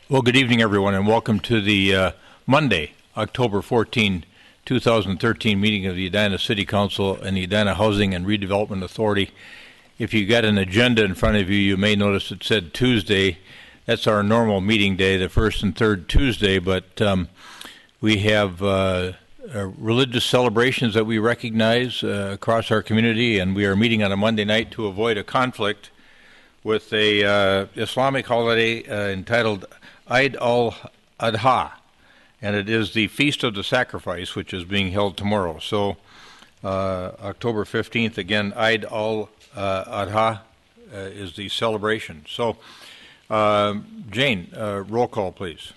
Well, good evening, everyone, and welcome to the Monday, October 14, 2013 meeting of the Edina City Council and the Edina Housing and Redevelopment Authority. If you got an agenda in front of you, you may notice it said Tuesday. That's our normal meeting day, the first and third Tuesday, but we have religious celebrations that we recognize across our community, and we are meeting on a Monday night to avoid a conflict with a Islamic holiday entitled Eid al-Adha, and it is the Feast of the Sacrifice, which is being held tomorrow. So October 15th, again, Eid al-Adha is the celebration. So Jane, roll call, please.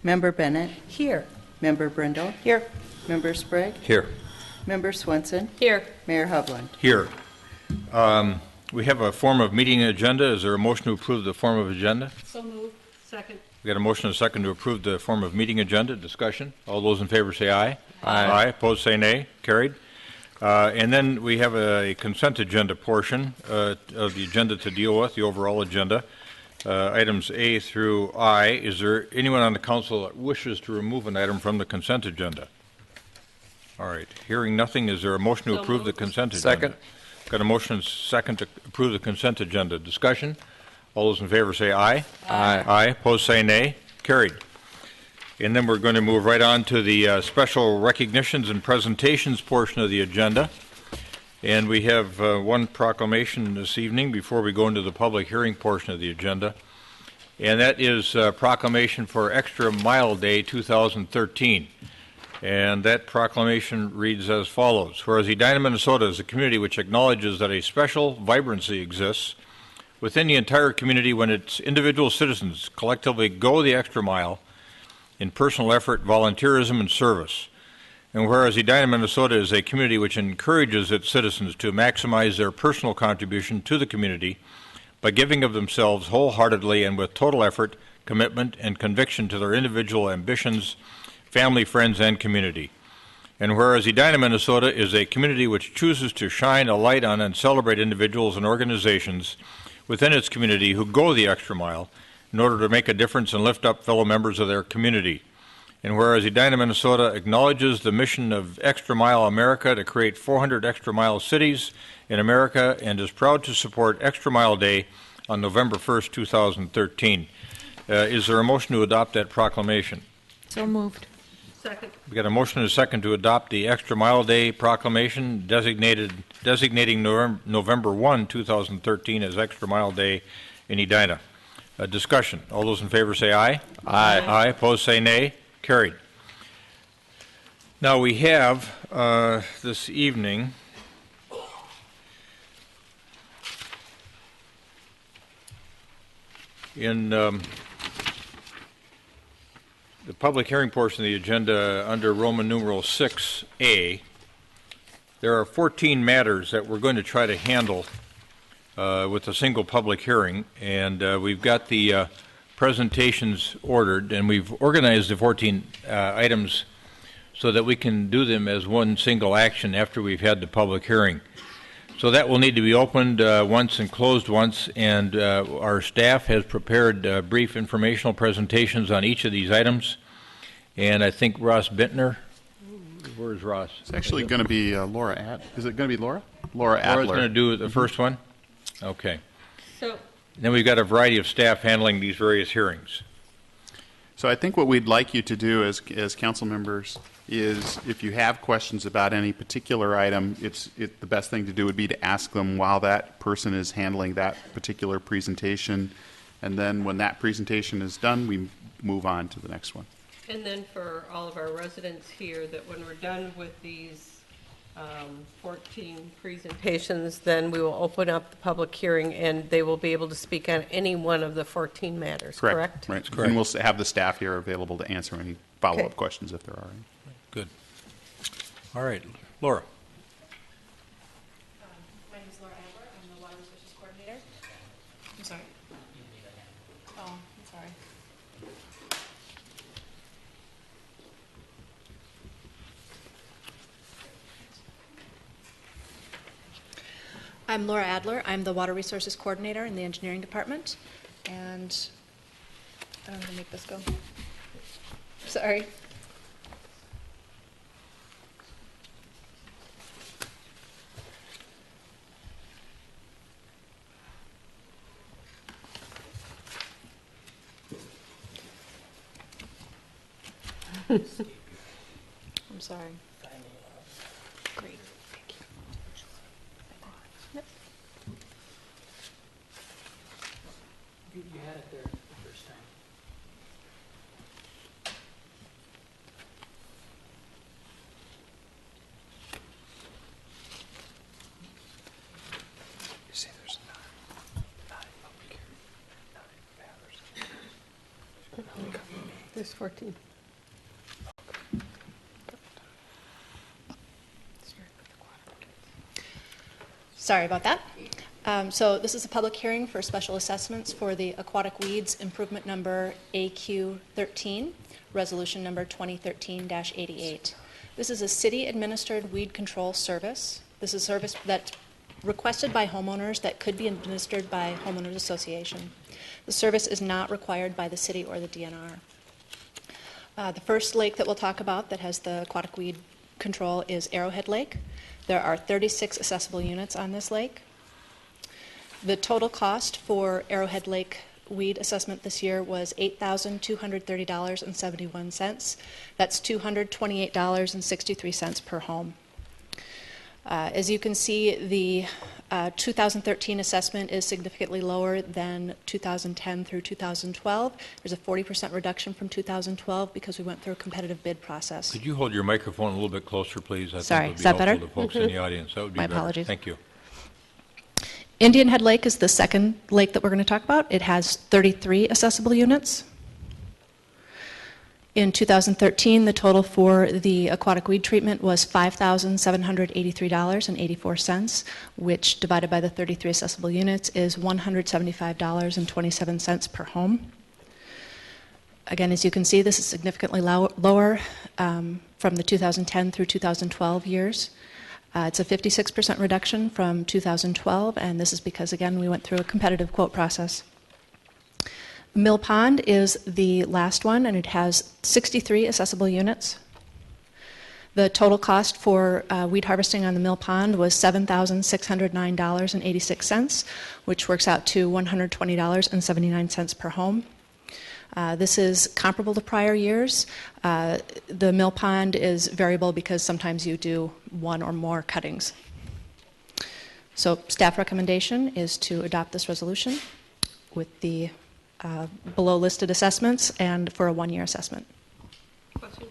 Member Bennett? Here. Member Brindle? Here. Member Sprague? Here. Member Swenson? Here. Mayor Hovland? Here. We have a form of meeting agenda. Is there a motion to approve the form of agenda? So moved. Second. We got a motion and a second to approve the form of meeting agenda. Discussion. All those in favor say aye. Aye. Aye. Opposed say nay. Carried. And then we have a consent agenda portion of the agenda to deal with, the overall agenda. Items A through I. Is there anyone on the council that wishes to remove an item from the consent agenda? All right. Hearing nothing, is there a motion to approve the consent agenda? Second. Got a motion and second to approve the consent agenda. Discussion? All those in favor say aye. Aye. Aye. Opposed say nay. Carried. And then we're going to move right on to the special recognitions and presentations portion of the agenda. And we have one proclamation this evening before we go into the public hearing portion of the agenda. And that is proclamation for Extra Mile Day 2013. And that proclamation reads as follows. Whereas Edina, Minnesota is a community which acknowledges that a special vibrancy exists within the entire community when its individual citizens collectively go the extra mile in personal effort, volunteerism, and service. And whereas Edina, Minnesota is a community which encourages its citizens to maximize their personal contribution to the community by giving of themselves wholeheartedly and with total effort, commitment, and conviction to their individual ambitions, family, friends, and community. And whereas Edina, Minnesota is a community which chooses to shine a light on and celebrate individuals and organizations within its community who go the extra mile in order to make a difference and lift up fellow members of their community. And whereas Edina, Minnesota acknowledges the mission of Extra Mile America to create 400 extra mile cities in America and is proud to support Extra Mile Day on November 1st, 2013. Is there a motion to adopt that proclamation? So moved. Second. We got a motion and a second to adopt the Extra Mile Day proclamation designating November 1, 2013 as Extra Mile Day in Edina. Discussion. All those in favor say aye. Aye. Aye. Opposed say nay. Carried. Now we have this evening in the public hearing portion of the agenda under Roman numeral 6A, there are 14 matters that we're going to try to handle with a single public hearing, and we've got the presentations ordered, and we've organized the 14 items so that we can do them as one single action after we've had the public hearing. So that will need to be opened once and closed once, and our staff has prepared brief informational presentations on each of these items. And I think Ross Bintner, where's Ross? It's actually going to be Laura Is it going to be Laura? Laura Adler. Laura's going to do the first one? Okay. So then we've got a variety of staff handling these various hearings. So I think what we'd like you to do as council members is if you have questions about any particular item, the best thing to do would be to ask them while that person is handling that particular presentation. And then when that presentation is done, we move on to the next one. And then for all of our residents here, that when we're done with these 14 presentations, then we will open up the public hearing and they will be able to speak on any one of the 14 matters, correct? Right. Correct. And we'll have the staff here available to answer any follow-up questions if there are any. Good. All right. Laura. My name is Laura Adler. I'm the Water Resources Coordinator. I'm sorry. Oh, I'm sorry. I'm Laura Adler. I'm the Water Resources Coordinator in the Engineering Department. And I'm going to make this go. Sorry. I'm sorry. Great. Thank you. Yep. You had it there the first time. You say there's nine public hearing, 9 matters. There's 14. Sorry about that. So this is a public hearing for special assessments for the aquatic weeds improvement number AQ13, resolution number 2013-88. This is a city-administered weed control service. This is a service that's requested by homeowners that could be administered by homeowners association. The service is not required by the city or the DNR. The first lake that we'll talk about that has the aquatic weed control is Arrowhead Lake. There are 36 accessible units on this lake. The total cost for Arrowhead Lake weed assessment this year was $8,230.71. That's $228.63 per home. As you can see, the 2013 assessment is significantly lower than 2010 through 2012. There's a 40% reduction from 2012 because we went through a competitive bid process. Could you hold your microphone a little bit closer, please? Sorry, Think is that it would be better? helpful to folks in the audience. That would be My better. apologies. Thank you. Indian Head Lake is the second lake that we're going to talk about. It has 33 accessible units. In 2013, the total for the aquatic weed treatment was $5,783.84, which divided by the 33 accessible units is $175.27 per home. Again, as you can see, this is significantly lower from the 2010 through 2012 years. It's a 56% reduction from 2012, and this is because, again, we went through a competitive quote process. Mill Pond is the last one, and it has 63 accessible units. The total cost for weed harvesting on the Mill Pond was $7,609.86, which works out to $120.79 per home. This is comparable to prior years. The Mill Pond is variable because sometimes you do one or more cuttings. So staff recommendation is to adopt this resolution with the below listed assessments and for a one-year assessment. Question?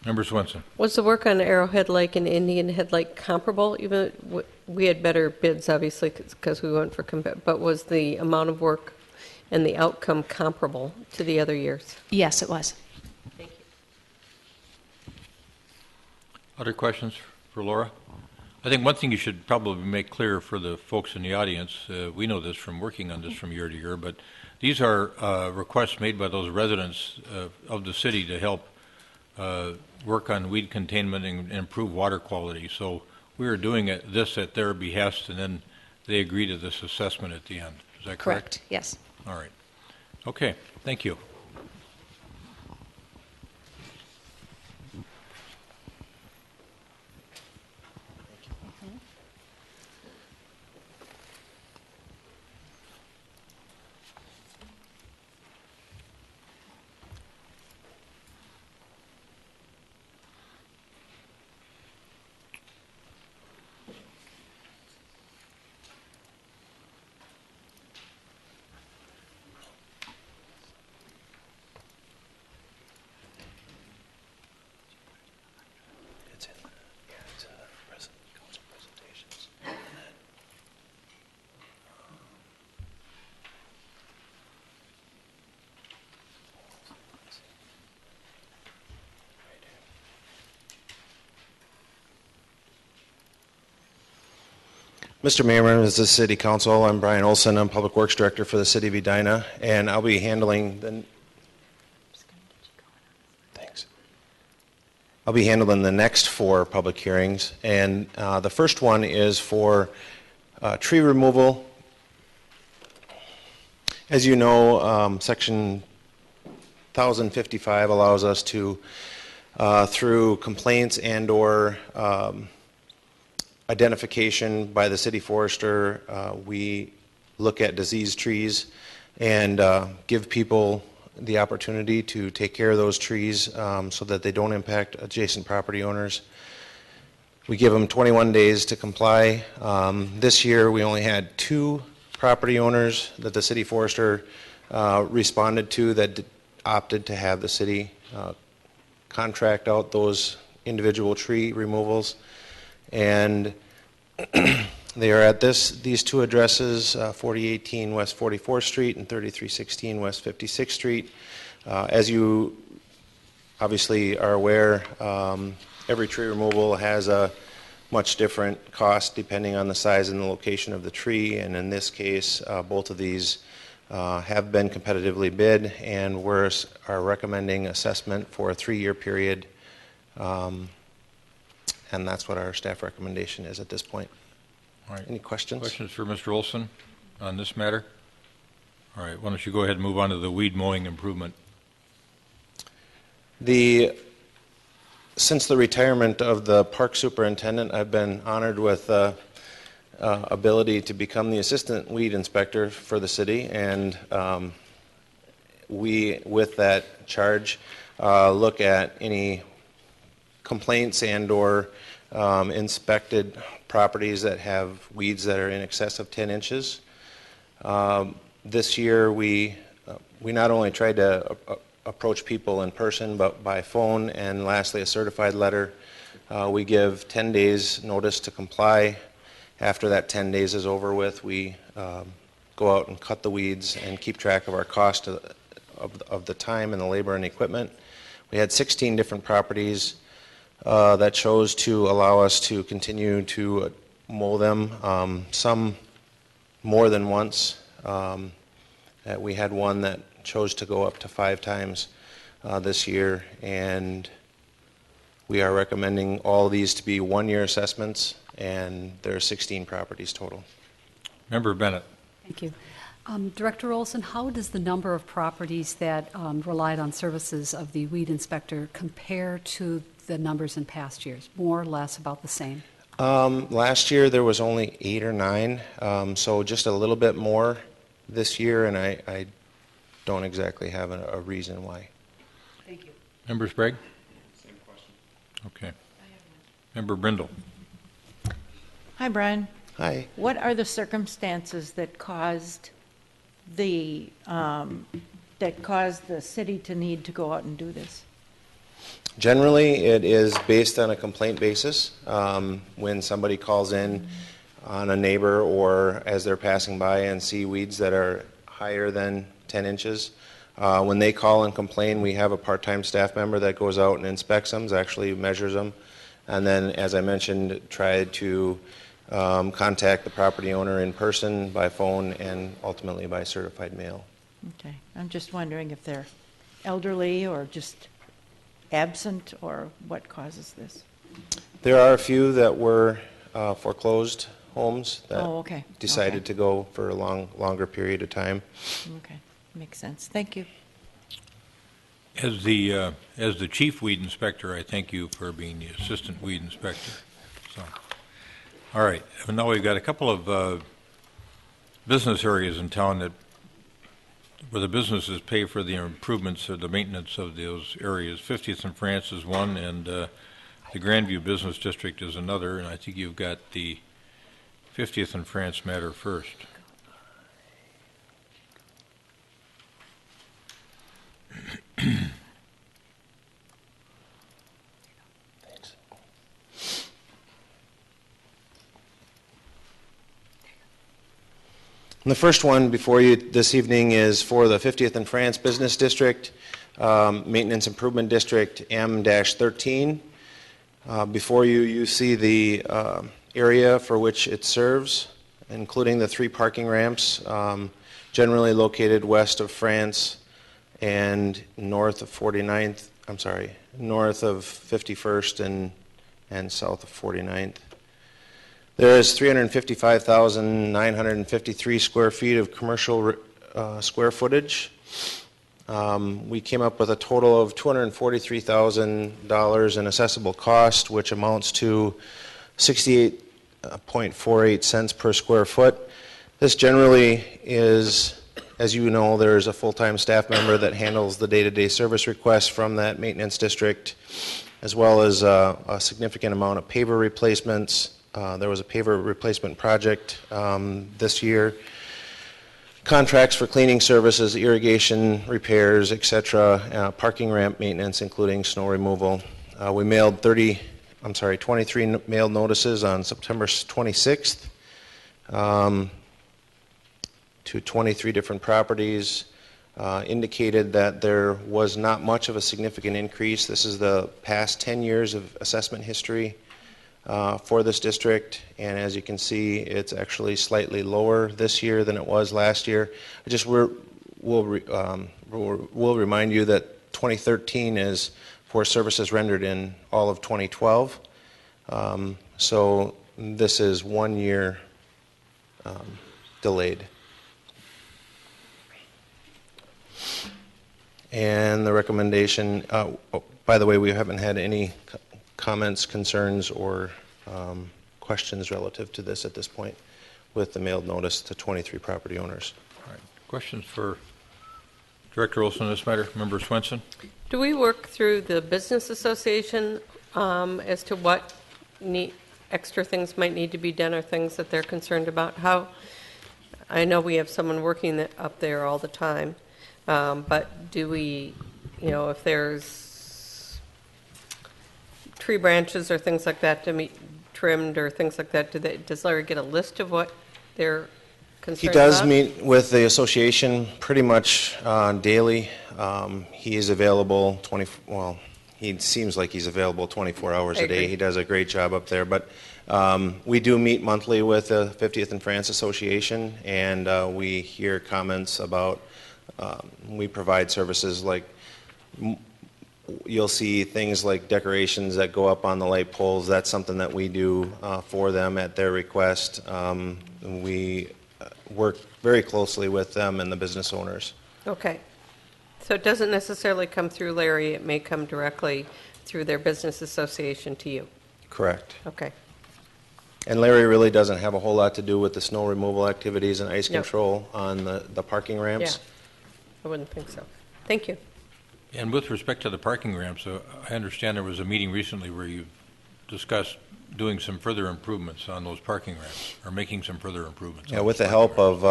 Member Swenson. Was the work on Arrowhead Lake and Indian Head Lake comparable? Even we had better bids, obviously, because we went for but was the amount of work and the outcome comparable to the other years? Yes, it was. Thank you. Other questions for Laura? I think one thing you should probably make clear for the folks in the audience, we know this from working on this from year to year, but these are requests made by those residents of the city to help work on weed containment and improve water quality. So we are doing this at their behest, and then they agree to this assessment at the end. Is that correct? Correct, yes. All right. Okay, thank you. It's in council presentations. Mr. Mayor, members of the City Council, I'm Brian Olson. I'm Public Works Director for the City of Edina, and I'll be handling the next 4 public hearings. And the first one is for tree removal As you know, Section 1055 allows us to, through complaints and/or identification by the city forester, we look at diseased trees and give people the opportunity to take care of those trees so that they don't impact adjacent property owners. We give them 21 days to comply. This year, we only had 2 property owners that the city forester responded to that opted to have the city contract out those individual tree removals. And they are at these 2 addresses, 4018 West 44th Street and 3316 West 56th Street. As you obviously are aware, every tree removal has a much different cost depending on the size and the location of the tree, and in this case, both of these have been competitively bid, and we are recommending assessment for a 3-year period, and that's what our staff recommendation is at this point. All right. Any questions? Questions for Mr. Olson on this matter? All right, why don't you go ahead and move on to the weed mowing improvement. Since the retirement of the park superintendent, I've been honored with ability to become the assistant weed inspector for the city, and we, with that charge, look at any complaints and/or inspected properties that have weeds that are in excess of 10 inches. This year, we not only tried to approach people in person, but by phone, and lastly, a certified letter. We give 10 days notice to comply. After that 10 days is over with, we go out and cut the weeds and keep track of our cost of the time and the labor and equipment. We had 16 different properties that chose to allow us to continue to mow them, some more than once. We had one that chose to go up to 5 times this year, and we are recommending all these to be 1-year assessments, and there are 16 properties total. Member Bennett. Thank you. Director Olson, how does the number of properties that relied on services of the weed inspector compare to the numbers in past years? More or less about the same? Last year there was only 8 or 9, so just a little bit more this year, and I don't exactly have a reason why. Thank you. Member Sprague? Same question. Okay. Member Brindle. Hi, Brian. Hi. What are the circumstances that caused the city to need to go out and do this? Generally, it is based on a complaint basis. When somebody calls in on a neighbor or as they're passing by and see weeds that are higher than 10 inches, when they call and complain, we have a part-time staff member that goes out and inspects them, actually measures them, and then, as I mentioned, try to contact the property owner in person, by phone, and ultimately by certified mail. Okay. I'm just wondering if they're elderly or just absent, or what causes this? There are a few that were foreclosed homes that decided to go for a longer period of time. Okay. Makes sense. Thank you. As the chief weed inspector, I thank you for being the assistant weed inspector. So, all right. Now we've got a couple of business areas in town that where the businesses pay for the improvements or the maintenance of those areas. 50th and France is one, and the Grandview Business District is another. And I think you've got the 50th and France matter first. And the first one before you this evening is for the 50th and France Business District, Maintenance Improvement District M-13. Before you see the area for which it serves, including the 3 parking ramps, generally located west of France and north of 51st and south of 49th. There is 355,953 square feet of commercial square footage. We came up with a total of $243,000 in assessable cost, which amounts to 68.48 cents per square foot. This generally is, as you know, there's a full-time staff member that handles the day-to-day service requests from that maintenance district, as well as a significant amount of paver replacements. There was a paver replacement project this year. Contracts for cleaning services, irrigation repairs, etc., parking ramp maintenance, including snow removal. We mailed 23 mailed notices on September 26th to 23 different properties. Indicated that there was not much of a significant increase. This is the past 10 years of assessment history for this district, and as you can see, it's actually slightly lower this year than it was last year. We'll remind you that 2013 is for services rendered in all of 2012. So this is 1 year delayed. And the recommendation, by the way, we haven't had any comments, concerns, or questions relative to this at this point with the mailed notice to 23 property owners. All right. Questions for Director Olson on this matter? Member Swenson? Do we work through the business association as to what extra things might need to be done or things that they're concerned about? I know we have someone working up there all the time, but do we, if there's tree branches or things like that to be trimmed or things like that, does Larry get a list of what they're concerned about? He does meet with the association pretty much daily. He is available he seems like he's available 24 hours a day. He does a great job up there. But we do meet monthly with the 50th and France Association, and we hear comments about, we provide services like, you'll see things like decorations that go up on the light poles. That's something that we do for them at their request. We work very closely with them and the business owners. Okay. So it doesn't necessarily come through Larry. It may come directly through their business association to you. Correct. Okay. And Larry really doesn't have a whole lot to do with the snow removal activities and ice control on the parking ramps. Yeah. I wouldn't think so. Thank you. And with respect to the parking ramps, I understand there was a meeting recently where you discussed doing some further improvements on those parking ramps, or making some further improvements. Yeah, with the help of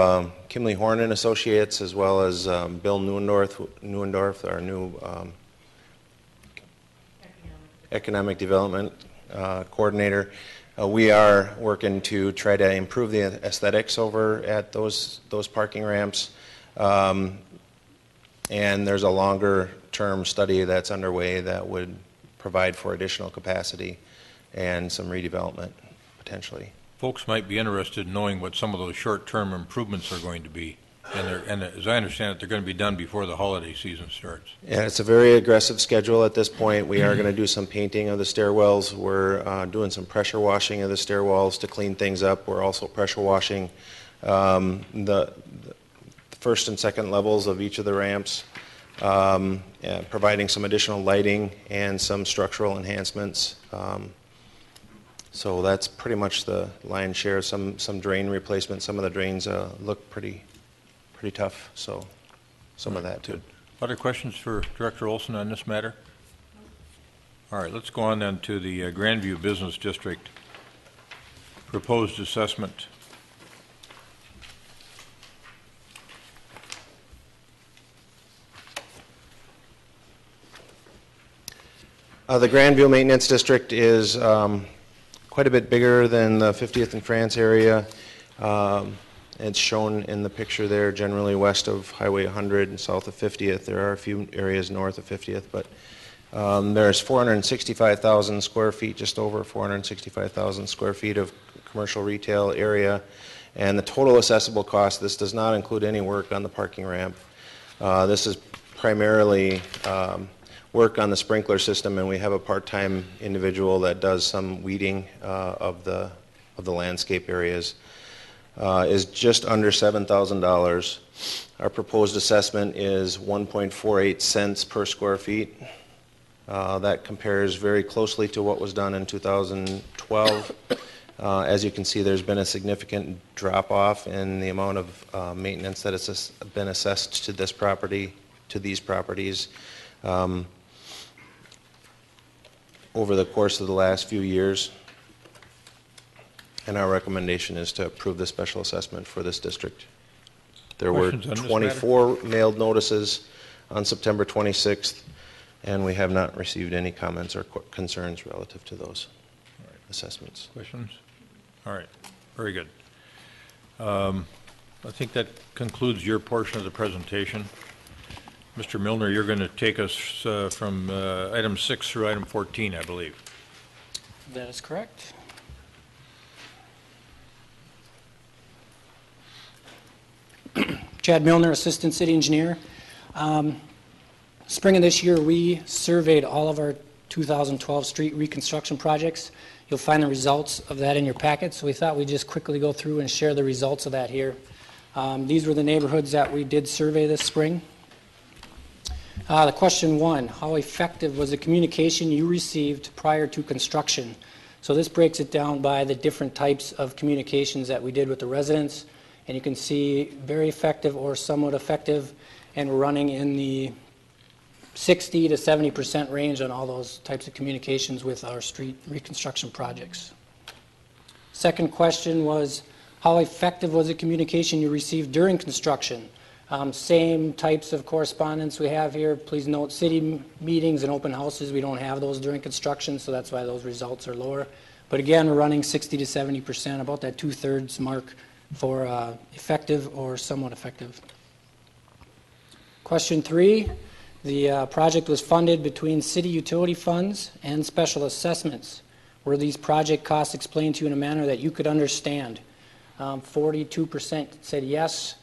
Kimley Horn and Associates, as well as Bill Neuendorf, our new economic development coordinator. We are working to try to improve the aesthetics over at those parking ramps. And there's a longer-term study that's underway that would provide for additional capacity and some redevelopment, potentially. Folks might be interested in knowing what some of those short-term improvements are going to be. And as I understand it, they're going to be done before the holiday season starts. Yeah, it's a very aggressive schedule at this point. We are going to do some painting of the stairwells. We're doing some pressure washing of the stairwells to clean things up. We're also pressure washing the first and second levels of each of the ramps, providing some additional lighting and some structural enhancements. So that's pretty much the lion's share. Some drain replacement. Some of the drains look pretty tough, so some of that too. Other questions for Director Olson on this matter? All right, let's go on then to the Grandview Business District proposed assessment. The Grandview Maintenance District is quite a bit bigger than the 50th and France area. It's shown in the picture there, generally west of Highway 100 and south of 50th. There are a few areas north of 50th, but there's 465,000 square feet, just over 465,000 square feet of commercial retail area. And the total assessable cost, this does not include any work on the parking ramp. This is primarily work on the sprinkler system, and we have a part-time individual that does some weeding of the landscape areas. Is just under $7,000. Our proposed assessment is 1.48 cents per square feet. That compares very closely to what was done in 2012. As you can see, there's been a significant drop-off in the amount of maintenance that has been assessed to this property, to these properties, over the course of the last few years. And our recommendation is to approve the special assessment for this district. There were Questions on this matter? 24 mailed notices on September 26th, and we have not received any comments or concerns relative to those assessments. Questions? All right, very good. I think that concludes your portion of the presentation. Mr. Milner, you're going to take us from item 6 through item 14, I believe. That is correct. Chad Milner, Assistant City Engineer. Spring of this year, we surveyed all of our 2012 street reconstruction projects. You'll find the results of that in your packet, so we thought we'd just quickly go through and share the results of that here. These were the neighborhoods that we did survey this spring. The question 1, how effective was the communication you received prior to construction? So this breaks it down by the different types of communications that we did with the residents, and you can see very effective or somewhat effective, and we're running in the 60 to 70% range on all those types of communications with our street reconstruction projects. Second question was, how effective was the communication you received during construction? Same types of correspondence we have here. Please note, city meetings and open houses, we don't have those during construction, so that's why those results are lower. But again, we're running 60 to 70%, about that 2/3 mark for effective or somewhat effective. Question 3, the project was funded between city utility funds and special assessments. Were these project costs explained to you in a manner that you could understand? 42% said yes.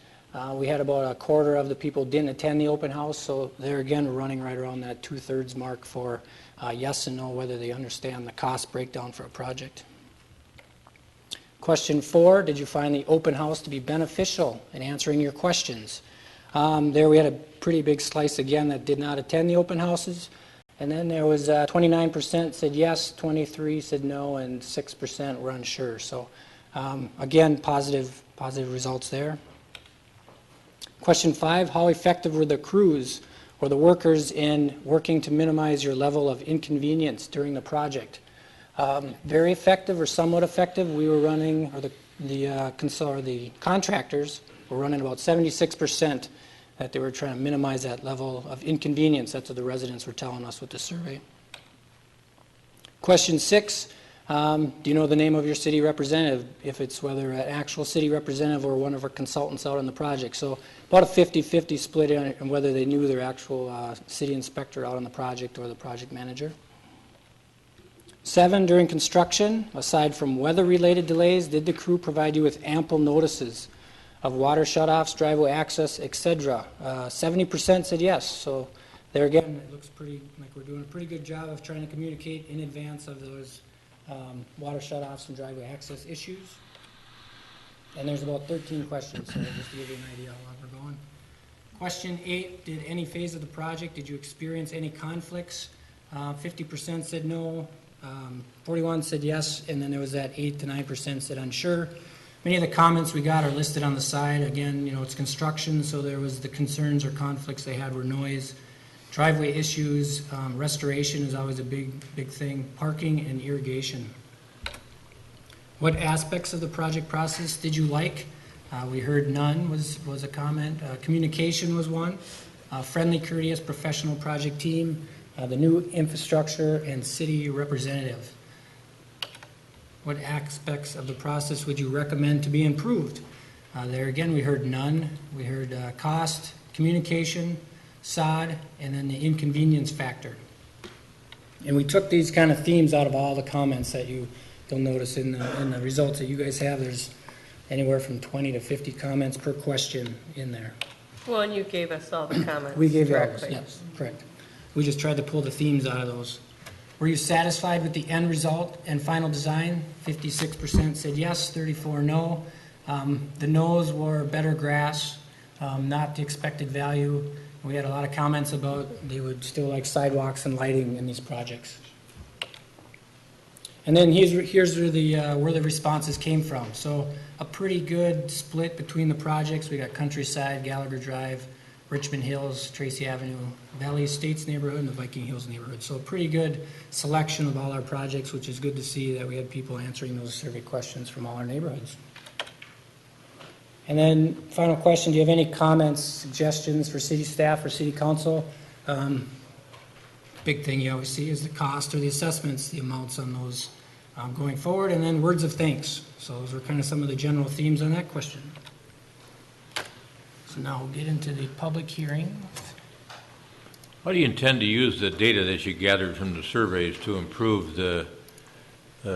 We had about a quarter of the people didn't attend the open house, so there again we're running right around that 2/3 mark for yes and no, whether they understand the cost breakdown for a project. Question 4, did you find the open house to be beneficial in answering your questions? There we had a pretty big slice again that did not attend the open houses, and then there was 29% said yes, 23% said no, and 6% were unsure. So again, positive results there. Question 5, how effective were the crews or the workers in working to minimize your level of inconvenience during the project? Very effective or somewhat effective. We were running, or the contractors were running about 76% that they were trying to minimize that level of inconvenience. That's what the residents were telling us with the survey. Question 6, do you know the name of your city representative, if it's whether an actual city representative or one of our consultants out on the project? So about a 50-50 split on whether they knew their actual city inspector out on the project or the project manager. 7, during construction, aside from weather-related delays, did the crew provide you with ample notices of water shutoffs, driveway access, etc.? 70% said yes. So there again, it looks pretty like we're doing a pretty good job of trying to communicate in advance of those water shutoffs and driveway access issues. And there's about 13 questions, so just to give you an idea how long we're going. Question 8, did any phase of the project, did you experience any conflicts? 50% said no, 41 said yes, and then there was that 8 to 9% said unsure. Many of the comments we got are listed on the side. Again, it's construction, so there was the concerns or conflicts they had were noise, driveway issues, restoration is always a big thing, parking and irrigation. What aspects of the project process did you like? We heard none was a comment. Communication was one. Friendly, courteous, professional project team. The new infrastructure and city representative. What aspects of the process would you recommend to be improved? There again, we heard none. We heard cost, communication, sod, and then the inconvenience factor. And we took these kind of themes out of all the comments that you'll notice in the results that you guys have. There's anywhere from 20 to 50 comments per question in there. Well, and you gave us all the comments. We gave you all those, directly. yes, correct. We just tried to pull the themes out of those. Were you satisfied with the end result and final design? 56% said yes, 34% no. The no's were better grass, not the expected value. We had a lot of comments about they would still like sidewalks and lighting in these projects. And then here's where the responses came from. So a pretty good split between the projects. We got Countryside, Gallagher Drive, Richmond Hills, Tracy Avenue, Valley Estates neighborhood, and the Viking Hills neighborhood. So a pretty good selection of all our projects, which is good to see that we had people answering those survey questions from all our neighborhoods. And then final question, do you have any comments, suggestions for city staff or city council? Big thing you always see is the cost or the assessments, the amounts on those going forward, and then words of thanks. So those were kind of some of the general themes on that question. So now we'll get into the public hearing. How do you intend to use the data that you gathered from the surveys to improve the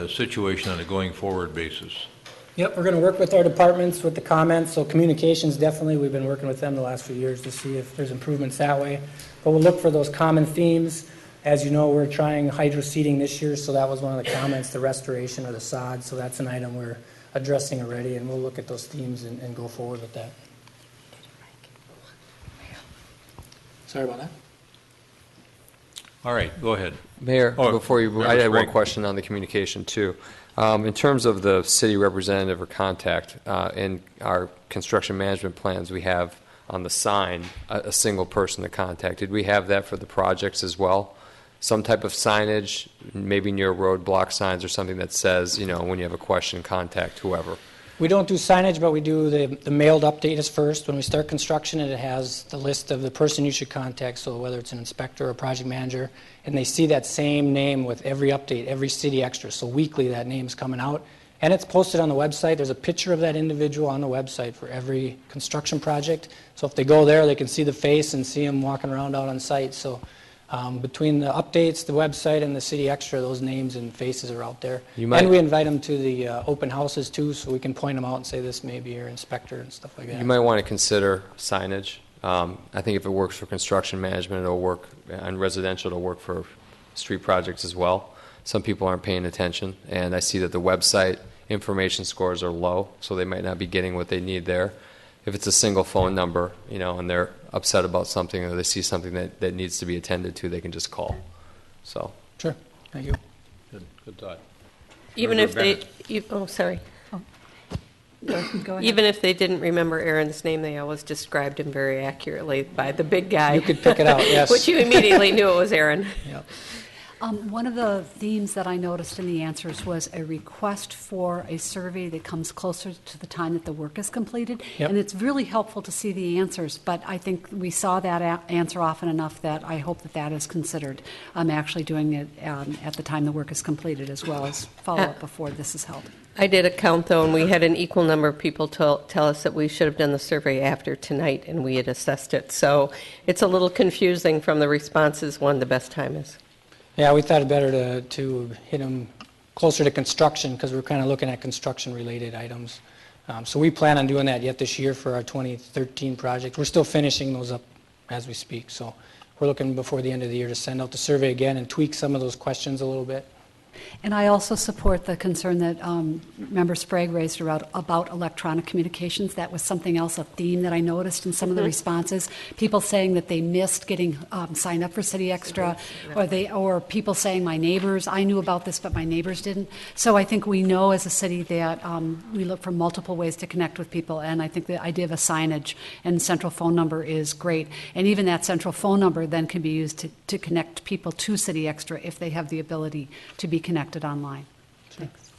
situation on a going forward basis? Yep, we're going to work with our departments with the comments. So communications, definitely, we've been working with them the last few years to see if there's improvements that way. But we'll look for those common themes. As you know, we're trying hydro seeding this year, so that was one of the comments, the restoration or the sod. So that's an item we're addressing already, and we'll look at those themes and go forward with that. Sorry about that. All right, go ahead. Mayor, before you, I had one Sprague. question on the communication too. In terms of the city representative or contact, in our construction management plans, we have on the sign a single person to contact. Did we have that for the projects as well? Some type of signage, maybe near roadblock signs or something that says, when you have a question, contact whoever. We don't do signage, but we do the mailed update is first. When we start construction, it has the list of the person you should contact, so whether it's an inspector or project manager, and they see that same name with every update, every city extra. So weekly that name's coming out, and it's posted on the website. There's a picture of that individual on the website for every construction project. So if they go there, they can see the face and see him walking around out on site. So between the updates, the website, and the city extra, those names and faces are out there. And we invite them to the open houses too, so we can point them out and say this may be your inspector and stuff like that. You might want to consider signage. I think if it works for construction management, it'll work, and residential, it'll work for street projects as well. Some people aren't paying attention, and I see that the website information scores are low, so they might not be getting what they need there. If it's a single phone number, and they're upset about something or they see something that needs to be attended to, they can just call. So. Sure. Thank you. Good thought. Even if they, sorry. Go ahead. Even if they didn't remember Aaron's name, they always described him very accurately by the big guy. You could pick it out, yes. Which you immediately knew it was Aaron. Yep. One of the themes that I noticed in the answers was a request for a survey that comes closer to the time that the work is completed. Yep. And it's really helpful to see the answers, but I think we saw that answer often enough that I hope that is considered. I'm actually doing it at the time the work is completed, as well as follow-up before this is held. I did a count, though, and we had an equal number of people tell us that we should have done the survey after tonight, and we had assessed it. So it's a little confusing from the responses when the best time is. Yeah, we thought it better to hit them closer to construction because we're kind of looking at construction-related items. So we plan on doing that yet this year for our 2013 project. We're still finishing those up as we speak. So we're looking before the end of the year to send out the survey again and tweak some of those questions a little bit. And I also support the concern that Member Sprague raised about electronic communications. That was something else, a theme that I noticed in some of the responses. People saying that they missed getting signed up for City Extra, or people saying, my neighbors, I knew about this, but my neighbors didn't. So I think we know as a city that we look for multiple ways to connect with people, and I think the idea of a signage and central phone number is great. And even that central phone number then can be used to connect people to City Extra if they have the ability to be connected online. Thanks.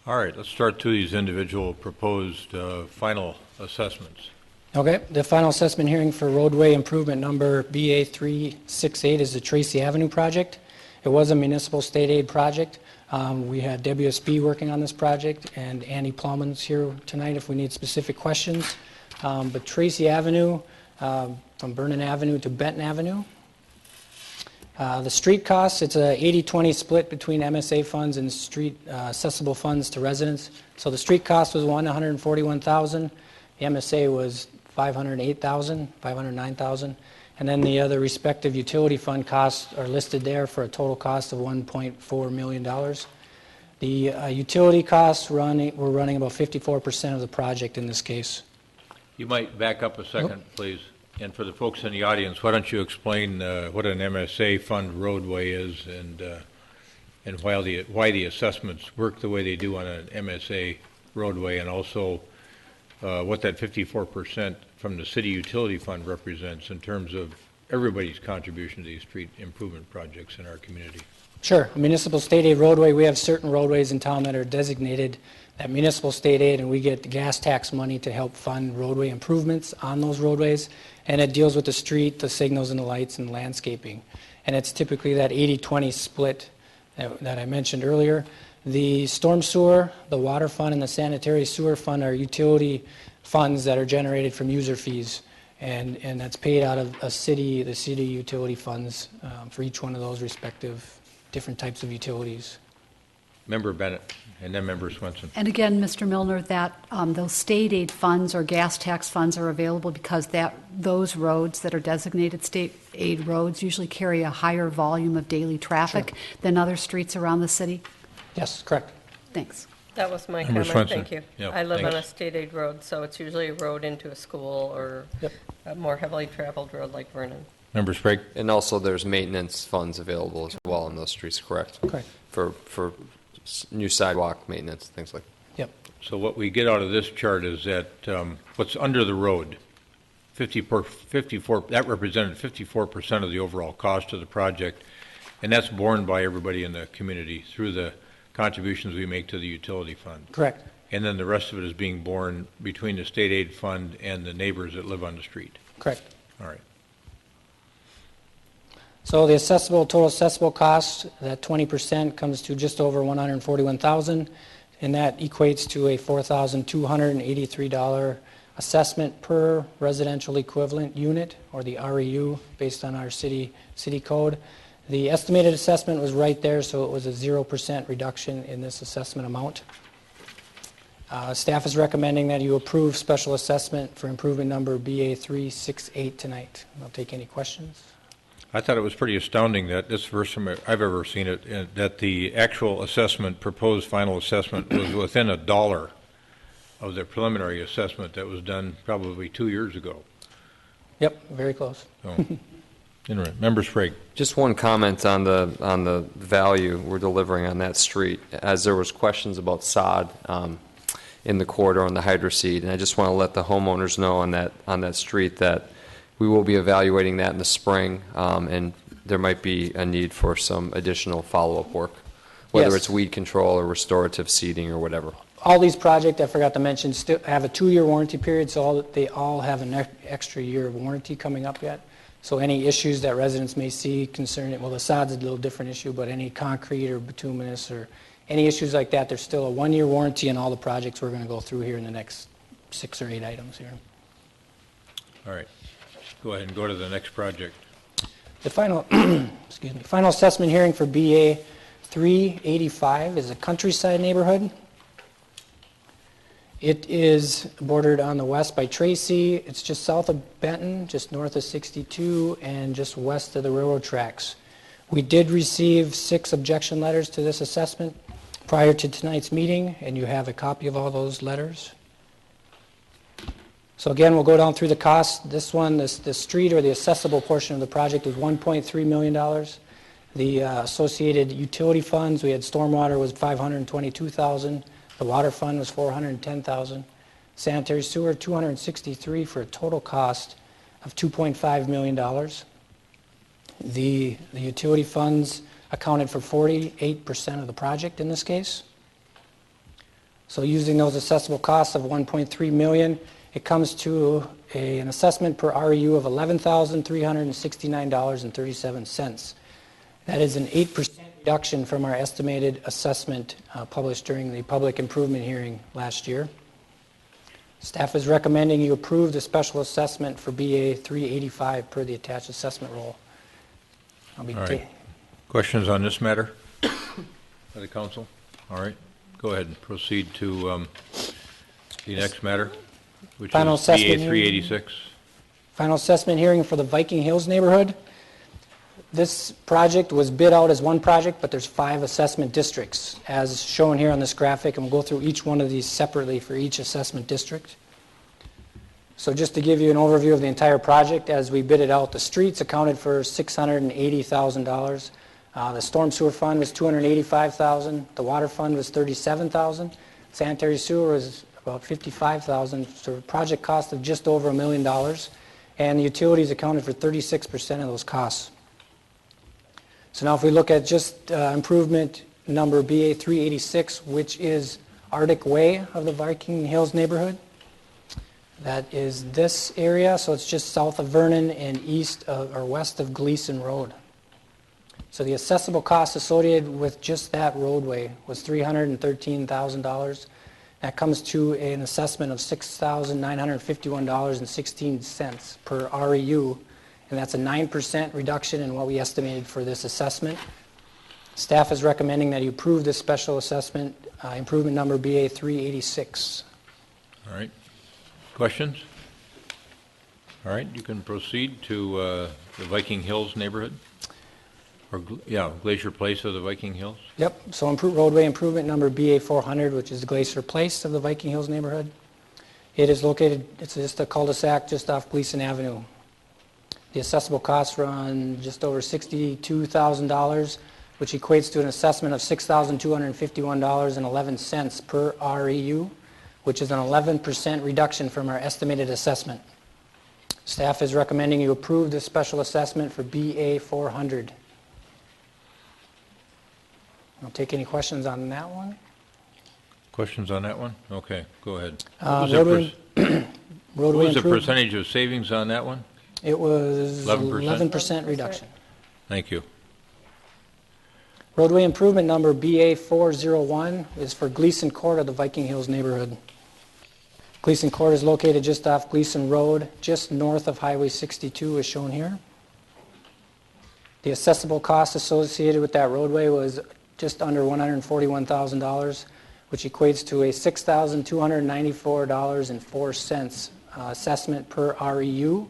All right, let's start to these individual proposed final assessments. Okay, the final assessment hearing for roadway improvement number BA368 is the Tracy Avenue project. It was a municipal state aid project. We had WSB working on this project, and Andy Plowman's here tonight if we need specific questions. But Tracy Avenue, from Vernon Avenue to Benton Avenue. The street costs, it's a 80-20 split between MSA funds and street accessible funds to residents. So the street cost was $141,000. The MSA was $508,000, $509,000. And then the other respective utility fund costs are listed there for a total cost of $1.4 million. The utility costs, we're running about 54% of the project in this case. You might back up a second, please. And for the folks in the audience, why don't you explain what an MSA fund roadway is and why the assessments work the way they do on an MSA roadway, and also what that 54% from the city utility fund represents in terms of everybody's contribution to these street improvement projects in our community. Sure. Municipal state aid roadway, we have certain roadways in town that are designated that municipal state aid, and we get the gas tax money to help fund roadway improvements on those roadways. And it deals with the street, the signals and the lights and landscaping. And it's typically that 80-20 split that I mentioned earlier. The storm sewer, the water fund, and the sanitary sewer fund are utility funds that are generated from user fees. And that's paid out of the city utility funds for each one of those respective different types of utilities. Member Bennett, and then Member Swenson. And again, Mr. Milner, that those state aid funds or gas tax funds are available because those roads that are designated state aid roads usually carry a higher volume of daily traffic than other streets around the city? Yes, correct. Thanks. That was my Member comment, Swenson. thank you. Yep, I live on a thanks. state aid road, so it's usually a road into a school or a more heavily traveled road like Vernon. Member Sprague. And also, there's maintenance funds available as well on those streets, correct? Correct. For new sidewalk maintenance, things like that. Yep. So what we get out of this chart is that what's under the road, 54, that represented 54% of the overall cost of the project, and that's borne by everybody in the community through the contributions we make to the utility fund. Correct. And then the rest of it is being borne between the state aid fund and the neighbors that live on the street. Correct. All right. So the total assessable cost, that 20% comes to just over $141,000, and that equates to a $4,283 assessment per residential equivalent unit, or the REU, based on our city code. The estimated assessment was right there, so it was a 0% reduction in this assessment amount. Staff is recommending that you approve special assessment for improvement number BA368 tonight. I'll take any questions. I thought it was pretty astounding that this is the first time I've ever seen it, that the actual assessment, proposed final assessment, was within $1 of the preliminary assessment that was done probably 2 years ago. Yep, very close. So, anyway, Member Sprague. Just one comment on the value we're delivering on that street, as there was questions about sod in the corridor on the hydroseed, and I just want to let the homeowners know on that street that we will be evaluating that in the spring, and there might be a need for some additional follow-up work, whether Yes. it's weed control or restorative seeding or whatever. All these projects, I forgot to mention, still have a 2-year warranty period, so they all have an extra year of warranty coming up yet. So any issues that residents may see concerning, well, the sod's a little different issue, but any concrete or bituminous or any issues like that, there's still a 1-year warranty on all the projects we're going to go through here in the next 6 or 8 items here. All right. Go ahead and go to the next project. The final, final assessment hearing for BA 385 is a countryside neighborhood. It is bordered on the west by Tracy. It's just south of Benton, just north of 62, and just west of the railroad tracks. We did receive 6 objection letters to this assessment prior to tonight's meeting, and you have a copy of all those letters. So again, we'll go down through the costs. This one, the street or the accessible portion of the project is $1.3 million. The associated utility funds, we had stormwater was $522,000. The water fund was $410,000. Sanitary sewer, $263,000 for a total cost of $2.5 million. The utility funds accounted for 48% of the project in this case. So using those accessible costs of $1.3 million, it comes to an assessment per REU of $11,369.37. That is an 8% reduction from our estimated assessment published during the public improvement hearing last year. Staff is recommending you approve the special assessment for BA 385 per the attached assessment roll. All right. Questions on this matter by the council? All right. Go ahead and proceed to the next matter, which Final is BA assessment 386. Final assessment hearing for the Viking Hills neighborhood. This project was bid out as one project, but there's 5 assessment districts, as shown here on this graphic, and we'll go through each one of these separately for each assessment district. So just to give you an overview of the entire project, as we bid it out, the streets accounted for $680,000. The storm sewer fund was $285,000. The water fund was $37,000. Sanitary sewer was about $55,000. So a project cost of just over $1 million. And the utilities accounted for 36% of those costs. So now if we look at just improvement number BA 386, which is Arctic Way of the Viking Hills neighborhood. That is this area, so it's just south of Vernon and east of, or west of Gleason Road. So the assessable cost associated with just that roadway was $313,000. That comes to an assessment of $6,951.16 per REU, and that's a 9% reduction in what we estimated for this assessment. Staff is recommending that you approve this special assessment, improvement number BA 386. All right. Questions? All right, you can proceed to the Viking Hills neighborhood? Or, Glacier Place of the Viking Hills? Yep, so roadway improvement number BA 400, which is Glacier Place of the Viking Hills neighborhood. It is located, it's just a cul-de-sac just off Gleason Avenue. The assessable costs run just over $62,000, which equates to an assessment of $6,251.11 per REU, which is an 11% reduction from our estimated assessment. Staff is recommending you approve this special assessment for BA 400. I'll take any questions on that one. Questions on that one? Okay, go ahead. Roadway What was the improve- percentage of savings on that one? It was 11%? 11% reduction. Thank you. Roadway improvement number BA 401 is for Gleason Court of the Viking Hills neighborhood. Gleason Court is located just off Gleason Road, just north of Highway 62 as shown here. The assessable cost associated with that roadway was just under $141,000, which equates to a $6,294.04 assessment per REU,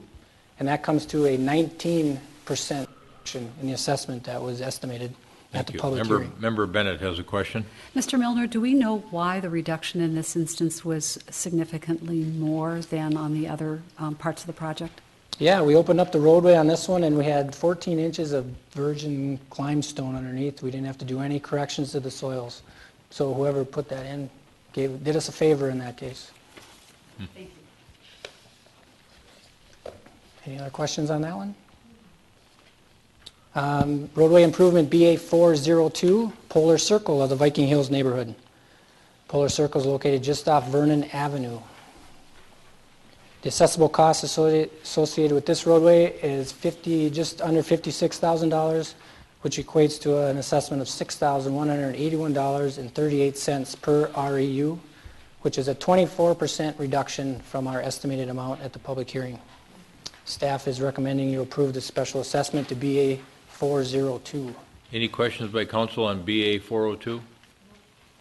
and that comes to a 19% reduction in the assessment that was estimated at the public hearing. Member Bennett has a question. Mr. Milner, do we know why the reduction in this instance was significantly more than on the other parts of the project? Yeah, we opened up the roadway on this one and we had 14 inches of virgin limestone underneath. We didn't have to do any corrections to the soils. So whoever put that in did us a favor in that case. Thank you. Any other questions on that one? Roadway improvement BA 402, Polar Circle of the Viking Hills neighborhood. Polar Circle is located just off Vernon Avenue. The assessable cost associated with this roadway is just under $56,000, which equates to an assessment of $6,181.38 per REU, which is a 24% reduction from our estimated amount at the public hearing. Staff is recommending you approve the special assessment to BA 402. Any questions by council on BA 402?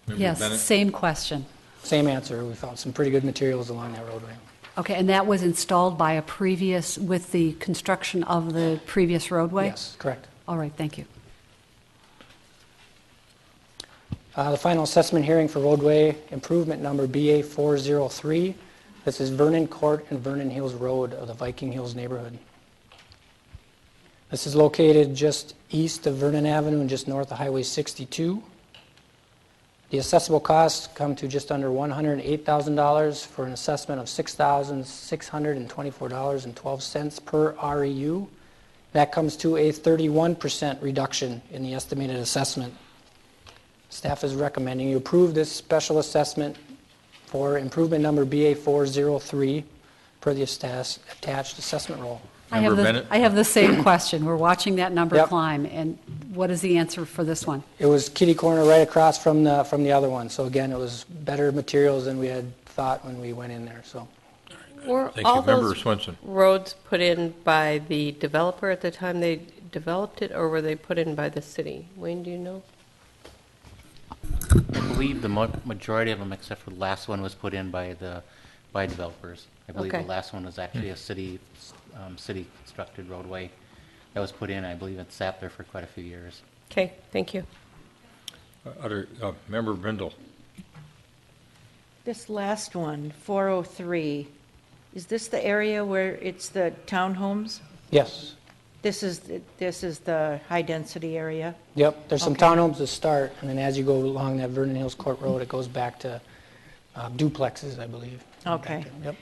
Member Yes, Bennett? same question. Same answer. We found some pretty good materials along that roadway. Okay, and that was installed by with the construction of the previous roadway? Yes, correct. All right, thank you. The final assessment hearing for roadway improvement number BA 403. This is Vernon Court and Vernon Hills Road of the Viking Hills neighborhood. This is located just east of Vernon Avenue and just north of Highway 62. The assessable costs come to just under $108,000 for an assessment of $6,624.12 per REU. That comes to a 31% reduction in the estimated assessment. Staff is recommending you approve this special assessment for improvement number BA 403 per the attached assessment roll. Member Bennett? I have the same question. We're watching that number Yep. climb, and what is the answer for this one? It was kitty corner right across from the other one. So again, it was better materials than we had thought when we went in there. So Were Thank all you. Member those Swenson. roads put in by the developer at the time they developed it, or were they put in by the city? Wayne, do you know? I believe the majority of them, except for the last one, was put in by developers. I believe Okay. the last one was actually a city constructed roadway that was put in. I believe it sat there for quite a few years. Okay, thank you. Member Brindle. This last one, 403, Is this the area where it's the townhomes? Yes. This is the high-density area? Yep, there's some Okay. townhomes to start, and then as you go along that Vernon Hills Court Road, it goes back to duplexes, I believe. Okay. Yep.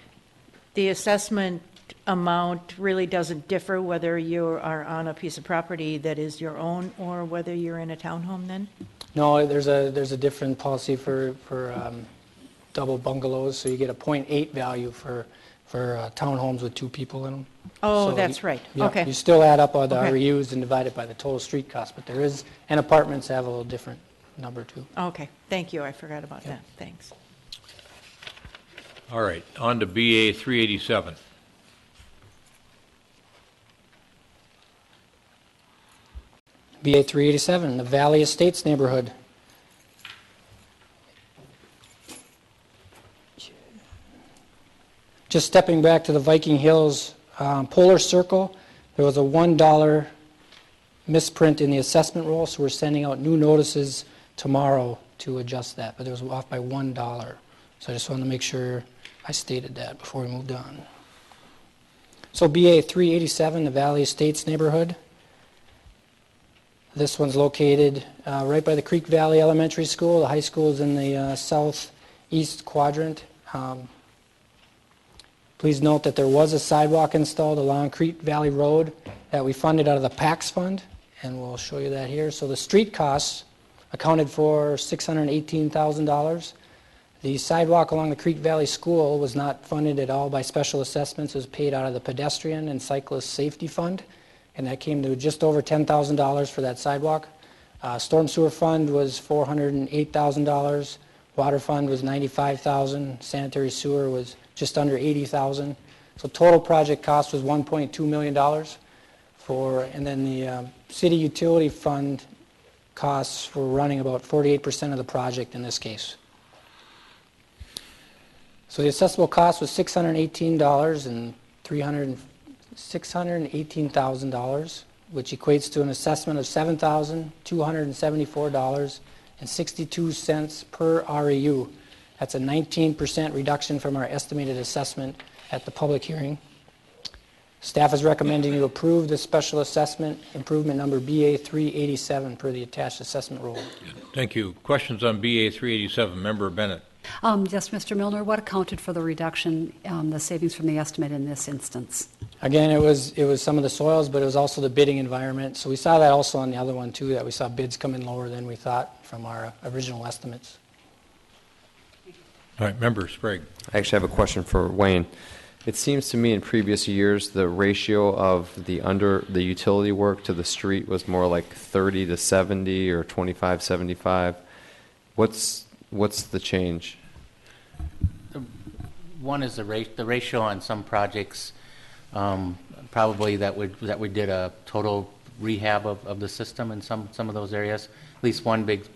The assessment amount really doesn't differ whether you are on a piece of property that is your own or whether you're in a townhome then? No, there's a different policy for double bungalows, so you get a .8 value for townhomes with 2 people in them. Oh, So that's right. Yeah, Okay. you still add up all the Okay. REUs and divide it by the total street cost, but there is, and apartments have a little different number too. Okay, thank you, I forgot about that, thanks. All right, on to BA 387. BA 387, the Valley Estates neighborhood. Just stepping back to the Viking Hills Polar Circle, there was a $1 misprint in the assessment roll, so we're sending out new notices tomorrow to adjust that, but it was off by $1. So I just wanted to make sure I stated that before we moved on. So BA 387, the Valley Estates neighborhood. This one's located right by the Creek Valley Elementary School. The high school is in the southeast quadrant. Please note that there was a sidewalk installed along Creek Valley Road that we funded out of the PAX fund, and we'll show you that here. So the street costs accounted for $618,000. The sidewalk along the Creek Valley School was not funded at all by special assessments. It was paid out of the pedestrian and cyclist safety fund, and that came to just over $10,000 for that sidewalk. Storm sewer fund was $408,000. Water fund was $95,000. Sanitary sewer was just under $80,000. So total project cost was $1.2 million. And then the city utility fund costs were running about 48% of the project in this case. So the assessable cost was $618,000, which equates to an assessment of $7,274.62 per REU. That's a 19% reduction from our estimated assessment at the public hearing. Staff is recommending you approve the special assessment improvement number BA 387 per the attached assessment roll. Thank you. Questions on BA 387? Member Bennett. Yes, Mr. Milner, what accounted for the reduction, the savings from the estimate in this instance? Again, it was some of the soils, but it was also the bidding environment. So we saw that also on the other one too, that we saw bids come in lower than we thought from our original estimates. All right, Member Sprague. I actually have a question for Wayne. It seems to me in previous years the ratio of the utility work to the street was more like 30 to 70 or 25-75. What's the change? One is the ratio on some projects, probably that we did a total rehab of the system in some of those areas. At least one big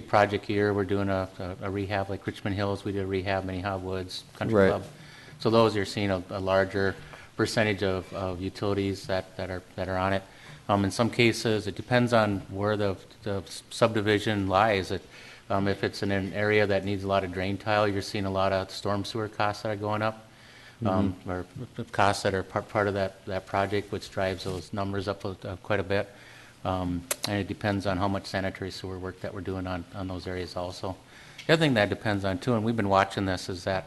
project here, we're doing a rehab, like Richmond Hills, we did a rehab, Minnehaha Woods, Country Right. Club. So those you're seeing a larger percentage of utilities that are on it. In some cases, it depends on where the subdivision lies. If it's in an area that needs a lot of drain tile, you're seeing a lot of storm sewer costs that are going up, or costs that are part of that project, which drives those numbers up quite a bit. And it depends on how much sanitary sewer work that we're doing on those areas also. The other thing that depends on too, and we've been watching this, is that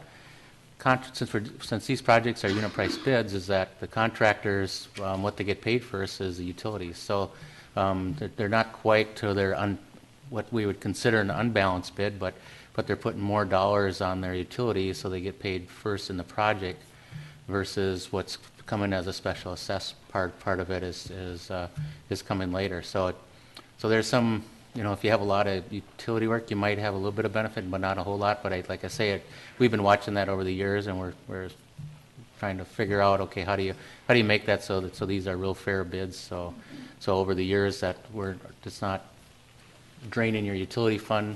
since these projects are unit price bids, is that the contractors, what they get paid first is the utilities. So they're not quite to their what we would consider an unbalanced bid, but they're putting more dollars on their utilities, so they get paid first in the project versus what's coming as a special assess part of it is coming later. So there's some, if you have a lot of utility work, you might have a little bit of benefit, but not a whole lot. But like I say, we've been watching that over the years, and we're trying to figure out, okay, how do you make that so these are real fair bids? So over the years that it's not draining your utility fund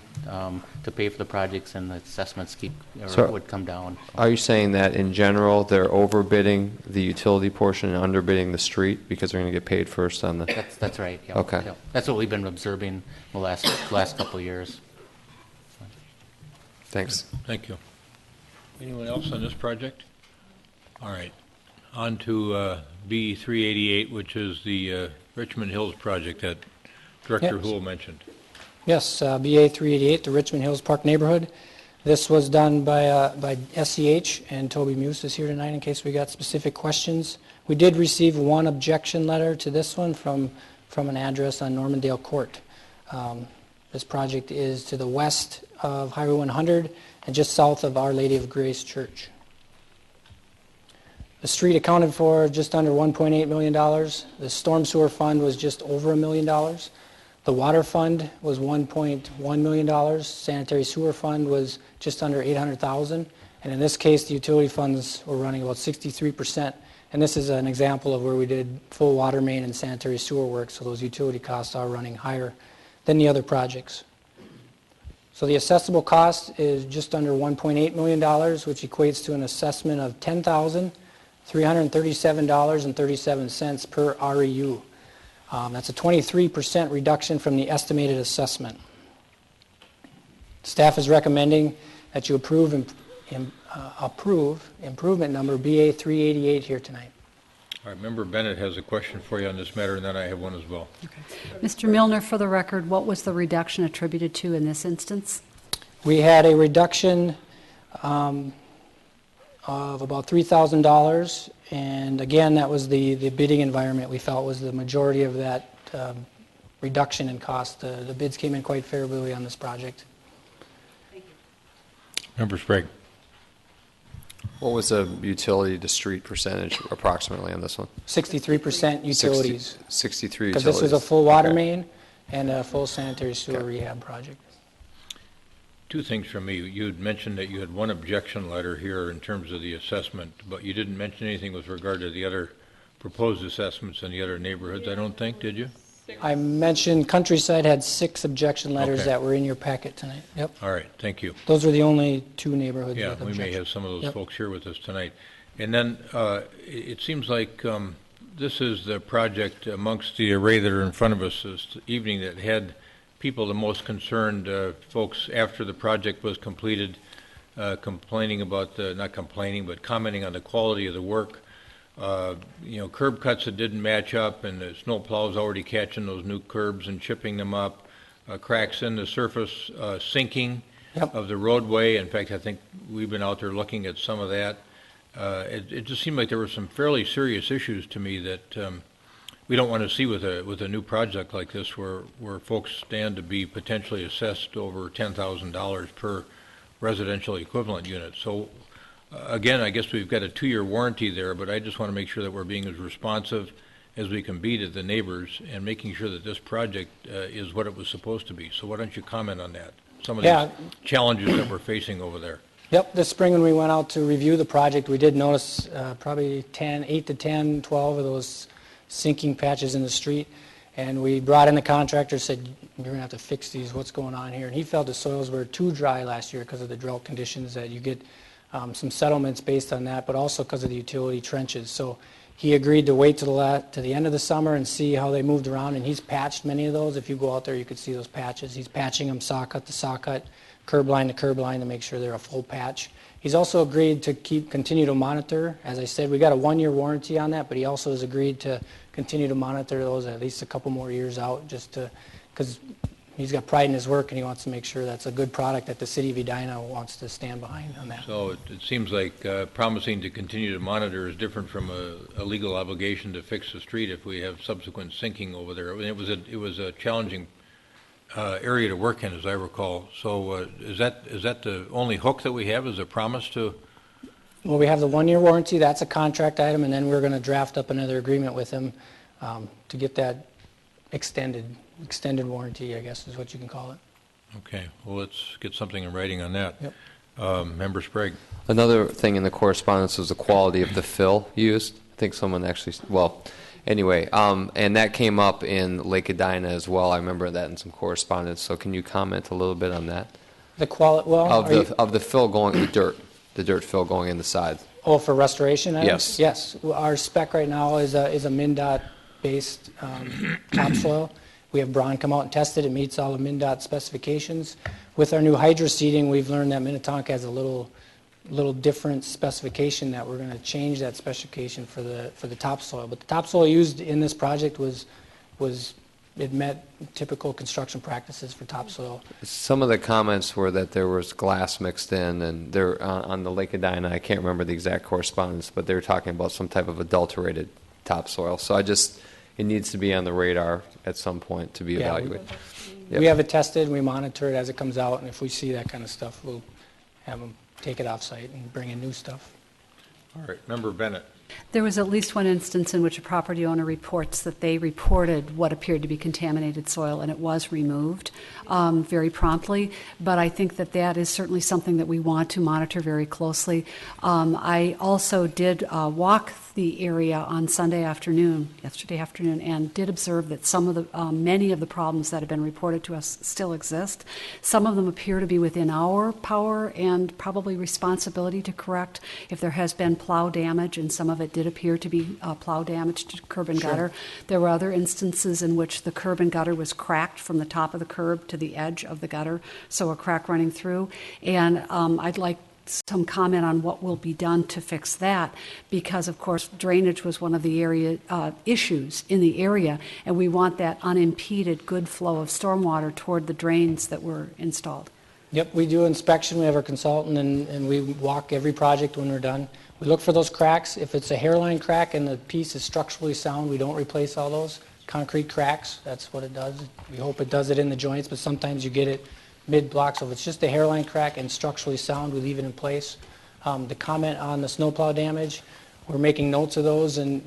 to pay for the projects, and the assessments would come down. Are you saying that in general they're overbidding the utility portion and underbidding the street because they're going to get paid first on the? That's right. Yeah. Okay. Yeah. That's what we've been observing the last couple of years. Thanks. Thank you. Anyone else on this project? All right. On to B 388, which is the Richmond Hills project that Director Yes. Houle mentioned. Yes, BA 388, the Richmond Hills Park neighborhood. This was done by SEH, and Toby Muse is here tonight in case we got specific questions. We did receive one objection letter to this one from an address on Normandale Court. This project is to the west of Highway 100 and just south of Our Lady of Grace Church. The street accounted for just under $1.8 million. The storm sewer fund was just over $1 million. The water fund was $1.1 million. Sanitary sewer fund was just under $800,000. And in this case, the utility funds were running about 63%. And this is an example of where we did full water main and sanitary sewer work, so those utility costs are running higher than the other projects. So the assessable cost is just under $1.8 million, which equates to an assessment of $10,337.37 per REU. That's a 23% reduction from the estimated assessment. Staff is recommending that you approve improvement number BA 388 here tonight. All right, Member Bennett has a question for you on this matter, and then I have one as well. Mr. Milner, for the record, what was the reduction attributed to in this instance? We had a reduction of about $3,000, and again, that was the bidding environment we felt was the majority of that reduction in cost. The bids came in quite favorably on this project. Member Sprague. What was the utility to street percentage approximately on this one? 63% utilities. 63 Because utilities. this was a full water Okay. main and a full sanitary sewer rehab project. Two things from me. You had mentioned that you had one objection letter here in terms of the assessment, but you didn't mention anything with regard to the other proposed assessments in the other neighborhoods, I don't think, did you? I mentioned Countryside had 6 objection letters Okay. that were in your packet tonight. Yep. All right, thank you. Those are the only 2 neighborhoods Yeah, with we may objections. have some of those Yep. folks here with us tonight. And then it seems like this is the project amongst the array that are in front of us this evening that had people the most concerned, folks after the project was completed, complaining about not complaining, but commenting on the quality of the work. Curb cuts that didn't match up, and the snow plows already catching those new curbs and chipping them up, cracks in the surface, sinking Yep. of the roadway. In fact, I think we've been out there looking at some of that. It just seemed like there were some fairly serious issues to me that we don't want to see with a new project like this, where folks stand to be potentially assessed over $10,000 per residential equivalent unit. So again, I guess we've got a 2-year warranty there, but I just want to make sure that we're being as responsive as we can be to the neighbors and making sure that this project is what it was supposed to be. So why don't you comment on that? Some of Yeah. these challenges that we're facing over there. Yep, this spring when we went out to review the project, we did notice probably 8 to 10, 12 of those sinking patches in the street. And we brought in the contractor, said, you're going to have to fix these, what's going on here? And he felt the soils were too dry last year because of the drought conditions, that you get some settlements based on that, but also because of the utility trenches. So he agreed to wait to the end of the summer and see how they moved around, and he's patched many of those. If you go out there, you could see those patches. He's patching them saw cut to saw cut, curb line to curb line to make sure they're a full patch. He's also agreed to continue to monitor. As I said, we got a 1-year warranty on that, but he also has agreed to continue to monitor those at least a couple more years out, just to, because he's got pride in his work and he wants to make sure that's a good product that the city of Edina wants to stand behind on that. So it seems like promising to continue to monitor is different from a legal obligation to fix the street if we have subsequent sinking over there. I mean, it was a challenging area to work in, as I recall. So is that the only hook that we have, is a promise to? Well, we have the 1-year warranty. That's a contract item, and then we're going to draft up another agreement with him to get that extended warranty, I guess is what you can call it. Okay, well, let's get something in writing on that. Yep. Member Sprague. Another thing in the correspondence was the quality of the fill used. I think someone actually, well, anyway, and that came up in Lake Edina as well. I remember that in some correspondence. So can you comment a little bit on that? The quality, well, Of the fill going, the dirt fill going in the side. Oh, for restoration items? Yes. Yes. Our spec right now is a MnDOT-based topsoil. We have Braun come out and test it. It meets all the MnDOT specifications. With our new hydro seeding, we've learned that Minnetonka has a little little different specification that we're going to change that specification for the topsoil. But the topsoil used in this project it met typical construction practices for topsoil. Some of the comments were that there was glass mixed in, and they're on the Lake Edina. I can't remember the exact correspondence, but they were talking about some type of adulterated topsoil. So it needs to be on the radar at some point to be evaluated. We have it tested, we monitor it as it comes out, and if we see that kind of stuff, we'll have them take it off-site and bring in new stuff. All right, Member Bennett. There was at least one instance in which a property owner reports that they reported what appeared to be contaminated soil, and it was removed very promptly. But I think that is certainly something that we want to monitor very closely. I also did walk the area on yesterday afternoon, and did observe that many of the problems that have been reported to us still exist. Some of them appear to be within our power and probably responsibility to correct if there has been plow damage, and some of it did appear to be plow damage to curb and gutter. There were other instances in which the curb and gutter was cracked from the top of the curb to the edge of the gutter, so a crack running through. And I'd like some comment on what will be done to fix that, because of course drainage was one of the issues in the area, and we want that unimpeded good flow of stormwater toward the drains that were installed. Yep, we do inspection, we have our consultant, and we walk every project when we're done. We look for those cracks. If it's a hairline crack and the piece is structurally sound, we don't replace all those. Concrete cracks, that's what it does. We hope it does it in the joints, but sometimes you get it mid-block, so if it's just a hairline crack and structurally sound, we leave it in place. The comment on the snowplow damage, we're making notes of those, and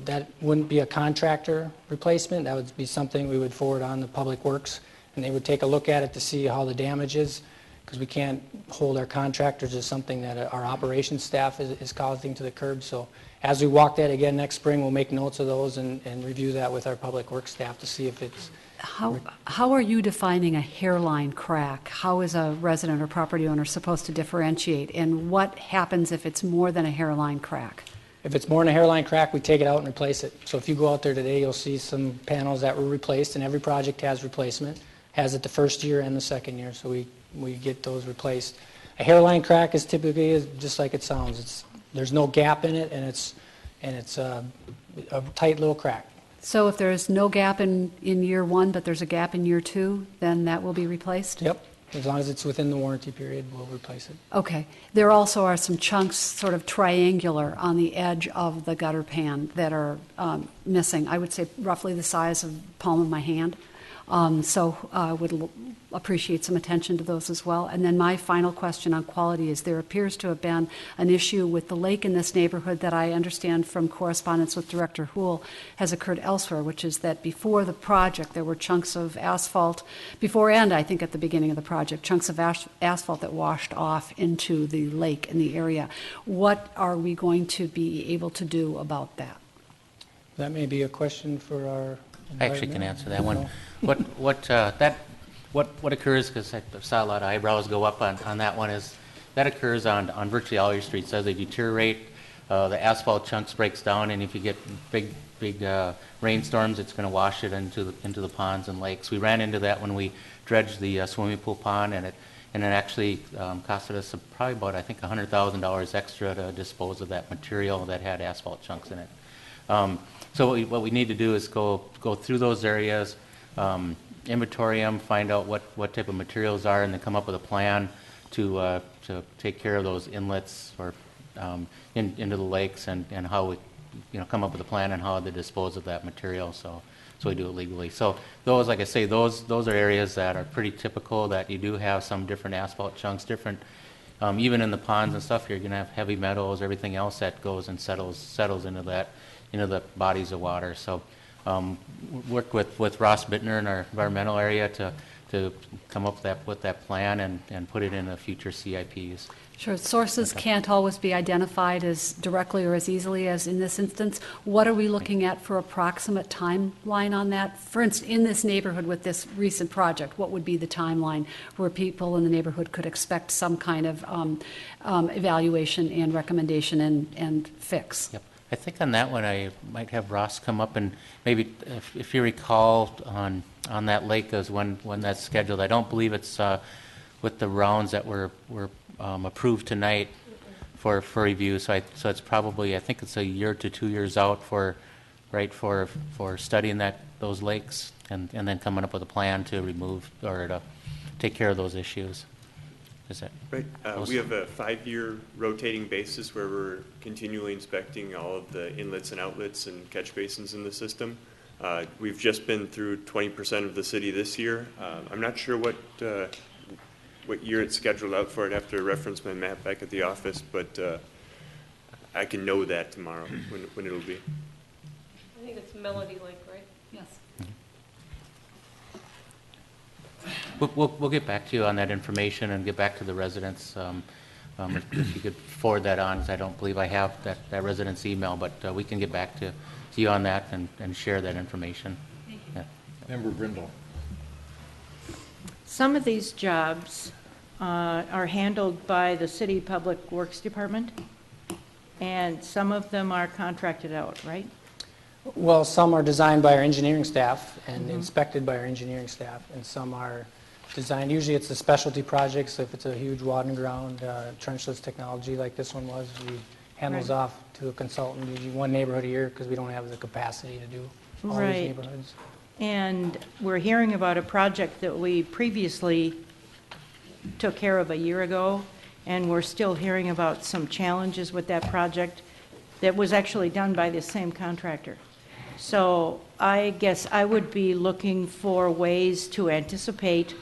that wouldn't be a contractor replacement. That would be something we would forward on to Public Works, and they would take a look at it to see how the damage is, because we can't hold our contractors as something that our operations staff is causing to the curb. So as we walk that again next spring, we'll make notes of those and review that with our Public Works staff to see if it's... How are you defining a hairline crack? How is a resident or property owner supposed to differentiate? And what happens if it's more than a hairline crack? If it's more than a hairline crack, we take it out and replace it. So if you go out there today, you'll see some panels that were replaced, and every project has replacement. Has it the first year and the second year, so we get those replaced. A hairline crack is typically just like it sounds. There's no gap in it, and it's a tight little crack. So if there is no gap in year one, but there's a gap in year two, then that will be replaced? Yep. As long as it's within the warranty period, we'll replace it. Okay. There also are some chunks sort of triangular on the edge of the gutter pan that are missing. I would say roughly the size of the palm of my hand. So I would appreciate some attention to those as well. And then my final question on quality is there appears to have been an issue with the lake in this neighborhood that I understand from correspondence with Director Houle has occurred elsewhere, which is that before the project there were chunks of asphalt, before and I think at the beginning of the project, chunks of asphalt that washed off into the lake in the area. What are we going to be able to do about that? That may be a question for our... I actually can answer that one. What occurs, because I saw a lot of eyebrows go up on that one, is that occurs on virtually all your streets. As they deteriorate, the asphalt chunks breaks down, and if you get big rainstorms, it's going to wash it into the ponds and lakes. We ran into that when we dredged the swimming pool pond, and it actually costed us probably about, I think, $100,000 extra to dispose of that material that had asphalt chunks in it. So what we need to do is go through those areas, inventory them, find out what type of materials are, and then come up with a plan to take care of those inlets or into the lakes, and how we come up with a plan on how to dispose of that material. So we do it legally. So those, like I say, those are areas that are pretty typical, that you do have some different asphalt chunks, different even in the ponds and stuff. You're going to have heavy metals, everything else that goes and settles into the bodies of water. So work with Ross Bittner in our environmental area to come up with that plan and put it in the future CIPs. Sure. Sources can't always be identified as directly or as easily as in this instance. What are we looking at for approximate timeline on that? For instance, in this neighborhood with this recent project, what would be the timeline where people in the neighborhood could expect some kind of evaluation and recommendation and fix? Yep. I think on that one I might have Ross come up, and maybe if you recall on that lake is when that's scheduled. I don't believe it's with the rounds that were approved tonight. for review. So it's probably, I think it's a year to 2 years out for studying those lakes and then coming up with a plan to remove or to take care of those issues. Is that right? We have a 5-year rotating basis where we're continually inspecting all of the inlets and outlets and catch basins in the system. We've just been through 20% of the city this year. I'm not sure what year it's scheduled out for. I'd have to reference my map back at the office, but I can know that tomorrow when it'll be. I think it's Melody Lake, right? Yes. We'll get back to you on that information and get back to the residents. If you could forward that on, because I don't believe I have that resident's email, but we can get back to you on that and share that information. Yeah. Member Brindle. Some of these jobs are handled by the City Public Works Department, and some of them are contracted out, right? Well, some are designed by our engineering staff and inspected by our engineering staff, and some are designed, usually it's the specialty projects. If it's a huge water and ground trenchless technology like this one was, we hand those off to a consultant, usually one neighborhood a year, because we don't have the capacity to do all these neighborhoods. And we're hearing about a project that we previously took care of a year ago, and we're still hearing about some challenges with that project that was actually done by the same contractor. So I guess I would be looking for ways to anticipate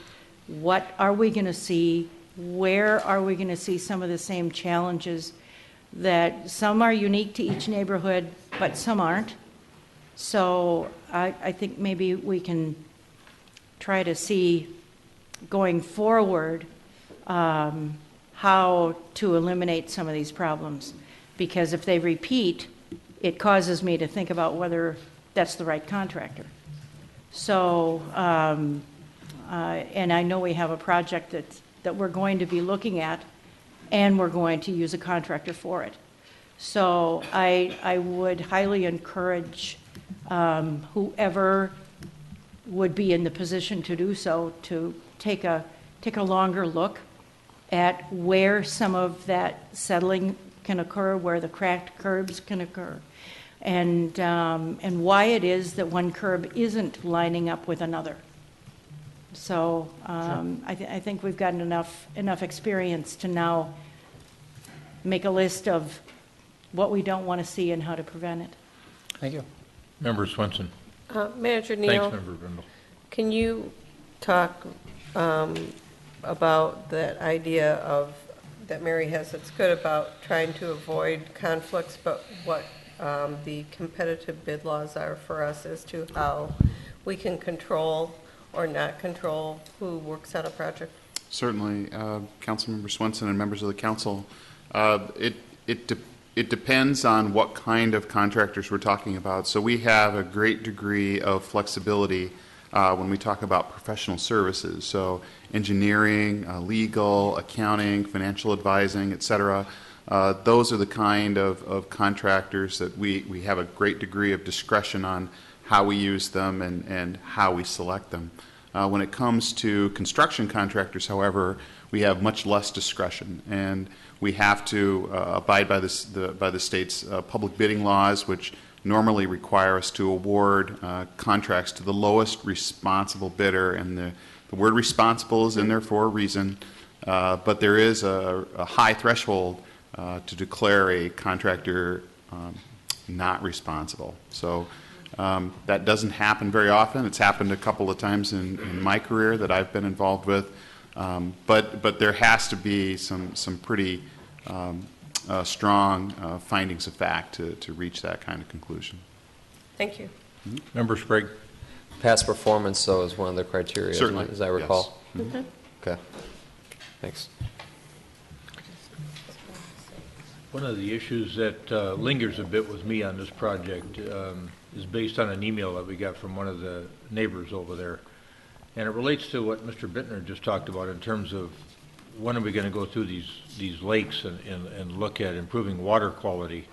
what are we going to see, where are we going to see some of the same challenges, that some are unique to each neighborhood, but some aren't. So I think maybe we can try to see going forward how to eliminate some of these problems. Because if they repeat, it causes me to think about whether that's the right contractor. So, and I know we have a project that we're going to be looking at, and we're going to use a contractor for it. So I would highly encourage whoever would be in the position to do so to take a longer look at where some of that settling can occur, where the cracked curbs can occur, and why it is that one curb isn't lining up with another. So I think we've gotten enough experience to now make a list of what we don't want to see and how to prevent it. Thank you. Member Swenson. Manager Neal, Thanks, Member Brindle. can you talk about that idea of that Mary has that's good about trying to avoid conflicts, but what the competitive bid laws are for us as to how we can control or not control who works on a project? Certainly, Councilmember Swenson and members of the council. It depends on what kind of contractors we're talking about. So we have a great degree of flexibility when we talk about professional services. So engineering, legal, accounting, financial advising, et cetera. Those are the kind of contractors that we have a great degree of discretion on how we use them and how we select them. When it comes to construction contractors, however, we have much less discretion, and we have to abide by the state's public bidding laws, which normally require us to award contracts to the lowest responsible bidder, and the word responsible is in there for a reason, but there is a high threshold to declare a contractor not responsible. So that doesn't happen very often. It's happened a couple of times in my career that I've been involved with, but there has to be some pretty strong findings of fact to reach that kind of conclusion. Thank you. Member Sprague. Past performance, though, is one of the criteria, Certainly, as I recall. yes. Mm-hmm. Okay. Thanks. One of the issues that lingers a bit with me on this project is based on an email that we got from one of the neighbors over there. And it relates to what Mr. Bittner just talked about in terms of when are we going to go through these lakes and look at improving water quality.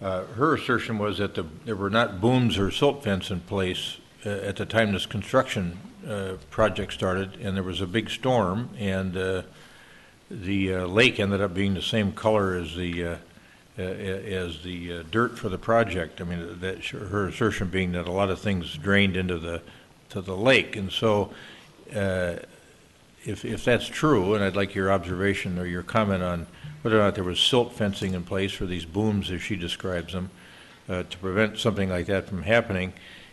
Her assertion was that there were not booms or silt fence in place at the time this construction project started, and there was a big storm, and lake ended up being the same color as the dirt for the project. I mean, that her assertion being that a lot of things drained into the lake, and so if that's true, and I'd like your observation or your comment on whether or not there was silt fencing in place for these booms, as she describes them, to prevent something like that from happening,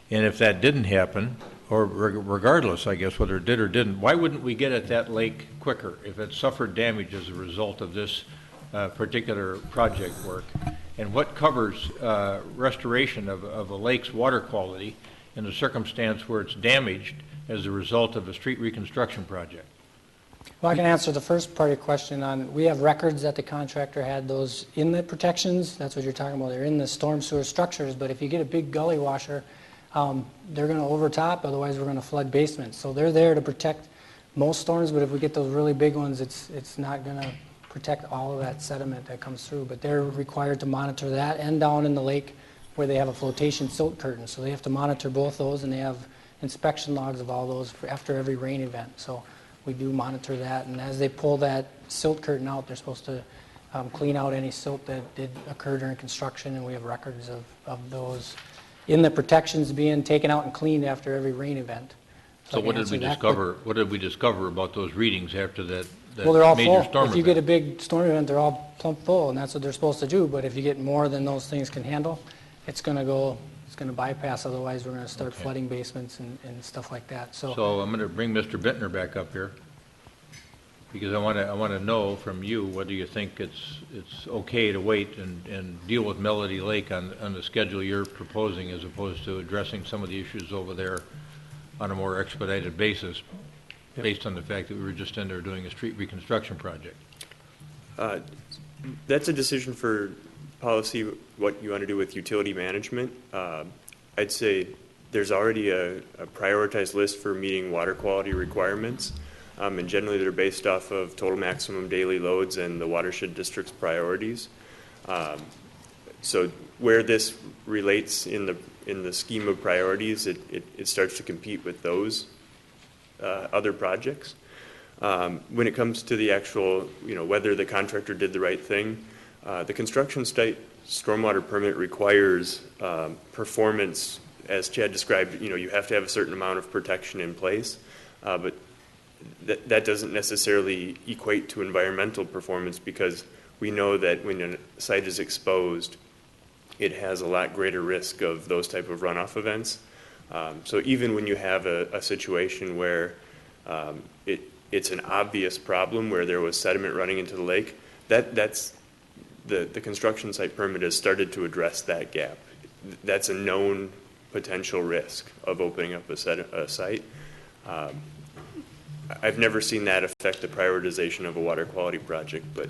and if that didn't happen, or regardless, I guess, whether it did or didn't, why wouldn't we get at that lake quicker if it suffered damage as a result of this particular project work? And what covers restoration of a lake's water quality in a circumstance where it's damaged as a result of a street reconstruction project? Well, I can answer the first part of your question on, we have records that the contractor had those inlet protections. That's what you're talking about. They're in the storm sewer structures, but if you get a big gully washer, they're going to overtop, otherwise we're going to flood basements. So they're there to protect most storms, but if we get those really big ones, it's not going to protect all of that sediment that comes through. But they're required to monitor that, and down in the lake where they have a flotation silt curtain. So they have to monitor both those, and they have inspection logs of all those after every rain event. So we do monitor that, and as they pull that silt curtain out, they're supposed to clean out any silt that did occur during construction, and we have records of those in the protections being taken out and cleaned after every rain event. So what did we discover? What did we discover about those readings after that? Well, they're all major full. storm If you event? get a big storm event, they're all plump full, and that's what they're supposed to do. But if you get more than those things can handle, it's going to bypass. Otherwise, we're going to start flooding basements and stuff like that. So I'm going to bring Mr. Bittner back up here, because I want to know from you whether you think it's okay to wait and deal with Melody Lake on the schedule you're proposing, as opposed to addressing some of the issues over there on a more expedited basis, based on the fact that we were just in there doing a street reconstruction project. That's a decision for policy, what you want to do with utility management. I'd say there's already a prioritized list for meeting water quality requirements. And generally they're based off of total maximum daily loads and the watershed district's priorities. So where this relates in the scheme of priorities, it starts to compete with those other projects. When it comes to the actual, whether the contractor did the right thing, the construction site stormwater permit requires performance, as Chad described. You have to have a certain amount of protection in place, but that doesn't necessarily equate to environmental performance, because we know that when a site is exposed, it has a lot greater risk of those type of runoff events. So even when you have a situation where it's an obvious problem, where there was sediment running into the lake, that's the construction site permit has started to address that gap. That's a known potential risk of opening up a site. I've never seen that affect the prioritization of a water quality project, but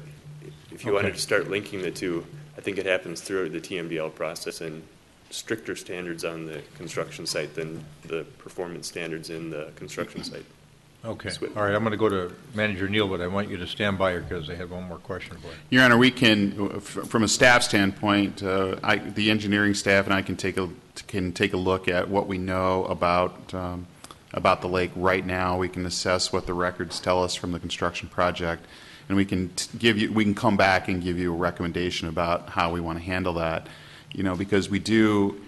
if you wanted to start linking the two, I think it happens through the TMDL process and stricter standards on the construction site than the performance standards in the construction site. Okay. All right, I'm going to go to Manager Neal, but I want you to stand by her because I have one more question for you. Your Honor, we can, from a staff standpoint, the engineering staff and I can take a look at what we know about the lake right now. We can assess what the records tell us from the construction project, and we can we can come back and give you a recommendation about how we want to handle that. Because we do.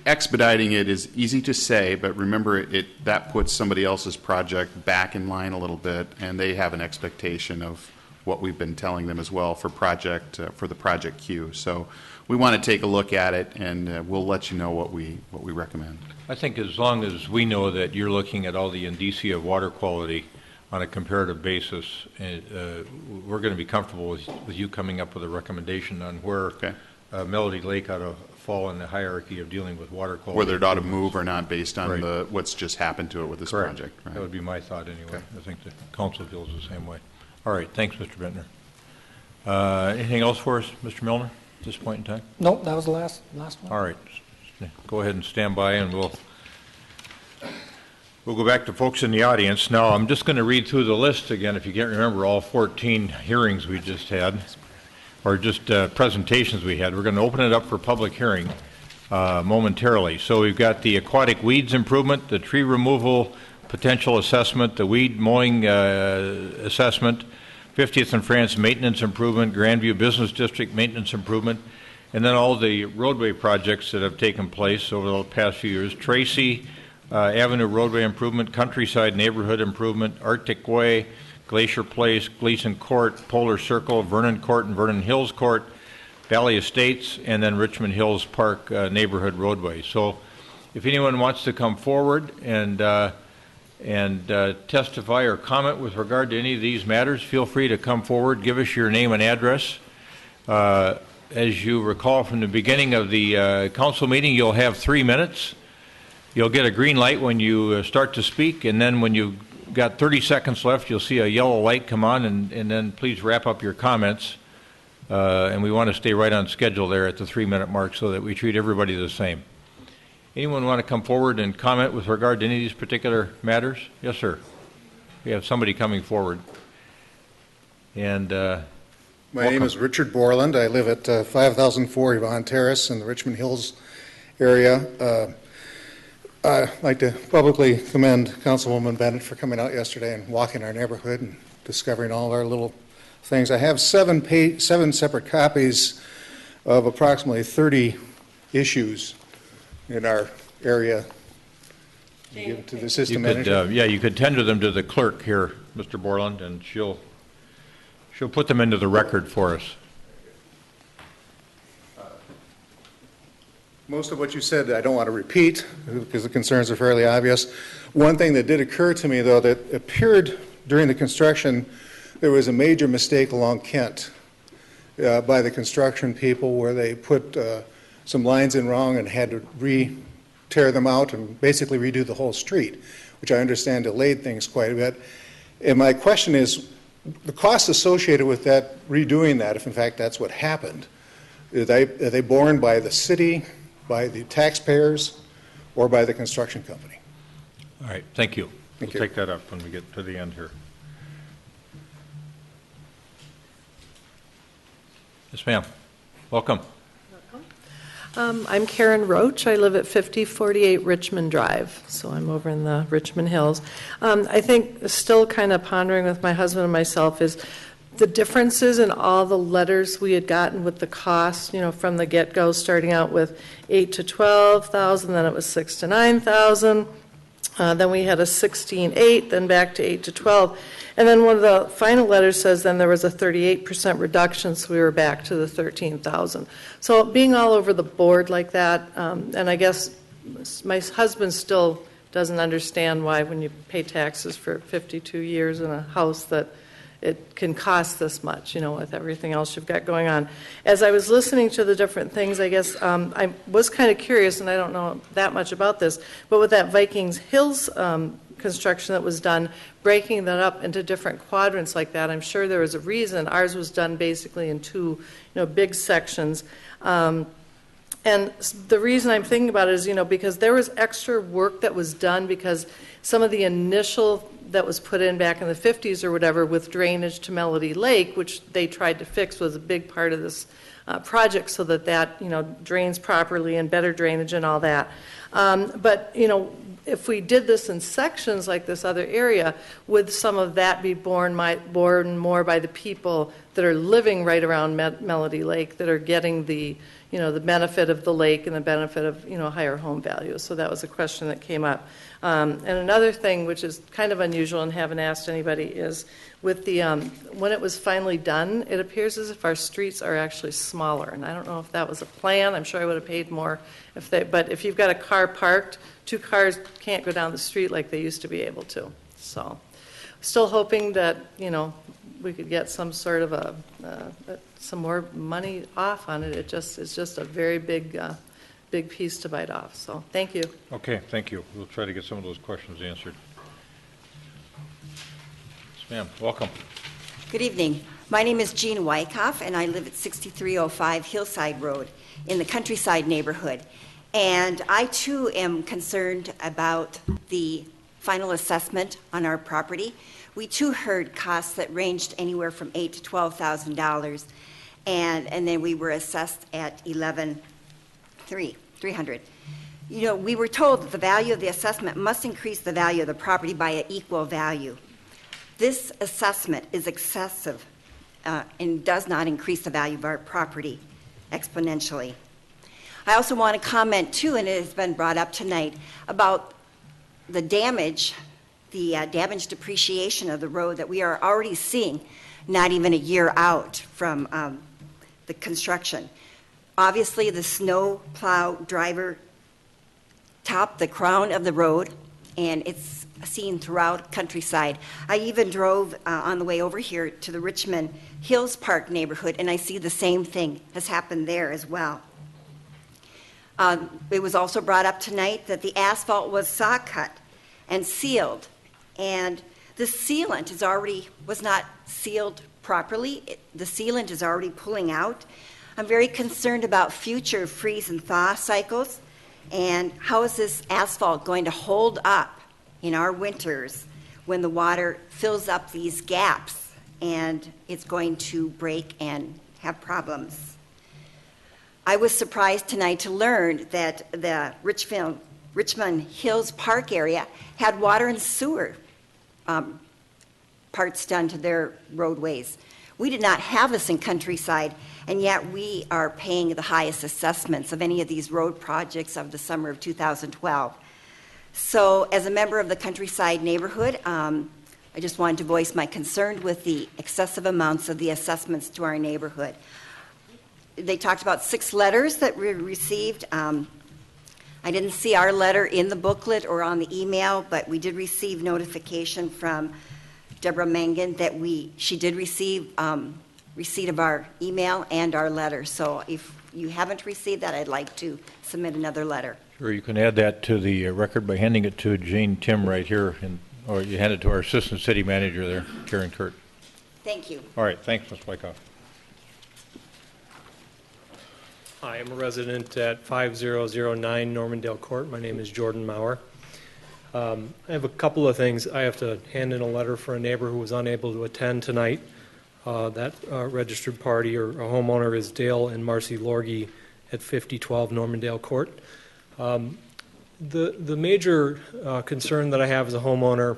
Expediting it is easy to say, but remember, that puts somebody else's project back in line a little bit, and they have an expectation of what we've been telling them as well for the project queue. So we want to take a look at it, and we'll let you know what we recommend. I think as long as we know that you're looking at all the indicia of water quality on a comparative basis, we're going to be comfortable with you coming up with a recommendation on where Melody Lake ought to fall in the hierarchy of dealing with water quality. Whether it ought to move or not based on what's just happened to it with this Correct. project. Right. That would be my thought anyway. Okay. I think the council feels the same way. All right. Thanks, Mr. Bittner. Anything else for us, Mr. Milner, at this point in time? Nope, that was the last one. All right. Go ahead and stand by, and we'll go back to folks in the audience. Now, I'm just going to read through the list again, if you can't remember all 14 hearings we just had, or just presentations we had. We're going to open it up for public hearing momentarily. So we've got the aquatic weeds improvement, the tree removal potential assessment, the weed mowing assessment, 50th and France maintenance improvement, Grandview Business District maintenance improvement, and then all the roadway projects that have taken place over the past few years. Tracy Avenue roadway improvement, Countryside neighborhood improvement, Arctic Way, Glacier Place, Gleason Court, Polar Circle, Vernon Court and Vernon Hills Court, Valley Estates, and then Richmond Hills Park neighborhood roadway. So if anyone wants to come forward and testify or comment with regard to any of these matters, feel free to come forward, give us your name and address. As you recall from the beginning of the council meeting, you'll have 3 minutes. You'll get a green light when you start to speak, and then when you've got 30 seconds left, you'll see a yellow light come on, and then please wrap up your comments. And we want to stay right on schedule there at the 3-minute mark so that we treat everybody the same. Anyone want to come forward and comment with regard to any of these particular matters? Yes, sir. We have somebody coming forward. And my name is Richard Borland. I live at 5004 Yvonne Terrace in the Richmond Hills area. I'd like to publicly commend Councilwoman Bennett for coming out yesterday and walking our neighborhood and discovering all our little things. I have seven separate copies of approximately 30 issues in our area. You give it to the system manager. Yeah, you could tender them to the clerk here, Mr. Borland, and she'll put them into the record for us. Most of what you said I don't want to repeat because the concerns are fairly obvious. One thing that did occur to me, though, that appeared during the construction, there was a major mistake along Kent by the construction people where they put some lines in wrong and had to tear them out and basically redo the whole street, which I understand delayed things quite a bit. And my question is, the costs associated with that, redoing that, if in fact that's what happened, are they borne by the city, by the taxpayers, or by the construction company? All right, thank you. Thank We'll you. take that up when we get to the end here. Yes, ma'am. Welcome. I'm Karen Roach. I live at 5048 Richmond Drive, so I'm over in the Richmond Hills. I think still kind of pondering with my husband and myself is the differences in all the letters we had gotten with the cost, from the get-go, starting out with 8 to 12,000, then it was 6 to 9,000. Then we had a 16.8, then back to 8 to 12. And then one of the final letters says then there was a 38% reduction, so we were back to the 13,000. So being all over the board like that, and I guess my husband still doesn't understand why when you pay taxes for 52 years in a house that it can cost this much, with everything else you've got going on. As I was listening to the different things, I guess I was kind of curious, and I don't know that much about this, but with that Vikings Hills construction that was done, breaking that up into different quadrants like that, I'm sure there was a reason. Ours was done basically in two, big sections. And the reason I'm thinking about it is, because there was extra work that was done because some of the initial that was put in back in the 50s or whatever with drainage to Melody Lake, which they tried to fix, was a big part of this project so that drains properly and better drainage and all that. But if we did this in sections like this other area, would some of that be borne more by the people that are living right around Melody Lake, that are getting the the benefit of the lake and the benefit of higher home values? So that was a question that came up. And another thing, which is kind of unusual and haven't asked anybody, is with the when it was finally done, it appears as if our streets are actually smaller. And I don't know if that was a plan. I'm sure I would have paid more but if you've got a car parked, 2 cars can't go down the street like they used to be able to. So still hoping that, we could get some sort of some more money off on it. It's just a very big piece to bite off. So thank you. Okay, thank you. We'll try to get some of those questions answered. Yes, ma'am. Welcome. Good evening. My name is Jean Wyckoff, and I live at 6305 Hillside Road in the Countryside neighborhood. And I, too, am concerned about the final assessment on our property. We, too, heard costs that ranged anywhere from $8,000 to $12,000, and then we were assessed at $11,300. We were told that the value of the assessment must increase the value of the property by an equal value. This assessment is excessive and does not increase the value of our property exponentially. I also want to comment too, and it has been brought up tonight, about the damage depreciation of the road that we are already seeing not even a year out from the construction. Obviously, the snow plow driver topped the crown of the road, and it's seen throughout countryside. I even drove on the way over here to the Richmond Hills Park neighborhood, and I see the same thing has happened there as well. It was also brought up tonight that the asphalt was saw cut and sealed, and the sealant was not sealed properly. The sealant is already pulling out. I'm very concerned about future freeze and thaw cycles, and how is this asphalt going to hold up in our winters when the water fills up these gaps and it's going to break and have problems. I was surprised tonight to learn that the Richmond Hills Park area had water and sewer parts done to their roadways. We did not have this in countryside, and yet we are paying the highest assessments of any of these road projects of the summer of 2012. So as a member of the countryside neighborhood, I just wanted to voice my concern with the excessive amounts of the assessments to our neighborhood. They talked about 6 letters that we received. I didn't see our letter in the booklet or on the email, but we did receive notification from Deborah Mangan that she did receive receipt of our email and our letter. So if you haven't received that, I'd like to submit another letter. Sure, you can add that to the record by handing it to Jane Tim right here, or you hand it to our Assistant City Manager there, Karen Kurt. Thank you. All right, thanks, Ms. Wyckoff. Hi, I'm a resident at 5009 Normandale Court. My name is Jordan Maurer. I have a couple of things. I have to hand in a letter for a neighbor who was unable to attend tonight. That registered party or a homeowner is Dale and Marcy Lorgy at 5012 Normandale Court. The major concern that I have as a homeowner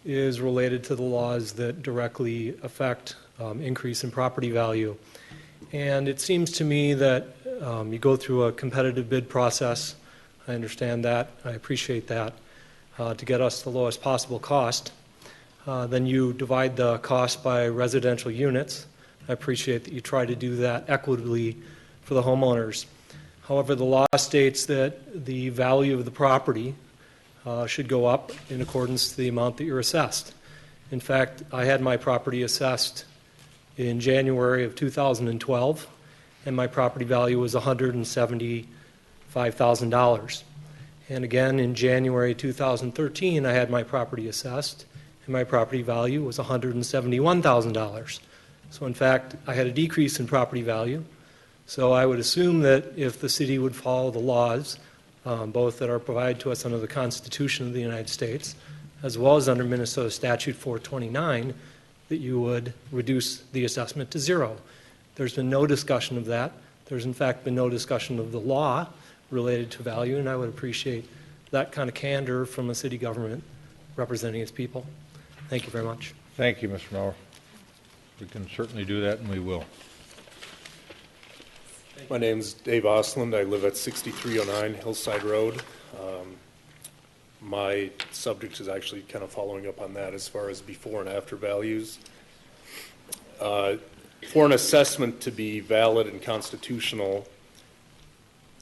is related to the laws that directly affect increase in property value. And it seems to me that you go through a competitive bid process. I understand that. I appreciate that. To get us the lowest possible cost. Then you divide the cost by residential units. I appreciate that you try to do that equitably for the homeowners. However, the law states that the value of the property should go up in accordance to the amount that you're assessed. In fact, I had my property assessed in January of 2012, and my property value was $175,000. And again, in January 2013, I had my property assessed, and my property value was $171,000. So in fact, I had a decrease in property value. So I would assume that if the city would follow the laws, both that are provided to us under the Constitution of the United States, as well as under Minnesota Statute 429, that you would reduce the assessment to zero. There's been no discussion of that. There's in fact been no discussion of the law related to value, and I would appreciate that kind of candor from a city government representing its people. Thank you very much. Thank you, Mr. Maurer. We can certainly do that, and we will. My name's Dave Osland. I live at 6309 Hillside Road. My subject is actually kind of following up on that as far as before and after values. For an assessment to be valid and constitutional,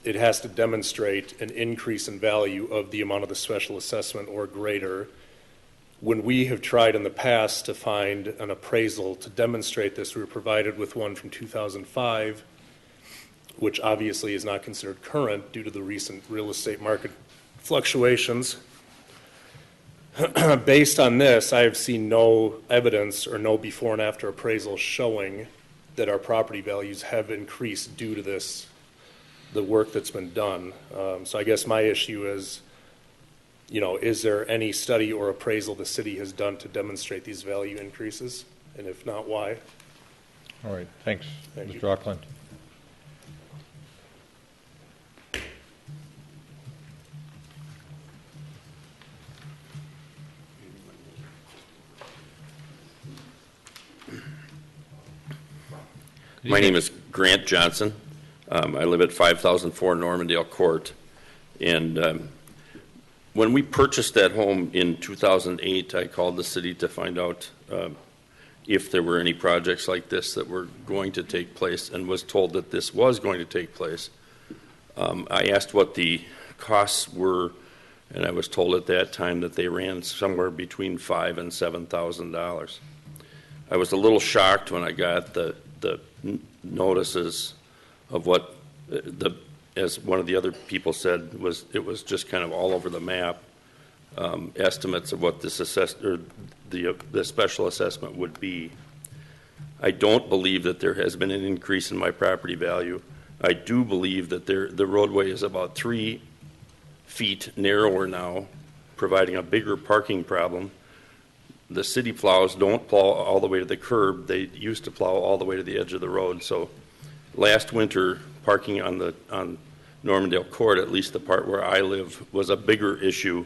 it has to demonstrate an increase in value of the amount of the special assessment or greater. When we have tried in the past to find an appraisal to demonstrate this, we were provided with one from 2005, which obviously is not considered current due to the recent real estate market fluctuations. Based on this, I have seen no evidence or no before and after appraisal showing that our property values have increased due to this, the work that's been done. So I guess my issue is, is there any study or appraisal the city has done to demonstrate these value increases? And if not, why? All right, thanks, Thank Mr. Auckland. My name is Grant Johnson. I live at 5004 Normandale Court. And when we purchased that home in 2008, I called the city to find out if there were any projects like this that were going to take place, and was told that this was going to take place. I asked what the costs were, and I was told at that time that they ran somewhere between $5,000 and $7,000. I was a little shocked when I got the notices of what as one of the other people said, it was just kind of all over the map, estimates of what this the special assessment would be. I don't believe that there has been an increase in my property value. I do believe that the roadway is about 3 feet narrower now, providing a bigger parking problem. The city plows don't plow all the way to the curb. They used to plow all the way to the edge of the road. So last winter, parking on Normandale Court, at least the part where I live, was a bigger issue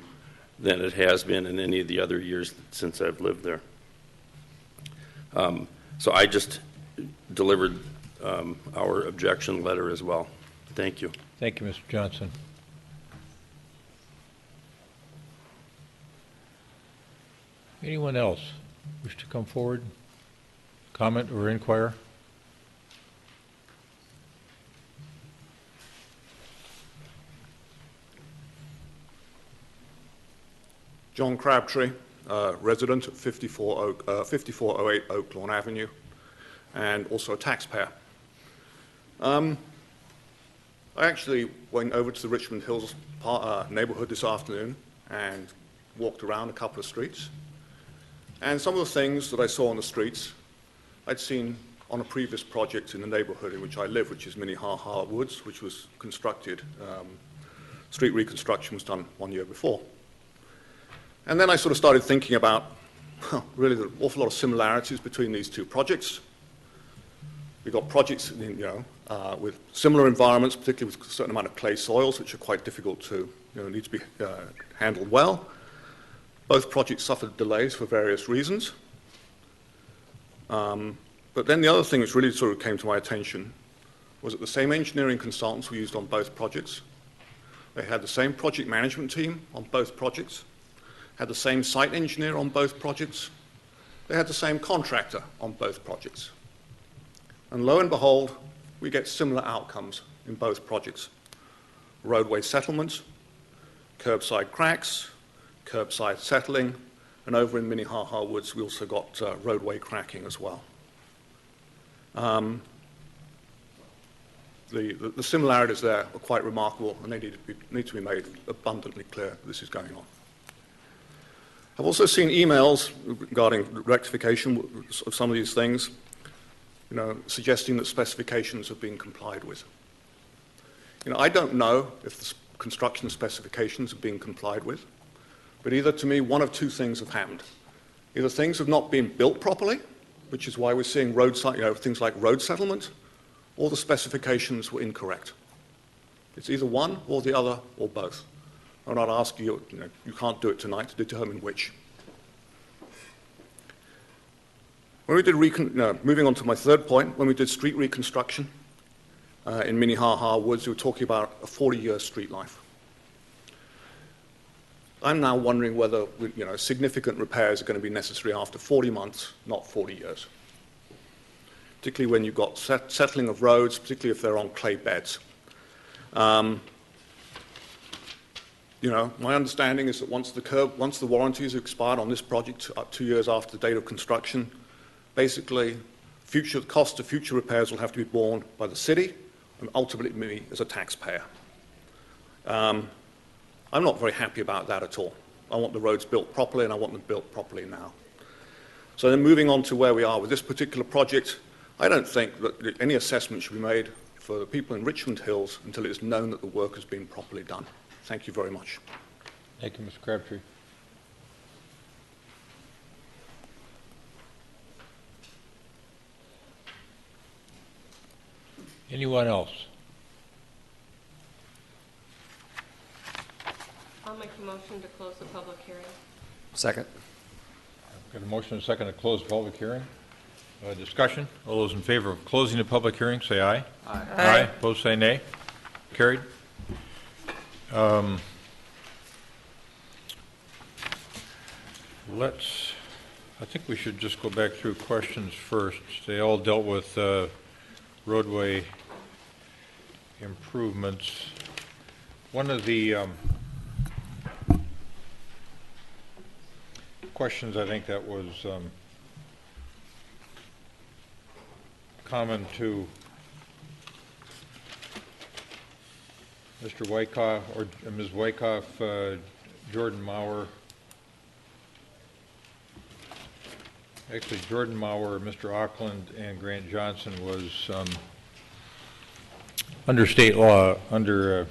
than it has been in any of the other years since I've lived there. So I just delivered our objection letter as well. Thank you. Thank you, Mr. Johnson. Anyone else wish to come forward, comment, or inquire? John Crabtree, resident at 5408 Oak Lawn Avenue, and also a taxpayer. I actually went over to the Richmond Hills neighborhood this afternoon and walked around a couple of streets. And some of the things that I saw on the streets, I'd seen on a previous project in the neighborhood in which I live, which is Minnehaha Woods, which was constructed, street reconstruction was done 1 year before. And then I sort of started thinking about, really, there's an awful lot of similarities between these two projects. We've got projects, with similar environments, particularly with a certain amount of clay soils, which are quite difficult to, need to be handled well. Both projects suffered delays for various reasons. But then the other thing which really sort of came to my attention was that the same engineering consultants were used on both projects. They had the same project management team on both projects, had the same site engineer on both projects. They had the same contractor on both projects. And lo and behold, we get similar outcomes in both projects. Roadway settlement, curbside cracks, curbside settling, and over in Minnehaha Woods, we also got roadway cracking as well. The similarities there are quite remarkable, and they need to be made abundantly clear that this is going on. I've also seen emails regarding rectification of some of these things, suggesting that specifications have been complied with. I don't know if the construction specifications have been complied with, but either to me, one of two things have happened. Either things have not been built properly, which is why we're seeing things like road settlement, or the specifications were incorrect. It's either one or the other or both. I'm not asking you, you can't do it tonight to determine which. When we did moving on to my third point, when we did street reconstruction in Minnehaha Woods, we were talking about a 40-year street life. I'm now wondering whether significant repairs are going to be necessary after 40 months, not 40 years. Particularly when you've got settling of roads, particularly if they're on clay beds. My understanding is that once the warranties are expired on this project, 2 years after the date of construction, basically, the cost of future repairs will have to be borne by the city and ultimately me as a taxpayer. I'm not very happy about that at all. I want the roads built properly, and I want them built properly now. So then moving on to where we are with this particular project, I don't think that any assessment should be made for the people in Richmond Hills until it is known that the work has been properly done. Thank you very much. Thank you, Mr. Crabtree. Anyone else? I'll make a motion to close the public hearing. Second. Got a motion and a second to close the public hearing. Discussion? All those in favor of closing the public hearing, say aye. Aye. Aye. Opposed, say nay. Carried. I think we should just go back through questions first. They all dealt with roadway improvements. One of the questions I think that was common to Mr. Wyckoff or Ms. Wyckoff, Jordan Maurer. Actually, Jordan Maurer, Mr. Auckland, and Grant Johnson was under state law, under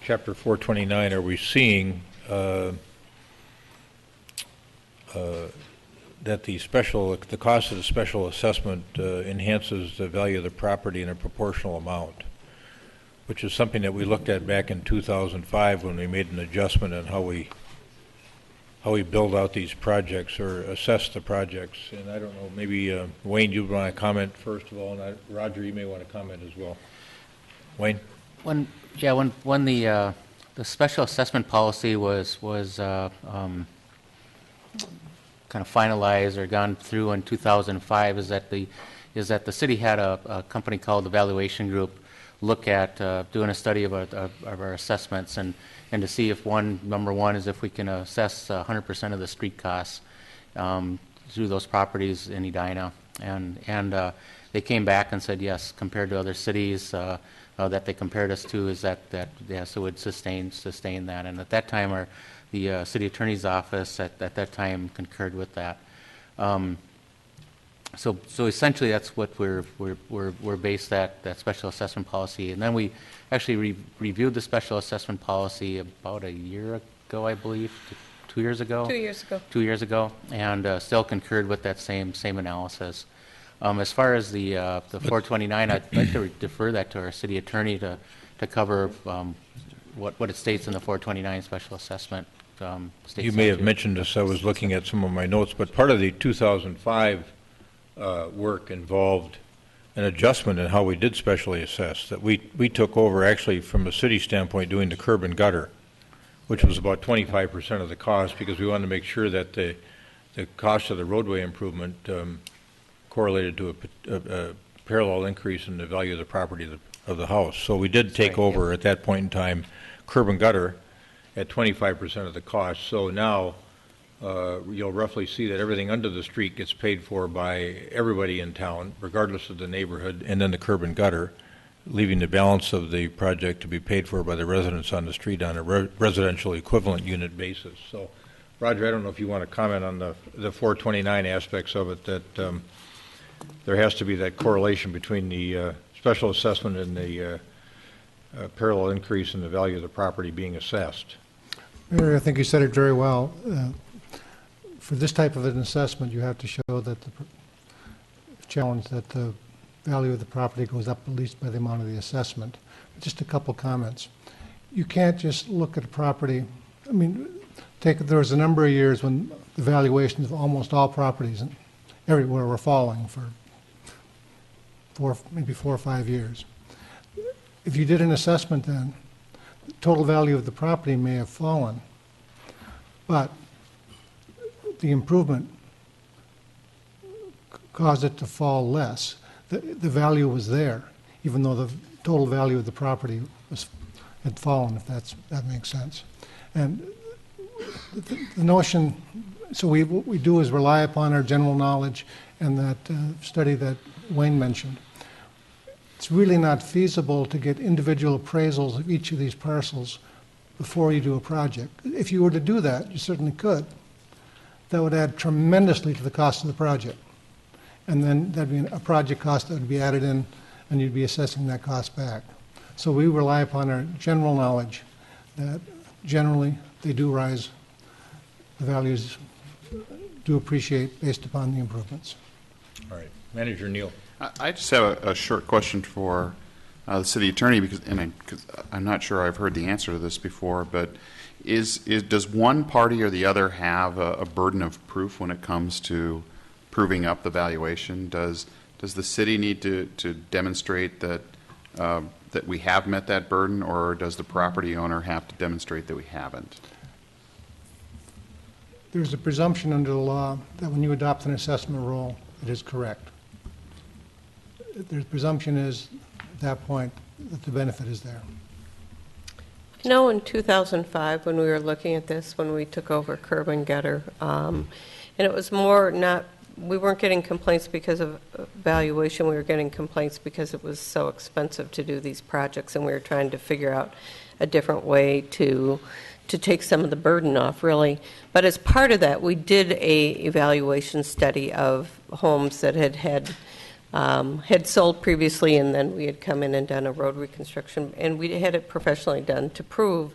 Chapter 429, are we seeing that the cost of the special assessment enhances the value of the property in a proportional amount, which is something that we looked at back in 2005 when we made an adjustment on how we build out these projects or assess the projects. And I don't know, maybe Wayne, you want to comment first of all, and Roger, you may want to comment as well. Wayne? When the special assessment policy was kind of finalized or gone through in 2005, is that the city had a company called the Valuation Group look at doing a study of our assessments and to see if number one is if we can assess 100% of the street costs through those properties in Edina, and they came back and said yes, compared to other cities that they compared us to, is that yes, it would sustain that, and at that time the city attorney's office at that time concurred with that. So essentially that's what we're based that special assessment policy, and then we actually reviewed the special assessment policy about a year ago, I believe, 2 years ago. 2 years ago. 2 years ago, and still concurred with that same analysis. As far as the 429, I'd like to defer that to our city attorney to cover what it states in the 429 special assessment. You may have mentioned this. I was looking at some of my notes, but part of the 2005 work involved an adjustment in how we did specially assess. That we took over actually from a city standpoint doing the curb and gutter, which was about 25% of the cost, because we wanted to make sure that the cost of the roadway improvement correlated to a parallel increase in the value of the property of the house. So we did take over at that point in time curb and gutter at 25% of the cost. So now you'll roughly see that everything under the street gets paid for by everybody in town, regardless of the neighborhood, and then the curb and gutter, leaving the balance of the project to be paid for by the residents on the street on a residential equivalent unit basis. So, Roger, I don't know if you want to comment on the 429 aspects of it, that there has to be that correlation between the special assessment and the parallel increase in the value of the property being assessed. Mayor, I think you said it very well. For this type of an assessment, you have to show that the challenge that the value of the property goes up at least by the amount of the assessment. Just a couple comments. You can't just look at a property. I mean, there was a number of years when the valuations of almost all properties everywhere were falling for maybe 4 or 5 years. If you did an assessment then, the total value of the property may have fallen, but the improvement caused it to fall less. The value was there, even though the total value of the property had fallen, if that makes sense. And the notion, so what we do is rely upon our general knowledge and that study that Wayne mentioned. It's really not feasible to get individual appraisals of each of these parcels before you do a project. If you were to do that, you certainly could. That would add tremendously to the cost of the project. And then that'd be a project cost that would be added in, and you'd be assessing that cost back. So we rely upon our general knowledge that generally they do rise, the values do appreciate based upon the improvements. All right. Manager Neal. I just have a short question for the city attorney, because I'm not sure I've heard the answer to this before, but does one party or the other have a burden of proof when it comes to proving up the valuation? Does the city need to demonstrate that that we have met that burden, or does the property owner have to demonstrate that we haven't? There's a presumption under the law that when you adopt an assessment rule, it is correct. The presumption is, at that point, that the benefit is there. You know, in 2005, when we were looking at this, when we took over Curb and Gutter, and it was more not, we weren't getting complaints because of valuation, we were getting complaints because it was so expensive to do these projects, and we were trying to figure out a different way to take some of the burden off, really. But as part of that, we did a evaluation study of homes that had sold previously, and then we had come in and done a road reconstruction, and we had it professionally done to prove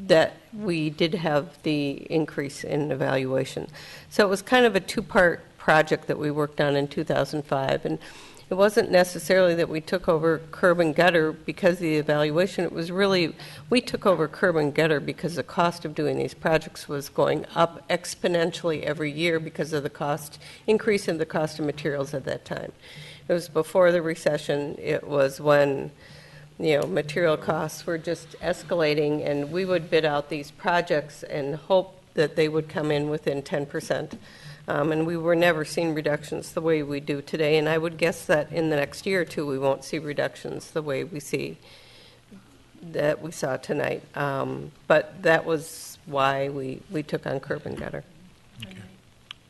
that we did have the increase in evaluation. So it was kind of a two-part project that we worked on in 2005, and it wasn't necessarily that we took over Curb and Gutter because of the evaluation. It was really, we took over Curb and Gutter because the cost of doing these projects was going up exponentially every year because of the cost, increase in the cost of materials at that time. It was before the recession. It was when, you know, material costs were just escalating, and we would bid out these projects and hope that they would come in within 10%. And we were never seeing reductions the way we do today. And I would guess that in the next year or two, we won't see reductions the way we saw tonight. But that was why we took on Curb and Gutter.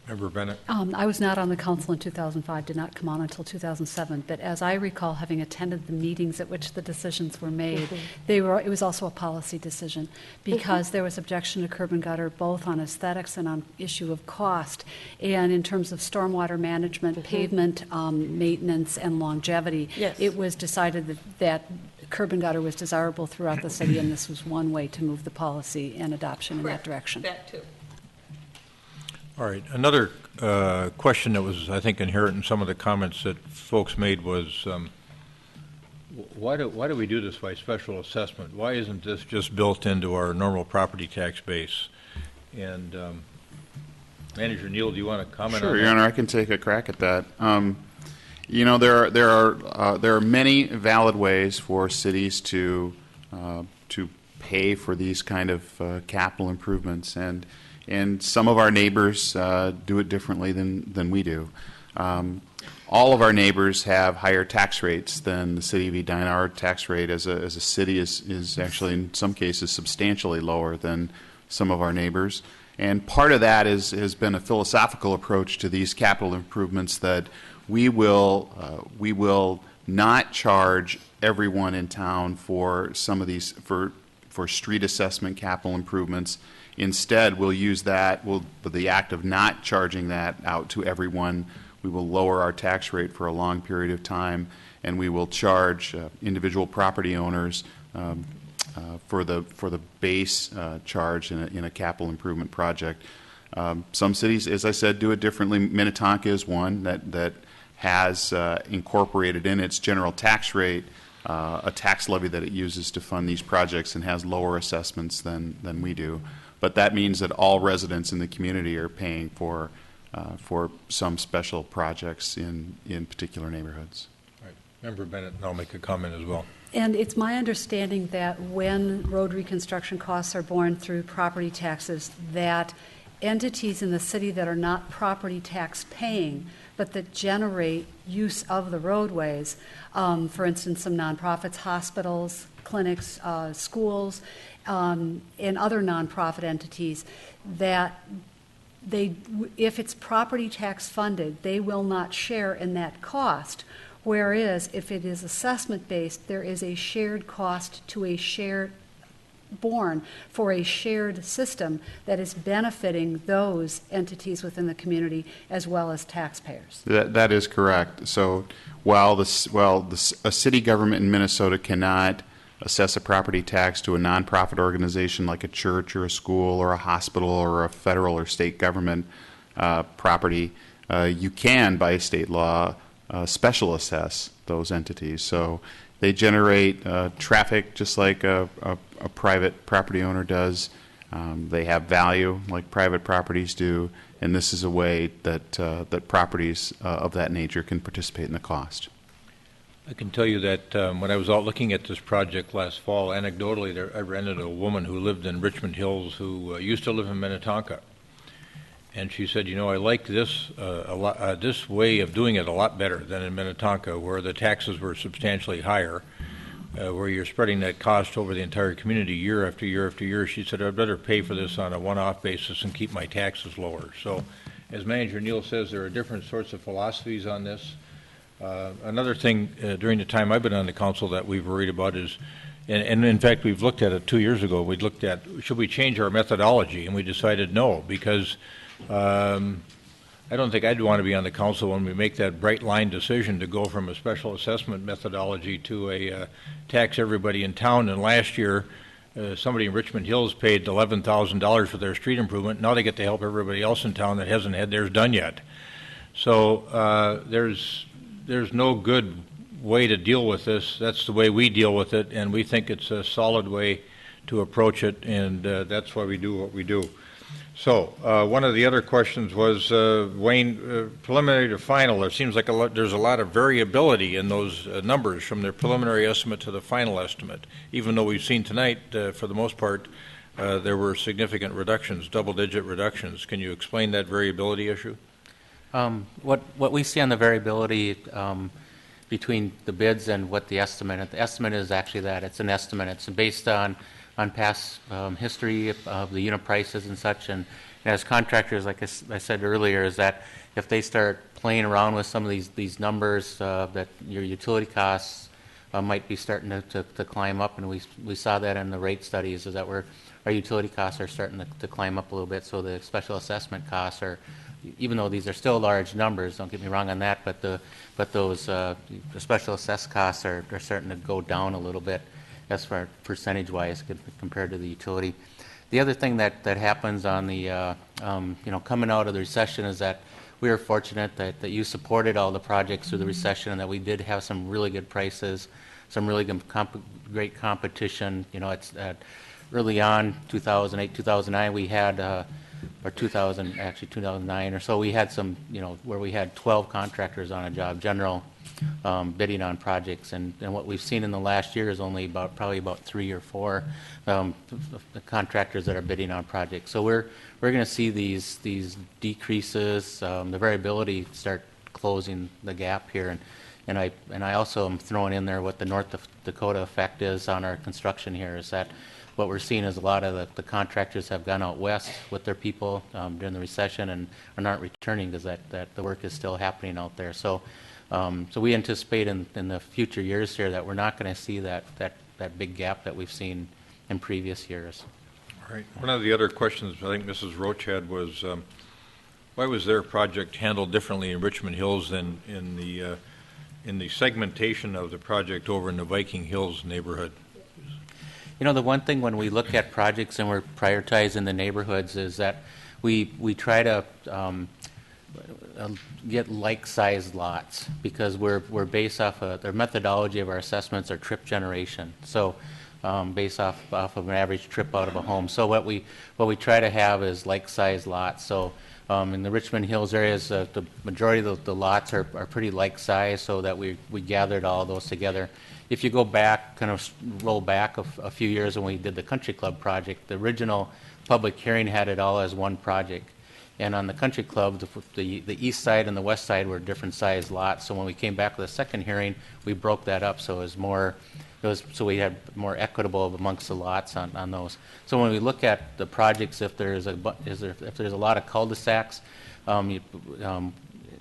Member Bennett. I was not on the council in 2005, did not come on until 2007. But as I recall, having attended the meetings at which the decisions were made, it was also a policy decision because there was objection to Curb and Gutter both on aesthetics and on issue of cost. And in terms of stormwater management, pavement maintenance, and longevity, it was decided that Curb and Gutter was desirable throughout the city, and this was one way to move the policy and adoption in that direction. That too. All right. Another question that was, I think, inherent in some of the comments that folks made was, why do we do this by special assessment? Why isn't this just built into our normal property tax base? And Manager Neal, do you want to comment on that? Sure, Your Honor, I can take a crack at that. You know, there are many valid ways for cities to pay for these kind of capital improvements, and some of our neighbors do it differently than we do. All of our neighbors have higher tax rates than the city of Edina. Our tax rate as a city is actually in some cases substantially lower than some of our neighbors. And part of that has been a philosophical approach to these capital improvements that we will not charge everyone in town for some of these for street assessment capital improvements. Instead, we'll use the act of not charging that out to everyone. We will lower our tax rate for a long period of time, and we will charge individual property owners for the base charge in a capital improvement project. Some cities, as I said, do it differently. Minnetonka is one that has incorporated in its general tax rate a tax levy that it uses to fund these projects and has lower assessments than we do. But that means that all residents in the community are paying for some special projects in particular neighborhoods. Right. Member Bennett, and I'll make a comment as well. And it's my understanding that when road reconstruction costs are borne through property taxes, that entities in the city that are not property tax paying, but that generate use of the roadways, for instance, some nonprofits, hospitals, clinics, schools, and other nonprofit entities, that if it's property tax funded, they will not share in that cost. Whereas if it is assessment based, there is a shared cost to a shared borne for a shared system that is benefiting those entities within the community as well as taxpayers. That is correct. So while a city government in Minnesota cannot assess a property tax to a nonprofit organization like a church or a school or a hospital or a federal or state government property, you can, by state law, special assess those entities. So they generate traffic just like a private property owner does. They have value like private properties do, and this is a way that, that properties of that nature can participate in the cost. I can tell you that when I was out looking at this project last fall, anecdotally, I ran into a woman who lived in Richmond Hills who used to live in Minnetonka. And she said, you know, I like this this way of doing it a lot better than in Minnetonka, where the taxes were substantially higher, where you're spreading that cost over the entire community year after year after year. She said, I'd better pay for this on a one-off basis and keep my taxes lower. So, as Manager Neal says, there are different sorts of philosophies on this. Another thing during the time I've been on the council that we've worried about is, and in fact we've looked at it 2 years ago, we looked at should we change our methodology, and we decided no, because I don't think I'd want to be on the council when we make that bright line decision to go from a special assessment methodology to a tax everybody in town. And last year somebody in Richmond Hills paid $11,000 for their street improvement. Now they get to help everybody else in town that hasn't had theirs done yet. So there's no good way to deal with this. That's the way we deal with it, and we think it's a solid way to approach it, and that's why we do what we do. So one of the other questions was, Wayne, preliminary to final. There seems like there's a lot of variability in those numbers from the preliminary estimate to the final estimate, even though we've seen tonight, for the most part, there were significant reductions, double-digit reductions. Can you explain that variability issue? What we see on the variability between the bids and what the estimate is actually that it's an estimate. It's based on past history of the unit prices and such. And as contractors, like I said earlier, is that if they start playing around with some of these numbers, that your utility costs might be starting to climb up. And we saw that in the rate studies, is that our utility costs are starting to climb up a little bit. So the special assessment costs are, even though these are still large numbers, don't get me wrong on that, but those the special assessed costs are starting to go down a little bit as far percentage-wise compared to the utility. The other thing that happens on the coming out of the recession is that we were fortunate that you supported all the projects through the recession, and that we did have some really good prices, some really good great competition. You know, it's early on, 2008, 2009, we had. Or 2009 or so, we had some, where we had 12 contractors on a job, general bidding on projects, and what we've seen in the last year is only probably about 3 or 4 the contractors that are bidding on projects. So we're going to see these decreases, the variability start closing the gap here, and I also am throwing in there what the North Dakota effect is on our construction here. Is that what we're seeing is a lot of the contractors have gone out west with their people during the recession and aren't returning because that the work is still happening out there. So we anticipate in the future years here that we're not going to see that big gap that we've seen in previous years. All right. One of the other questions I think Mrs. Roach had was, why was their project handled differently in Richmond Hills than in the segmentation of the project over in the Viking Hills neighborhood? You know, the one thing when we look at projects and we're prioritizing the neighborhoods is that we try to get like-sized lots, because we're based off of their methodology of our assessments are trip generation. So based off of an average trip out of a home. So what we try to have is like-sized lots. So in the Richmond Hills areas, the majority of the lots are pretty like-sized, so that we gathered all those together. If you go back, kind of roll back a few years when we did the Country Club project, the original public hearing had it all as one project. And on the Country Club, the east side and the west side were different sized lots. So when we came back with the second hearing, we broke that up so so we had more equitable amongst the lots on those. So when we look at the projects, if there's a lot of cul-de-sacs,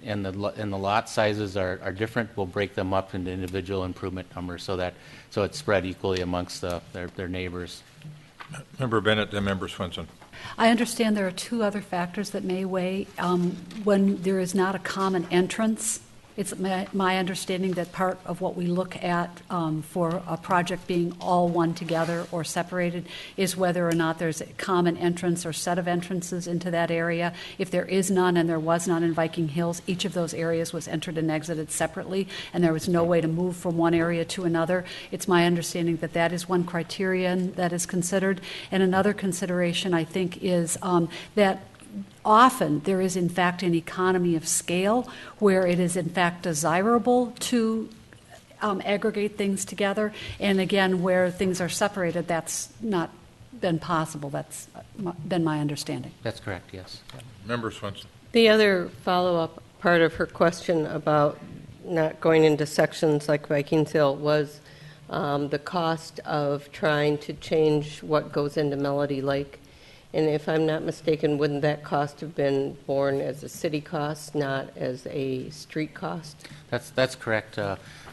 and the lot sizes are different, we'll break them up into individual improvement numbers so it's spread equally amongst their neighbors. Member Bennett and Member Swenson. I understand there are 2 other factors that may weigh when there is not a common entrance It's my understanding that part of what we look at for a project being all one together or separated is whether or not there's a common entrance or set of entrances into that area. If there is none, and there was none in Viking Hills, each of those areas was entered and exited separately, and there was no way to move from one area to another. It's my understanding that that is one criterion that is considered. And another consideration, I think, is that often there is in fact an economy of scale where it is in fact desirable to aggregate things together, and again where things are separated that's not been possible. That's been my understanding. That's correct, yes. Member Swenson. The other follow-up part of her question about not going into sections like Vikings Hill was the cost of trying to change what goes into Melody Lake. And if I'm not mistaken, wouldn't that cost have been borne as a city cost, not as a street cost? That's correct.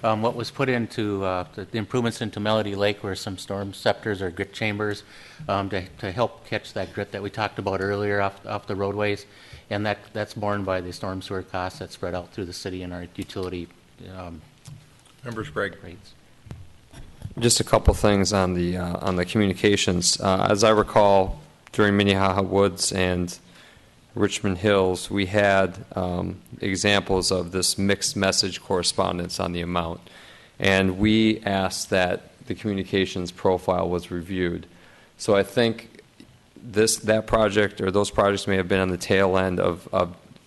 What was put into the improvements into Melody Lake were some storm scepters or grit chambers to help catch that grit that we talked about earlier off the roadways, and that's borne by the storm sewer costs that spread out through the city and our utility Member Sprague. rates. Just a couple things on the communications. As I recall, during Minnehaha Woods and Richmond Hills, we had examples of this mixed message correspondence on the amount. And we asked that the communications profile was reviewed. So I think that project or those projects may have been on the tail end of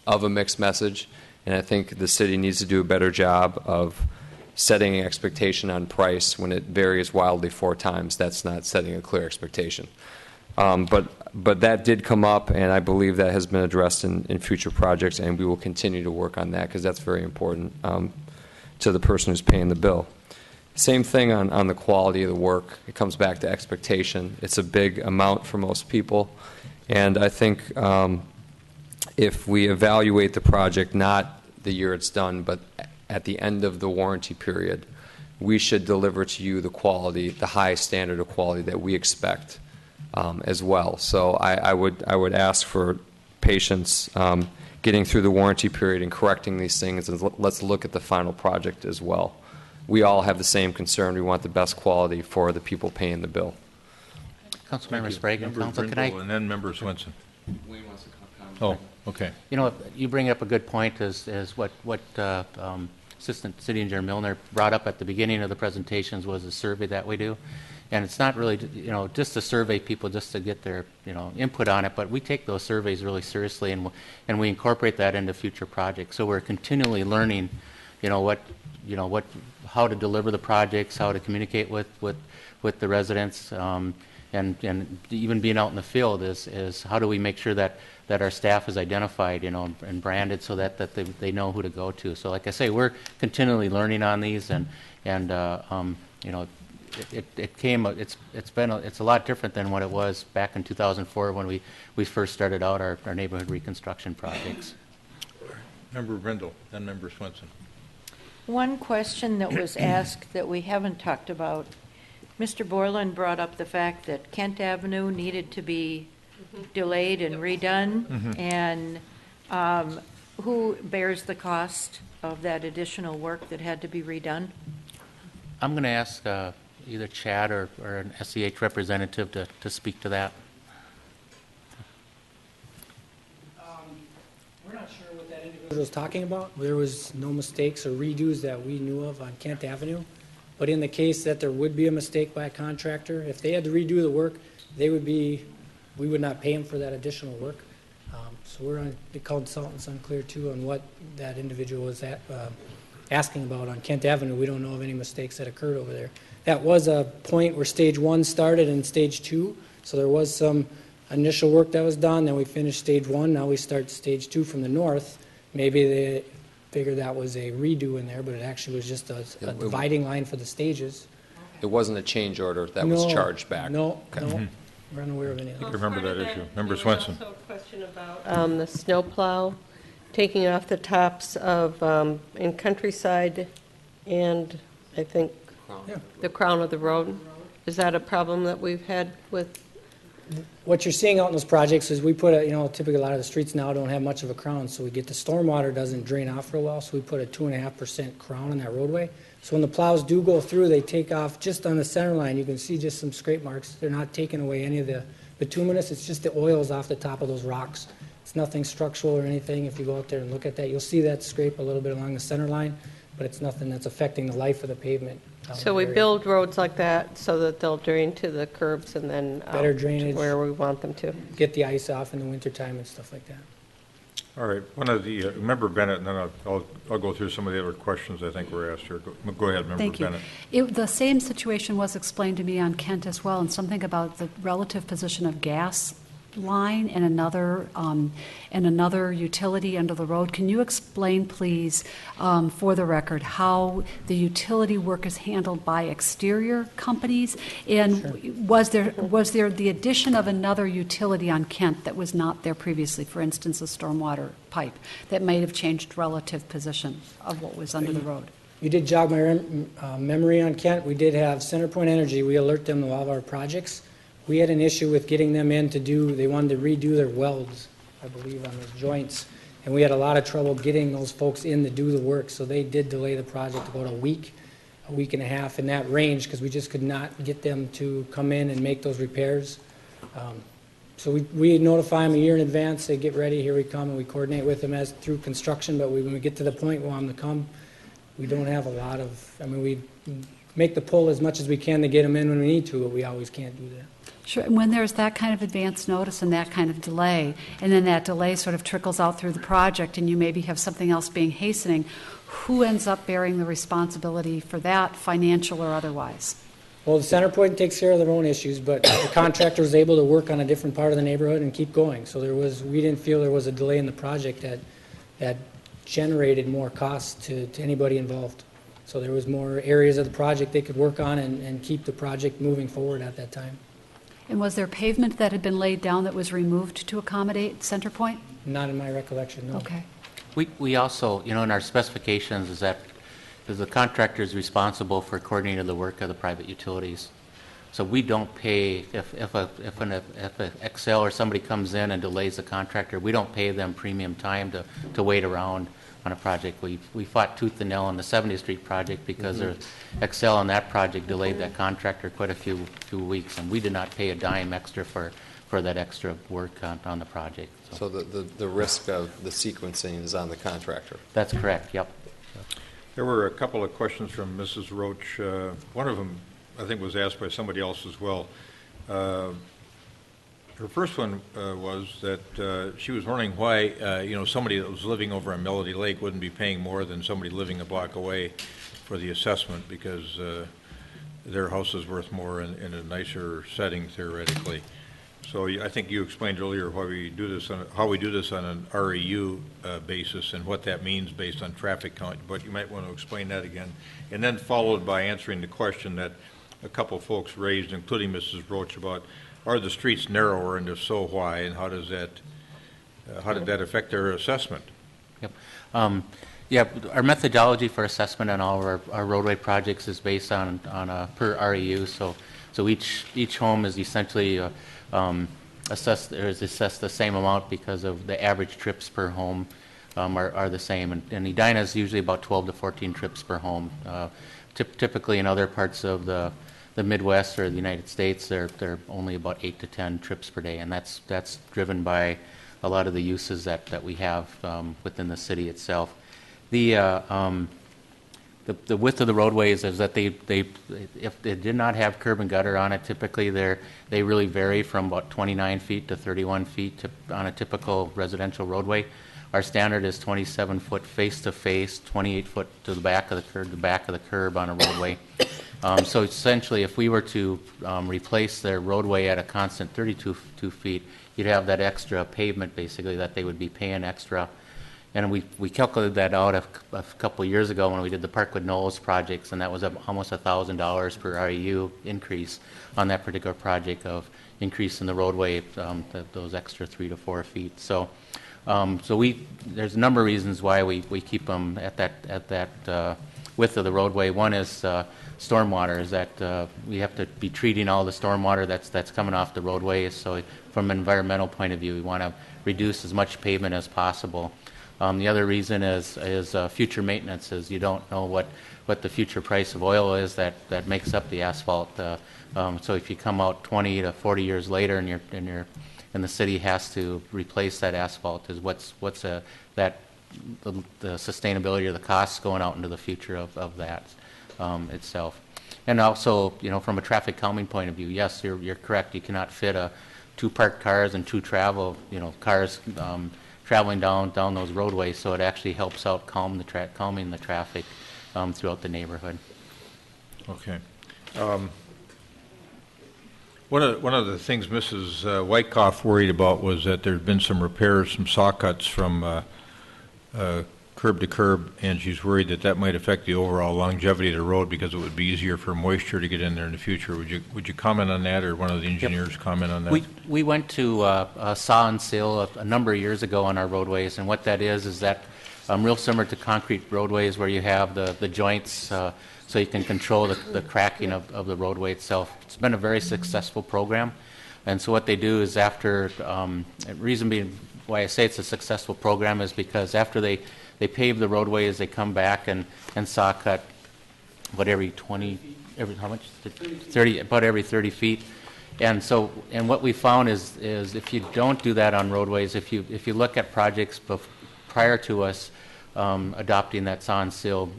a mixed message. And I think the city needs to do a better job of setting an expectation on price when it varies wildly 4 times. That's not setting a clear expectation. But that did come up, and I believe that has been addressed in future projects, and we will continue to work on that because that's very important to the person who's paying the bill. Same thing on the quality of the work. It comes back to expectation. It's a big amount for most people, and I think if we evaluate the project not the year it's done, but at the end of the warranty period, we should deliver to you the quality, the high standard of quality that we expect. As well. So I would ask for patience getting through the warranty period and correcting these things, and let's look at the final project as well. We all have the same concern. We want the best quality for the people paying the bill. Councilmember Sprague, Council, can I? And then Member Swenson. Wayne wants to comment. Oh, okay. You know, you bring up a good point as what Assistant City Engineer Milner brought up at the beginning of the presentations was a survey that we do. And it's not really, just to survey people just to get their, input on it, but we take those surveys really seriously, and we incorporate that into future projects. So we're continually learning, how to deliver the projects, how to communicate with the residents, and even being out in the field is how do we make sure that our staff is identified, and branded so that they know who to go to. So like I say, we're continually learning on these, and it's a lot different than what it was back in 2004 when we first started out our neighborhood reconstruction projects. Member Brindle, then Member Swenson. One question that was asked that we haven't talked about, Mr. Borland brought up the fact that Kent Avenue needed to be delayed and redone, and who bears the cost of that additional work that had to be redone? I'm going to ask either Chad or an SEH representative to speak to that. We're not sure what that individual was talking about. There was no mistakes or redos that we knew of on Kent Avenue. But in the case that there would be a mistake by a contractor, if they had to redo the work, we would not pay them for that additional work. So the consultant's unclear too on what that individual was asking about on Kent Avenue. We don't know of any mistakes that occurred over there. That was a point where stage 1 started and stage 2. So there was some initial work that was done. Then we finished stage 1. Now we start stage 2 from the north. Maybe they figured that was a redo in there, but it actually was just a dividing line for the stages. It wasn't a change order that was charged back. No, okay. No. We're unaware of any of I that. remember that issue. Member Swenson. Also a question about the snowplow taking off the tops of in Countryside and I think the crown of the road. Is that a problem that we've had with what you're seeing out in those projects is we put typically a lot of the streets now don't have much of a crown, so we get the stormwater doesn't drain off real well, so we put a 2.5% crown on that roadway. So when the plows do go through, they take off just on the center line. You can see just some scrape marks. They're not taking away any of the bituminous. It's just the oils off the top of those rocks. It's nothing structural or anything. If you go out there and look at that, you'll see that scrape a little bit along the center line, but it's nothing that's affecting the life of the pavement. So we build roads like that so that they'll drain to the curbs and then Better drainage. to where we want them to. Get the ice off in the wintertime and stuff like that. All right, one of the, Member Bennett, and then I'll go through some of the other questions I think were asked here. Go ahead, Member Thank you. Bennett. The same situation was explained to me on Kent as well, and something about the relative position of gas line and another utility under the road. Can you explain, please, for the record, how the utility work is handled by exterior companies? And Sure. was there the addition of another utility on Kent that was not there previously? For instance, a stormwater pipe that might have changed relative position of what was under the road. You did jog my memory on Kent. We did have CenterPoint Energy. We alert them to all of our projects. We had an issue with getting them in they wanted to redo their welds, I believe, on those joints. And we had a lot of trouble getting those folks in to do the work. So they did delay the project about a week and a half in that range because we just could not get them to come in and make those repairs. So we notify them a year in advance. They get ready, here we come, and we coordinate with them as through construction. But when we get to the point we want them to come, we don't have a lot of, we make the pull as much as we can to get them in when we need to, but we always can't do that. Sure, and when there's that kind of advance notice and that kind of delay, and then that delay sort of trickles out through the project, and you maybe have something else being hastening, who ends up bearing the responsibility for that, financial or otherwise? Well, the CenterPoint takes care of their own issues, but the contractor was able to work on a different part of the neighborhood and keep going. So we didn't feel there was a delay in the project that generated more costs to anybody involved. So there was more areas of the project they could work on and keep the project moving forward at that time. And was there pavement that had been laid down that was removed to accommodate CenterPoint? Not in my recollection, no. Okay. We also, in our specifications is that the contractor is responsible for coordinating the work of the private utilities. So we don't pay, if an Excel or somebody comes in and delays the contractor, we don't pay them premium time to wait around on a project. We fought tooth and nail on the 70th Street project because Excel on that project delayed that contractor quite a few weeks, and we did not pay a dime extra for that extra work on the project. So the risk of the sequencing is on the contractor. That's correct, yep. There were a couple of questions from Mrs. Roach. One of them, I think, was asked by somebody else as well. Her first one was that she was wondering why, somebody that was living over on Melody Lake wouldn't be paying more than somebody living a block away for the assessment because their house is worth more in a nicer setting theoretically. So I think you explained earlier how we do this on an REU basis and what that means based on traffic count. But you might want to explain that again, and then followed by answering the question that a couple folks raised, including Mrs. Roach, about are the streets narrower, and if so, why, and how did that affect their assessment? Yep. Our methodology for assessment on all of our roadway projects is based on a per REU. So each home is essentially assessed the same amount because of the average trips per home are the same. And Edina is usually about 12 to 14 trips per home. Typically in other parts of the Midwest or the United States, they're only about 8 to 10 trips per day, and that's driven by a lot of the uses that we have within the city itself. The width of the roadways is that if they did not have curb and gutter on it, typically they really vary from about 29 feet to 31 feet on a typical residential roadway. Our standard is 27 foot face to face, 28 foot to the back of the curb on a roadway. So essentially, if we were to replace their roadway at a constant 32 feet, you'd have that extra pavement basically that they would be paying extra. And we calculated that out a couple of years ago when we did the Parkwood Knolls projects, and that was almost $1,000 per REU increase on that particular project of increase in the roadway, those extra 3 to 4 feet. So There's a number of reasons why we keep them at that width of the roadway. One is stormwater, is that we have to be treating all the stormwater that's coming off the roadways. So from an environmental point of view, we want to reduce as much pavement as possible. The other reason is future maintenance, is you don't know what the future price of oil is that makes up the asphalt. So if you come out 20 to 40 years later and the city has to replace that asphalt, is what's the sustainability or the costs going out into the future of that itself. And also, from a traffic calming point of view, yes, you're correct. You cannot fit 2 parked cars and 2 cars traveling down those roadways. So it actually helps out calming the traffic throughout the neighborhood. Okay. One of the things Mrs. Wyckoff worried about was that there'd been some repairs, some saw cuts from curb to curb, and she's worried that might affect the overall longevity of the road because it would be easier for moisture to get in there in the future. Would you comment on that, or one of the engineers comment on that? We went to a saw and seal a number of years ago on our roadways, and what that is that real similar to concrete roadways where you have the joints so you can control the cracking of the roadway itself. It's been a very successful program, and so what they do is after, reason being why I say it's a successful program is because after they pave the roadways, they come back and saw cut about every 30 feet. And what we found is if you don't do that on roadways, if you look at projects prior to us adopting that saw and seal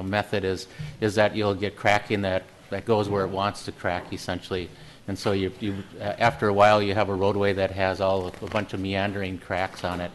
method, is that you'll get cracking that goes where it wants to crack, essentially. And so you after a while you have a roadway that has a bunch of meandering cracks on it.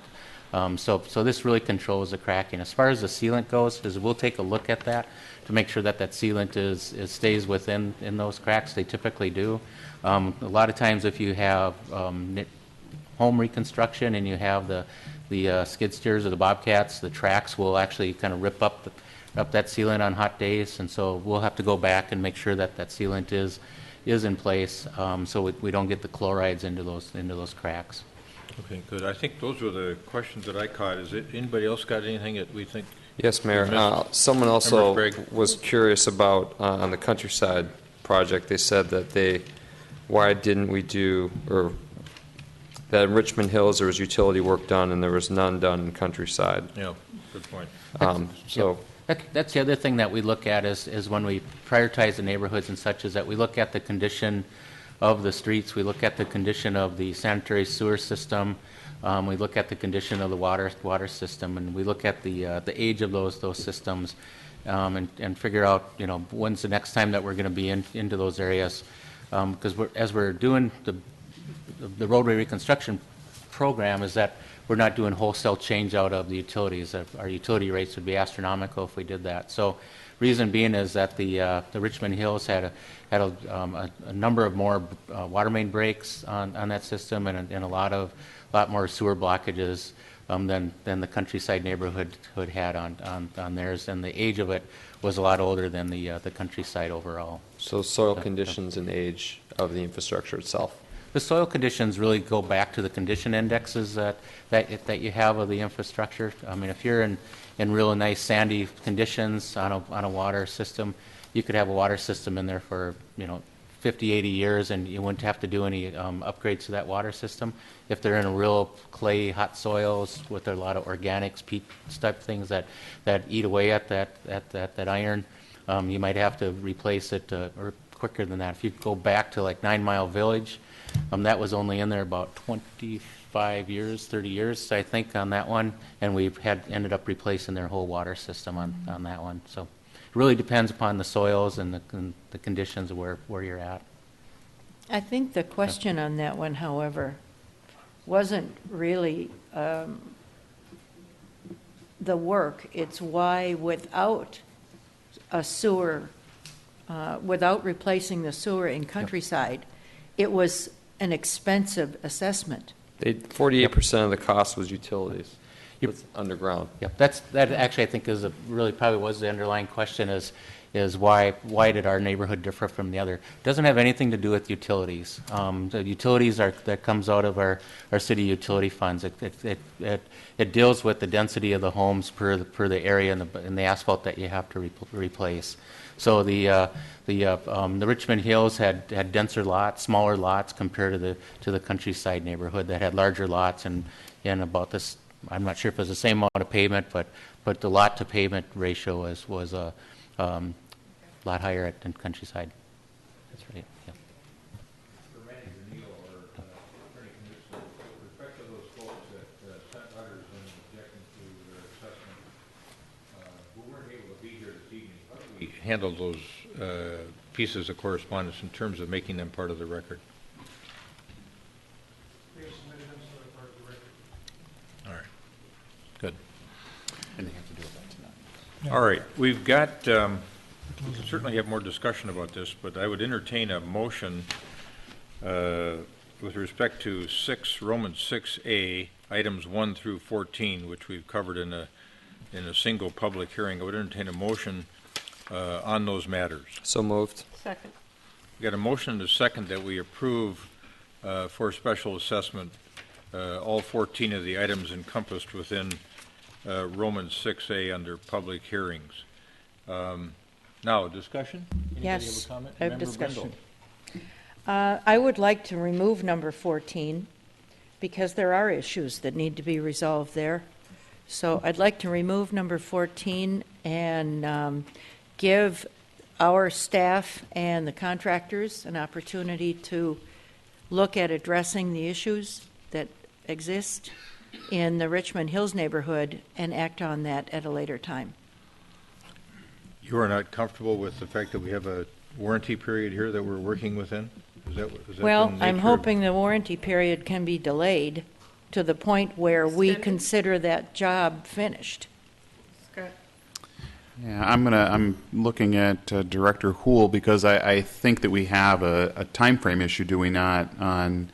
So this really controls the cracking. As far as the sealant goes, we'll take a look at that to make sure that sealant stays within those cracks. They typically do. A lot of times if you have home reconstruction and you have the skid steers or the bobcats, the tracks will actually kind of rip up that sealant on hot days, and so we'll have to go back and make sure that sealant is in place, so we don't get the chlorides into those cracks. Okay, good. I think those were the questions that I caught. Is it anybody else got anything that we think? Yes, Mayor. Someone also was curious about on the Countryside project. They said that why didn't we do, or that in Richmond Hills there was utility work done and there was none done in Countryside. Yeah, good point. That's the other thing that we look at is when we prioritize the neighborhoods and such, is that we look at the condition of the streets, we look at the condition of the sanitary sewer system, we look at the condition of the water system, and we look at the age of those systems, and figure out when's the next time that we're going to be into those areas, because as we're doing the roadway reconstruction program, is that we're not doing wholesale change out of the utilities. Our utility rates would be astronomical if we did that. So, reason being is that the Richmond Hills had a number of more water main breaks on that system, and a lot more sewer blockages than the Countryside neighborhood had on theirs, and the age of it was a lot older than the Countryside overall. So soil conditions and age of the infrastructure itself. The soil conditions really go back to the condition indexes that you have of the infrastructure. I mean, if you're in really nice sandy conditions on a water system, you could have a water system in there for 50, 80 years, and you wouldn't have to do any upgrades to that water system. If they're in a real clay, hot soils with a lot of organics, peat type things that eat away at that iron, you might have to replace it or quicker than that. If you go back to like 9 Mile Village, that was only in there about 25 years, 30 years, I think, on that one, and we've ended up replacing their whole water system on that one. So it really depends upon the soils and the conditions of where you're at. I think the question on that one, however, wasn't really the work. It's why without a sewer, without replacing the sewer in Countryside, it was an expensive assessment. 48% of the cost was utilities. It's underground. Yep, that actually I think is probably was the underlying question is is why did our neighborhood differ from the other? It doesn't have anything to do with utilities. The utilities that comes out of our city utility funds. It deals with the density of the homes per the area and the asphalt that you have to replace. So the Richmond Hills had denser lots, smaller lots compared to the countryside neighborhood that had larger lots and about this. I'm not sure if it was the same amount of pavement, but the lot to pavement ratio was a lot higher than countryside. That's right. Yeah. Handle those pieces of correspondence in terms of making them part of the record? All right. Good. And they have to do it by tonight. All right. We've got, we can certainly have more discussion about this, but I would entertain a motion with respect to Romans 6A, items 1 through 14, which we've covered in a single public hearing. I would entertain a motion on those matters. So moved. Second. We got a motion and a second that we approve for special assessment all 14 of the items encompassed within Romans 6A under public hearings. Now, discussion? Anybody Yes, have a comment? I have Member discussion. Brindle. I would like to remove number 14 because there are issues that need to be resolved there. So I'd like to remove number 14 and give our staff and the contractors an opportunity to look at addressing the issues that exist in the Richmond Hills neighborhood and act on that at a later time. You are not comfortable with the fact that we have a warranty period here that we're working within? Is that Well, the I'm nature of- hoping the warranty period can be delayed to the point where we consider that job finished. Scott. Yeah, I'm looking at Director Houle because I think that we have a time frame issue, do we not, on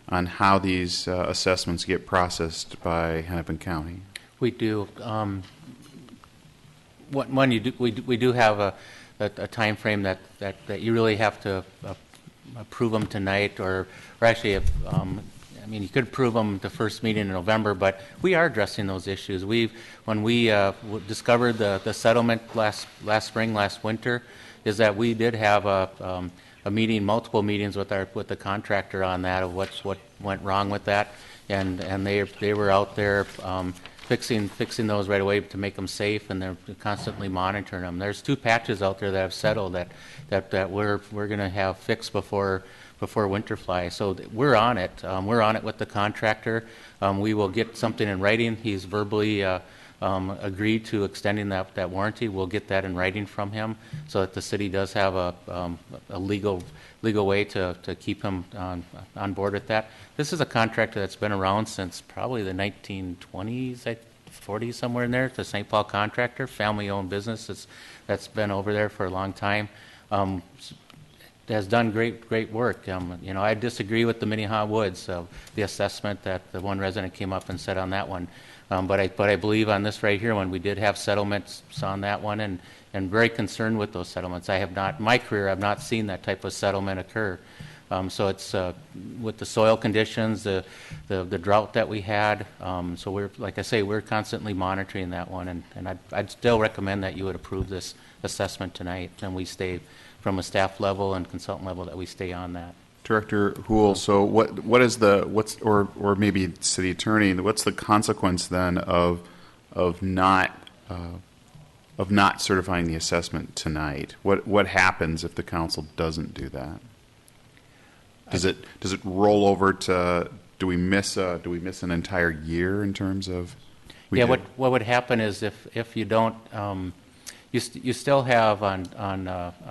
how these assessments get processed by Hennepin County? We do. We do have a time frame that you really have to approve them tonight, or actually, I mean, you could approve them the first meeting in November, but we are addressing those issues. When we discovered the settlement last spring, last winter, is that we did have a meeting, multiple meetings with the contractor on that of what went wrong with that, and they were out there fixing those right away to make them safe, and they're constantly monitoring them. There's 2 patches out there that have settled that we're going to have fixed before Winterfly. So we're on it. We're on it with the contractor. We will get something in writing. He's verbally agreed to extending that warranty. We'll get that in writing from him so that the city does have a legal way to keep him on board with that. This is a contractor that's been around since probably the 1920s, 40s, somewhere in there. It's a St. Paul contractor, family-owned business that's been over there for a long time. Has done great work. I disagree with the Minnehaha Woods, the assessment that the one resident came up and said on that one. But I believe on this right here, when we did have settlements on that one, and very concerned with those settlements. I have not, in my career, I've not seen that type of settlement occur. So it's with the soil conditions, the drought that we had. So we're, like I say, we're constantly monitoring that one, and I'd still recommend that you would approve this assessment tonight, and we stay from a staff level and consultant level that we stay on that. Director Houle, so or maybe city attorney, what's the consequence then of not certifying the assessment tonight? What happens if the council doesn't do that? Does it roll over to, do we miss an entire year in terms of? What would happen is if you don't, you still have on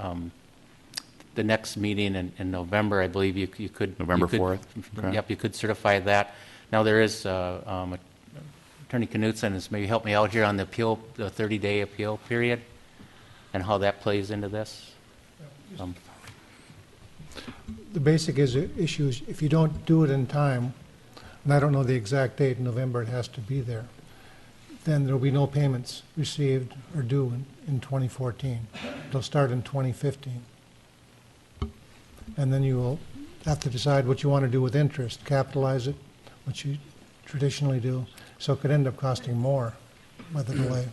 the next meeting in November, I believe you could. November 4th? Okay. Yep, you could certify that. Now there is, Attorney Knutson has maybe helped me out here on the appeal, the 30-day appeal period, and how that plays into this. The basic issue is if you don't do it in time, and I don't know the exact date in November, it has to be there. then there'll be no payments received or due in 2014. It'll start in 2015. And then you will have to decide what you want to do with interest, capitalize it, which you traditionally do. So it could end up costing more by the delay.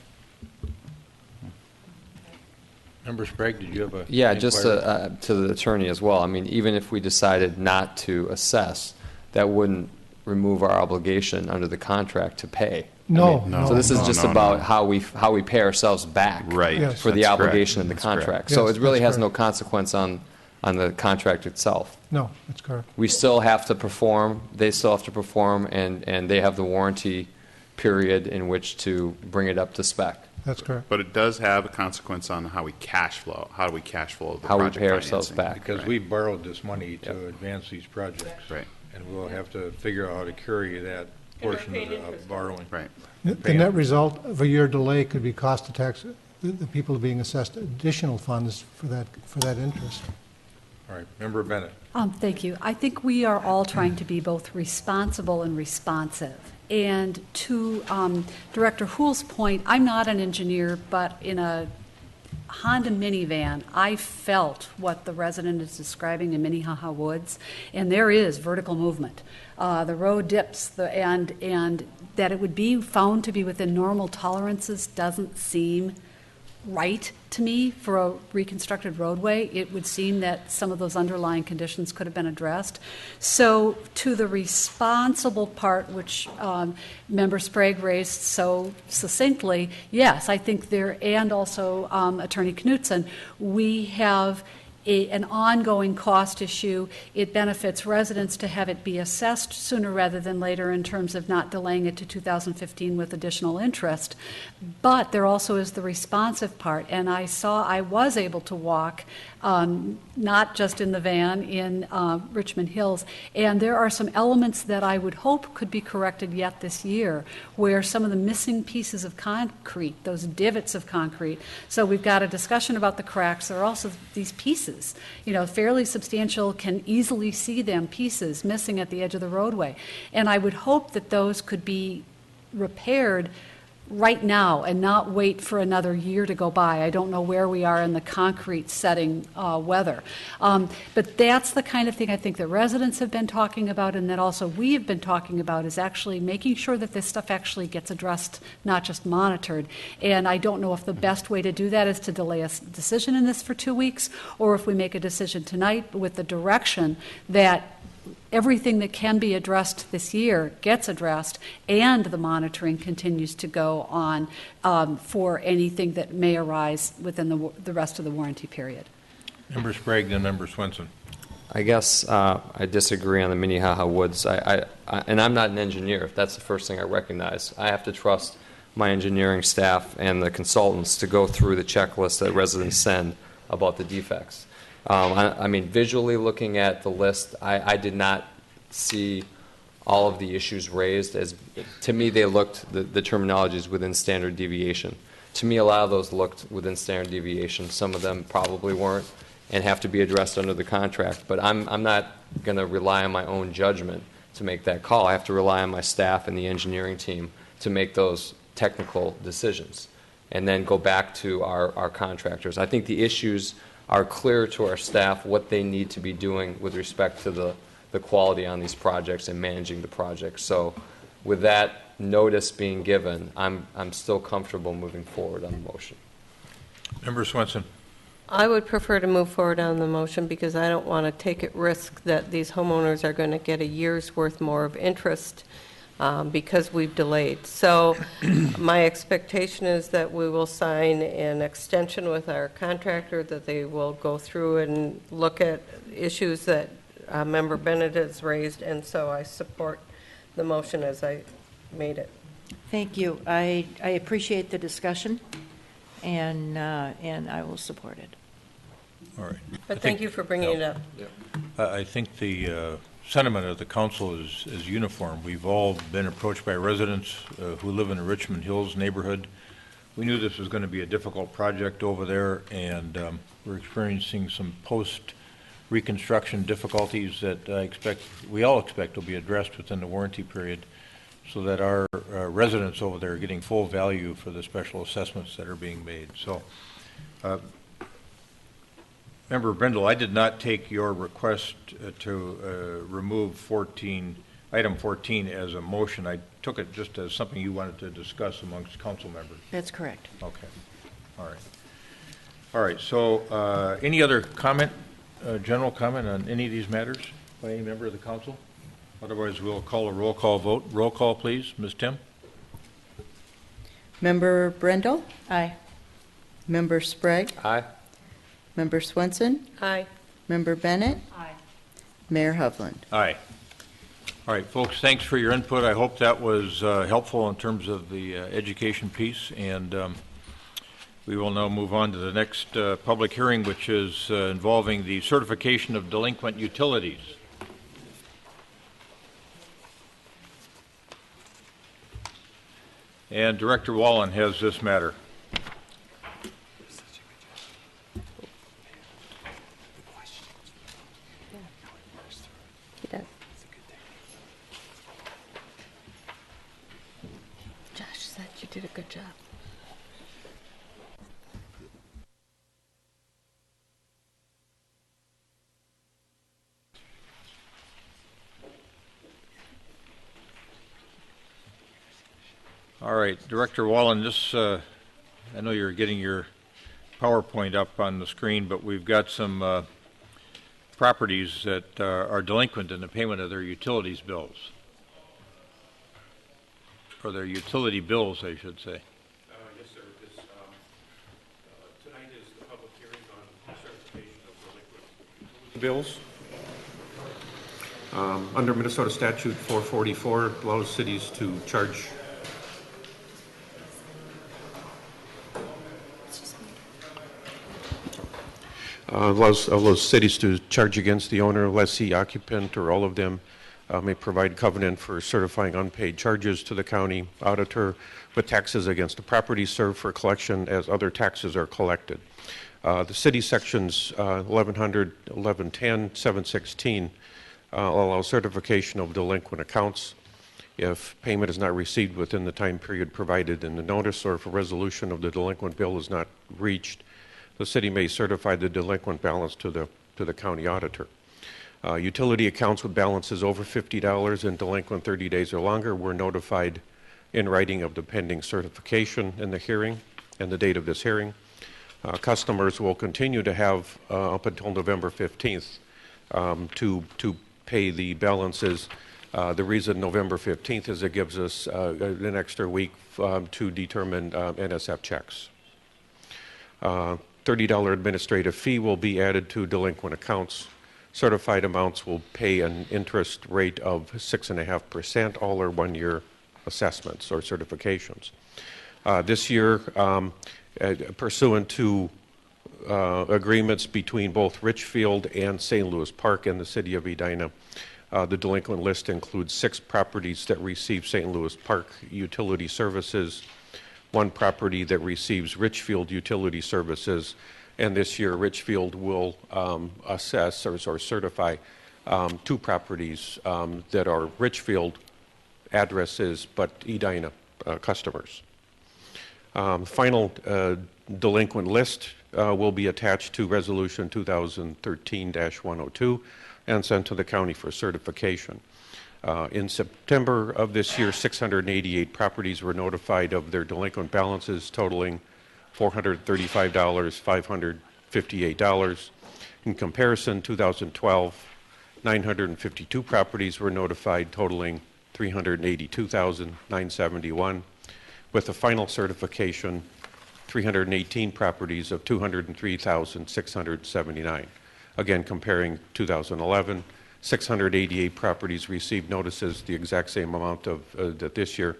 Member Sprague, did you have a? Yeah, just to the attorney as well. I mean, even if we decided not to assess, that wouldn't remove our obligation under the contract to pay. No, I mean, so this is just about how we pay ourselves back Right. for the obligation in the contract. So Yes, it really that's has no consequence on the contract itself. No, that's correct. We still have to perform, they still have to perform, and they have the warranty period in which to bring it up to spec. That's correct. But it does have a consequence on how we cash flow. How do we cash flow the How we project pay ourselves financing. back. Because we borrowed this money to advance these projects. Right. And we'll have to figure out how to carry that portion of the borrowing. Right. The net result of a year delay could be cost of tax. The people are being assessed additional funds for that interest. All right, Member Bennett. Thank you. I think we are all trying to be both responsible and responsive. And to Director Hoole's point, I'm not an engineer, but in a Honda minivan, I felt what the resident is describing in Minnehaha Woods, and there is vertical movement. The road dips, and that it would be found to be within normal tolerances doesn't seem right to me for a reconstructed roadway. It would seem that some of those underlying conditions could have been addressed. So to the responsible part, which Member Sprague raised so succinctly, yes, I think there, and also Attorney Knutson, we have an ongoing cost issue. It benefits residents to have it be assessed sooner rather than later in terms of not delaying it to 2015 with additional interest. But there also is the responsive part, and I was able to walk, not just in the van, in Richmond Hills, and there are some elements that I would hope could be corrected yet this year, where some of the missing pieces of concrete, those divots of concrete, so we've got a discussion about the cracks. There are also these pieces, fairly substantial, can easily see them, pieces missing at the edge of the roadway. And I would hope that those could be repaired right now and not wait for another year to go by. I don't know where we are in the concrete setting weather. But that's the kind of thing I think that residents have been talking about, and that also we have been talking about, is actually making sure that this stuff actually gets addressed, not just monitored. And I don't know if the best way to do that is to delay a decision in this for 2 weeks, or if we make a decision tonight with the direction that everything that can be addressed this year gets addressed, and the monitoring continues to go on for anything that may arise within the rest of the warranty period. Member Sprague, then Member Swenson. I guess I disagree on the Minnehaha Woods. And I'm not an engineer. That's the first thing I recognize. I have to trust my engineering staff and the consultants to go through the checklist that residents send about the defects. I mean, visually looking at the list, I did not see all of the issues raised. To me, they looked, the terminology is within standard deviation. To me, a lot of those looked within standard deviation. Some of them probably weren't and have to be addressed under the contract. But I'm not going to rely on my own judgment to make that call. I have to rely on my staff and the engineering team to make those technical decisions and then go back to our contractors. I think the issues are clear to our staff what they need to be doing with respect to the quality on these projects and managing the projects. So with that notice being given, I'm still comfortable moving forward on the motion. Member Swenson. I would prefer to move forward on the motion because I don't want to take at risk that these homeowners are going to get a year's worth more of interest because we've delayed. So my expectation is that we will sign an extension with our contractor, that they will go through and look at issues that Member Bennett has raised, and so I support the motion as I made it. Thank you. I appreciate the discussion, and I will support it. All right. But thank you for bringing it up. I think the sentiment of the council is uniform. We've all been approached by residents who live in the Richmond Hills neighborhood. We knew this was going to be a difficult project over there, and we're experiencing some post-reconstruction difficulties that we all expect will be addressed within the warranty period. so that our residents over there are getting full value for the special assessments that are being made. So, Member Brindle, I did not take your request to remove item 14 as a motion. I took it just as something you wanted to discuss amongst council members. That's correct. Okay. All right. All right. So any other comment, general comment on any of these matters by any member of the council? Otherwise, we'll call a roll call vote. Roll call, please. Ms. Tim? Member Brendel? Aye. Member Sprague? Aye. Member Swenson? Aye. Member Bennett? Aye. Mayor Hovland? Aye. All right, folks, thanks for your input. I hope that was helpful in terms of the education piece, and we will now move on to the next public hearing, which is involving the certification of delinquent utilities. And Director Wallen has this matter. He does. Josh said you did a good job. All right, Director Wallen, this, I know you're getting your PowerPoint up on the screen, but we've got some properties that are delinquent in the payment of their utilities bills. Or their utility bills, I should say. Yes, sir. Tonight is the public hearing on certification of delinquent bills. Under Minnesota Statute 444, it allows cities to charge allows cities to charge against the owner, lessee, occupant, or all of them. May provide covenant for certifying unpaid charges to the county auditor with taxes against the property served for collection as other taxes are collected. The city sections 1100, 1110, 716 allow certification of delinquent accounts if payment is not received within the time period provided in the notice, or if a resolution of the delinquent bill is not reached. The city may certify the delinquent balance to the county auditor. Utility accounts with balances over $50 and delinquent 30 days or longer were notified in writing of the pending certification in the hearing and the date of this hearing. Customers will continue to have up until November 15th to pay the balances. The reason November 15th is it gives us an extra week to determine NSF checks. $30 administrative fee will be added to delinquent accounts. Certified amounts will pay an interest rate of 6.5%, all or 1 year assessments or certifications. This year, pursuant to agreements between both Richfield and St. Louis Park and the city of Edina, the delinquent list includes 6 properties that receive St. Louis Park utility services, 1 property that receives Richfield utility services, and this year Richfield will assess or certify 2 properties that are Richfield addresses but Edina customers. Final delinquent list will be attached to Resolution 2013-102 and sent to the county for certification. In September of this year, 688 properties were notified of their delinquent balances totaling $435, $558. In comparison, 2012, 952 properties were notified totaling $382,971, with a final certification 318 properties of $203,679. Again, comparing 2011, 688 properties received notices, the exact same amount of that this year,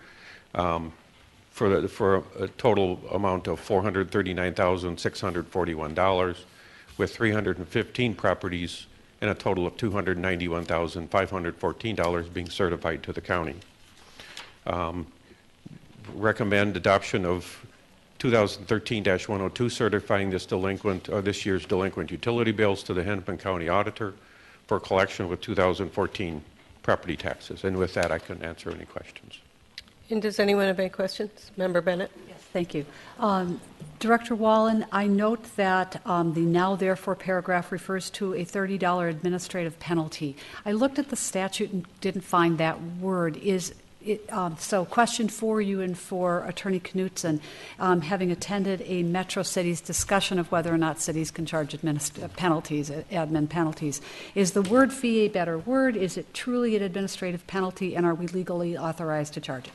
for a total amount of $439,641, with 315 properties and a total of $291,514 being certified to the county. Recommend adoption of 2013-102, certifying this year's delinquent utility bills to the Hennepin County Auditor for collection with 2014 property taxes. And with that, I can answer any questions. And does anyone have any questions? Member Bennett? Yes, thank you. Director Wallen, I note that the now therefore paragraph refers to a $30 administrative penalty. I looked at the statute and didn't find that word. So question for you and for Attorney Knutson, having attended a Metro Cities discussion of whether or not cities can charge admin penalties, is the word fee a better word? Is it truly an administrative penalty, and are we legally authorized to charge it?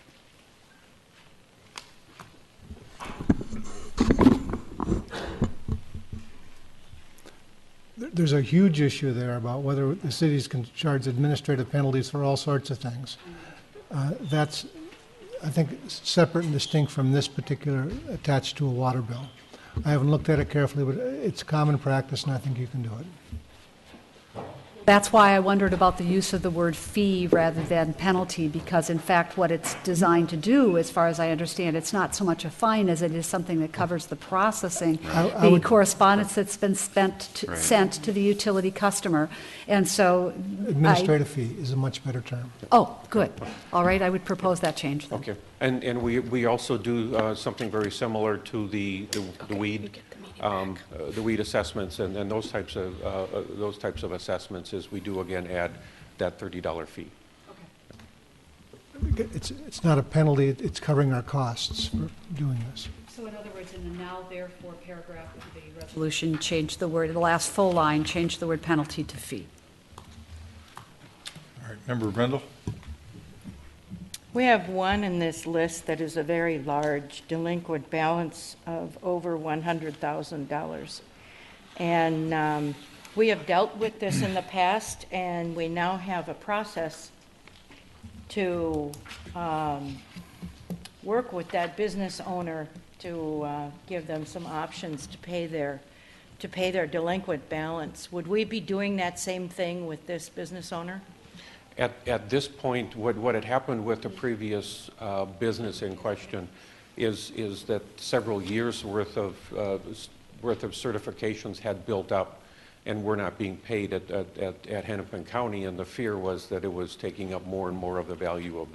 There's a huge issue there about whether the cities can charge administrative penalties for all sorts of things. That's, I think, separate and distinct from this particular attached to a water bill. I haven't looked at it carefully, but it's common practice, and I think you can do it. That's why I wondered about the use of the word fee rather than penalty, because in fact what it's designed to do, as far as I understand, it's not so much a fine as it is something that covers the processing, the correspondence that's been sent to the utility customer. And so administrative fee is a much better term. Oh, good. All right, I would propose that change then. Okay. And we also do something very similar to the weed. The weed assessments and those types of assessments is we do again add that $30 fee. Okay. It's not a penalty, it's covering our costs for doing this. So in other words, in the now therefore paragraph of the resolution, change the word, the last full line, change the word penalty to fee. All right, Member Brendel? We have one in this list that is a very large delinquent balance of over $100,000. And we have dealt with this in the past, and we now have a process to work with that business owner to give them some options to pay their delinquent balance. Would we be doing that same thing with this business owner? At this point, what had happened with the previous business in question is that several years worth of certifications had built up and were not being paid at Hennepin County, and the fear was that it was taking up more and more of the value of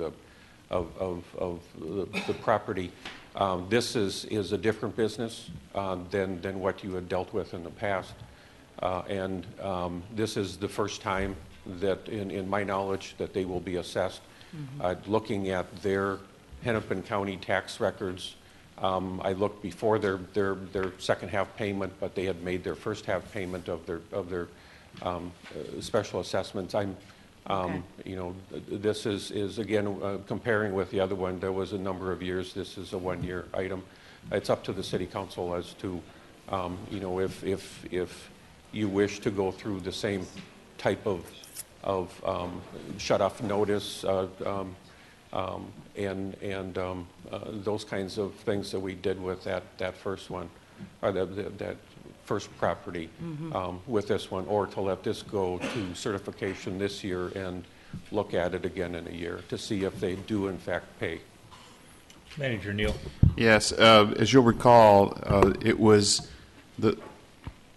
the property. This is a different business than what you had dealt with in the past, and this is the first time that, in my knowledge, that they will be assessed. Looking at their Hennepin County tax records, I looked before their second half payment, but they had made their first half payment of their special assessments. This is again comparing with the other one. There was a number of years. This is a 1-year item. It's up to the city council as to if you wish to go through the same type of shut-off notice and those kinds of things that we did with that first one, or that first property with this one, or to let this go to certification this year and look at it again in a year to see if they do in fact pay. Manager Neal. Yes, as you'll recall,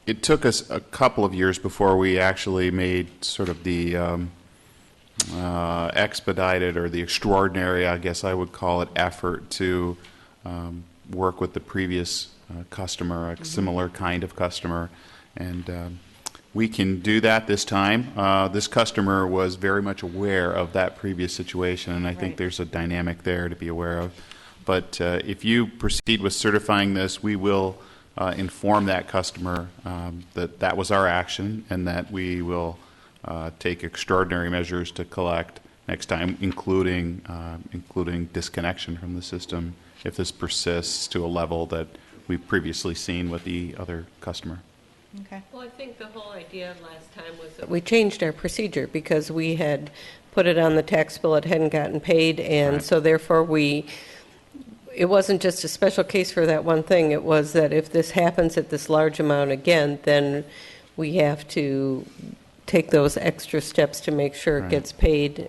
it took us a couple of years before we actually made sort of the expedited or the extraordinary, I guess I would call it, effort to work with the previous customer, a similar kind of customer. And we can do that this time. This customer was very much aware of that previous situation, and I think there's a dynamic there to be aware of. But if you proceed with certifying this, we will inform that customer that was our action and that we will take extraordinary measures to collect next time, including disconnection from the system if this persists to a level that we've previously seen with the other customer. Okay. Well, I think the whole idea last time was that we changed our procedure because we had put it on the tax bill, it hadn't gotten paid, and so therefore it wasn't just a special case for that one thing. It was that if this happens at this large amount again, then we have to take those extra steps to make sure it gets paid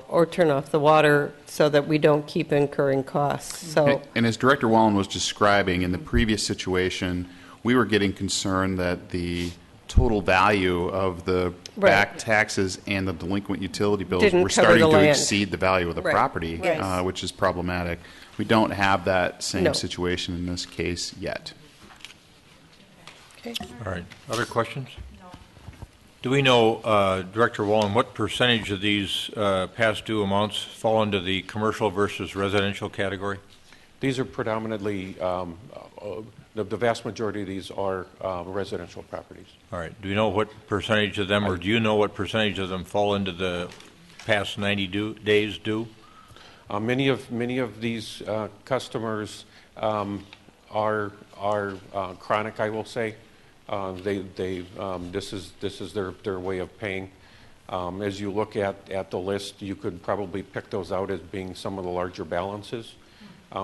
or turn off the water so that we don't keep incurring costs. So, and as Director Wallen was describing, in the previous situation, we were getting concerned that the total value of the Right. back taxes and the delinquent utility bills Didn't were cover starting the to land. exceed the value of the Right. property, Right. which is problematic. We don't have that same No. situation in this case yet. Okay. All right. Other questions? No. Do we know, Director Wallen, what percentage of these past due amounts fall into the commercial versus residential category? These are predominantly, the vast majority of these are residential properties. All right. Do you know what percentage of them, or do you know what percentage of them fall into the past 90 days due? Many of these customers are chronic, I will say. This is their way of paying. As you look at the list, you could probably pick those out as being some of the larger balances.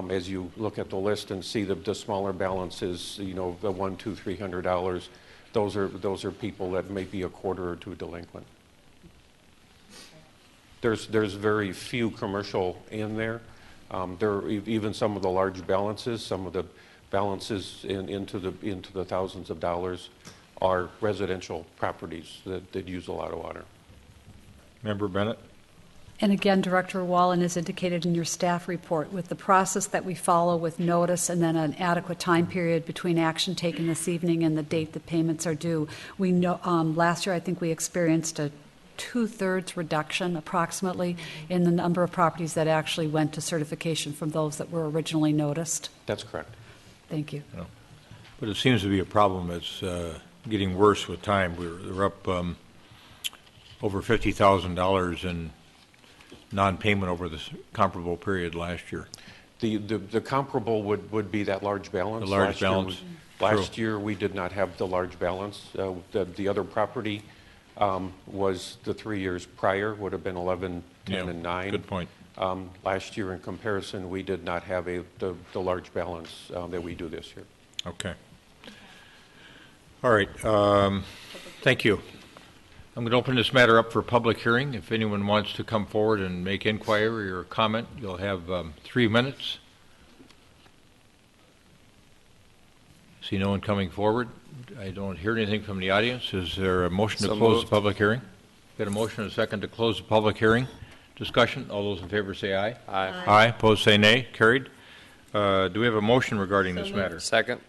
As you look at the list and see the smaller balances, the $100, $200, $300, those are people that may be a quarter or two delinquent. There's very few commercial in there. Even some of the large balances, some of the balances into the thousands of dollars are residential properties that use a lot of water. Member Bennett? And again, Director Wallen, as indicated in your staff report, with the process that we follow with notice and then an adequate time period between action taken this evening and the date that payments are due, we know last year I think we experienced a 2/3 reduction approximately in the number of properties that actually went to certification from those that were originally noticed. That's correct. Thank you. No. But it seems to be a problem that's getting worse with time. We're up over $50,000 in non-payment over the comparable period last year. The comparable would be that large balance. The large balance. Last year we did not have the large balance. The other property was the 3 years prior, would have been 11, 10, and 9. Good point. Last year in comparison, we did not have the large balance that we do this year. Okay. All right. Thank you. I'm going to open this matter up for public hearing. If anyone wants to come forward and make inquiry or comment, you'll have 3 minutes. See no one coming forward. I don't hear anything from the audience. Is there a motion to close the public hearing? Got a motion and a second to close the public hearing. Discussion. All those in favor say aye. Aye. Aye. Opposed say nay. Carried. Do we have a motion regarding this matter? Second.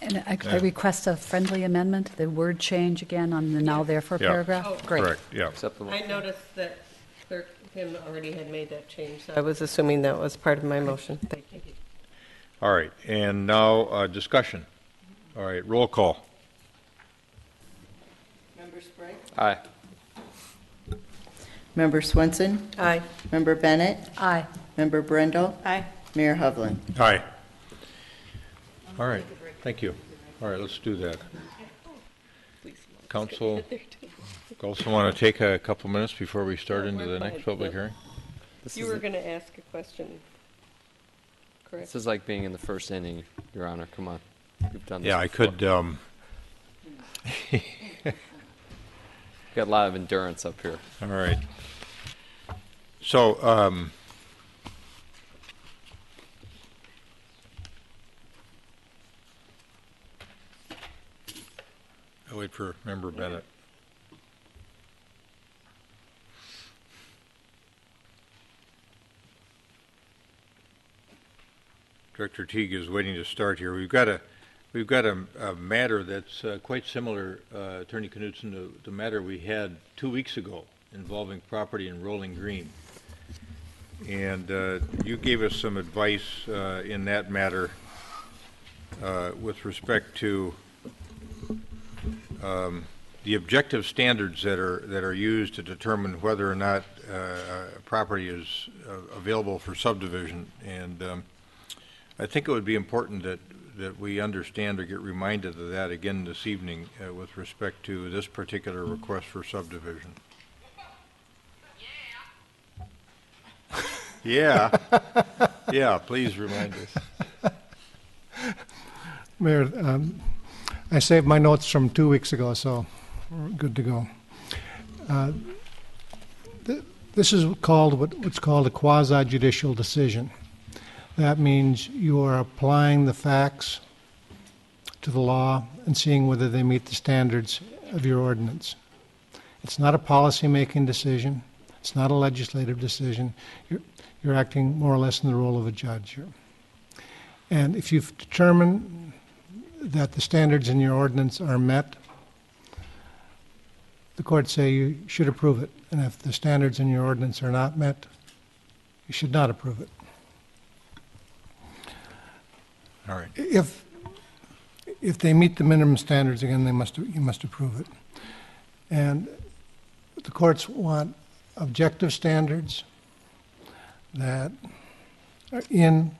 And I request a friendly amendment, the word change again on the now therefore Yeah. paragraph. Oh. Great. Correct. Yeah. Acceptable. I noticed that Clerk Kim already had made that change, so I was assuming that was part of my motion. Thank you. All right. And now discussion. All right. Roll call. Member Sprague? Aye. Member Swenson? Aye. Member Bennett? Aye. Member Brendel? Aye. Mayor Hovland? Aye. All right. Thank you. All right. Let's do that. Council, also want to take a couple minutes before we start into the next public hearing? You were going to ask a question, correct? This is like being in the first inning, Your Honor. Come on. You've done this Yeah, I before. could. Got a lot of endurance up here. All right. So, I'll wait for Member Bennett. Director Teague is waiting to start here. We've got a matter that's quite similar, Attorney Knudsen, to the matter we had 2 weeks ago involving property in Rolling Green. And you gave us some advice in that matter with respect to the objective standards that are used to determine whether or not a property is available for subdivision. And I think it would be important that we understand or get reminded of that again this evening with respect to this particular request for subdivision. Yeah. Yeah, please remind us. Mayor, I saved my notes from 2 weeks ago, so we're good to go. This is what's called a quasi-judicial decision. That means you are applying the facts to the law and seeing whether they meet the standards of your ordinance. It's not a policy-making decision. It's not a legislative decision. You're acting more or less in the role of a judge here. And if you've determined that the standards in your ordinance are met, the courts say you should approve it. And if the standards in your ordinance are not met, you should not approve it. All right. If they meet the minimum standards, again, you must approve it. And the courts want objective standards that are in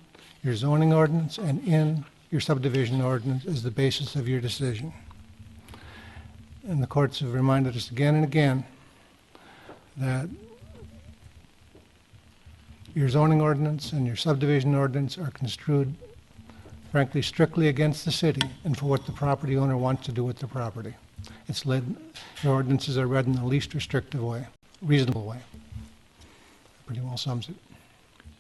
your zoning ordinance and in your subdivision ordinance as the basis of your decision. And the courts have reminded us again and again that your zoning ordinance and your subdivision ordinance are construed, frankly, strictly against the city and for what the property owner wants to do with the property. Your ordinances are read in the least restrictive way, reasonable way. Pretty well sums it.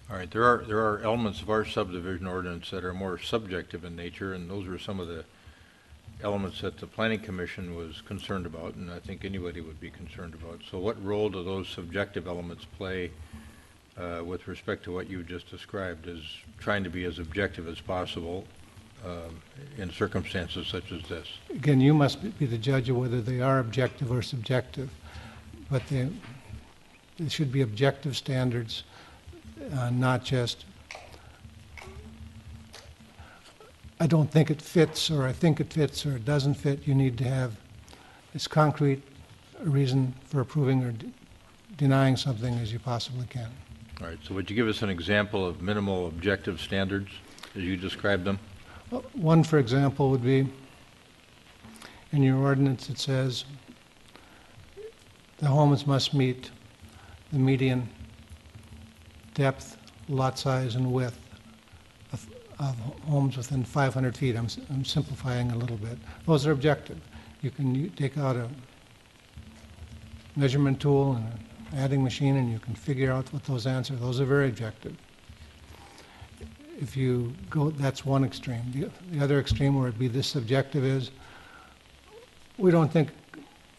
All right, there are elements of our subdivision ordinance that are more subjective in nature, and those were some of the elements that the Planning Commission was concerned about, and I think anybody would be concerned about. So what role do those subjective elements play with respect to what you just described as trying to be as objective as possible in circumstances such as this? Again, you must be the judge of whether they are objective or subjective, but they should be objective standards, not just, I don't think it fits, or I think it fits, or it doesn't fit. You need to have as concrete a reason for approving or denying something as you possibly can. All right, so would you give us an example of minimal objective standards as you described them? Well, one, for example, would be in your ordinance it says the homes must meet the median depth, lot size, and width of homes within 500 feet. I'm simplifying a little bit. Those are objective. You can take out a measurement tool and an adding machine and you can figure out what those answers. Those are very objective. If you go, that's one extreme. The other extreme where it'd be this subjective is we don't think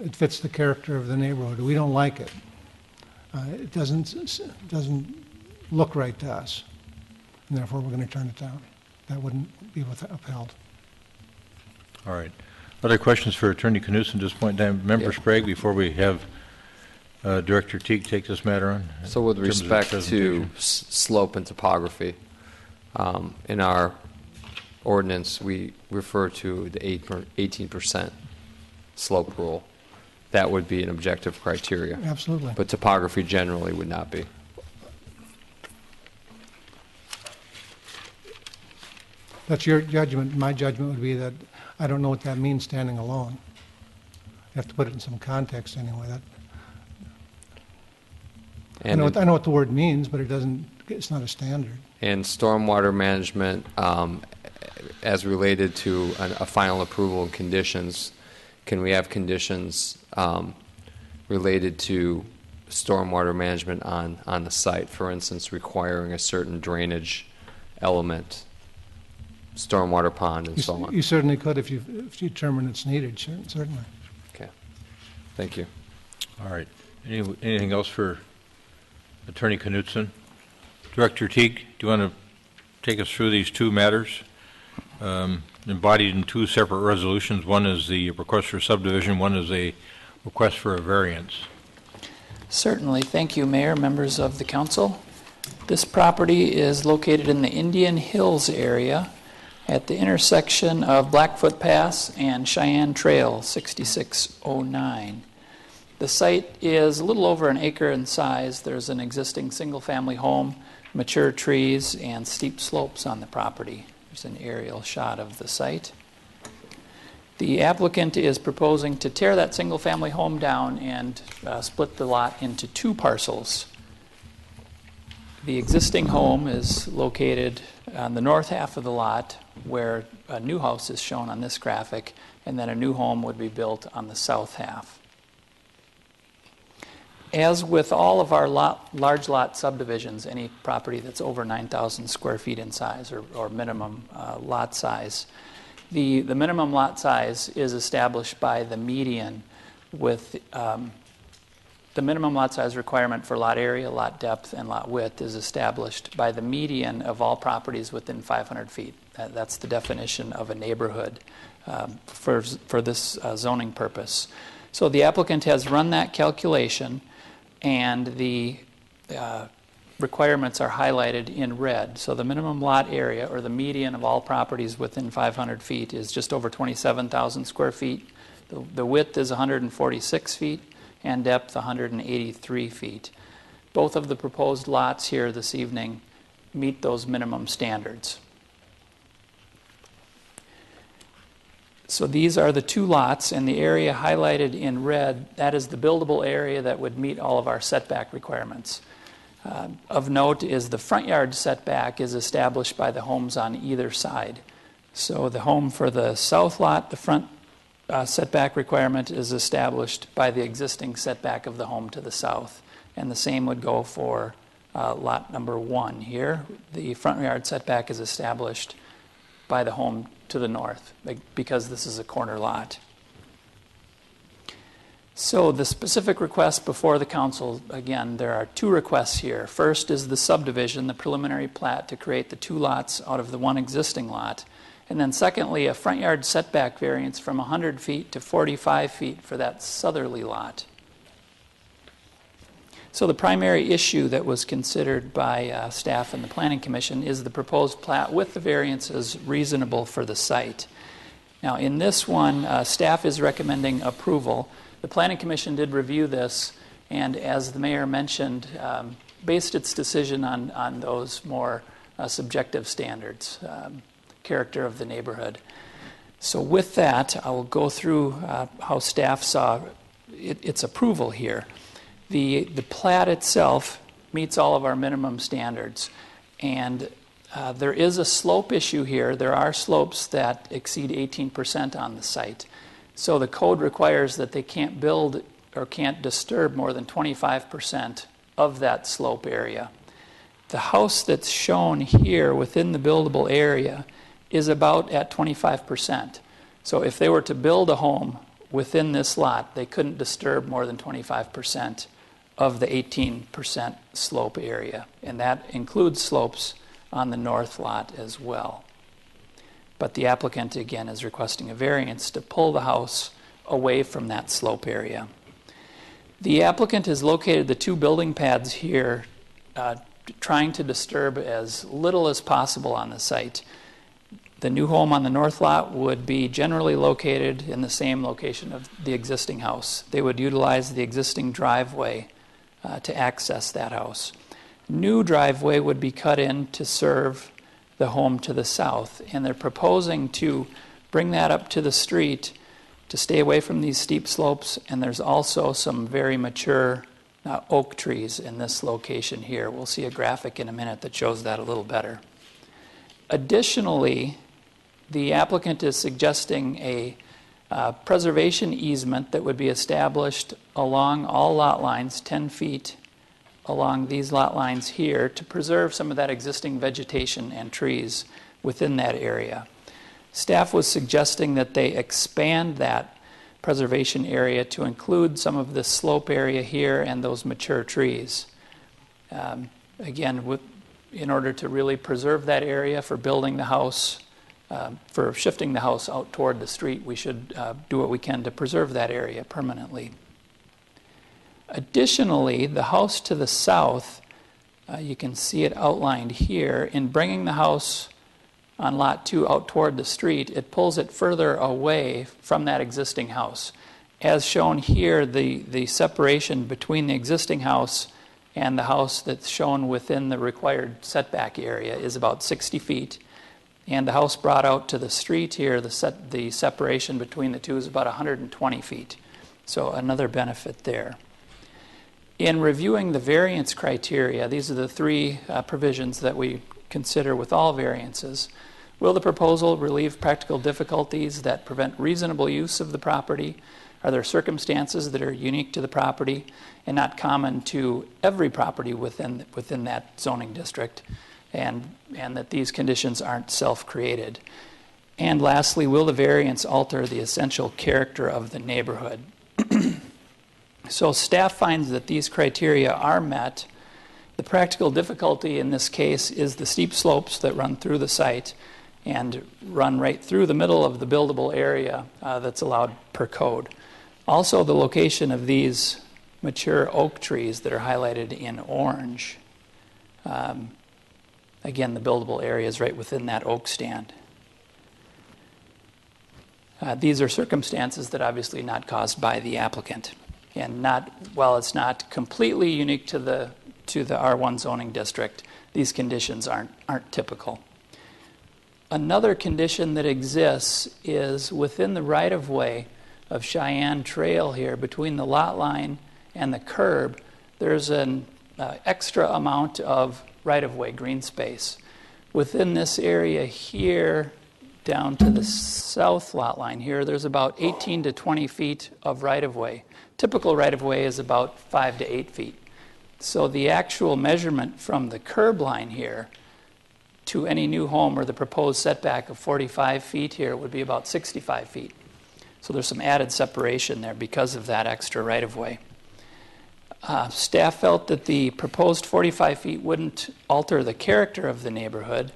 it fits the character of the neighborhood. We don't like it. It doesn't look right to us, and therefore we're going to turn it down. That wouldn't be upheld. All right. Other questions for Attorney Knudsen at this point in time? Member Sprague, before we have Director Teague take this matter on? So with respect to slope and topography, in our ordinance, we refer to the 18% slope rule. That would be an objective criteria. Absolutely. But topography generally would not be. That's your judgment. My judgment would be that I don't know what that means standing alone. You have to put it in some context anyway. I know what the word means, but it's not a standard. And stormwater management, as related to a final approval and conditions, can we have conditions related to stormwater management on the site? For instance, requiring a certain drainage element, stormwater pond, and so on. You certainly could if you determine it's needed, certainly. Okay. Thank you. All right. Anything else for Attorney Knudsen? Director Teague, do you want to take us through these two matters embodied in two separate resolutions? One is the request for subdivision, one is a request for a variance. Certainly. Thank you, Mayor, members of the council. This property is located in the Indian Hills area at the intersection of Blackfoot Pass and Cheyenne Trail, 6609. The site is a little over an acre in size. There's an existing single-family home, mature trees, and steep slopes on the property. There's an aerial shot of the site. The applicant is proposing to tear that single-family home down and split the lot into two parcels. The existing home is located on the north half of the lot, where a new house is shown on this graphic, and then a new home would be built on the south half. As with all of our large lot subdivisions, any property that's over 9,000 square feet in size or minimum lot size, The minimum lot size is established by the median with the minimum lot size requirement for lot area, lot depth, and lot width is established by the median of all properties within 500 feet. That's the definition of a neighborhood for this zoning purpose. So the applicant has run that calculation, and the requirements are highlighted in red. So the minimum lot area, or the median of all properties within 500 feet, is just over 27,000 square feet. The width is 146 feet, and depth 183 feet. Both of the proposed lots here this evening meet those minimum standards. So these are the two lots, and the area highlighted in red, that is the buildable area that would meet all of our setback requirements. Of note is the front yard setback is established by the homes on either side. So the home for the south lot, the front setback requirement is established by the existing setback of the home to the south. And the same would go for lot number 1 here. The front yard setback is established by the home to the north because this is a corner lot. So the specific request before the council, again, there are 2 requests here. First is the subdivision, the preliminary plat to create the 2 lots out of the 1 existing lot. And then secondly, a front yard setback variance from 100 feet to 45 feet for that southerly lot. So the primary issue that was considered by staff and the Planning Commission is the proposed plat with the variances reasonable for the site. Now in this one, staff is recommending approval. The Planning Commission did review this, and as the mayor mentioned, based its decision on those more subjective standards, character of the neighborhood. So with that, I will go through how staff saw its approval here. The plat itself meets all of our minimum standards, and there is a slope issue here. There are slopes that exceed 18% on the site. So the code requires that they can't build or can't disturb more than 25% of that slope area. The house that's shown here within the buildable area is about at 25%. So if they were to build a home within this lot, they couldn't disturb more than 25% of the 18% slope area. And that includes slopes on the north lot as well. But the applicant, again, is requesting a variance to pull the house away from that slope area. The applicant has located the 2 building pads here, trying to disturb as little as possible on the site. The new home on the north lot would be generally located in the same location of the existing house. They would utilize the existing driveway to access that house. New driveway would be cut in to serve the home to the south, and they're proposing to bring that up to the street to stay away from these steep slopes, and there's also some very mature oak trees in this location here. We'll see a graphic in a minute that shows that a little better. Additionally, the applicant is suggesting a preservation easement that would be established along all lot lines, 10 feet along these lot lines here, to preserve some of that existing vegetation and trees within that area. Staff was suggesting that they expand that preservation area to include some of the slope area here and those mature trees. Again, in order to really preserve that area for building the house, for shifting the house out toward the street, we should do what we can to preserve that area permanently. Additionally, the house to the south, you can see it outlined here. In bringing the house on lot 2 out toward the street, it pulls it further away from that existing house. As shown here, the separation between the existing house and the house that's shown within the required setback area is about 60 feet. And the house brought out to the street here, the separation between the two is about 120 feet. So another benefit there. In reviewing the variance criteria, these are the 3 provisions that we consider with all variances. Will the proposal relieve practical difficulties that prevent reasonable use of the property? Are there circumstances that are unique to the property and not common to every property within that zoning district, and that these conditions aren't self-created? And lastly, will the variance alter the essential character of the neighborhood? So staff finds that these criteria are met. The practical difficulty in this case is the steep slopes that run through the site and run right through the middle of the buildable area that's allowed per code. Also, the location of these mature oak trees that are highlighted in orange. Again, the buildable area is right within that oak stand. These are circumstances that obviously not caused by the applicant, and while it's not completely unique to the R1 zoning district, these conditions aren't typical. Another condition that exists is within the right-of-way of Cheyenne Trail here, between the lot line and the curb, there's an extra amount of right-of-way green space. Within this area here, down to the south lot line here, there's about 18 to 20 feet of right-of-way. Typical right-of-way is about 5 to 8 feet. So the actual measurement from the curb line here to any new home, or the proposed setback of 45 feet here, would be about 65 feet. So there's some added separation there because of that extra right-of-way. Staff felt that the proposed 45 feet wouldn't alter the character of the neighborhood.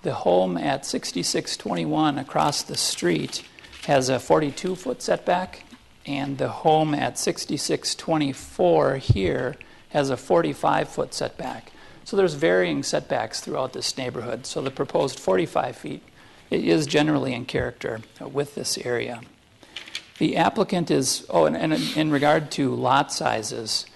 The home at 6621 across the street has a 42-foot setback, and the home at 6624 here has a 45-foot setback. So there's varying setbacks throughout this neighborhood. So the proposed 45 feet is generally in character with this area. The applicant is, and in regard to lot sizes,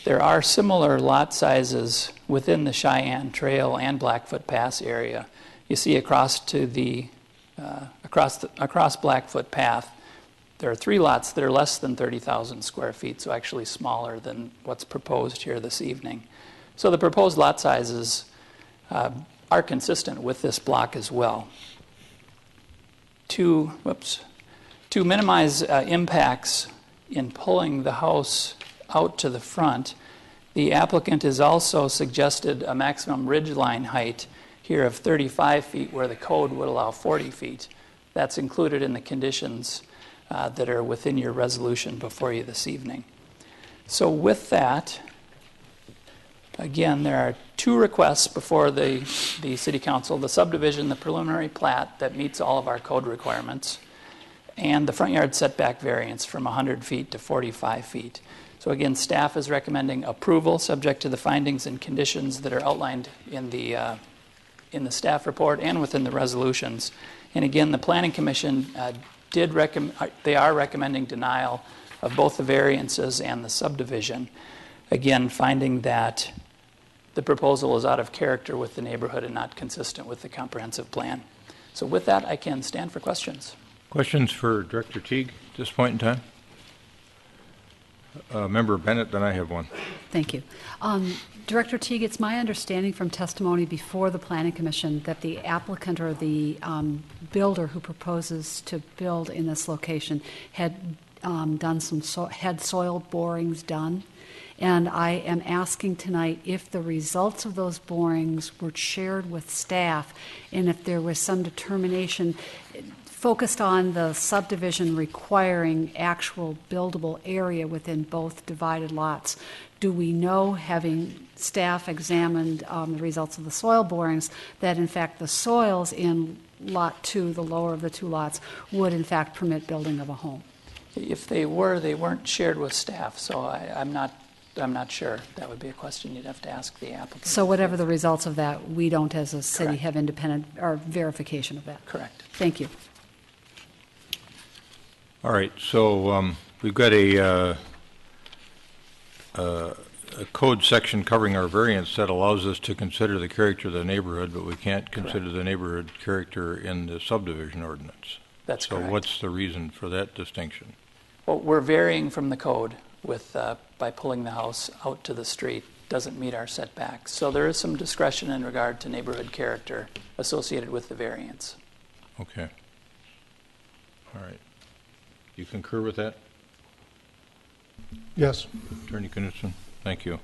there are similar lot sizes within the Cheyenne Trail and Blackfoot Pass area. You see across Blackfoot Path, there are 3 lots that are less than 30,000 square feet, so actually smaller than what's proposed here this evening. So the proposed lot sizes are consistent with this block as well. To minimize impacts in pulling the house out to the front, the applicant has also suggested a maximum ridgeline height here of 35 feet where the code would allow 40 feet. That's included in the conditions that are within your resolution before you this evening. So with that, again, there are 2 requests before the City Council: the subdivision, the preliminary plat that meets all of our code requirements, and the front yard setback variance from 100 feet to 45 feet. So again, staff is recommending approval subject to the findings and conditions that are outlined in the staff report and within the resolutions. And again, the Planning Commission they are recommending denial of both the variances and the subdivision. Again, finding that the proposal is out of character with the neighborhood and not consistent with the comprehensive plan. So with that, I can stand for questions. Questions for Director Teague at this point in time? Member Bennett, then I have one. Thank you. Director Teague, it's my understanding from testimony before the Planning Commission that the applicant or the builder who proposes to build in this location had done had soil borings done. And I am asking tonight if the results of those borings were shared with staff and if there was some determination focused on the subdivision requiring actual buildable area within both divided lots. Do we know, having staff examined the results of the soil borings, that in fact the soils in Lot 2, the lower of the 2 lots, would in fact permit building of a home? If they weren't shared with staff, so I'm not sure. That would be a question you'd have to ask the applicant. So whatever the results of that, we don't as a city Correct. have independent or verification of that? Correct. Thank you. All right, so we've got a code section covering our variance that allows us to consider the character of the neighborhood, but we can't consider the neighborhood character in the subdivision ordinance. That's so correct. What's the reason for that distinction? Well, we're varying from the code with by pulling the house out to the street. Doesn't meet our setbacks. So there is some discretion in regard to neighborhood character associated with the variance. Okay. All right. You concur with that? Yes. Attorney Knudsen, thank you.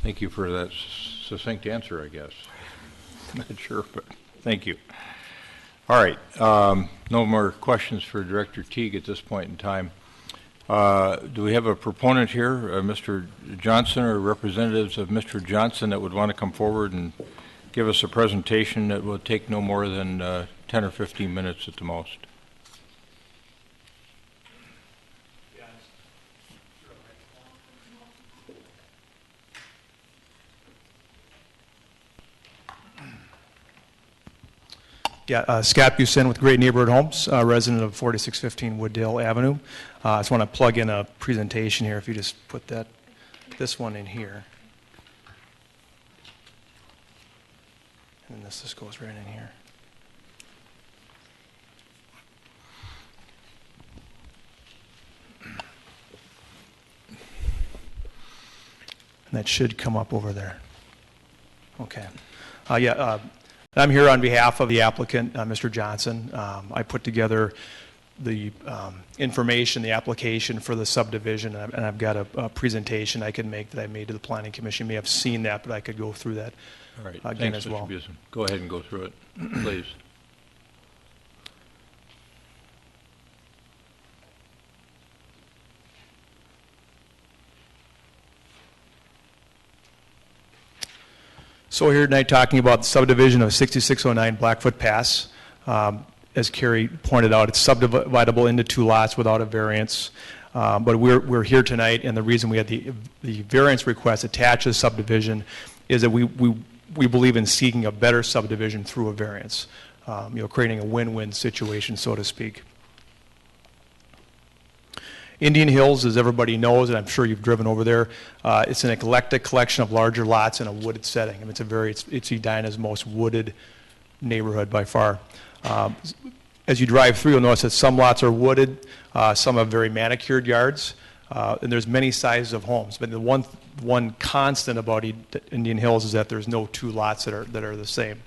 Thank you for that succinct answer, I guess. I'm not sure, but thank you. All right. No more questions for Director Teague at this point in time. Do we have a proponent here, Mr. Johnson, or representatives of Mr. Johnson that would want to come forward and give us a presentation that will take no more than 10 or 15 minutes at the most? Yeah, Scott Busen with Great Neighborhood Homes, resident of 4615 Wooddale Avenue. I just want to plug in a presentation here. If you just put this one in here. And this just goes right in here. And that should come up over there. Okay. I'm here on behalf of the applicant, Mr. Johnson. I put together the information, the application for the subdivision, and I've got a presentation I can make that I made to the Planning Commission. You may have seen that, but I could go through that All right. again Thanks, as well. Mr. Busen. Go ahead and go through it, please. So here tonight talking about the subdivision of 6609 Blackfoot Pass. As Carrie pointed out, it's subdividable into 2 lots without a variance. But we're here tonight, and the reason we had the variance request attached to the subdivision is that we believe in seeking a better subdivision through a variance, creating a win-win situation, so to speak. Indian Hills, as everybody knows, and I'm sure you've driven over there, it's an eclectic collection of larger lots in a wooded setting. I mean, it's Edina's most wooded neighborhood by far. As you drive through, you'll notice that some lots are wooded, some have very manicured yards, and there's many sizes of homes. But the one constant about Indian Hills is that there's no 2 lots that are the same.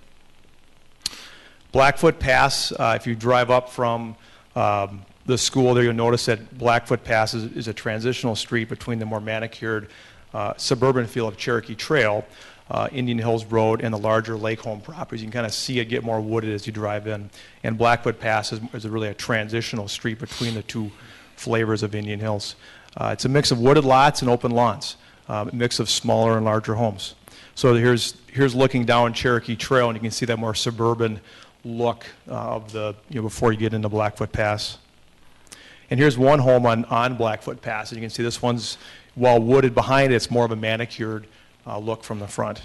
Blackfoot Pass, if you drive up from the school there, you'll notice that Blackfoot Pass is a transitional street between the more manicured suburban feel of Cherokee Trail, Indian Hills Road, and the larger Lake Home properties. You can kind of see it get more wooded as you drive in. And Blackfoot Pass is really a transitional street between the 2 flavors of Indian Hills. It's a mix of wooded lots and open lawns, a mix of smaller and larger homes. So here's looking down Cherokee Trail, and you can see that more suburban look of the, before you get into Blackfoot Pass. And here's one home on Blackfoot Pass, and you can see this one's, while wooded behind it, it's more of a manicured look from the front.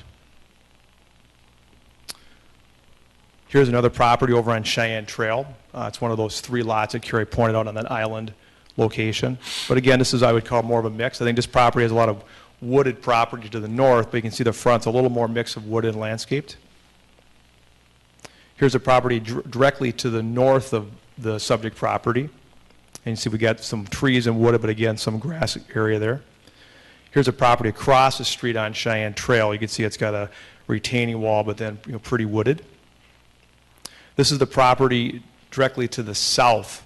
Here's another property over on Cheyenne Trail. It's one of those 3 lots that Carrie pointed out on that island location. But again, this is, I would call, more of a mix. I think this property has a lot of wooded property to the north, but you can see the front's a little more mix of wooded and landscaped. Here's a property directly to the north of the subject property. And you see we got some trees and wooded, but again, some grass area there. Here's a property across the street on Cheyenne Trail. You can see it's got a retaining wall, but then pretty wooded. This is the property directly to the south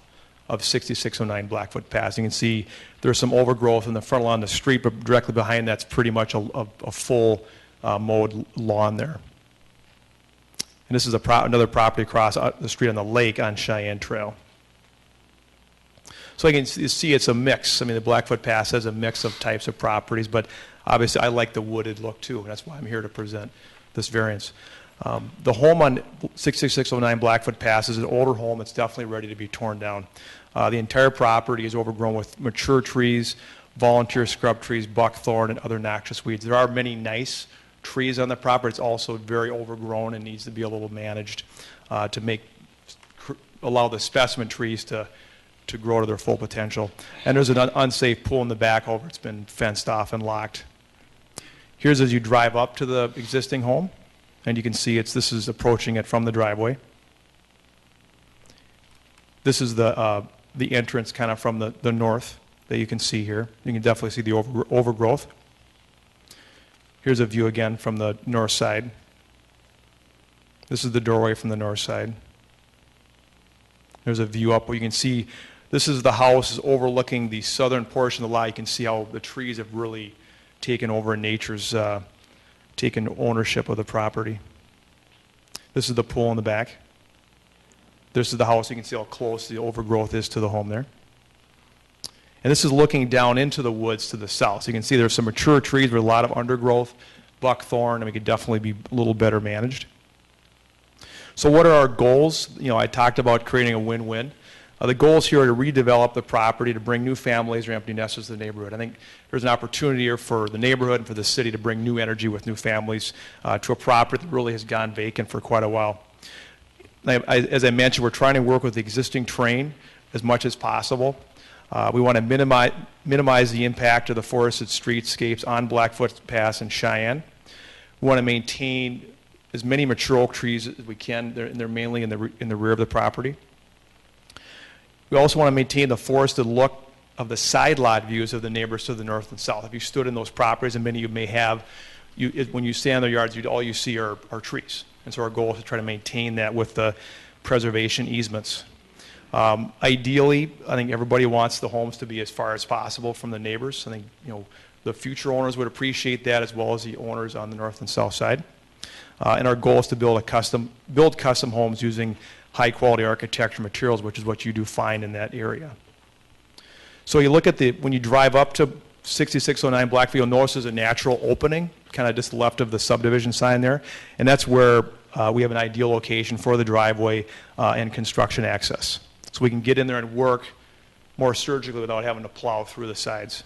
of 6609 Blackfoot Pass. You can see there's some overgrowth in the front along the street, but directly behind that's pretty much a full mowed lawn there. And this is another property across the street on the lake on Cheyenne Trail. So you see it's a mix. I mean, the Blackfoot Pass has a mix of types of properties, but obviously I like the wooded look too, and that's why I'm here to present this variance. The home on 6609 Blackfoot Pass is an older home. It's definitely ready to be torn down. The entire property is overgrown with mature trees, volunteer scrub trees, buckthorn, and other noxious weeds. There are many nice trees on the property. It's also very overgrown and needs to be a little managed to allow the specimen trees to grow to their full potential. And there's an unsafe pool in the back over. It's been fenced off and locked. Here's as you drive up to the existing home, and you can see this is approaching it from the driveway. This is the entrance kind of from the north that you can see here. You can definitely see the overgrowth. Here's a view again from the north side. This is the doorway from the north side. There's a view up where you can see this is the house overlooking the southern portion of the lot. You can see how the trees have really taken over and nature's taken ownership of the property. This is the pool in the back. This is the house. You can see how close the overgrowth is to the home there. And this is looking down into the woods to the south. So you can see there's some mature trees with a lot of undergrowth, buckthorn, and we could definitely be a little better managed. So what are our goals? You know, I talked about creating a win-win. The goals here are to redevelop the property, to bring new families or empty nesters to the neighborhood. I think there's an opportunity here for the neighborhood and for the city to bring new energy with new families to a property that really has gone vacant for quite a while. As I mentioned, we're trying to work with the existing terrain as much as possible. We want to minimize the impact of the forested streetscapes on Blackfoot Pass and Cheyenne. We want to maintain as many mature oak trees as we can. They're mainly in the rear of the property. We also want to maintain the forested look of the side lot views of the neighbors to the north and south. If you stood in those properties, and many of you may have, when you stand in their yards, all you see are trees. And so our goal is to try to maintain that with the preservation easements. Ideally, I think everybody wants the homes to be as far as possible from the neighbors. I think the future owners would appreciate that, as well as the owners on the north and south side. And our goal is to build custom homes using high-quality architecture materials, which is what you do find in that area. So you look at when you drive up to 6609 Blackfield, you'll notice there's a natural opening, kind of just left of the subdivision sign there, and that's where we have an ideal location for the driveway and construction access. So we can get in there and work more surgically without having to plow through the sides.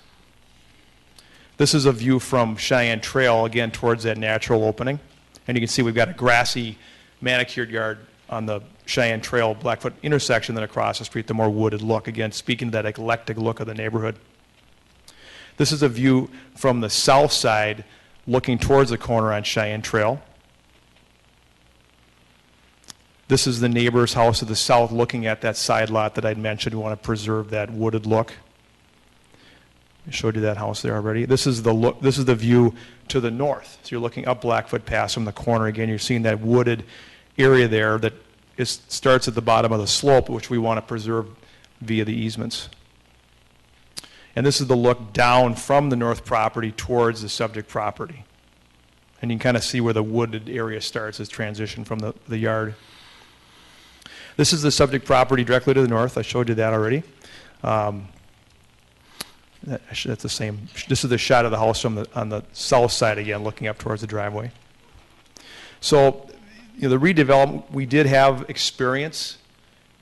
This is a view from Cheyenne Trail, again, towards that natural opening. And you can see we've got a grassy, manicured yard on the Cheyenne Trail Blackfoot intersection, then across the street, the more wooded look, again, speaking to that eclectic look of the neighborhood. This is a view from the south side, looking towards the corner on Cheyenne Trail. This is the neighbor's house to the south, looking at that side lot that I'd mentioned. We want to preserve that wooded look. I showed you that house there already. This is the view to the north. So you're looking up Blackfoot Pass from the corner. Again, you're seeing that wooded area there that starts at the bottom of the slope, which we want to preserve via the easements. And this is the look down from the north property towards the subject property. And you can kind of see where the wooded area starts as transition from the yard. This is the subject property directly to the north. I showed you that already. That's the same. This is the shot of the house on the south side again, looking up towards the driveway. So, the redevelopment, we did have experience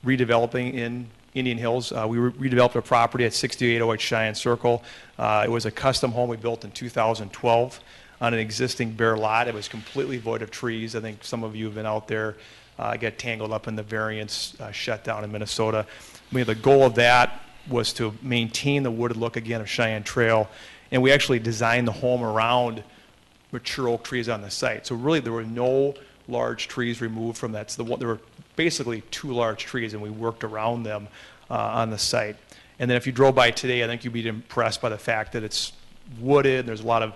redeveloping in Indian Hills. We redeveloped a property at 6808 Cheyenne Circle. It was a custom home we built in 2012 on an existing bare lot. It was completely void of trees. I think some of you have been out there, got tangled up in the variance shutdown in Minnesota. The goal of that was to maintain the wooded look again of Cheyenne Trail, and we actually designed the home around mature oak trees on the site. So really there were no large trees removed from that. So there were basically two large trees, and we worked around them on the site. And then if you drove by today, I think you'd be impressed by the fact that it's wooded. There's a lot of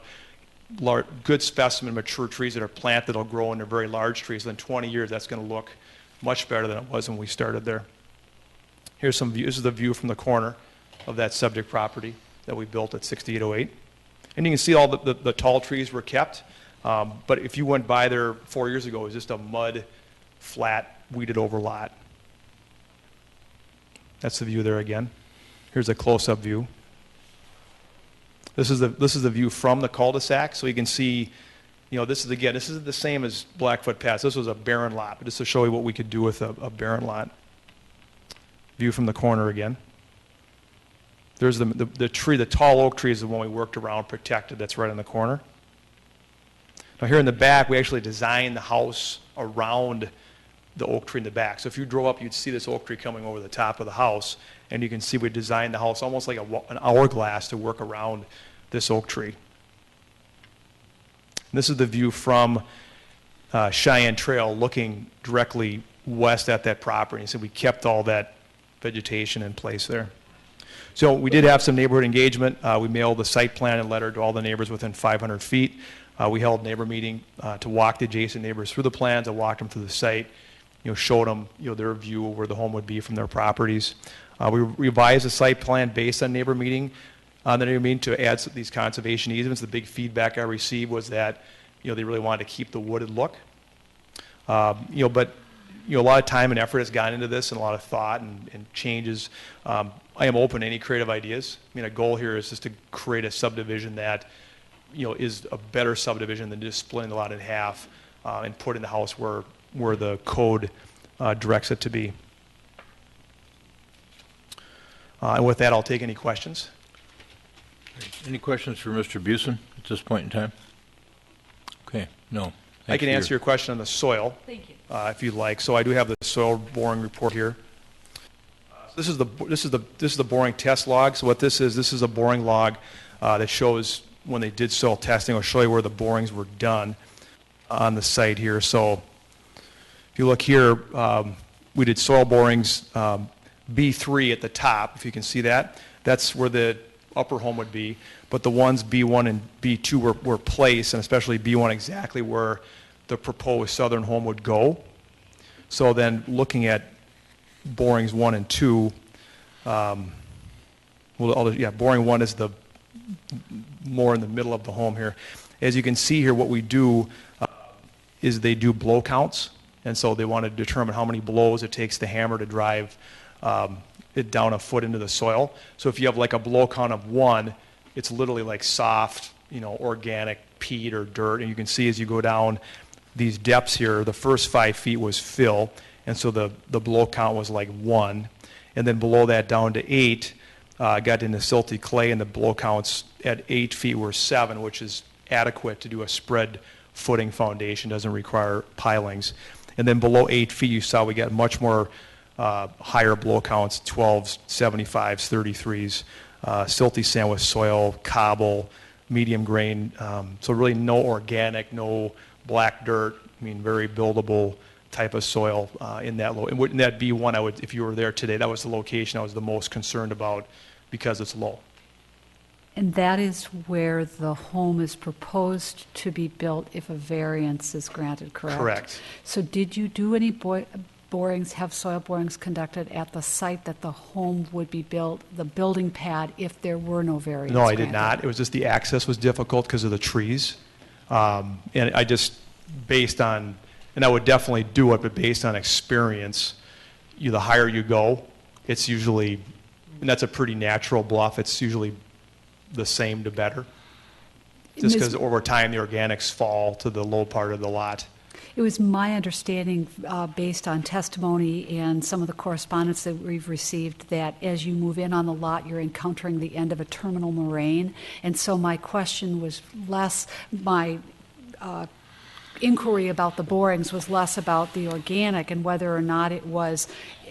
good specimen mature trees that are planted that'll grow into very large trees. So in 20 years, that's going to look much better than it was when we started there. Here's some view. This is the view from the corner of that subject property that we built at 6808. And you can see all the tall trees were kept. But if you went by there 4 years ago, it was just a mud, flat, weeded over lot. That's the view there again. Here's a close-up view. This is the view from the cul-de-sac. So you can see, this is the same as Blackfoot Pass. This was a barren lot, but just to show you what we could do with a barren lot. View from the corner again. There's the tree, the tall oak tree is the one we worked around, protected, that's right in the corner. Now here in the back, we actually designed the house around the oak tree in the back. So if you drove up, you'd see this oak tree coming over the top of the house, and you can see we designed the house almost like an hourglass to work around this oak tree. And this is the view from Cheyenne Trail, looking directly west at that property. So we kept all that vegetation in place there. So we did have some neighborhood engagement. We mailed the site plan and letter to all the neighbors within 500 feet. We held a neighbor meeting to walk the adjacent neighbors through the plans. I walked them through the site, showed them their view of where the home would be from their properties. We revised the site plan based on neighbor meeting to add these conservation easements. The big feedback I received was that they really wanted to keep the wooded look. But a lot of time and effort has gone into this and a lot of thought and changes. I am open to any creative ideas. I mean, a goal here is just to create a subdivision that, is a better subdivision than just splitting the lot in half and putting the house where the code directs it to be. And with that, I'll take any questions. Any questions for Mr. Busen at this point in time? Okay, no. I can answer your question on the soil. Thank you. If you'd like. So I do have the soil boring report here. This is the boring test log. So what this is a boring log that shows when they did soil testing. I'll show you where the borings were done on the site here. So if you look here, we did soil borings B3 at the top, if you can see that. That's where the upper home would be. But the ones B1 and B2 were placed, and especially B1 exactly where the proposed southern home would go. So then looking at borings 1 and 2, boring 1 is the more in the middle of the home here. As you can see here, what we do is they do blow counts, and so they want to determine how many blows it takes the hammer to drive it down a foot into the soil. So if you have like a blow count of 1, it's literally like soft, organic peat or dirt, and you can see as you go down these depths here, the first 5 feet was fill, and so the blow count was like 1, and then below that down to 8, got into silty clay, and the blow counts at 8 feet were 7, which is adequate to do a spread footing foundation, doesn't require pilings. And then below 8 feet, you saw we got much more higher blow counts, 12s, 75s, 33s, silty sand with soil, cobble, medium grain, so really no organic, no black dirt, very buildable type of soil in that low. In that B1, if you were there today, that was the location I was the most concerned about because it's low. And that is where the home is proposed to be built if a variance is granted, correct? Correct. So did you do any have soil borings conducted at the site that the home would be built, the building pad, if there were no variance No, I granted? did not. It was just the access was difficult because of the trees. And I just, based on, and I would definitely do it, but based on experience, the higher you go, it's usually, and that's a pretty natural bluff, it's usually the same to better. Just because over time the organics fall to the low part of the lot. It was my understanding, based on testimony and some of the correspondence that we've received, that as you move in on the lot, you're encountering the end of a terminal moraine. And so my question was less, my inquiry about the borings was less about the organic and whether or not it was,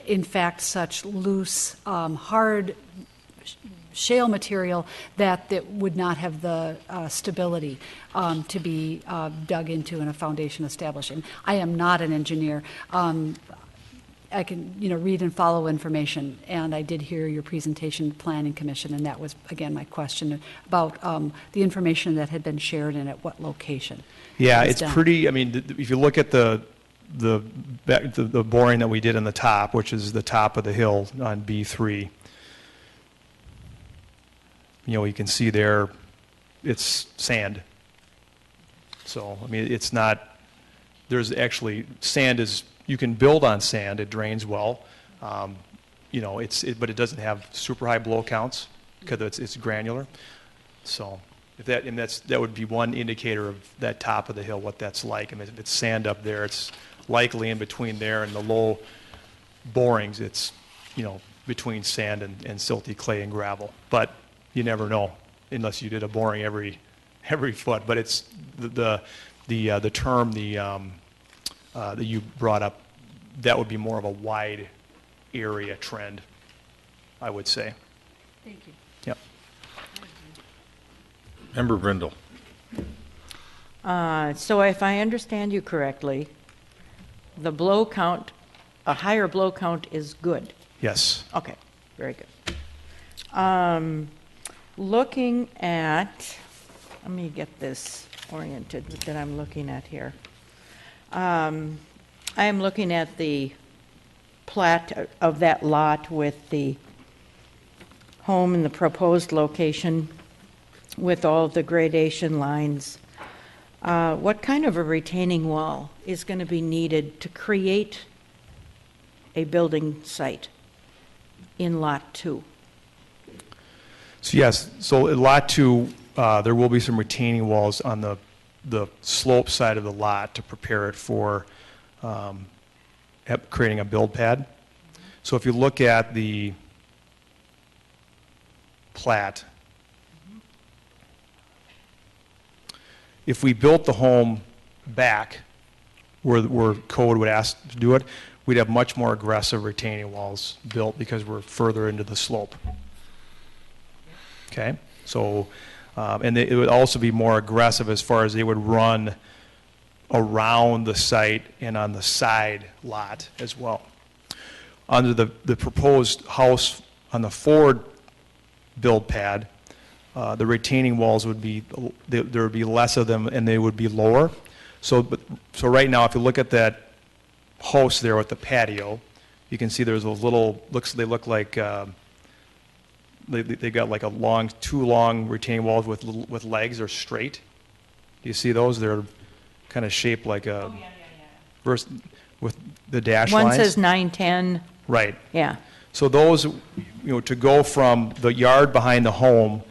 in fact, such loose, hard shale material that would not have the stability to be dug into and a foundation established. And I am not an engineer. I can, read and follow information, and I did hear your presentation to Planning Commission, and that was, again, my question about the information that had been shared and at what location. Yeah, it's pretty, if you look at the boring that we did on the top, which is the top of the hill on B3, you can see there, it's sand. So, it's not, there's actually, sand is, you can build on sand, it drains well. But it doesn't have super high blow counts because it's granular. So, that would be one indicator of that top of the hill, what that's like. If it's sand up there, it's likely in between there and the low borings, it's, between sand and silty clay and gravel. But you never know unless you did a boring every foot. But it's the term that you brought up, that would be more of a wide area trend, I would say. Thank you. Yep. Member Brindle. So if I understand you correctly, the blow count, a higher blow count is good. Yes. Okay, very good. Looking at, let me get this oriented that I'm looking at here. I am looking at the plat of that lot with the home in the proposed location with all of the gradation lines. What kind of a retaining wall is going to be needed to create a building site in Lot 2? So yes, so in Lot 2, there will be some retaining walls on the slope side of the lot to prepare it for creating a build pad. So if you look at the plat, if we built the home back where code would ask to do it, we'd have much more aggressive retaining walls built because we're further into the slope. Okay, so, and it would also be more aggressive as far as they would run around the site and on the side lot as well. Under the proposed house on the forward build pad, the retaining walls would be, there would be less of them and they would be lower. So right now, if you look at that house there with the patio, you can see there's those little, they look like, they got like two long retaining walls with legs or straight. Do you see those? They're kind of shaped like a, versus with the dash lines. One says 910. Right. Yeah. So those, to go from the yard behind the home,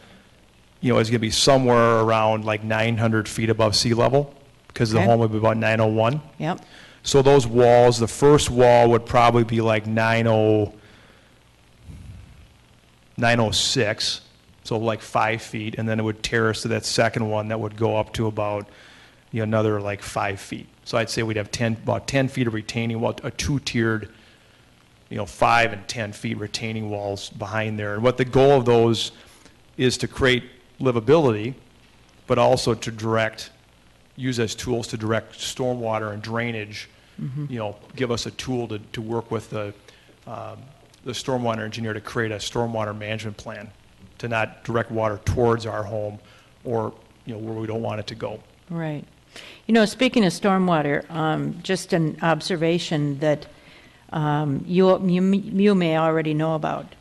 is going to be somewhere around like 900 feet above sea level, because the home would be about 901. Yep. So those walls, the first wall would probably be like 906, so like 5 feet, and then it would terrace to that second one that would go up to about another like 5 feet. So I'd say we'd have about 10 feet of retaining wall, a two-tiered, 5 and 10 feet retaining walls behind there. And what the goal of those is to create livability, but also to use as tools to direct stormwater and drainage. Give us a tool to work with the stormwater engineer to create a stormwater management plan to not direct water towards our home or where we don't want it to go. Right. Speaking of stormwater, just an observation that you may already know about,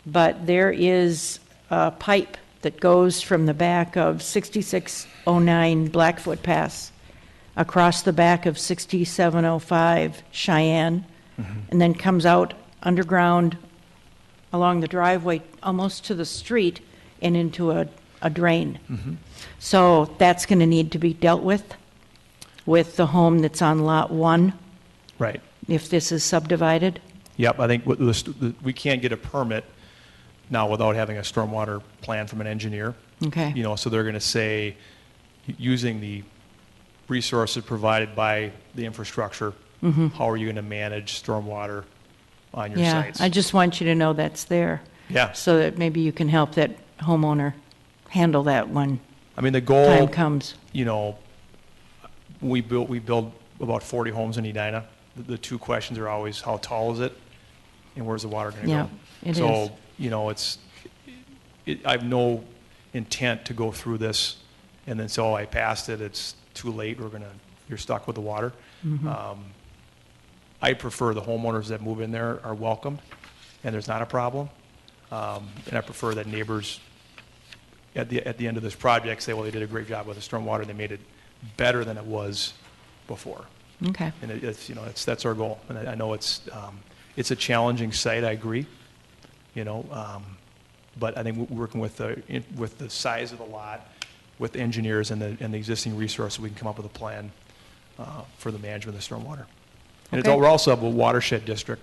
but there is a pipe that goes from the back of 6609 Blackfoot Pass across the back of 6705 Cheyenne, and then comes out underground along the driveway almost to the street and into a drain. So that's going to need to be dealt with the home that's on Lot 1. Right. If this is subdivided. Yep, I think we can't get a permit now without having a stormwater plan from an engineer. Okay. So they're going to say, using the resources provided by the infrastructure, how are you going to manage stormwater on your sites? I just want you to know that's there. Yeah. So that maybe you can help that homeowner handle that when the goal, time comes. We build about 40 homes in Edina. The two questions are always, how tall is it, and where's the water going to go? It so, is. I have no intent to go through this and then say, I passed it, it's too late, you're stuck with the water. I prefer the homeowners that move in there are welcomed and there's not a problem. And I prefer that neighbors at the end of this project say, they did a great job with the stormwater, they made it better than it was before. Okay. And that's our goal. And I know it's a challenging site, I agree, but I think working with the size of the lot, with engineers and the existing resources, we can come up with a plan for the management of the stormwater. And we also have a watershed district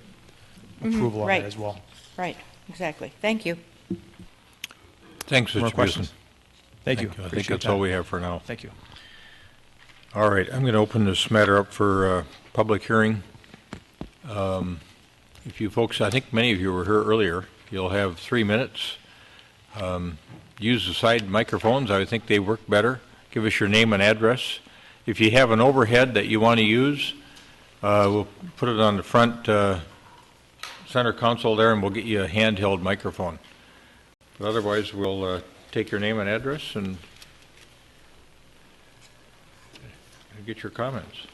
approval on that as well. Right, exactly. Thank you. Thanks, Mr. Busen. Thank you. I think that's all we have for now. Thank you. All right, I'm going to open this matter up for public hearing. If you folks, I think many of you were here earlier, you'll have 3 minutes. Use the side microphones. I think they work better. Give us your name and address. If you have an overhead that you want to use, we'll put it on the front center console there, and we'll get you a handheld microphone. But otherwise, we'll take your name and address and get your comments.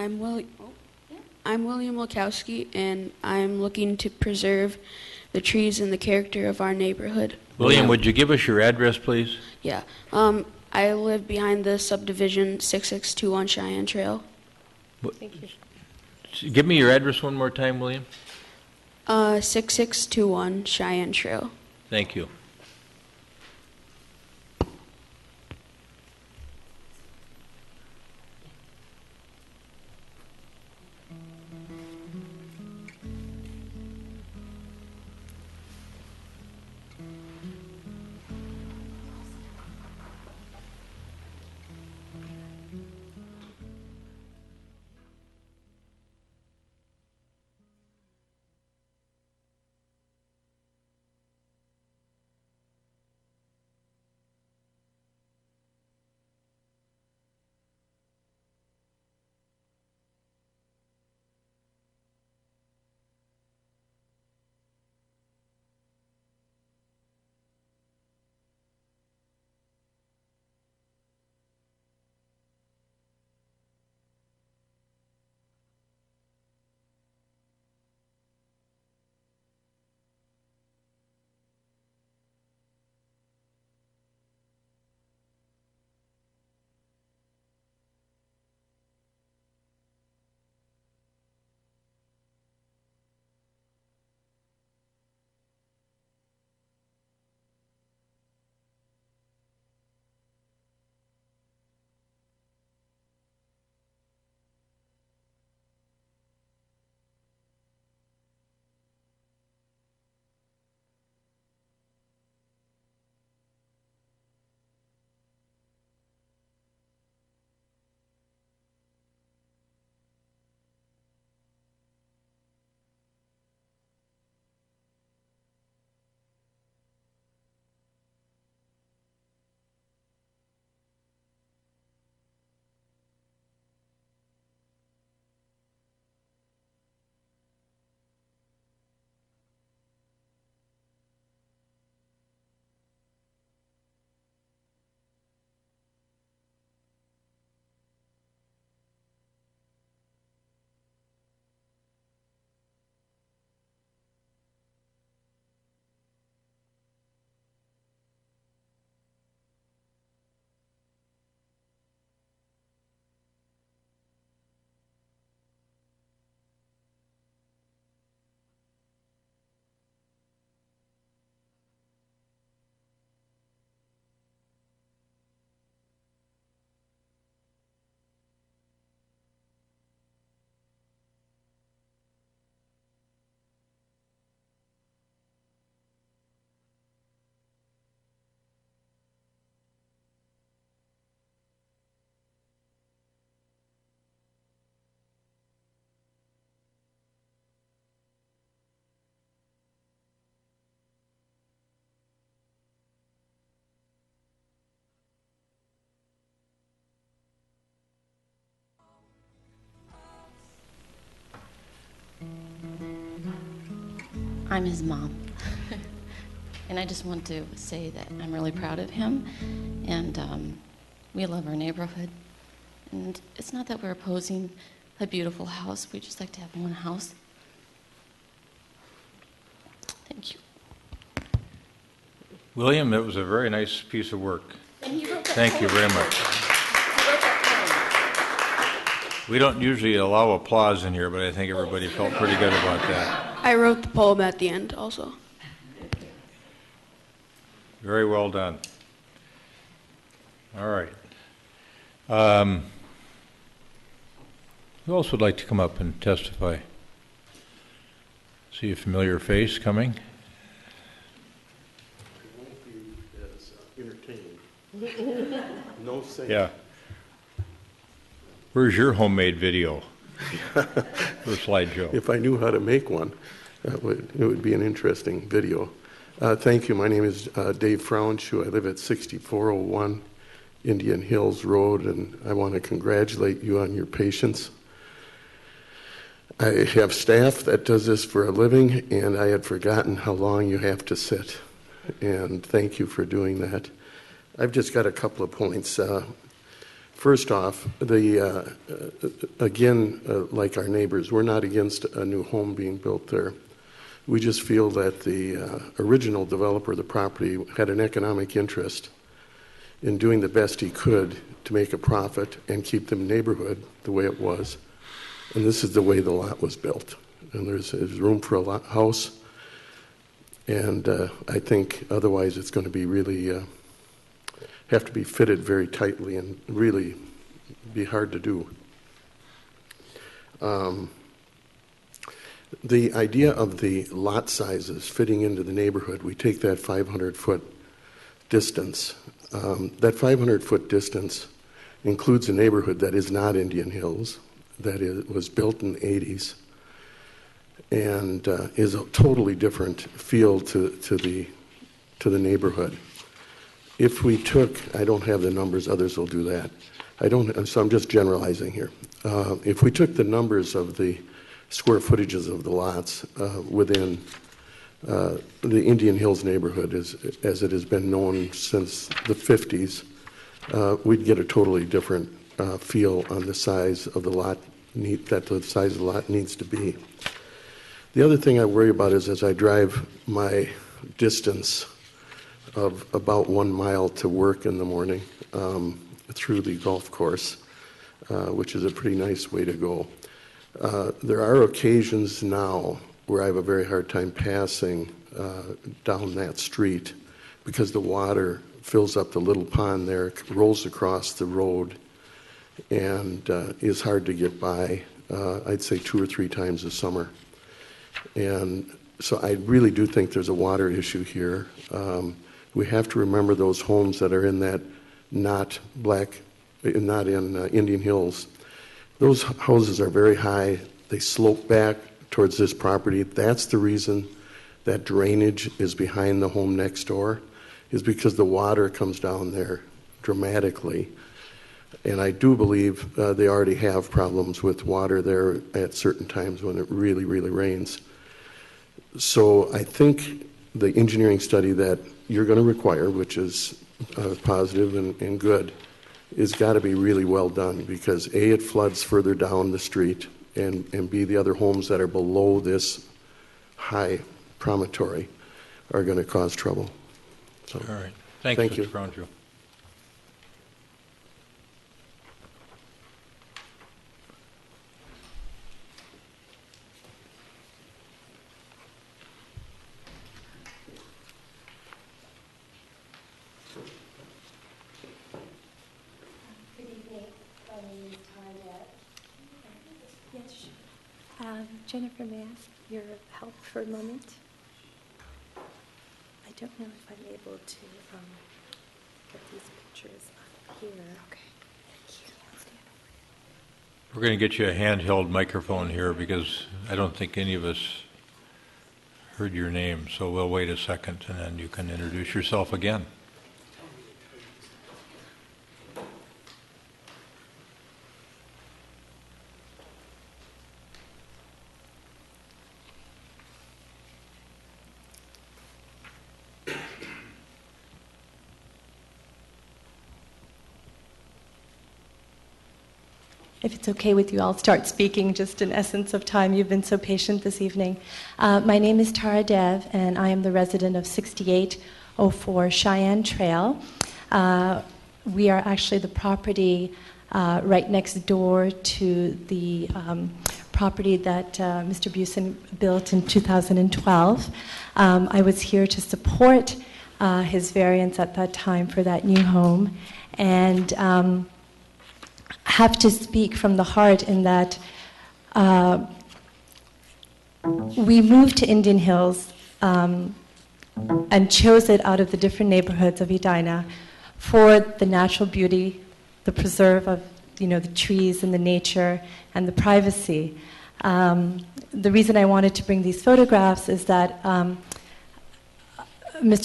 I'm William Lukowski, and I'm looking to preserve the trees and the character of our neighborhood. William, would you give us your address, please? Yeah. I live behind the subdivision 6621 Cheyenne Trail. Thank you. Give me your address one more time, William. 6621 Cheyenne Trail. Thank you. I'm his mom. And I just want to say that I'm really proud of him, and we love our neighborhood. And it's not that we're opposing a beautiful house, we just like to have one house. Thank you. William, that was a very nice piece of work. And he wrote that Thank you very poem. much. We don't usually allow applause in here, but I think everybody felt pretty good about that. I wrote the poem at the end also. Very well done. All right. Who else would like to come up and testify? See a familiar face coming? No say. Yeah. Where's your homemade video for slideshow? If I knew how to make one, it would be an interesting video. Thank you. My name is Dave Frauenschuh. I live at 6401 Indian Hills Road, and I want to congratulate you on your patience. I have staff that does this for a living, and I had forgotten how long you have to sit. And thank you for doing that. I've just got a couple of points. First off, again, like our neighbors, we're not against a new home being built there. We just feel that the original developer of the property had an economic interest in doing the best he could to make a profit and keep the neighborhood the way it was. And this is the way the lot was built. And there's room for a house. And I think otherwise it's going to be really, have to be fitted very tightly and really be hard to do. The idea of the lot sizes fitting into the neighborhood, we take that 500-foot distance. That 500-foot distance includes a neighborhood that is not Indian Hills, that was built in the 80s, and is a totally different feel to the neighborhood. If we took, I don't have the numbers, others will do that. So I'm just generalizing here. If we took the numbers of the square footages of the lots within the Indian Hills neighborhood as it has been known since the 50s, we'd get a totally different feel on the size of the lot, that the size of the lot needs to be. The other thing I worry about is as I drive my distance of about 1 mile to work in the morning through the golf course, which is a pretty nice way to go. There are occasions now where I have a very hard time passing down that street because the water fills up the little pond there, rolls across the road, and is hard to get by, I'd say 2 or 3 times a summer. And so I really do think there's a water issue here. We have to remember those homes that are in that not in Indian Hills. Those houses are very high. They slope back towards this property. That's the reason that drainage is behind the home next door, is because the water comes down there dramatically. And I do believe they already have problems with water there at certain times when it really, really rains. So I think the engineering study that you're going to require, which is positive and good, is got to be really well done because A, it floods further down the street, and B, the other homes that are below this high promontory are going to cause trouble. So, all right. Thank you, Mr. Brownfield. Jennifer, may I ask your help for a moment? I don't know if I'm able to get these pictures up here. Okay. Thank you. I'll stand over. We're going to get you a handheld microphone here because I don't think any of us heard your name, so we'll wait a second and then you can introduce yourself again. If it's okay with you, I'll start speaking just in essence of time. You've been so patient this evening. My name is Tara Dev, and I am the resident of 6804 Cheyenne Trail. We are actually the property right next door to the property that Mr. Busen built in 2012. I was here to support his variance at that time for that new home, and have to speak from the heart in that we moved to Indian Hills and chose it out of the different neighborhoods of Edina for the natural beauty, the preserve of the trees and the nature and the privacy. The reason I wanted to bring these photographs is that Mr.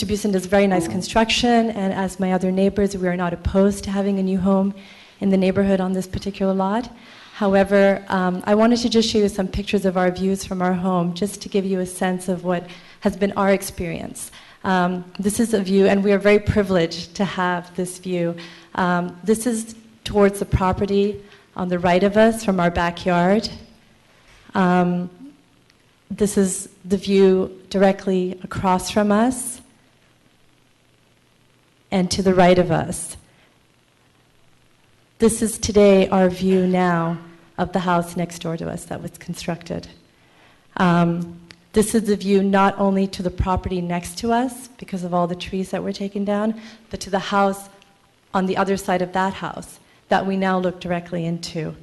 Busen does very nice construction, and as my other neighbors, we are not opposed to having a new home in the neighborhood on this particular lot. However, I wanted to just show you some pictures of our views from our home, just to give you a sense of what has been our experience. This is a view, and we are very privileged to have this view. This is towards the property on the right of us from our backyard. This is the view directly across from us and to the right of us. This is today our view now of the house next door to us that was constructed. This is the view not only to the property next to us because of all the trees that were taken down, but to the house on the other side of that house that we now look directly into.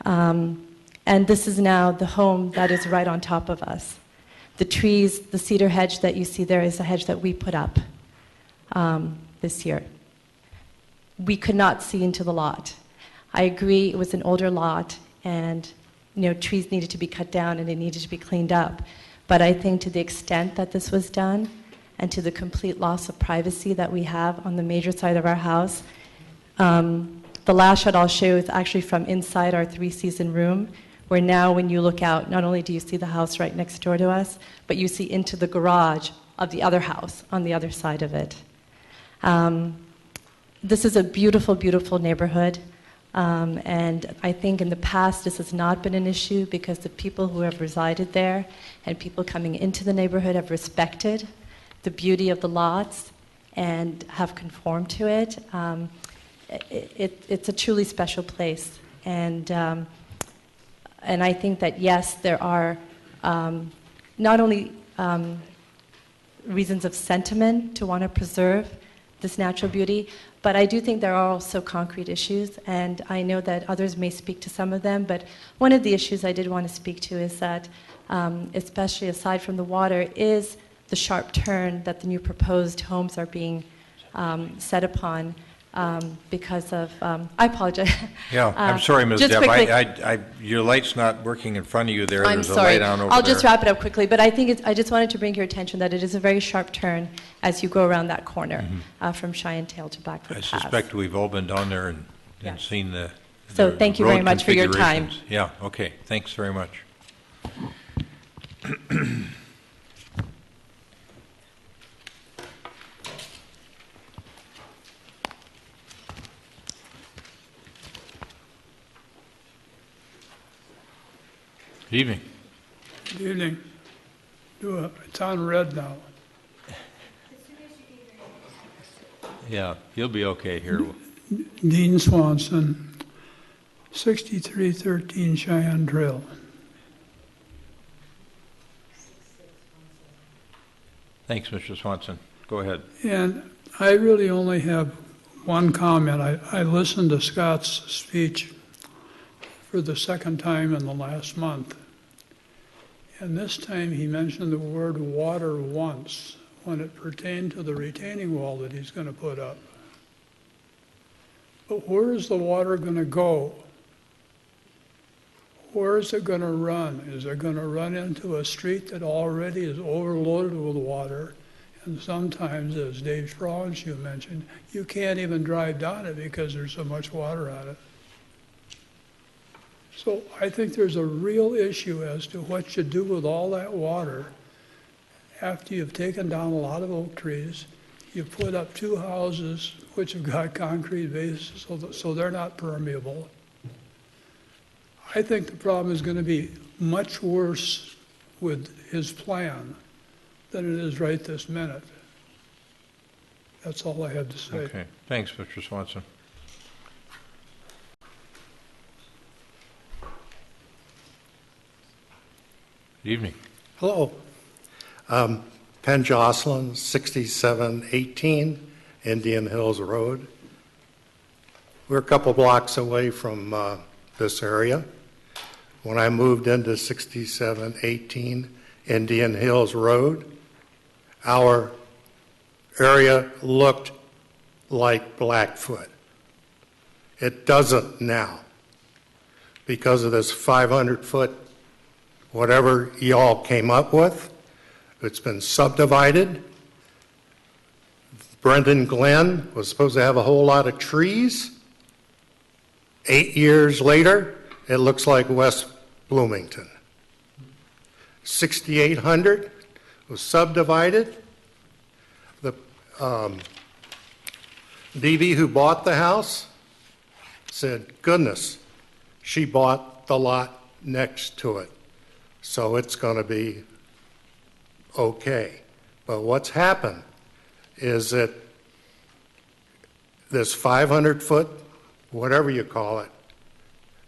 And this is now the home that is right on top of us. The trees, the cedar hedge that you see there is a hedge that we put up this year. We could not see into the lot. I agree it was an older lot and trees needed to be cut down and they needed to be cleaned up. But I think to the extent that this was done and to the complete loss of privacy that we have on the major side of our house, the last shot I'll show is actually from inside our 3-season room, where now when you look out, not only do you see the house right next door to us, but you see into the garage of the other house on the other side of it. This is a beautiful, beautiful neighborhood. And I think in the past this has not been an issue because the people who have resided there and people coming into the neighborhood have respected the beauty of the lots and have conformed to it. It's a truly special place. And I think that, yes, there are not only reasons of sentiment to want to preserve this natural beauty, but I do think there are also concrete issues, and I know that others may speak to some of them, but one of the issues I did want to speak to is that, especially aside from the water, is the sharp turn that the new proposed homes are being set upon because of, I apologize. Yeah, I'm sorry, Ms. Just Deb. quickly. Your light's not working in front of you there. I'm There's sorry. a light on over I'll there. just wrap it up quickly, but I think I just wanted to bring your attention that it is a very sharp turn as you go around that corner from Cheyenne Tail to Blackfoot I Pass. suspect we've all been down there and Yes. seen the So the thank you very road much for your time. configurations. Yeah, okay. Thanks very much. Good evening. Good evening. It's on red now. Yeah, you'll be okay here. Dean Swanson, 6313 Cheyenne Trail. Thanks, Mr. Swanson. Go ahead. And I really only have one comment. I listened to Scott's speech for the second time in the last month. And this time he mentioned the word water once when it pertained to the retaining wall that he's going to put up. But where is the water going to go? Where is it going to run? Is it going to run into a street that already is overloaded with water? And sometimes, as Dave Strauenshoe mentioned, you can't even drive down it because there's so much water on it. So I think there's a real issue as to what you do with all that water after you've taken down a lot of oak trees. You put up 2 houses which have got concrete bases so they're not permeable. I think the problem is going to be much worse with his plan than it is right this minute. That's all I have to say. Okay. Thanks, Mr. Swanson. Good evening. Hello. Penn Jocelyn, 6718 Indian Hills Road. We're a couple blocks away from this area. When I moved into 6718 Indian Hills Road, our area looked like Blackfoot. It doesn't now because of this 500-foot whatever y'all came up with. It's been subdivided. Brendan Glenn was supposed to have a whole lot of trees. 8 years later, it looks like West Bloomington. 6,800 was subdivided. The BB who bought the house said, goodness, she bought the lot next to it, so it's going to be okay. But what's happened is that this 500-foot, whatever you call it,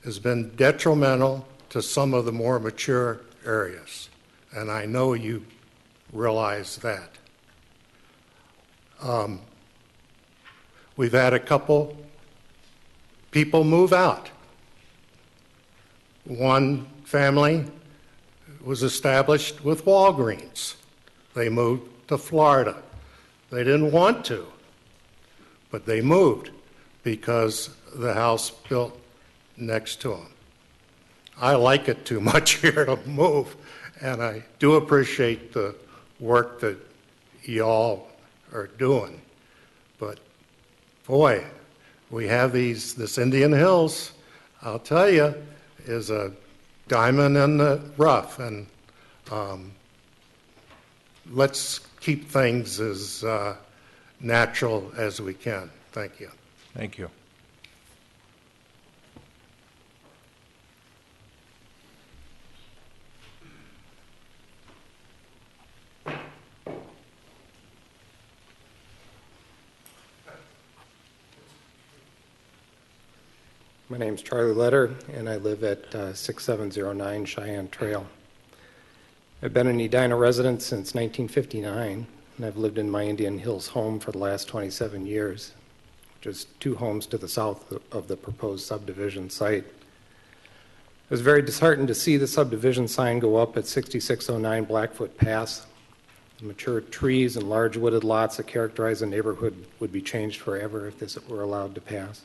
has been detrimental to some of the more mature areas. And I know you realize that. We've had a couple people move out. One family was established with Walgreens. They moved to Florida. They didn't want to, but they moved because the house built next to them. I like it too much here to move, and I do appreciate the work that y'all are doing. But boy, we have this Indian Hills, I'll tell you, is a diamond in the rough, and let's keep things as natural as we can. Thank you. Thank you. My name's Charlie Letter, and I live at 6709 Cheyenne Trail. I've been an Edina resident since 1959, and I've lived in my Indian Hills home for the last 27 years, just 2 homes to the south of the proposed subdivision site. I was very disheartened to see the subdivision sign go up at 6609 Blackfoot Pass. The mature trees and large wooded lots that characterize the neighborhood would be changed forever if this were allowed to pass.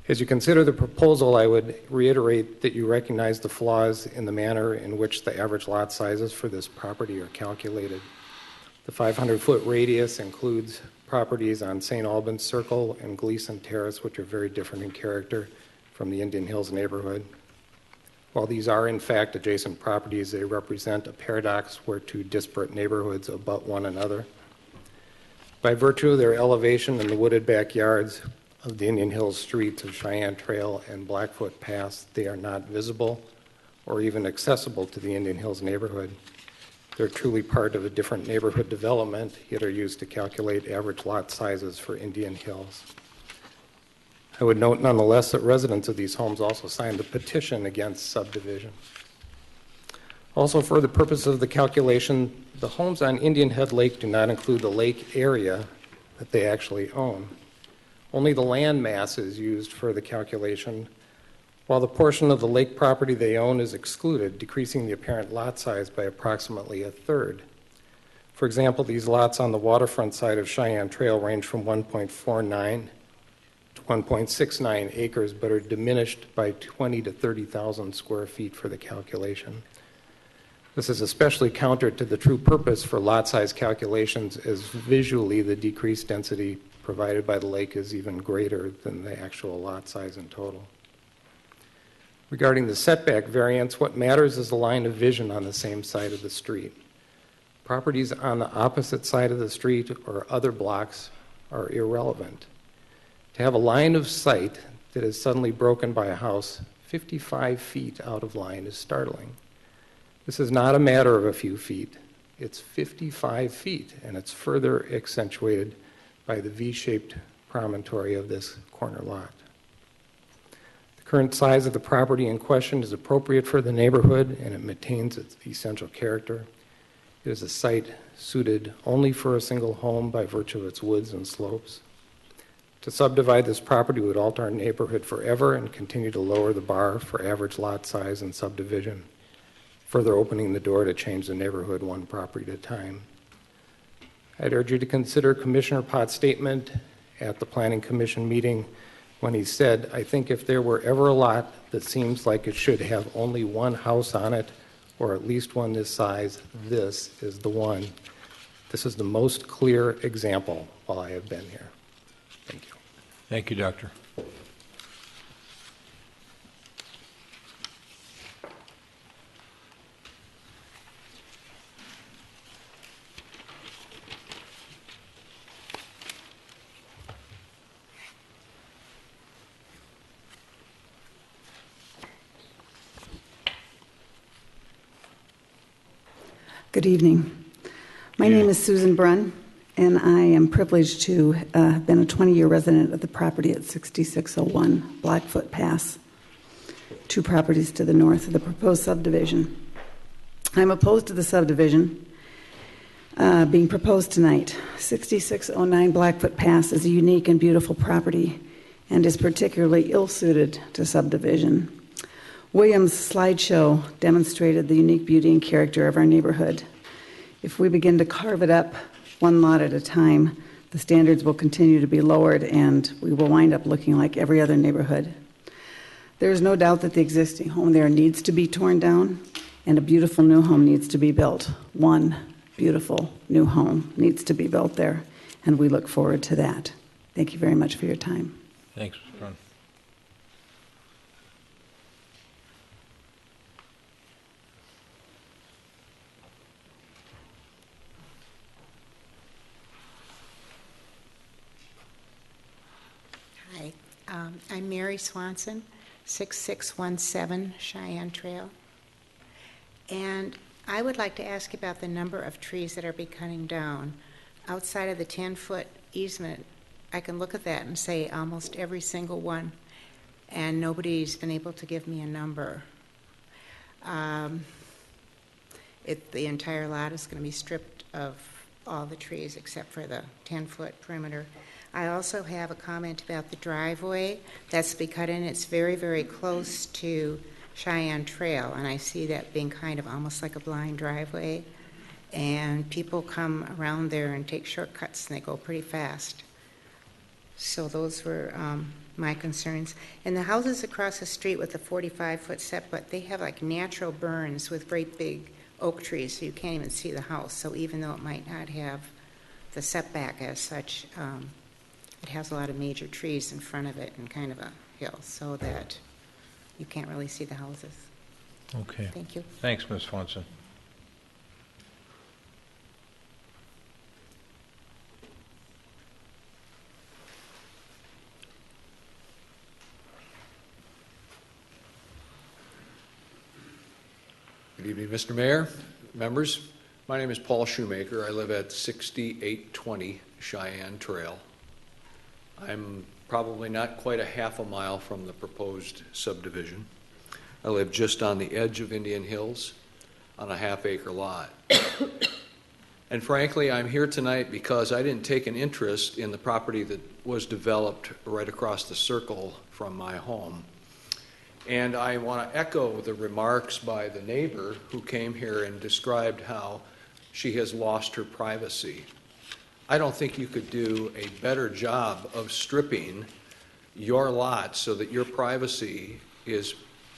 As you consider the proposal, I would reiterate that you recognize the flaws in the manner in which the average lot sizes for this property are calculated. The 500-foot radius includes properties on St. Albans Circle and Gleason Terrace, which are very different in character from the Indian Hills neighborhood. While these are in fact adjacent properties, they represent a paradox where 2 disparate neighborhoods abut one another. By virtue of their elevation in the wooded backyards of the Indian Hills streets of Cheyenne Trail and Blackfoot Pass, they are not visible or even accessible to the Indian Hills neighborhood. They're truly part of a different neighborhood development, yet are used to calculate average lot sizes for Indian Hills. I would note nonetheless that residents of these homes also signed a petition against subdivision. Also, for the purpose of the calculation, the homes on Indian Head Lake do not include the lake area that they actually own. Only the land mass is used for the calculation, while the portion of the lake property they own is excluded, decreasing the apparent lot size by approximately a third. For example, these lots on the waterfront side of Cheyenne Trail range from 1.49 to 1.69 acres, but are diminished by 20 to 30,000 square feet for the calculation. This is especially counter to the true purpose for lot size calculations, as visually the decreased density provided by the lake is even greater than the actual lot size in total. Regarding the setback variance, what matters is the line of vision on the same side of the street. Properties on the opposite side of the street or other blocks are irrelevant. To have a line of sight that is suddenly broken by a house 55 feet out of line is startling. This is not a matter of a few feet. It's 55 feet, and it's further accentuated by the V-shaped promontory of this corner lot. The current size of the property in question is appropriate for the neighborhood, and it maintains its essential character. It is a site suited only for a single home by virtue of its woods and slopes. To subdivide this property would alter our neighborhood forever and continue to lower the bar for average lot size and subdivision, further opening the door to change the neighborhood one property at a time. I'd urge you to consider Commissioner Pott's statement at the Planning Commission meeting when he said, "I think if there were ever a lot that seems like it should have only one house on it, or at least one this size, this is the one." This is the most clear example while I have been here. Thank you. Thank you, Doctor. Good evening. My name is Susan Brunn, and I am privileged to have been a 20-year resident of the property at 6601 Blackfoot Pass, 2 properties to the north of the proposed subdivision. I'm opposed to the subdivision being proposed tonight. 6609 Blackfoot Pass is a unique and beautiful property and is particularly ill-suited to subdivision. William's slideshow demonstrated the unique beauty and character of our neighborhood. If we begin to carve it up one lot at a time, the standards will continue to be lowered and we will wind up looking like every other neighborhood. There is no doubt that the existing home there needs to be torn down and a beautiful new home needs to be built. One beautiful new home needs to be built there, and we look forward to that. Thank you very much for your time. Thanks, Ms. Brunn. Hi, I'm Mary Swanson, 6617 Cheyenne Trail. And I would like to ask about the number of trees that are be cutting down. Outside of the 10-foot easement, I can look at that and say almost every single one, and nobody's been able to give me a number. The entire lot is going to be stripped of all the trees except for the 10-foot perimeter. I also have a comment about the driveway that's be cut in. It's very, very close to Cheyenne Trail, and I see that being kind of almost like a blind driveway. And people come around there and take shortcuts, and they go pretty fast. So those were my concerns. And the houses across the street with the 45-foot setback, they have like natural burns with great big oak trees, so you can't even see the house. So even though it might not have the setback as such, it has a lot of major trees in front of it and kind of a hill, so that you can't really see the houses. Okay. Thank you. Thanks, Ms. Swanson. Good evening, Mr. Mayor, members. My name is Paul Shoemaker. I live at 6820 Cheyenne Trail. I'm probably not quite a half a mile from the proposed subdivision. I live just on the edge of Indian Hills on a half-acre lot. And frankly, I'm here tonight because I didn't take an interest in the property that was developed right across the circle from my home. And I want to echo the remarks by the neighbor who came here and described how she has lost her privacy. I don't think you could do a better job of stripping your lot so that your privacy is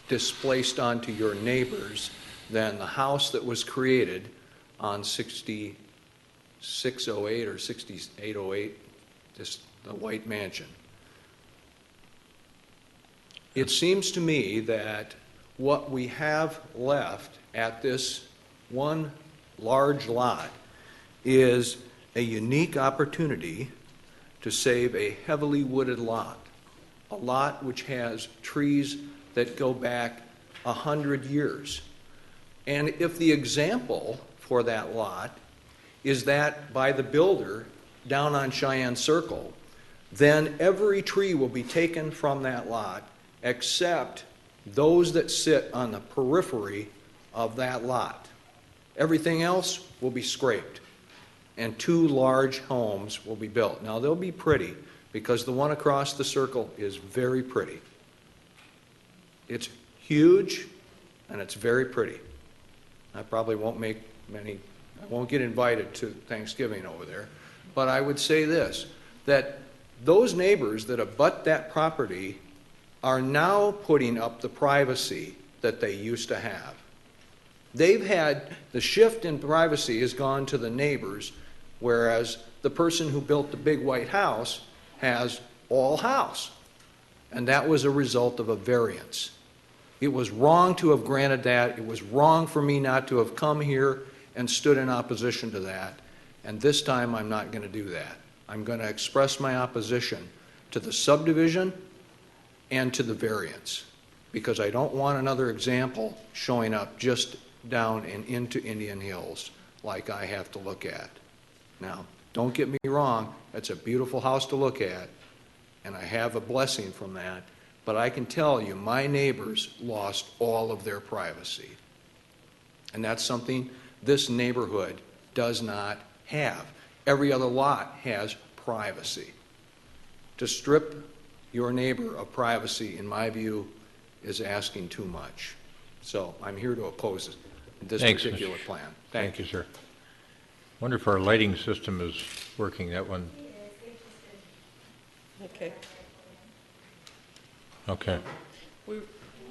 displaced onto your neighbors than the house that was created on 6608 or 6808, just the white mansion. It seems to me that what we have left at this one large lot is a unique opportunity to save a heavily wooded lot, a lot which has trees that go back 100 years. And if the example for that lot is that by the builder down on Cheyenne Circle, then every tree will be taken from that lot except those that sit on the periphery of that lot. Everything else will be scraped, and 2 large homes will be built. Now, they'll be pretty because the one across the circle is very pretty. It's huge, and it's very pretty. I probably won't make many, I won't get invited to Thanksgiving over there, but I would say this, that those neighbors that abut that property are now putting up the privacy that they used to have. They've had, the shift in privacy has gone to the neighbors, whereas the person who built the big white house has all house. And that was a result of a variance. It was wrong to have granted that. It was wrong for me not to have come here and stood in opposition to that. And this time I'm not going to do that. I'm going to express my opposition to the subdivision and to the variance, because I don't want another example showing up just down and into Indian Hills. like I have to look at. Now, don't get me wrong, it's a beautiful house to look at, and I have a blessing from that, but I can tell you my neighbors lost all of their privacy. And that's something this neighborhood does not have. Every other lot has privacy. To strip your neighbor of privacy, in my view, is asking too much. So I'm here to oppose this particular plan. Thank you, sir. Wonder if our lighting system is working, that one. Okay. Okay.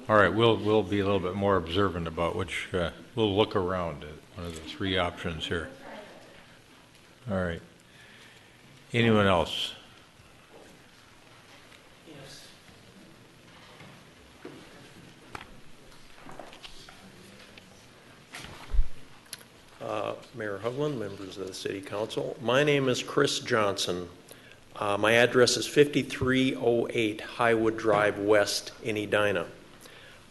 All right, we'll be a little bit more observant about which, we'll look around at one of the three options here. All right. Anyone else? Mayor Hovland, members of the City Council. My name is Chris Johnson. My address is 5308 Highwood Drive West in Edina.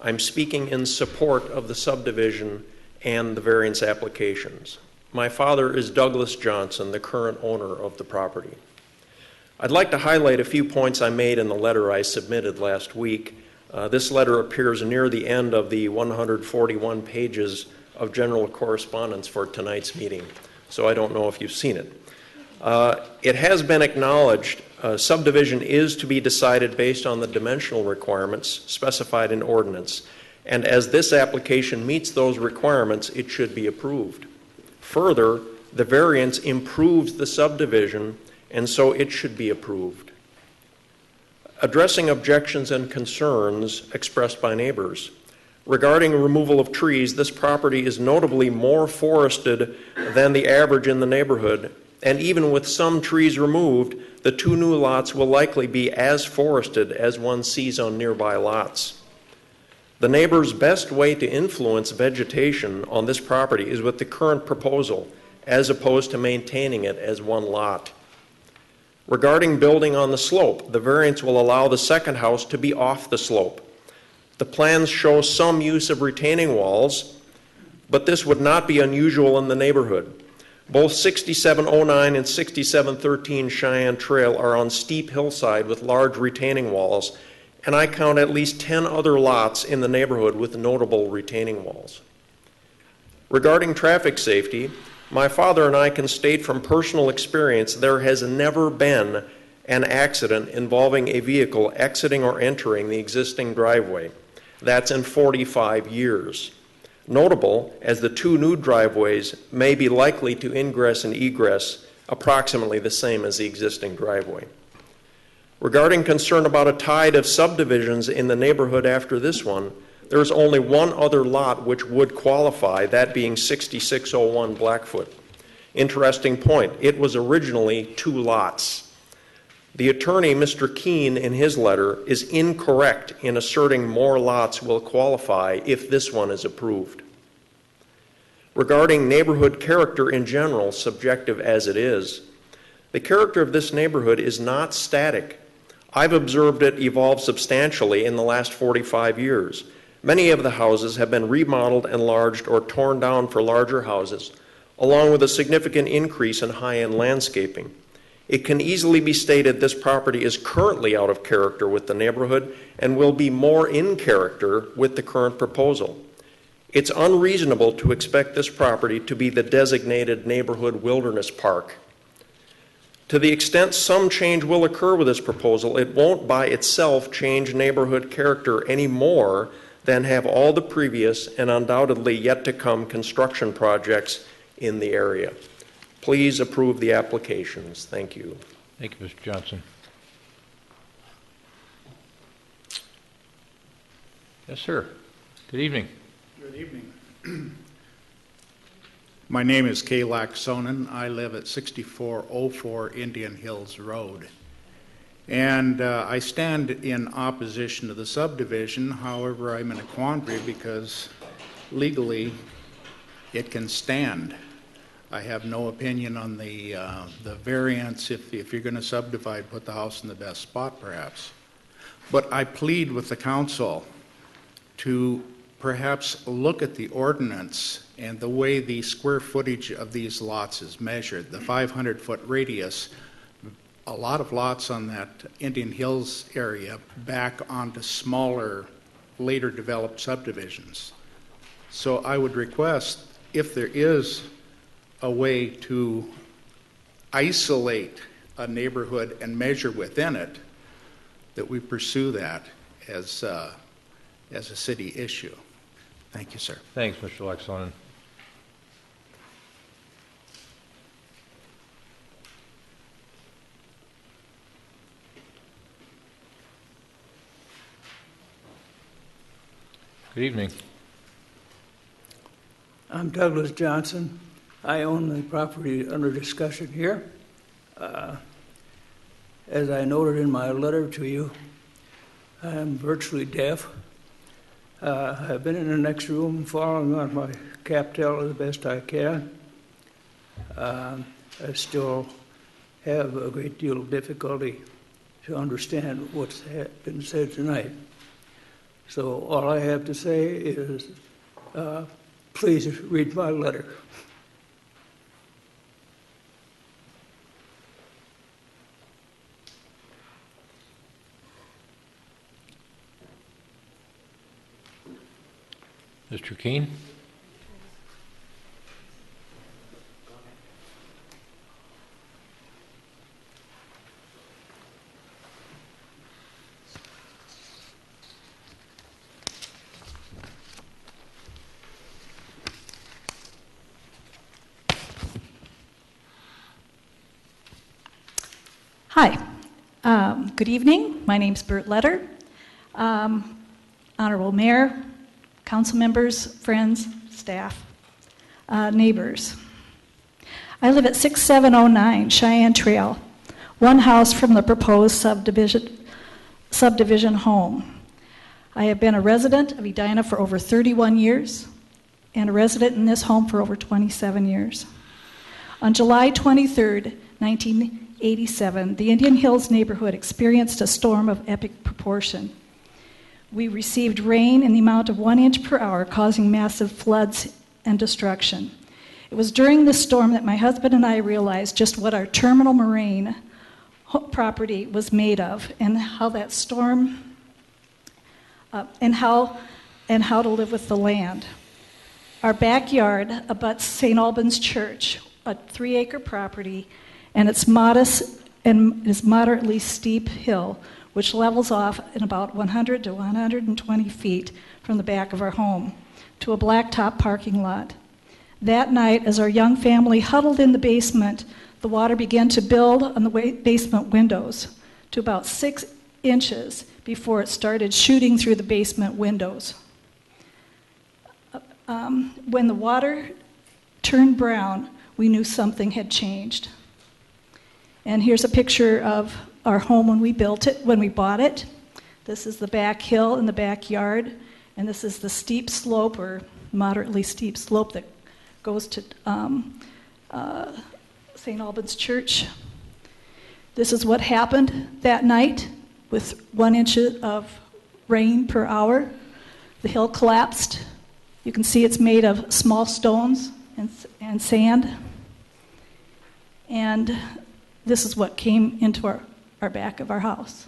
I'm speaking in support of the subdivision and the variance applications. My father is Douglas Johnson, the current owner of the property. I'd like to highlight a few points I made in the letter I submitted last week. This letter appears near the end of the 141 pages of general correspondence for tonight's meeting, so I don't know if you've seen it. It has been acknowledged subdivision is to be decided based on the dimensional requirements specified in ordinance, and as this application meets those requirements, it should be approved. Further, the variance improves the subdivision, and so it should be approved. Addressing objections and concerns expressed by neighbors. Regarding removal of trees, this property is notably more forested than the average in the neighborhood, and even with some trees removed, the two new lots will likely be as forested as one sees on nearby lots. The neighbor's best way to influence vegetation on this property is with the current proposal, as opposed to maintaining it as one lot. Regarding building on the slope, the variance will allow the second house to be off the slope. The plans show some use of retaining walls, but this would not be unusual in the neighborhood. Both 6709 and 6713 Cheyenne Trail are on steep hillside with large retaining walls, and I count at least 10 other lots in the neighborhood with notable retaining walls. Regarding traffic safety, my father and I can state from personal experience there has never been an accident involving a vehicle exiting or entering the existing driveway. That's in 45 years. Notable, as the two new driveways may be likely to ingress and egress approximately the same as the existing driveway. Regarding concern about a tide of subdivisions in the neighborhood after this one, there is only one other lot which would qualify, that being 6601 Blackfoot. Interesting point, it was originally 2 lots. The attorney, Mr. Keene, in his letter, is incorrect in asserting more lots will qualify if this one is approved. Regarding neighborhood character in general, subjective as it is, the character of this neighborhood is not static. I've observed it evolve substantially in the last 45 years. Many of the houses have been remodeled, enlarged, or torn down for larger houses, along with a significant increase in high-end landscaping. It can easily be stated this property is currently out of character with the neighborhood and will be more in character with the current proposal. It's unreasonable to expect this property to be the designated neighborhood wilderness park. To the extent some change will occur with this proposal, it won't by itself change neighborhood character any more than have all the previous and undoubtedly yet to come construction projects in the area. Please approve the applications. Thank you. Thank you, Mr. Johnson. Yes, sir. Good evening. Good evening. My name is Kay Laxonen. I live at 6404 Indian Hills Road. And I stand in opposition to the subdivision. However, I'm in a quandary because legally it can stand. I have no opinion on the variance. If you're going to subdivide, put the house in the best spot, perhaps. But I plead with the council to perhaps look at the ordinance and the way the square footage of these lots is measured, the 500-foot radius. A lot of lots on that Indian Hills area back onto smaller, later developed subdivisions. So I would request, if there is a way to isolate a neighborhood and measure within it, that we pursue that as a city issue. Thank you, sir. Thanks, Mr. Lexonen. Good evening. I'm Douglas Johnson. I own the property under discussion here. As I noted in my letter to you, I am virtually deaf. I've been in the next room following on my CapTel as best I can. I still have a great deal of difficulty to understand what's been said tonight. So all I have to say is, please read my letter. Mr. Keene? Hi. Good evening. My name's Bert Letter. Honorable Mayor, council members, friends, staff, neighbors. I live at 6709 Cheyenne Trail, one house from the proposed subdivision home. I have been a resident of Edina for over 31 years and a resident in this home for over 27 years. On July 23rd, 1987, the Indian Hills neighborhood experienced a storm of epic proportion. We received rain in the amount of 1 inch per hour, causing massive floods and destruction. It was during this storm that my husband and I realized just what our terminal moraine property was made of, and how that storm, and how to live with the land. Our backyard abuts St. Albans Church, a 3-acre property, and it's modest and is moderately steep hill, which levels off in about 100 to 120 feet from the back of our home to a blacktop parking lot. That night, as our young family huddled in the basement, the water began to build on the basement windows to about 6 inches before it started shooting through the basement windows. When the water turned brown, we knew something had changed. And here's a picture of our home when we built it, when we bought it. This is the back hill in the backyard, and this is the steep slope, or moderately steep slope, that goes to St. Albans Church. This is what happened that night with 1 inch of rain per hour. The hill collapsed. You can see it's made of small stones and sand. And this is what came into our back of our house.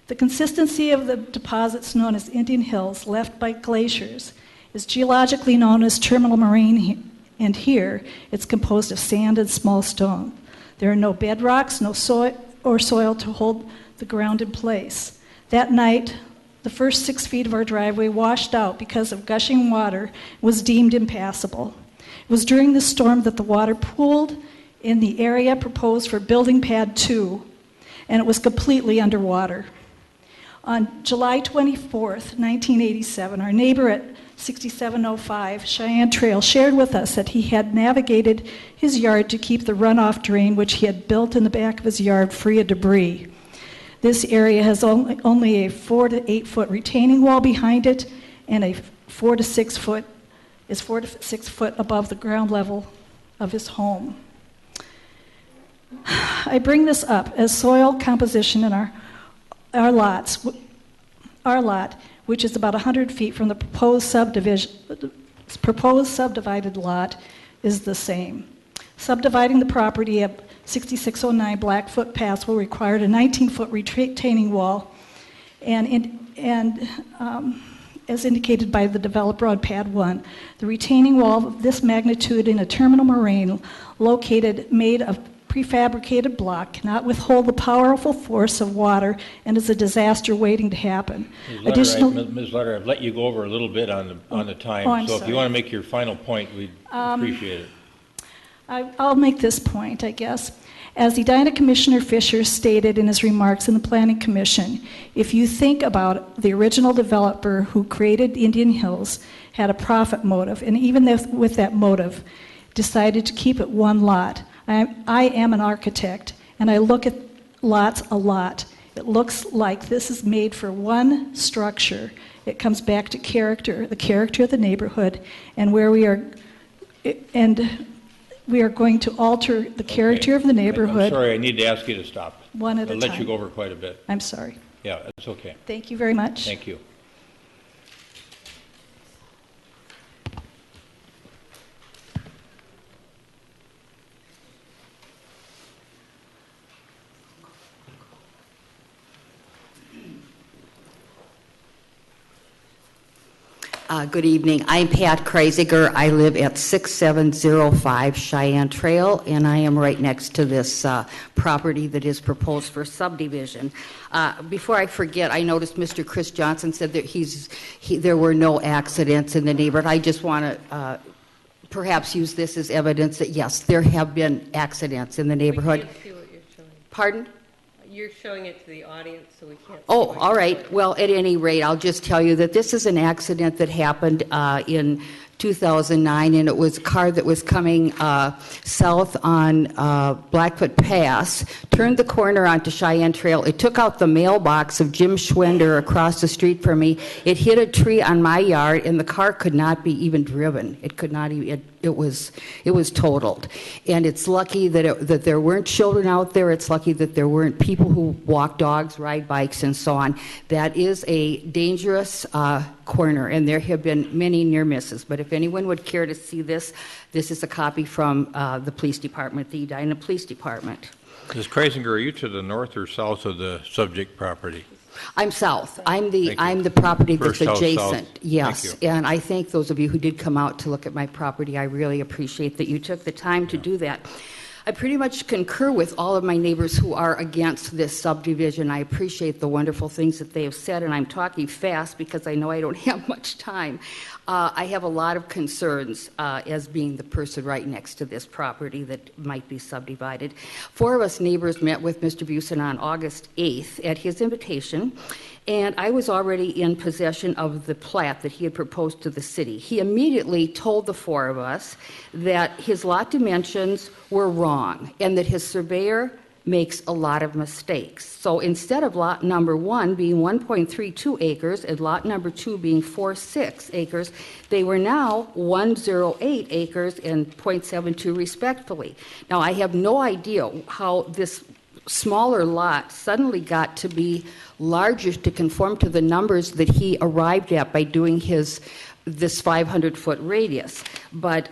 The consistency of the deposits known as Indian Hills, left by glaciers, is geologically known as terminal moraine, and here it's composed of sand and small stone. There are no bedrocks, no soil to hold the ground in place. That night, the first 6 feet of our driveway washed out because of gushing water and was deemed impassable. It was during the storm that the water pooled in the area proposed for building pad 2, and it was completely underwater. On July 24th, 1987, our neighbor at 6705 Cheyenne Trail shared with us that he had navigated his yard to keep the runoff drain, which he had built in the back of his yard, free of debris. This area has only a 4 to 8 foot retaining wall behind it, and is 4 to 6 foot above the ground level of his home. I bring this up as soil composition in our lot, which is about 100 feet from the proposed subdivided lot, is the same. Subdividing the property at 6609 Blackfoot Pass will require a 19-foot retaining wall, and as indicated by the developer on Pad 1, the retaining wall of this magnitude in a terminal moraine made of prefabricated block cannot withhold the powerful force of water and is a disaster waiting to happen. Ms. Lutter, I've let you go over a little bit on the time, I'm so if sorry. you want to make your final point, we'd appreciate it. I'll make this point, I guess. As Edina Commissioner Fisher stated in his remarks in the Planning Commission, if you think about the original developer who created Indian Hills had a profit motive, and even with that motive, decided to keep it one lot. I am an architect, and I look at lots a lot. It looks like this is made for one structure. It comes back to character, the character of the neighborhood, and where we are going to alter the character of the neighborhood. I'm sorry, I need to ask you to stop. One at a I'll let time. you go over quite a bit. I'm sorry. Yeah, that's okay. Thank you very much. Thank you. Good evening. I'm Pat Kreisiger. I live at 6705 Cheyenne Trail, and I am right next to this property that is proposed for subdivision. Before I forget, I noticed Mr. Chris Johnson said that there were no accidents in the neighborhood. I just want to perhaps use this as evidence that, yes, there have been accidents in the neighborhood. We can't see what you're showing. Pardon? You're showing it to the audience, so we can't. Oh, all right. Well, at any rate, I'll just tell you that this is an accident that happened in 2009, and it was a car that was coming south on Blackfoot Pass, turned the corner onto Cheyenne Trail. It took out the mailbox of Jim Schwender across the street from me. It hit a tree on my yard, and the car could not be even driven. It could not even. It was totaled. And it's lucky that there weren't children out there. It's lucky that there weren't people who walk dogs, ride bikes, and so on. That is a dangerous corner, and there have been many near misses. But if anyone would care to see this, this is a copy from the police department, the Edina Police Department. Ms. Kreisinger, are you to the north or south of the subject property? I'm south. I'm the property that's First house adjacent. south. Yes, Thank you. and I thank those of you who did come out to look at my property. I really appreciate that you took the time to do that. I pretty much concur with all of my neighbors who are against this subdivision. I appreciate the wonderful things that they have said, and I'm talking fast because I know I don't have much time. I have a lot of concerns as being the person right next to this property that might be subdivided. 4 of us neighbors met with Mr. Busen on August 8th at his invitation, and I was already in possession of the plat that he had proposed to the city. He immediately told the 4 of us that his lot dimensions were wrong and that his surveyor makes a lot of mistakes. So instead of lot number 1 being 1.32 acres and lot number 2 being 4.6 acres, they were now 108 acres and 0.72 respectively. Now, I have no idea how this smaller lot suddenly got to be larger to conform to the numbers that he arrived at by doing this 500-foot radius. But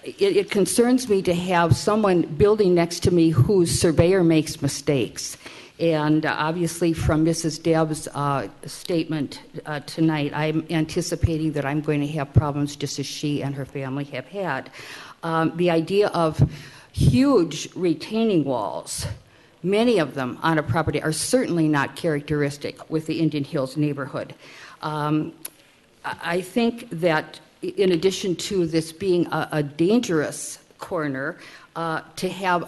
it concerns me to have someone building next to me whose surveyor makes mistakes. And obviously from Mrs. Deb's statement tonight, I'm anticipating that I'm going to have problems just as she and her family have had. The idea of huge retaining walls, many of them on a property, are certainly not characteristic with the Indian Hills neighborhood. I think that in addition to this being a dangerous corner, to have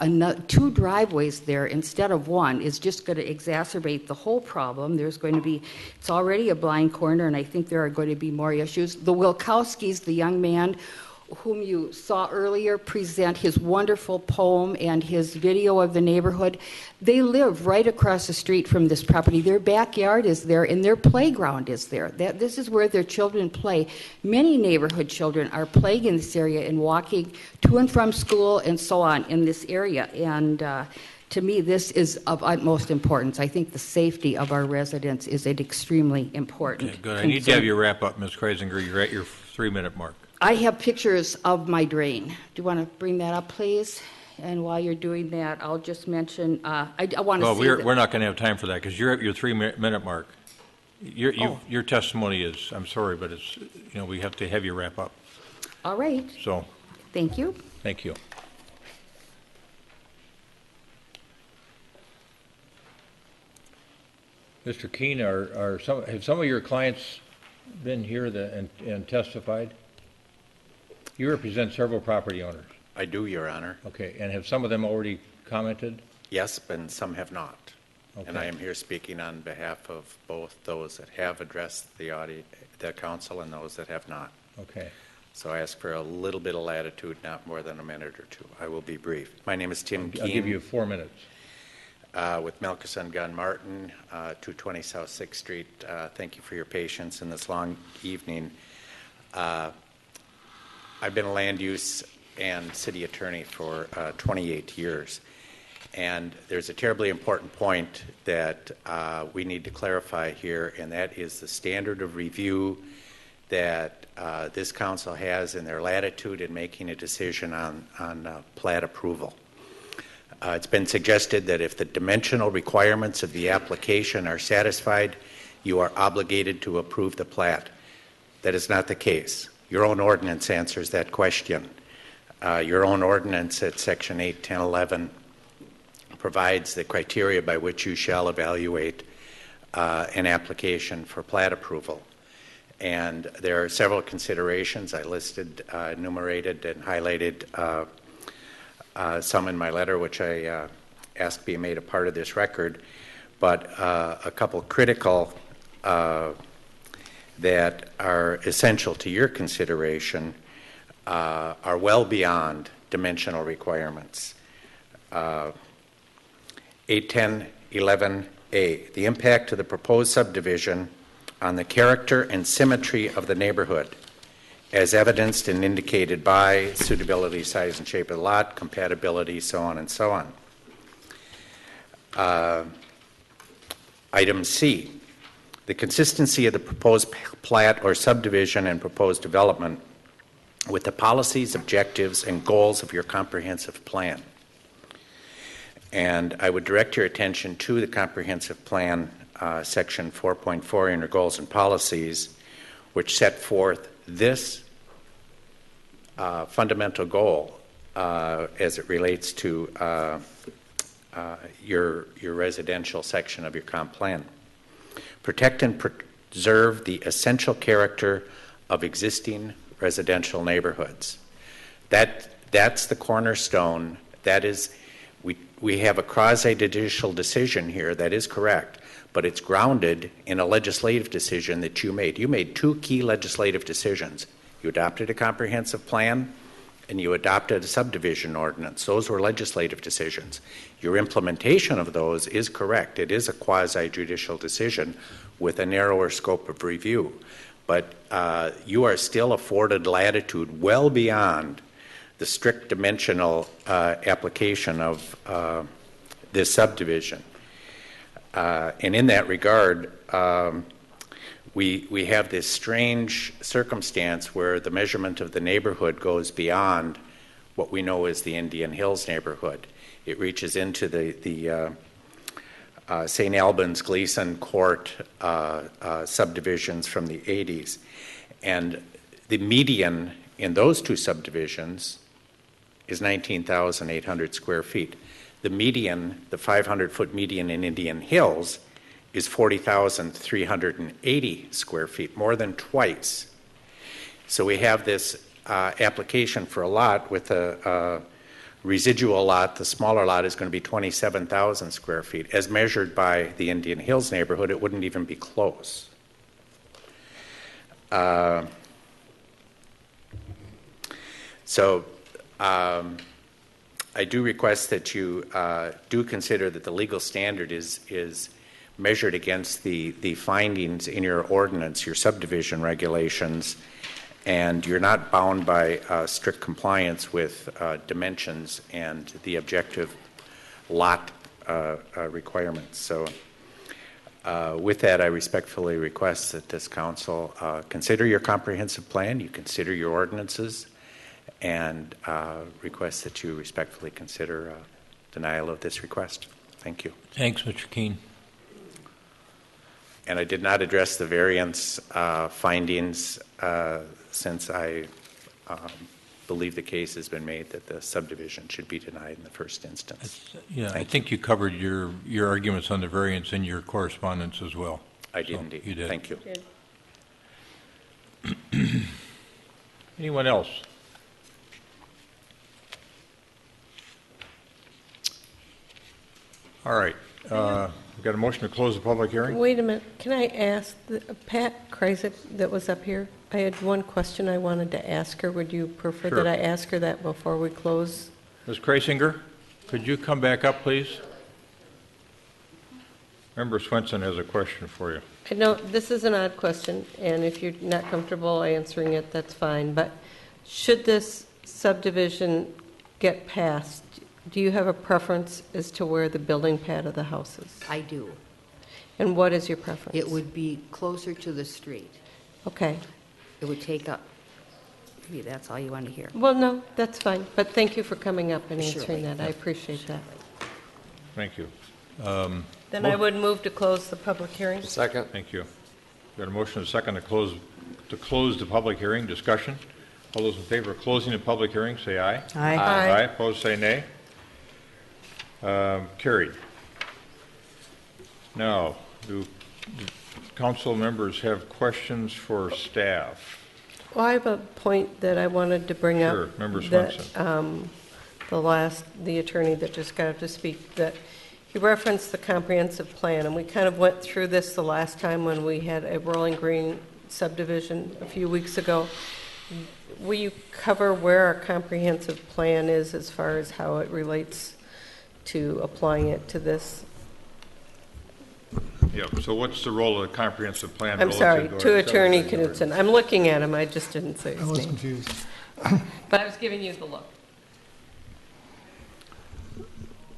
2 driveways there instead of 1 is just going to exacerbate the whole problem. It's already a blind corner, and I think there are going to be more issues. The Wilkowskis, the young man whom you saw earlier present his wonderful poem and his video of the neighborhood, they live right across the street from this property. Their backyard is there, and their playground is there. This is where their children play. Many neighborhood children are playing in this area and walking to and from school and so on in this area. And To me, this is of utmost importance. I think the safety of our residents is an extremely important Okay, good. I concern. need to have you wrap up, Ms. Kreisinger. You're at your 3-minute mark. I have pictures of my drain. Do you want to bring that up, please? And while you're doing that, I'll just mention, I want to Well, say we're that, not going to have time for that because you're at your 3-minute mark. Your testimony is, I'm sorry, but it's, we have to have you wrap up. all right, So, thank you. thank you. Mr. Keene, have some of your clients been here and testified? You represent several property owners. I do, Your Honor. Okay, and have some of them already commented? Yes, and some have not. Okay. And I am here speaking on behalf of both those that have addressed the council and those that have not. Okay. So I ask for a little bit of latitude, not more than a minute or two. I will be brief. My name is Tim Keene. I'll give you 4 minutes. With Melchison Gunn Martin, 220 South 6th Street. Thank you for your patience in this long evening. I've been a land use and city attorney for 28 years. And there's a terribly important point that we need to clarify here, and that is the standard of review that this council has in their latitude in making a decision on plat approval. It's been suggested that if the dimensional requirements of the application are satisfied, you are obligated to approve the plat. That is not the case. Your own ordinance answers that question. Your own ordinance at Section 8, 10, 11 provides the criteria by which you shall evaluate an application for plat approval. And there are several considerations I listed, enumerated, and highlighted some in my letter, which I asked be made a part of this record. But a couple critical that are essential to your consideration are well beyond dimensional requirements. 810.11a, the impact of the proposed subdivision on the character and symmetry of the neighborhood, as evidenced and indicated by suitability, size, and shape of the lot, compatibility, so on and so on. Item C, the consistency of the proposed plat or subdivision and proposed development with the policies, objectives, and goals of your comprehensive plan. And I would direct your attention to the comprehensive plan, section 4.4 in your goals and policies, which set forth this fundamental goal as it relates to your residential section of your comp plan. Protect and preserve the essential character of existing residential neighborhoods. That's the cornerstone. That is, we have a quasi-judicial decision here, that is correct, but it's grounded in a legislative decision that you made. You made two key legislative decisions. You adopted a comprehensive plan, and you adopted a subdivision ordinance. Those were legislative decisions. Your implementation of those is correct. It is a quasi-judicial decision with a narrower scope of review. But you are still afforded latitude well beyond the strict dimensional application of this subdivision. And in that regard, we have this strange circumstance where the measurement of the neighborhood goes beyond what we know as the Indian Hills neighborhood. It reaches into the St. Albans, Gleason Court subdivisions from the 80s. And the median in those two subdivisions is 19,800 square feet. The median, the 500-foot median in Indian Hills, is 40,380 square feet, more than twice. So we have this application for a lot with a residual lot. The smaller lot is going to be 27,000 square feet. As measured by the Indian Hills neighborhood, it wouldn't even be close. I do request that you do consider that the legal standard is measured against the findings in your ordinance, your subdivision regulations, and you're not bound by strict compliance with dimensions and the objective lot requirements. So with that, I respectfully request that this council consider your comprehensive plan, you consider your ordinances, and request that you respectfully consider denial of this request. Thank you. Thanks, Mr. Keene. And I did not address the variance findings since I believe the case has been made that the subdivision should be denied in the first instance. Yeah, I think you covered your arguments on the variance in your correspondence as well. I did indeed. You did. Thank you. Anyone else? All right. We've got a motion to close the public hearing. Wait a minute. Can I ask Pat Kreisig that was up here? I had one question I wanted to ask her. Would you prefer Sure. that I ask her that before we close? Ms. Kreisinger, could you come back up, please? Member Swenson has a question for you. I know this is an odd question, and if you're not comfortable answering it, that's fine. But should this subdivision get passed, do you have a preference as to where the building pad of the house is? I do. And what is your preference? It would be closer to the street. Okay. It would take up, maybe that's all you want to hear. Well, no, that's fine. But thank you for coming up and answering Surely. that. I appreciate that. Thank you. Then I would move to close the public hearing. Second. Thank you. Got a motion and a second to close the public hearing. Discussion. All those in favor of closing the public hearing, say aye. Aye. Aye. Aye. Opposed, say nay. Carried. Now, do council members have questions for staff? Well, I have a point that I wanted to bring up. Sure. Member that, Swenson. the attorney that just got up to speak, that he referenced the comprehensive plan, and we kind of went through this the last time when we had a Rolling Green subdivision a few weeks ago. Will you cover where our comprehensive plan is as far as how it relates to applying it to this? Yeah, so what's the role of the comprehensive plan? I'm sorry, relative to our Attorney subdivision Knutson. I'm looking at him, I just didn't say his I was name. confused. But I was giving you the look.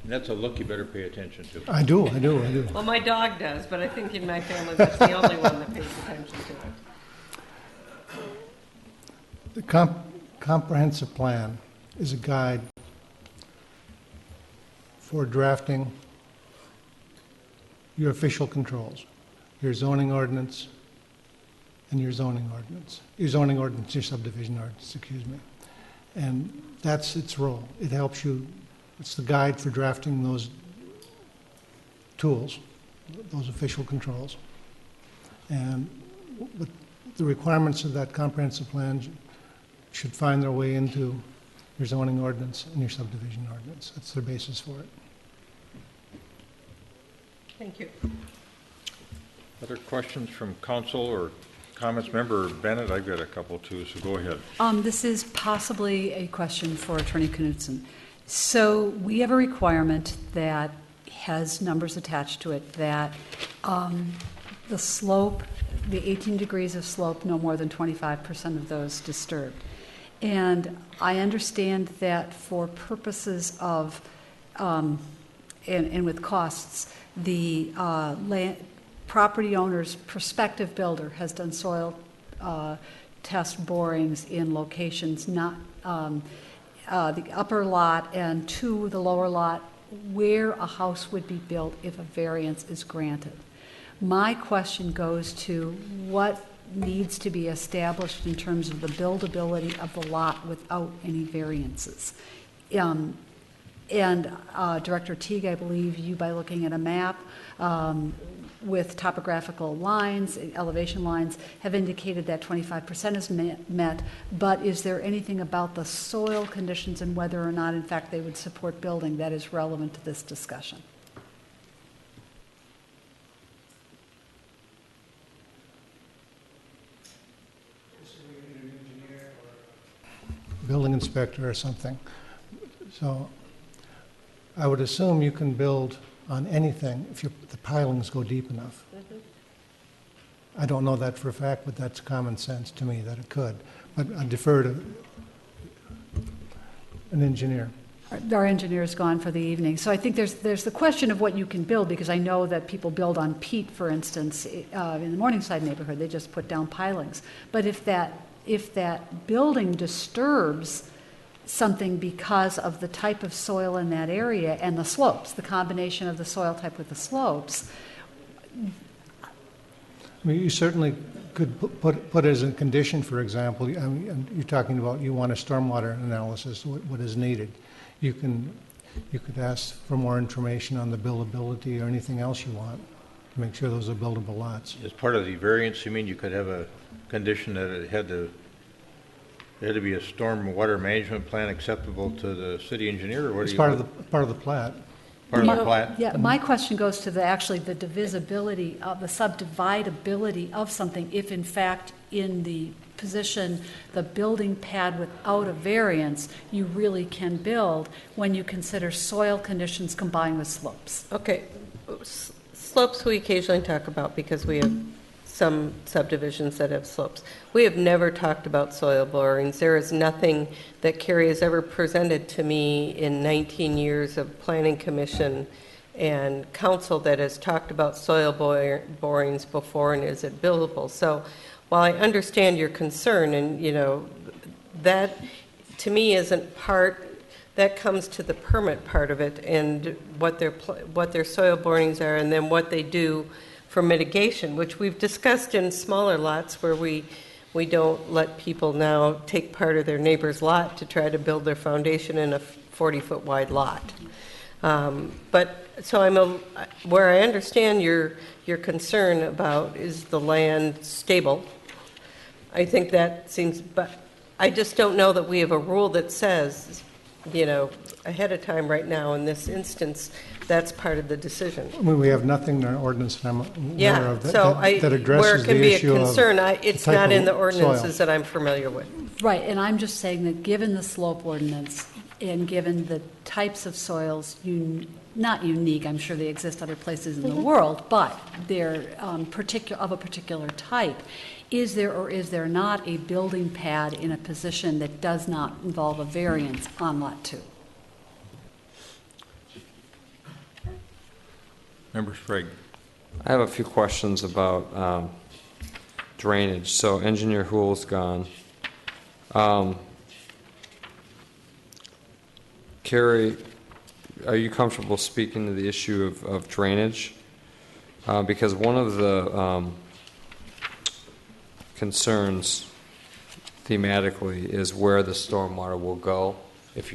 That's a look you better pay attention to. I do. Well, my dog does, but I think in my family that's the only one that pays attention to it. The comprehensive plan is a guide for drafting your official controls, your zoning ordinance, and your zoning ordinance. Your subdivision ordinance, excuse me. And that's its role. It helps you, it's the guide for drafting those tools, those official controls. And the requirements of that comprehensive plan should find their way into your zoning ordinance and your subdivision ordinance. That's their basis for it. Thank you. Other questions from council or comments? Member Bennett, I've got a couple too, so go ahead. This is possibly a question for Attorney Knutson. So we have a requirement that has numbers attached to it that the slope, the 18 degrees of slope, no more than 25% of those disturbed. And I understand that for purposes of, and with costs, the property owner's prospective builder has done soil test borings in locations not the upper lot and to the lower lot where a house would be built if a variance is granted. My question goes to what needs to be established in terms of the buildability of the lot without any variances. And Director Teague, I believe you, by looking at a map with topographical lines, elevation lines, have indicated that 25% is met, but is there anything about the soil conditions and whether or not, in fact, they would support building that is relevant to this discussion? Building inspector or something. So I would assume you can build on anything if the pilings go deep enough. I don't know that for a fact, but that's common sense to me that it could. But I defer to an engineer. our engineer's gone for the evening. So I think there's the question of what you can build, because I know that people build on peat, for instance, in the Morningside neighborhood. They just put down pilings. But if that building disturbs something because of the type of soil in that area and the slopes, the combination of the soil type with the slopes. I mean, you certainly could put as a condition, for example, I mean, you're talking about you want a stormwater analysis, what is needed. You could ask for more information on the buildability or anything else you want to make sure those are buildable lots. As part of the variance, you mean you could have a condition that it had to be a storm water management plan acceptable to the city engineer, or what? It's part of the plat. Part of the plat? Yeah, my question goes to the divisibility of the subdividability of something, if in fact in the position, the building pad without a variance, you really can build when you consider soil conditions combined with slopes. Okay, slopes we occasionally talk about because we have some subdivisions that have slopes. We have never talked about soil borings. There is nothing that Carrie has ever presented to me in 19 years of planning commission and council that has talked about soil borings before, and is it buildable? So while I understand your concern, and that to me isn't part, that comes to the permit part of it and what their soil borings are, and then what they do for mitigation, which we've discussed in smaller lots where we don't let people now take part of their neighbor's lot to try to build their foundation in a 40-foot wide lot. But so where I understand your concern about is the land stable. I think that seems, but I just don't know that we have a rule that says, ahead of time right now in this instance, that's part of the decision. I mean, we have nothing in our ordinance that I'm aware of that addresses where it can be a issue concern, it's not in the ordinances soil. that I'm familiar with. Right, and I'm just saying that given the slope ordinance and given the types of soils, not unique, I'm sure they exist other places in the world, but they're of a particular type, is there or is there not a building pad in a position that does not involve a variance on Lot 2? Member Sprague. I have a few questions about drainage. So Engineer Hoole's gone. Carrie, are you comfortable speaking to the issue of drainage? Because one of the concerns thematically is where the stormwater will go. If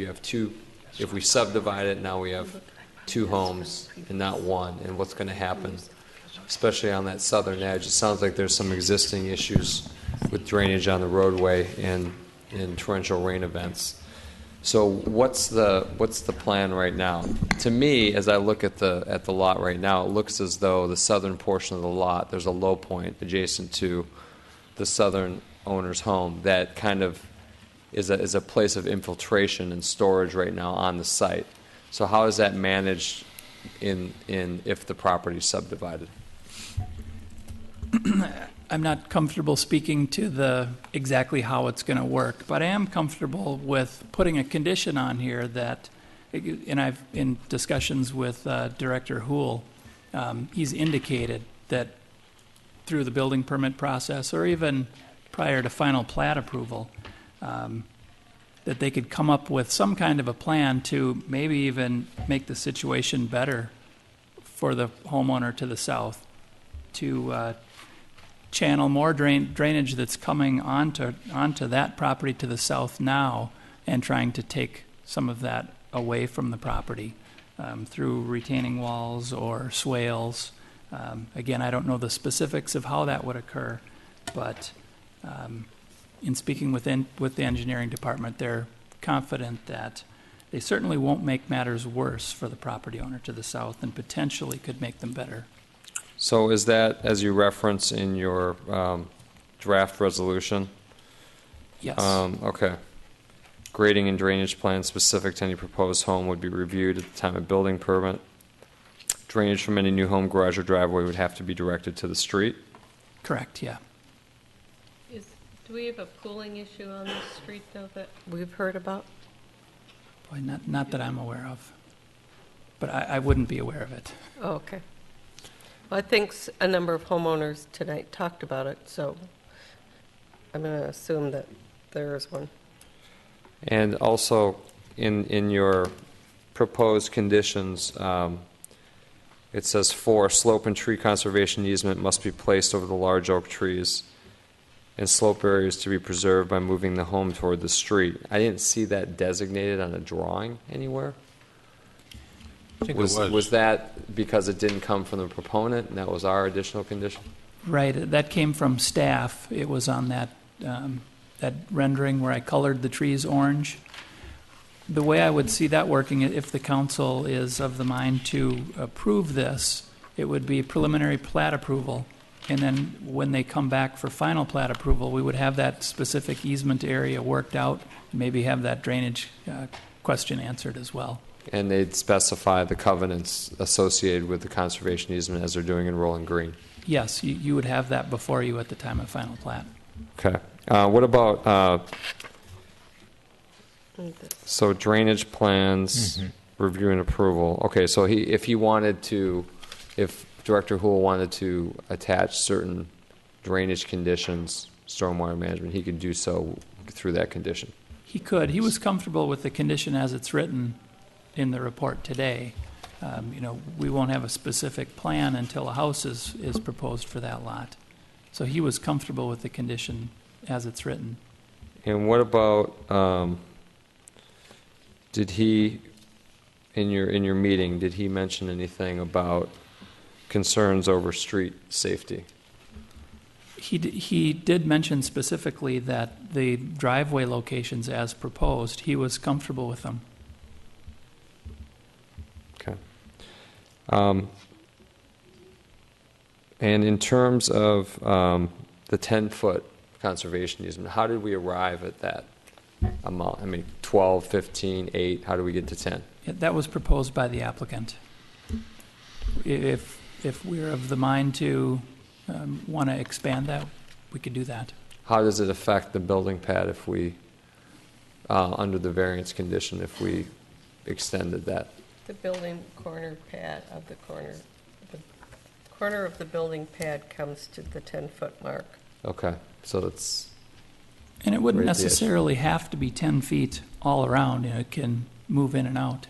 we subdivide it, now we have 2 homes and not 1, and what's going to happen, especially on that southern edge. It sounds like there's some existing issues with drainage on the roadway and in torrential rain events. So what's the plan right now? To me, as I look at the lot right now, it looks as though the southern portion of the lot, there's a low point adjacent to the southern owner's home that kind of is a place of infiltration and storage right now on the site. So how is that managed in if the property is subdivided? I'm not comfortable speaking to exactly how it's going to work, but I am comfortable with putting a condition on here that, and I've in discussions with Director Hoole, he's indicated that through the building permit process or even prior to final plat approval, that they could come up with some kind of a plan to maybe even make the situation better for the homeowner to the south, to channel more drainage that's coming onto that property to the south now, and trying to take some of that away from the property through retaining walls or swales. Again, I don't know the specifics of how that would occur, but in speaking with the engineering department, they're confident that they certainly won't make matters worse for the property owner to the south and potentially could make them better. So is that, as you reference in your draft resolution? Yes. Okay. Grading and drainage plans specific to any proposed home would be reviewed at the time of building permit. Drainage from any new home, garage, or driveway would have to be directed to the street? Correct, yeah. Do we have a pooling issue on this street, though, that we've heard about? Boy, not that I'm aware of, but I wouldn't be aware of it. Oh, okay. Well, I think a number of homeowners tonight talked about it, so I'm going to assume that there is one. And also, in your proposed conditions, it says 4, slope and tree conservation easement must be placed over the large oak trees and slope areas to be preserved by moving the home toward the street. I didn't see that designated on a drawing anywhere. I think it was. Was that because it didn't come from the proponent, and that was our additional condition? Right, that came from staff. It was on that that rendering where I colored the trees orange. The way I would see that working, if the council is of the mind to approve this, it would be preliminary plat approval. And then when they come back for final plat approval, we would have that specific easement area worked out, maybe have that drainage question answered as well. And they'd specify the covenants associated with the conservation easement as they're doing in Rolling Green. Yes, you would have that before you at the time of final plat. Okay. What about, so drainage plans, review and approval. Okay, so if Director Houle wanted to attach certain drainage conditions, stormwater management, he could do so through that condition. He could. He was comfortable with the condition as it's written in the report today. We won't have a specific plan until a house is proposed for that lot. So he was comfortable with the condition as it's written. And what about, did he, in your meeting, did he mention anything about concerns over street safety? He did mention specifically that the driveway locations as proposed, he was comfortable with them. Okay. And in terms of the 10-foot conservation easement, how did we arrive at that amount? I mean, 12, 15, 8, how do we get to 10? That was proposed by the applicant. If we're of the mind to want to expand that, we could do that. How does it affect the building pad if we, under the variance condition, if we extended that? The building corner pad of the corner of the building pad comes to the 10-foot mark. Okay, so that's... And it wouldn't necessarily have to be 10 feet all around. It can move in and out.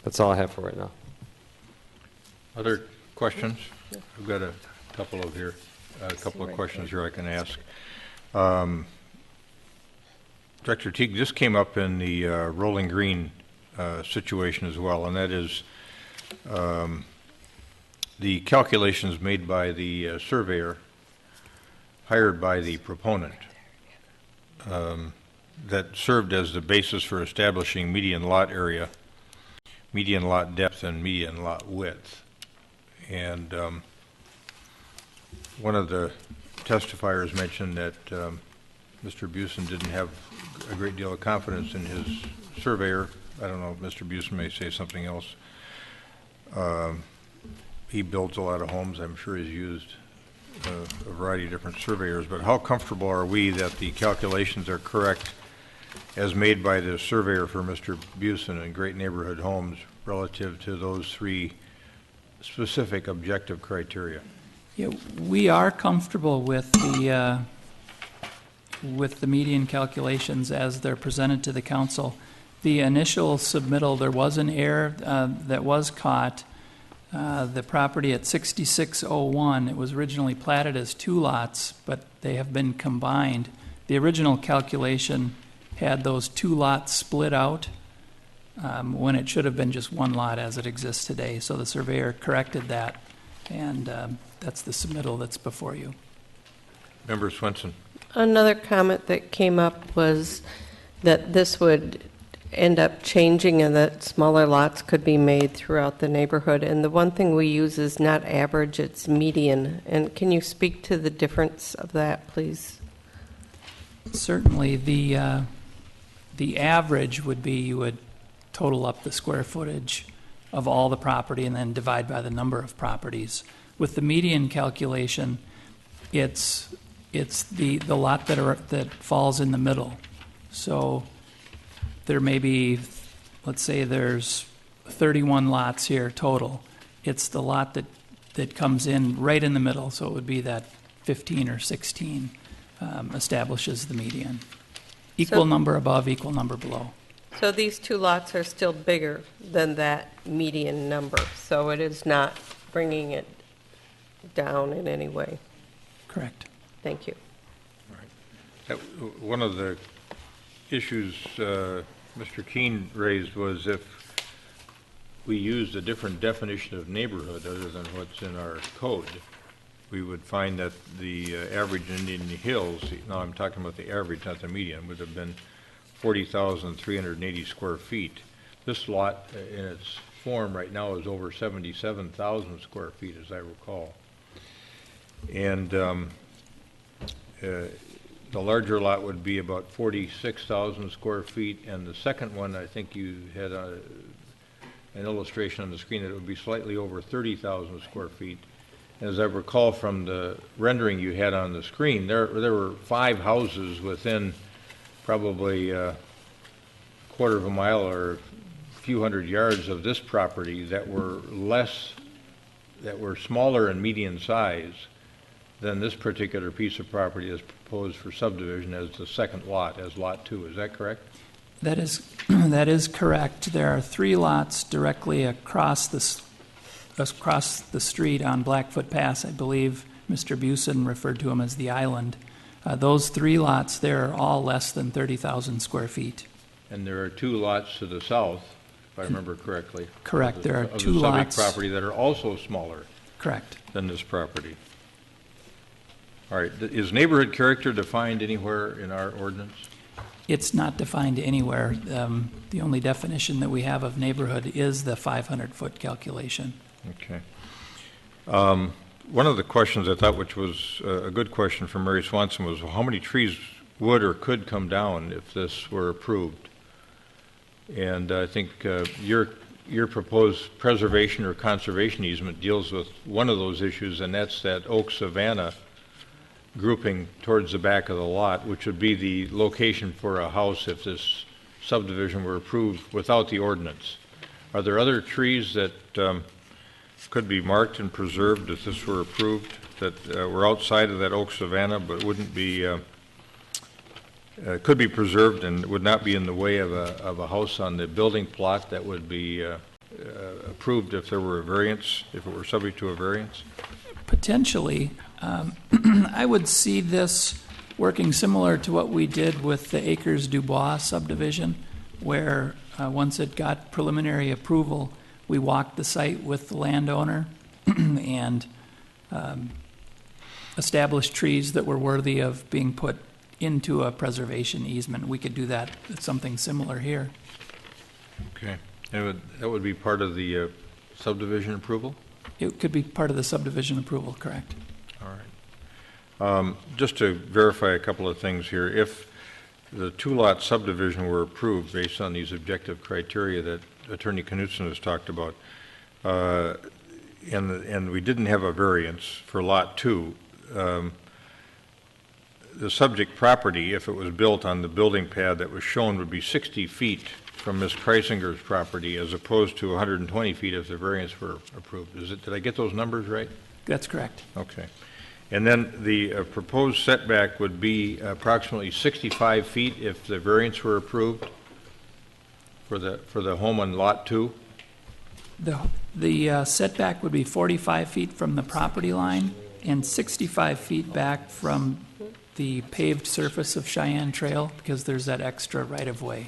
That's all I have for right now. Other questions? We've got a couple of questions here I can ask. Director Teague, this came up in the Rolling Green situation as well, and that is the calculations made by the surveyor hired by the proponent that served as the basis for establishing median lot area, median lot depth, and median lot width. And one of the testifiers mentioned that Mr. Busen didn't have a great deal of confidence in his surveyor. I don't know if Mr. Busen may say something else. He builds a lot of homes. I'm sure he's used a variety of different surveyors. But how comfortable are we that the calculations are correct as made by the surveyor for Mr. Busen in Great Neighborhood Homes relative to those three specific objective criteria? Yeah, we are comfortable with the median calculations as they're presented to the council. The initial submittal, there was an error that was caught. The property at 6601, it was originally platted as 2 lots, but they have been combined. The original calculation had those 2 lots split out when it should have been just 1 lot as it exists today. So the surveyor corrected that, and that's the submittal that's before you. Member Swenson. Another comment that came up was that this would end up changing and that smaller lots could be made throughout the neighborhood. And the one thing we use is not average, it's median. And can you speak to the difference of that, please? Certainly. The average would be you would total up the square footage of all the property and then divide by the number of properties. With the median calculation, it's It's the lot that falls in the middle. So there may be, let's say there's 31 lots here total. It's the lot that comes in right in the middle, so it would be that 15 or 16 establishes the median. Equal number above, equal number below. So these two lots are still bigger than that median number, so it is not bringing it down in any way. Correct. Thank you. One of the issues Mr. Keene raised was if we used a different definition of neighborhood other than what's in our code, we would find that the average in Indian Hills, now I'm talking about the average, not the median, would have been 40,380 square feet. This lot in its form right now is over 77,000 square feet, as I recall. And the larger lot would be about 46,000 square feet, and the second one, I think you had an illustration on the screen that it would be slightly over 30,000 square feet. As I recall from the rendering you had on the screen, there were 5 houses within probably a quarter of a mile or a few hundred yards of this property that were smaller in median size than this particular piece of property is proposed for subdivision as the second lot, as Lot 2. Is that correct? That is correct. There are 3 lots directly across the street on Blackfoot Pass. I believe Mr. Busen referred to them as the island. Those 3 lots there are all less than 30,000 square feet. And there are 2 lots to the south, if I remember correctly. Correct. There are 2 of the subject lots. property that are also smaller. Correct. Than this property. All right. Is neighborhood character defined anywhere in our ordinance? It's not defined anywhere. The only definition that we have of neighborhood is the 500-foot calculation. Okay. One of the questions I thought, which was a good question from Mary Swanson, was how many trees would or could come down if this were approved? And I think your proposed preservation or conservation easement deals with one of those issues, and that's that oak savanna grouping towards the back of the lot, which would be the location for a house if this subdivision were approved without the ordinance. Are there other trees that could be marked and preserved if this were approved that were outside of that oak savanna but wouldn't be could be preserved and would not be in the way of a house on the building plot that would be approved if there were a variance, if it were subject to a variance? Potentially. I would see this working similar to what we did with the Acres Dubois subdivision, where once it got preliminary approval, we walked the site with the landowner and established trees that were worthy of being put into a preservation easement. We could do that with something similar here. Okay. That would be part of the subdivision approval? It could be part of the subdivision approval, correct. All right. Just to verify a couple of things here, if the 2-lot subdivision were approved based on these objective criteria that Attorney Knutson has talked about, and we didn't have a variance for Lot 2, the subject property, if it was built on the building pad that was shown, would be 60 feet from Ms. Kreisinger's property as opposed to 120 feet if the variance were approved. Did I get those numbers right? That's correct. Okay. And then the proposed setback would be approximately 65 feet if the variance were approved for the home on Lot 2? The setback would be 45 feet from the property line and 65 feet back from the paved surface of Cheyenne Trail, because there's that extra right-of-way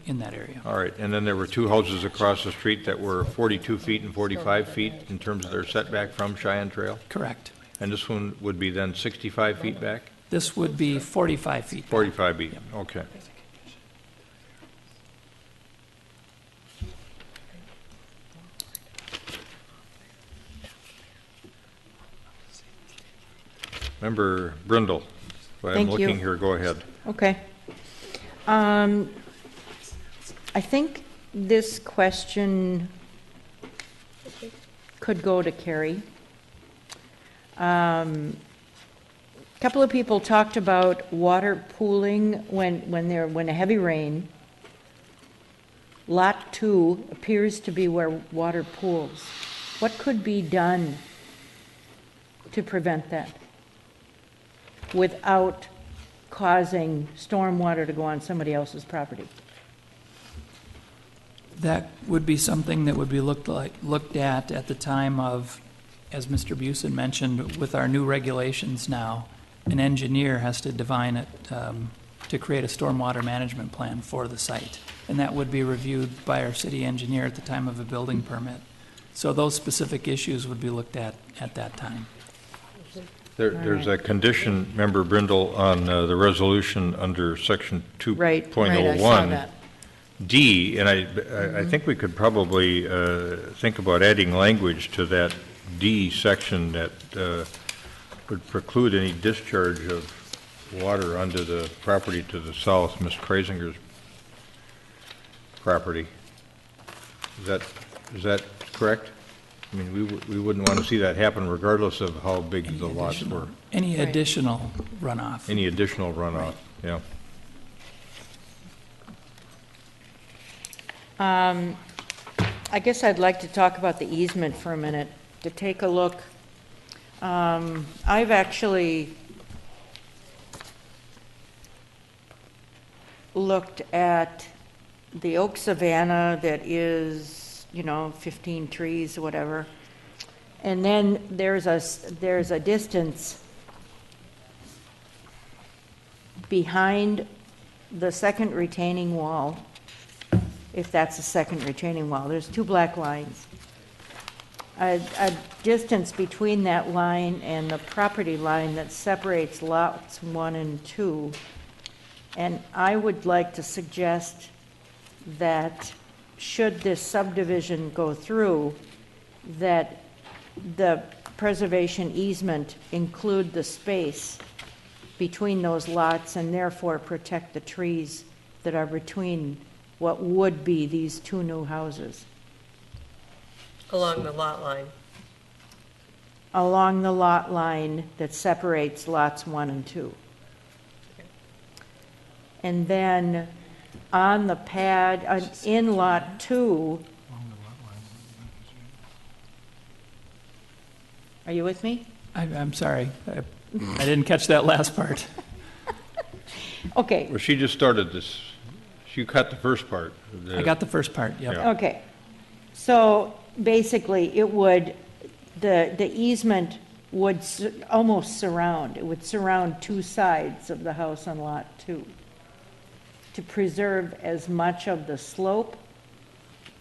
in that area. All right. And then there were 2 houses across the street that were 42 feet and 45 feet in terms of their setback from Cheyenne Trail? Correct. And this one would be then 65 feet back? This would be 45 feet back. 45 feet, okay. Member Brindle, if I'm looking here, go ahead. Okay. I think this question could go to Carrie. couple of people talked about water pooling when a heavy rain. Lot 2 appears to be where water pools. What could be done to prevent that without causing stormwater to go on somebody else's property? That would be something that would be looked at the time of, as Mr. Busen mentioned, with our new regulations now, an engineer has to define it to create a stormwater management plan for the site. And that would be reviewed by our city engineer at the time of a building permit. So those specific issues would be looked at that time. There's a condition, Member Brindle, on the resolution under section 2.01. D, and I think we could probably think about adding language to that D section that would preclude any discharge of water onto the property to the south, Ms. Kreisinger's property. Is that correct? I mean, we wouldn't want to see that happen regardless of how big the lots were. Any additional runoff. Any additional runoff, Right. Yeah. I guess I'd like to talk about the easement for a minute, to take a look. I've actually looked at the oak savanna that is, 15 trees or whatever. And then there's a distance behind the second retaining wall, if that's a second retaining wall. There's 2 black lines. A distance between that line and the property line that separates lots 1 and 2. And I would like to suggest that should this subdivision go through, that the preservation easement include the space between those lots and therefore protect the trees that are between what would be these 2 new houses. Along the lot line. Along the lot line that separates lots 1 and 2. And then on the pad, in lot 2, are you with me? I'm sorry. I didn't catch that last part. Okay. Well, she just started this. She cut the first part. I got the first part, yep. Yeah. Okay. So basically, it would, the easement would almost surround, it would surround 2 sides of the house on lot 2 to preserve as much of the slope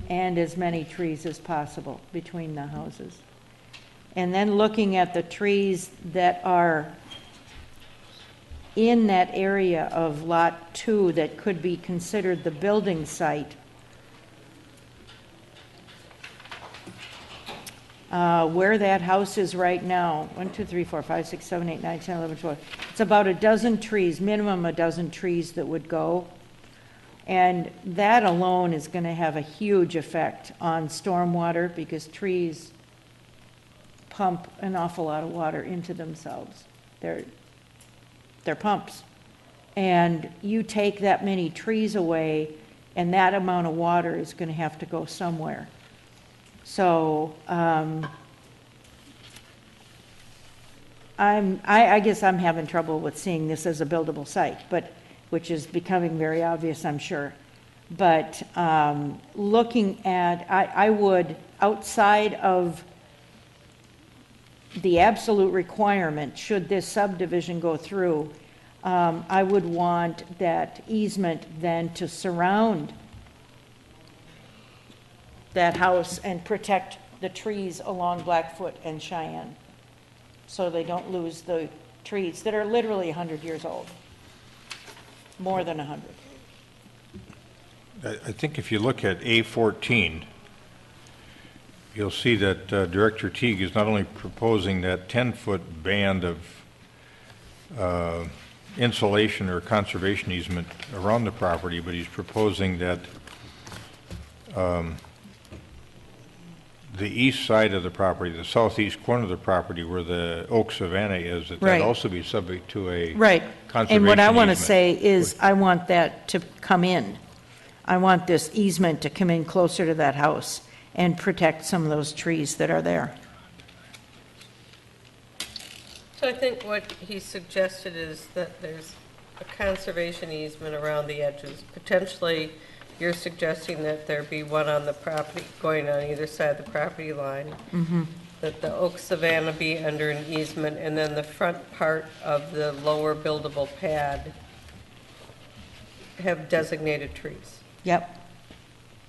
and as many trees as possible between the houses. And then looking at the trees that are in that area of lot 2 that could be considered the building site, where that house is right now, 1, 2, 3, 4, 5, 6, 7, 8, 9, 10, 11, 12. It's about a dozen trees, minimum a dozen trees that would go. And that alone is going to have a huge effect on stormwater because trees pump an awful lot of water into themselves. They're pumps. And you take that many trees away, and that amount of water is going to have to go somewhere. So I guess I'm having trouble with seeing this as a buildable site, but which is becoming very obvious, I'm sure. But looking at, I would, outside of the absolute requirement, should this subdivision go through, I would want that easement then to surround that house and protect the trees along Blackfoot and Cheyenne, so they don't lose the trees that are literally 100 years old, more than 100. I think if you look at A14, you'll see that Director Teague is not only proposing that 10-foot band of insulation or conservation easement around the property, but he's proposing that the east side of the property, the southeast corner of the property where the oak savanna is, that Right. also be subject to a Right. conservation And what I want to easement. say is, I want that to come in. I want this easement to come in closer to that house and protect some of those trees that are there. So I think what he suggested is that there's a conservation easement around the edges. Potentially, you're suggesting that there be one on the property, going on either side of the property line. Mhm. That the oak savanna be under an easement, and then the front part of the lower buildable pad have designated trees. Yep.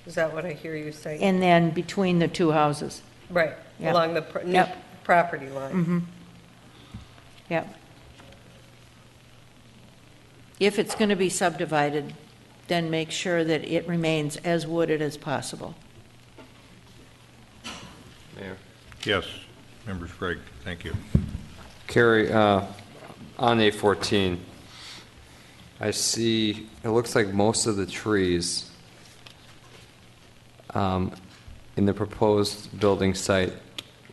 Is that what I hear you saying? And then between the two houses. Right, Yep. along the new Yep. property line. Mm-hmm. Yep. If it's going to be subdivided, then make sure that it remains as wooded as possible. Mayor. Yes, Member Sprague, thank you. Carrie, on A14, I see, it looks like most of the trees in the proposed building site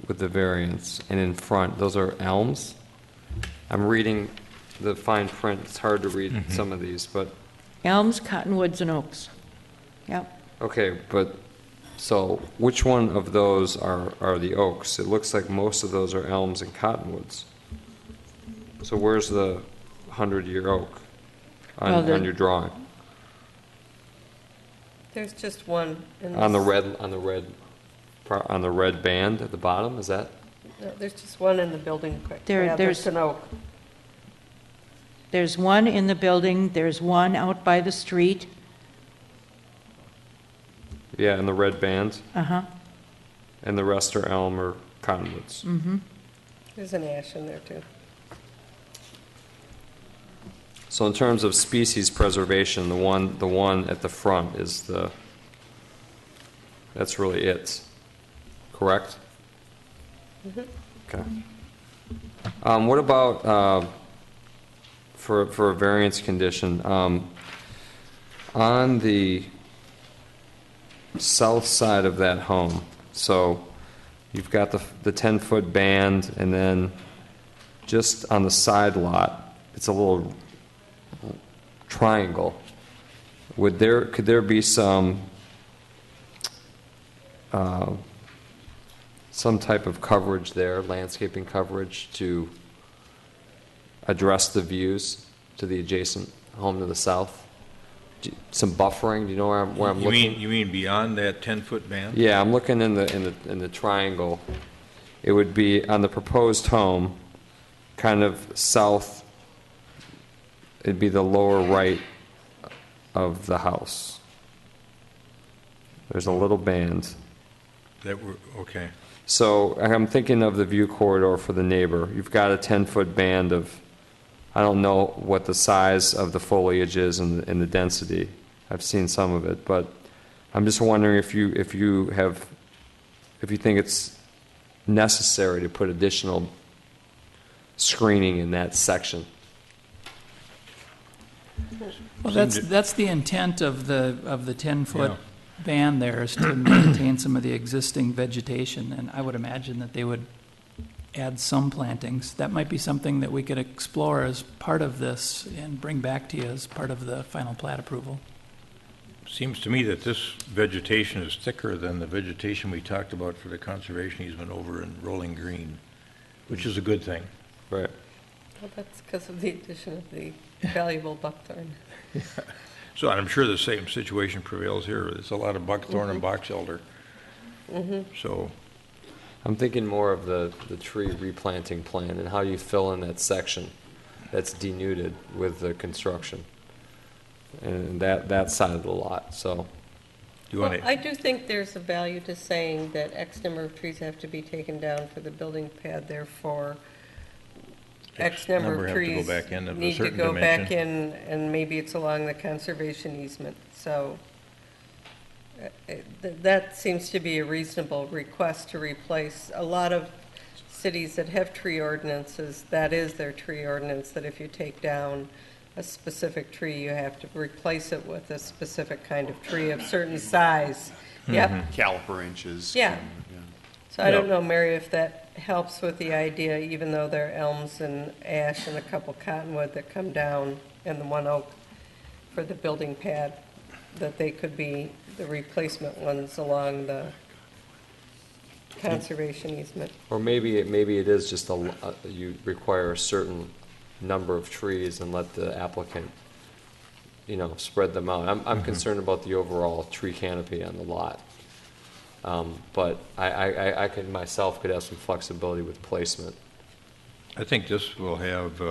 with the variance and in front, those are elms. I'm reading the fine print. It's hard to read some of these, but Elms, cottonwoods, and oaks. Yep. okay, but so which one of those are the oaks? It looks like most of those are elms and cottonwoods. So where's the 100-year oak on your drawing? There's just one. in On the this- red band at the bottom, is that? No, there's just one in the building. There's There's an oak. There's one in the building, there's one out by the street. Yeah, in the red band, Uh-huh. and the rest are elm or cottonwoods. Mm-hmm. There's an ash in there, too. So in terms of species preservation, the one at the front is that's really it, correct? Mhm. Okay. What about for a variance condition on the south side of that home? So you've got the 10-foot band, and then just on the side lot, it's a little triangle. Could there be some type of coverage there, landscaping coverage, to address the views to the adjacent home to the south? Some buffering. Do you know where I'm looking? You mean beyond that 10-foot band? Yeah, I'm looking in the triangle. It would be on the proposed home, kind of south. It'd be the lower right of the house. There's a little band. Okay. So I'm thinking of the view corridor for the neighbor. You've got a 10-foot band of, I don't know what the size of the foliage is and the density. I've seen some of it, but I'm just wondering if you think it's necessary to put additional screening in that section. Well, that's the intent of the 10-foot band there, is to maintain some of the existing vegetation, and I would imagine that they would add some plantings. That might be something that we could explore as part of this and bring back to you as part of the final plat approval. Seems to me that this vegetation is thicker than the vegetation we talked about for the conservation easement over in Rolling Green, which is a good thing. Right. Well, that's because of the addition of the valuable buckthorn. So I'm sure the same situation prevails here. There's a lot of buckthorn and box elder. So I'm thinking more of the tree replanting plan and how you fill in that section that's denuded with the construction and that side of the lot. So I do think there's a value to saying that X number of trees have to be taken down for the building pad, therefore X number of trees need to go back in, and maybe it's along the conservation easement. So that seems to be a reasonable request to replace. A lot of cities that have tree ordinances, that is their tree ordinance, that if you take down a specific tree, you have to replace it with a specific kind of tree of certain size. Yep. Caliper inches. Yeah. So I don't know, Mary, if that helps with the idea, even though there are elms and ash and a couple cottonwood that come down and the one oak for the building pad, that they could be the replacement ones along the conservation easement. Or maybe it is just you require a certain number of trees and let the applicant, spread them out. I'm concerned about the overall tree canopy on the lot. But I could myself could have some flexibility with placement. I think this will have,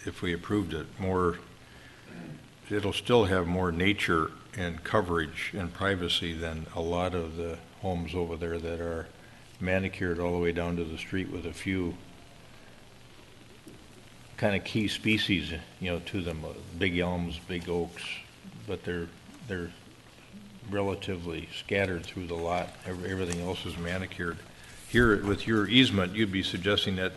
if we approved it, it'll still have more nature and coverage and privacy than a lot of the homes over there that are manicured all the way down to the street with a few kind of key species, to them, big elms, big oaks, but they're relatively scattered through the lot. Everything else is manicured. Here, with your easement, you'd be suggesting that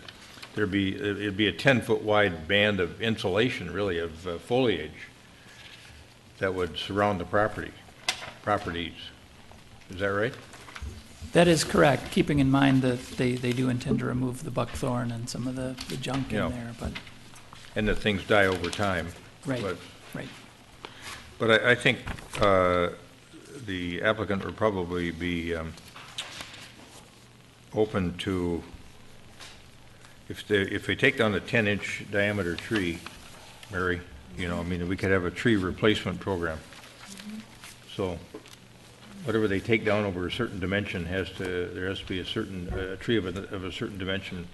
it'd be a 10-foot wide band of insulation, really, of foliage that would surround the properties. Is that right? That is correct, keeping in mind that they do intend to remove the buckthorn and some of the junk in there, but. And that things die over time. Right, right. But I think the applicant would probably be open to, if they take down a 10-inch diameter tree, Mary, we could have a tree replacement program. So whatever they take down over a certain dimension there has to be a certain tree of a certain dimension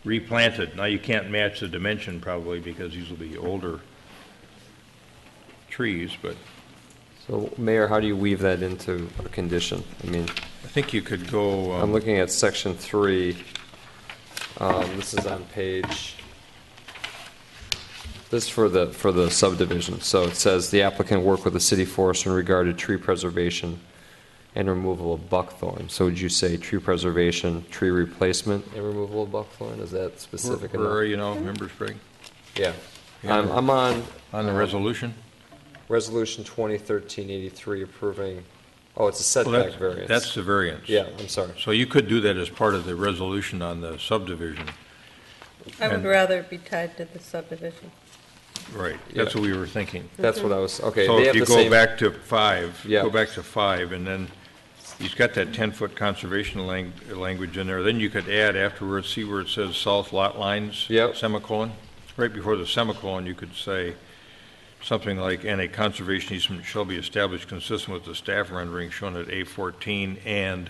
replanted. Now you can't match the dimension probably because these will be older trees, but. So, Mayor, how do you weave that into a condition? I think you could go. I'm looking at section 3. This is on page. This is for the subdivision. So it says the applicant work with the city forester in regard to tree preservation and removal of buckthorn. So would you say tree preservation, tree replacement, and removal of buckthorn? Is that specific enough? Where are you now, Member Sprague? Yeah. I'm on the resolution. Resolution 2013-83 approving. Oh, it's a setback variance. That's the variance. Yeah, I'm sorry. So you could do that as part of the resolution on the subdivision. I would rather be tied to the subdivision. Right. That's what we were thinking. That's what I was. Okay. So if you go back to 5, yeah. Go back to 5, and then he's got that 10-foot conservation language in there. Then you could add afterwards. See where it says south lot lines. Yep. Semicolon. Right before the semicolon, you could say something like, and a conservation easement shall be established consistent with the staff rendering shown at A14, and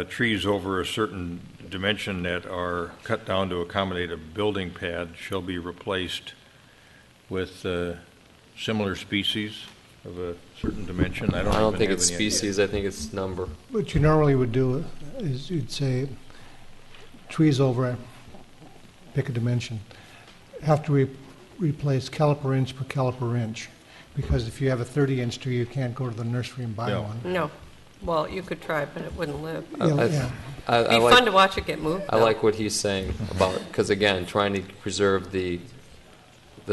trees over a certain dimension that are cut down to accommodate a building pad shall be replaced with similar species of a certain dimension. I don't think it's species. I think it's number. What you normally would do is you'd say trees over, pick a dimension, have to replace caliper inch per caliper inch, because if you have a 30-inch tree, you can't go to the nursery and buy one. No. Well, you could try, but it wouldn't live. Yeah. It'd be fun to watch it get moved. I like what he's saying about, because again, trying to preserve the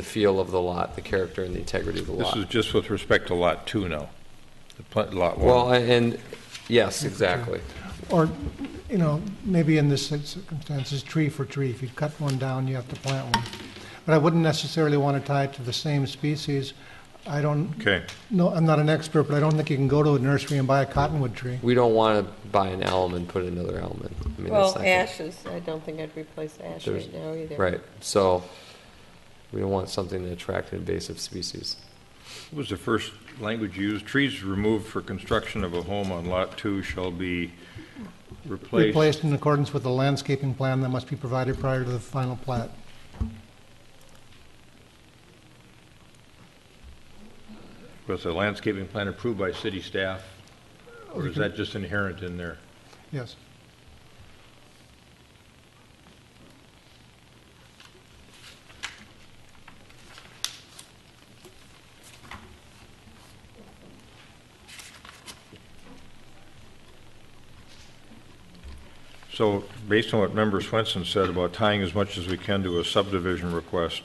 feel of the lot, the character and the integrity of the lot. This is just with respect to lot 2 now, lot 1. Well, and yes, exactly. Or, maybe in this circumstances, tree for tree. If you cut one down, you have to plant one. But I wouldn't necessarily want to tie it to the same species. Okay. No, I'm not an expert, but I don't think you can go to a nursery and buy a cottonwood tree. We don't want to buy an elm and put another elm in. Well, ashes, I don't think I'd replace ash right now either. Right. So we don't want something to attract invasive species. What was the first language used? Trees removed for construction of a home on lot 2 shall be replaced in accordance with the landscaping plan that must be provided prior to the final plat. Was the landscaping plan approved by city staff, or is that just inherent in there? Yes. So based on what Member Swenson said about tying as much as we can to a subdivision request,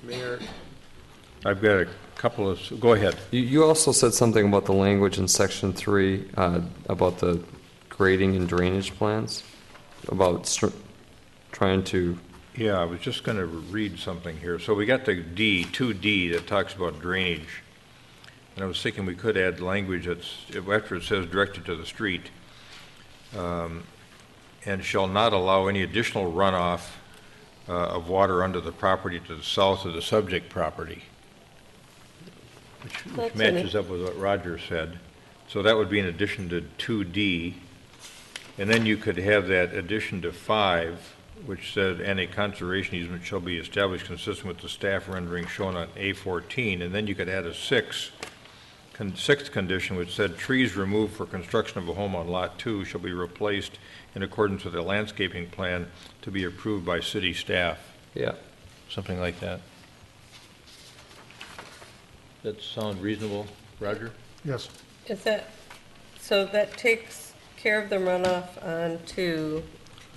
Mayor, I've got a couple of, go ahead. you also said something about the language in Section 3 about the grading and drainage plans, about trying to... Yeah, I was just going to read something here. So we got the 2D that talks about drainage. And I was thinking we could add language that's, after it says directed to the street, and shall not allow any additional runoff of water under the property to the south of the subject property, which matches up with what Roger said. So that would be in addition to 2D. And then you could have that addition to 5, which said any conservation easement shall be established consistent with the staff rendering shown on A14. And then you could add a sixth condition, which said trees removed for construction of a home on Lot 2 shall be replaced in accordance with a landscaping plan to be approved by city staff. Yeah. Something like that. That sound reasonable, Roger? Yes. Is that, so that takes care of the runoff onto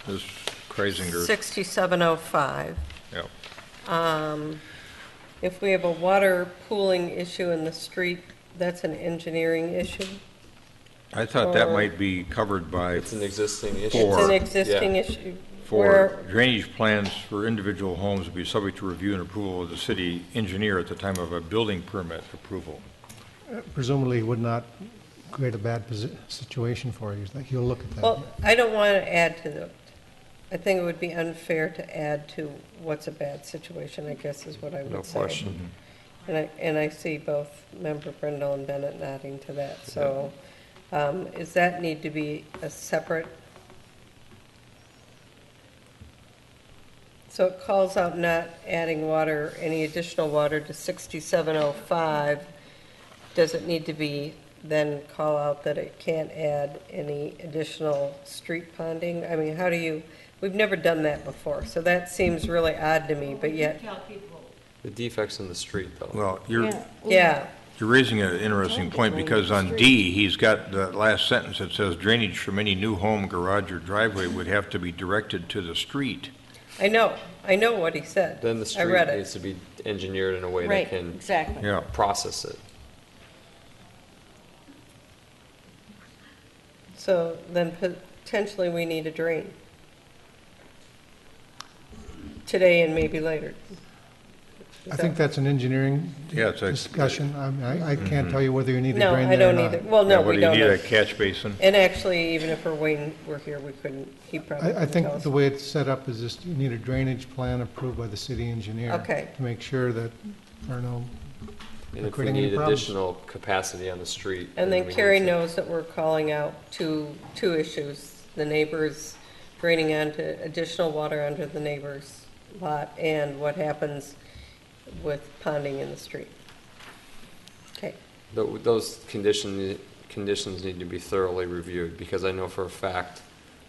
This Kreisinger. 6705. Yeah. If we have a water pooling issue in the street, that's an engineering issue? I thought that might be covered by. It's an existing issue. It's an existing issue. For drainage plans for individual homes would be subject to review and approval of the city engineer at the time of a building permit approval. Presumably would not create a bad situation for you. He'll look at that. Well, I don't want to add to the, I think it would be unfair to add to what's a bad situation, I guess is what I would say. No question. And I see both Member Brindle and Bennett nodding to that. So does that need to be a separate? So it calls out not adding water, any additional water to 6705. Does it need to be then call out that it can't add any additional street ponding? I mean, how do you, we've never done that before, so that seems really odd to me, but yet. The defects in the street, though. Well, you're raising an interesting point, because on D, he's got the last sentence that says drainage from any new home, garage, or driveway would have to be directed to the street. I know what he said. Then the I street read it. needs to be engineered in a way Right, that can exactly. process it. So then potentially we need a drain. Today and maybe later. I think that's an engineering discussion. I can't tell you whether you need a drain there or not. No, I don't either. Well, no, we don't. Do you need a catch basin? And actually, even if Wayne were here, we couldn't, he probably I couldn't think tell us. the way it's set up is just you need a drainage plan approved by the city engineer. Okay. To make sure that there are no, And if we creating any need problems. additional capacity on the street. And then we Carrie need to- knows that we're calling out two issues. The neighbors draining onto additional water under the neighbor's lot, and what happens with ponding in the street. Okay. Those conditions need to be thoroughly reviewed, because I know for a fact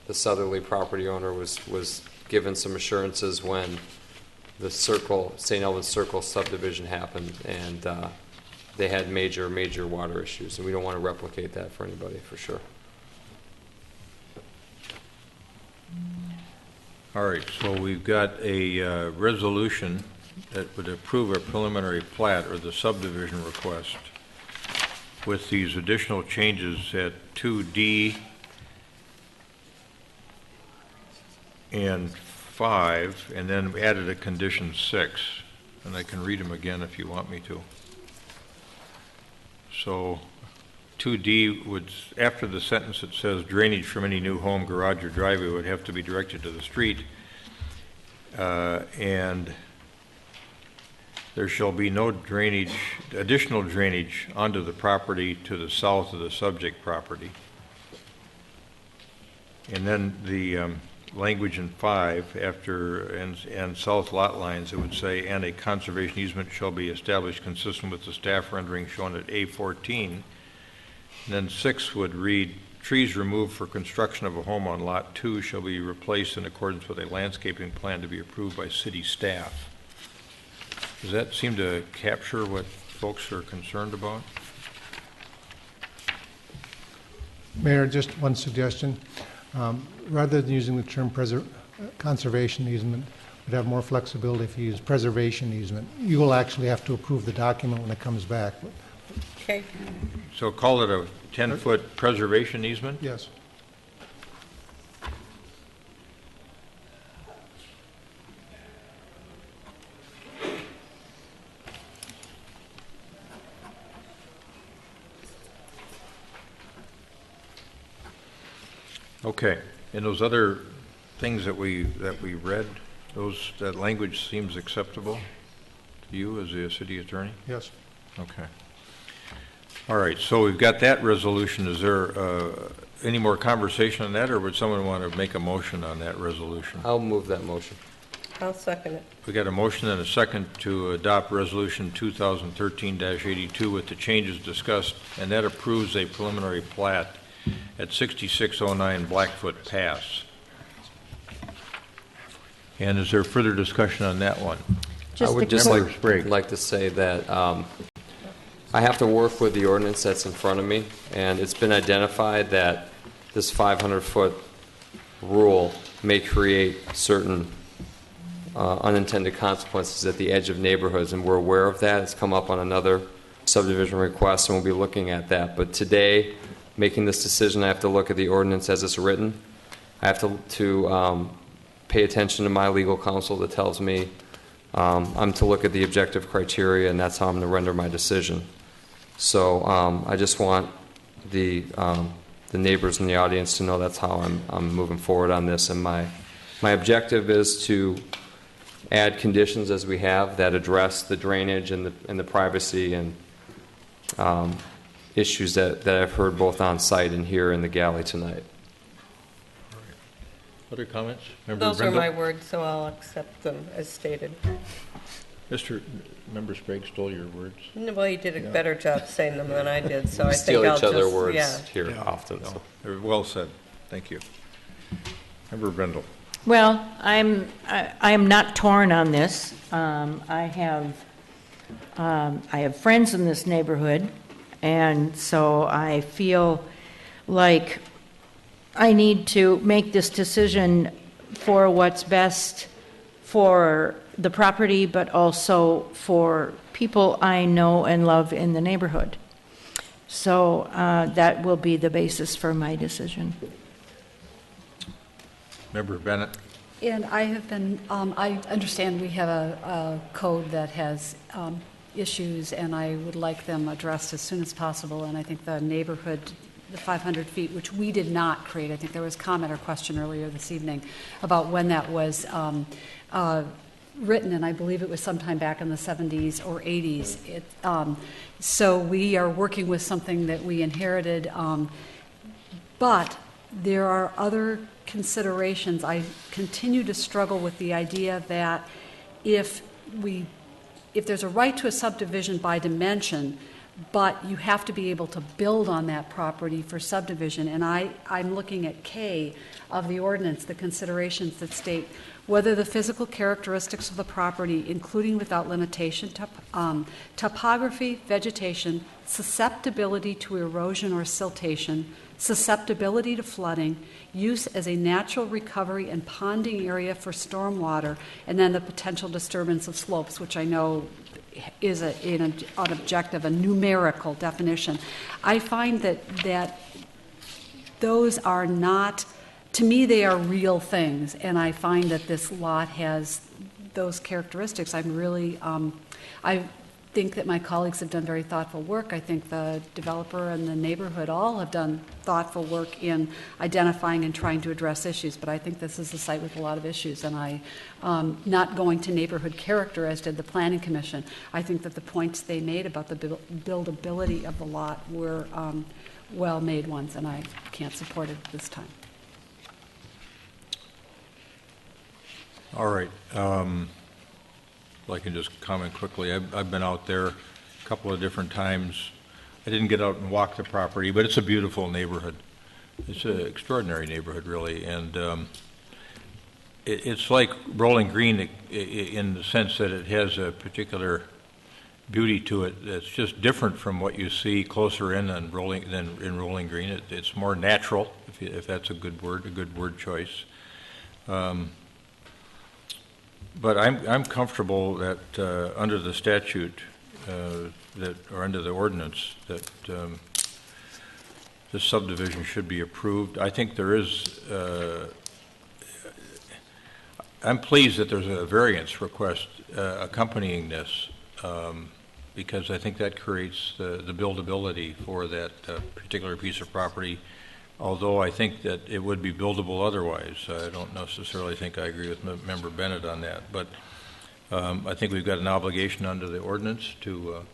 the southerly property owner was given some assurances when the St. Albans Circle subdivision happened, and they had major water issues, and we don't want to replicate that for anybody, for sure. All right, so we've got a resolution that would approve a preliminary plat or the subdivision request with these additional changes at 2D and 5, and then added a condition 6, and I can read them again if you want me to. So 2D would, after the sentence that says drainage from any new home, garage, or driveway would have to be directed to the street, and there shall be no drainage, additional drainage onto the property to the south of the subject property. And then the language in 5, after and south lot lines, it would say, and a conservation easement shall be established consistent with the staff rendering shown at A14. And then 6 would read, trees removed for construction of a home on Lot 2 shall be replaced in accordance with a landscaping plan to be approved by city staff. Does that seem to capture what folks are concerned about? Mayor, just one suggestion. Rather than using the term conservation easement, You'd have more flexibility if you use preservation easement. You will actually have to approve the document when it comes back. Okay. So call it a 10-foot preservation easement? Yes. Okay. And those other things that we read, that language seems acceptable to you as the city attorney? Yes. Okay. All right, so we've got that resolution. Is there any more conversation on that, or would someone want to make a motion on that resolution? I'll move that motion. I'll second it. We got a motion and a second to adopt Resolution 2013-82 with the changes discussed, and that approves a preliminary plat at 6609 Blackfoot Pass. And is there further discussion on that one? I would just like to say that I have to work with the ordinance that's in front of me, and it's been identified that this 500-foot rule may create certain unintended consequences at the edge of neighborhoods, and we're aware of that. It's come up on another subdivision request, and we'll be looking at that. But today, making this decision, I have to look at the ordinance as it's written. I have to pay attention to my legal counsel that tells me I'm to look at the objective criteria, and that's how I'm going to render my decision. So I just want the neighbors in the audience to know that's how I'm moving forward on this. And my objective is to add conditions as we have that address the drainage and the privacy and issues that I've heard both on site and here in the galley tonight. Other comments? Member Those Brindle? are my words, so I'll accept them as stated. Member Sprague stole your words. Well, you did a better job saying them than I did, so We I steal think I'll each other just, words yeah. here often. So. They're well said. Thank you. Member Brindle. Well, I am not torn on this. I have friends in this neighborhood, and so I feel like I need to make this decision for what's best for the property, but also for people I know and love in the neighborhood. So that will be the basis for my decision. Member Bennett. And I have been, I understand we have a code that has issues, and I would like them addressed as soon as possible. And I think the neighborhood, the 500 feet, which we did not create, I think there was comment or question earlier this evening about when that was written, and I believe it was sometime back in the 70s or 80s. So we are working with something that we inherited, but there are other considerations. I continue to struggle with the idea that if there's a right to a subdivision by dimension, but you have to be able to build on that property for subdivision. And I'm looking at K of the ordinance, the considerations that state whether the physical characteristics of the property, including without limitation, topography, vegetation, susceptibility to erosion or siltation, susceptibility to flooding, use as a natural recovery and ponding area for stormwater, and then the potential disturbance of slopes, which I know is an objective, a numerical definition. I find that those are not, to me, they are real things, and I find that this lot has those characteristics. I'm really, I think that my colleagues have done very thoughtful work. I think the developer and the neighborhood all have done thoughtful work in identifying and trying to address issues, but I think this is a site with a lot of issues, and not going to neighborhood character as did the Planning Commission. I think that the points they made about the buildability of the lot were well-made ones, and I can't support it at this time. All right. I can just comment quickly. I've been out there a couple of different times. I didn't get out and walk the property, but it's a beautiful neighborhood. It's an extraordinary neighborhood, really, and it's like Rolling Green in the sense that it has a particular beauty to it that's just different from what you see closer in than in Rolling Green. It's more natural, if that's a good word choice. But I'm comfortable that under the statute, or under the ordinance, that this subdivision should be approved. I think there is, I'm pleased that there's a variance request accompanying this, because I think that creates the buildability for that particular piece of property, although I think that it would be buildable otherwise. I don't necessarily think I agree with Member Bennett on that, but I think we've got an obligation under the ordinance to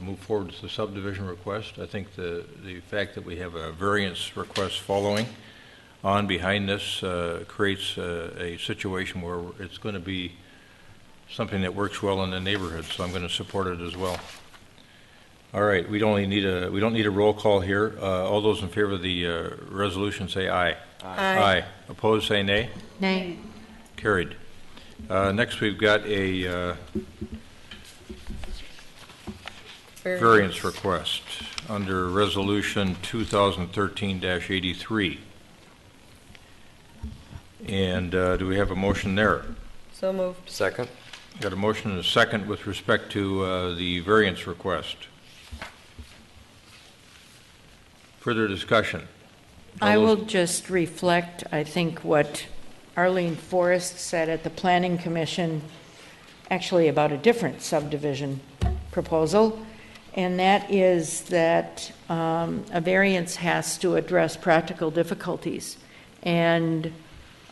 move forward with the subdivision request. I think the fact that we have a variance request following on behind this creates a situation where it's going to be something that works well in the neighborhood, so I'm going to support it as well. All right, we don't need a roll call here. All those in favor of the resolution say aye. Aye. Opposed say nay. Nay. Carried. Next, we've got a variance request under Resolution 2013-83. And do we have a motion there? So moved. Second. Got a motion and a second with respect to the variance request. Further discussion? I will just reflect, I think, what Arlene Forrest said at the Planning Commission, actually about a different subdivision proposal, and that is that a variance has to address practical difficulties. And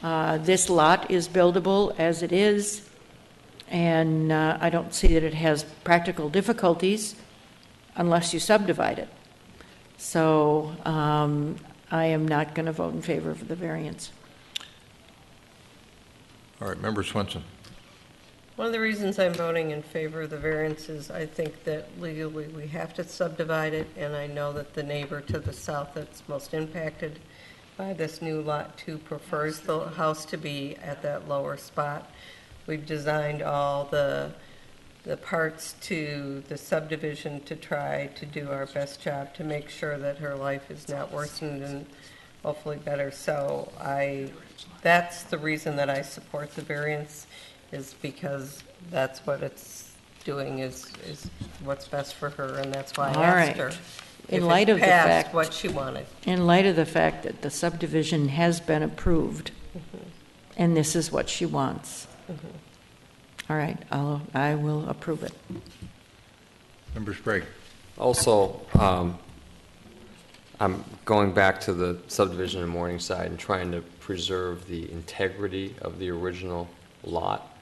this lot is buildable as it is, and I don't see that it has practical difficulties unless you subdivide it. So I am not going to vote in favor of the variance. All right, Member Swenson. One of the reasons I'm voting in favor of the variance is I think that legally we have to subdivide it, and I know that the neighbor to the south that's most impacted by this new Lot 2 prefers the house to be at that lower spot. We've designed all the parts to the subdivision to try to do our best job to make sure that her life is not worsened and hopefully better. So that's the reason that I support the variance, is because that's what it's doing, is what's best for her, and that's why I asked her In light of the fact what she wanted. In light of the fact that the subdivision has been approved, and this is what she wants. All right, I will approve it. Member Sprague. Also, I'm going back to the subdivision in Morningside and trying to preserve the integrity of the original lot.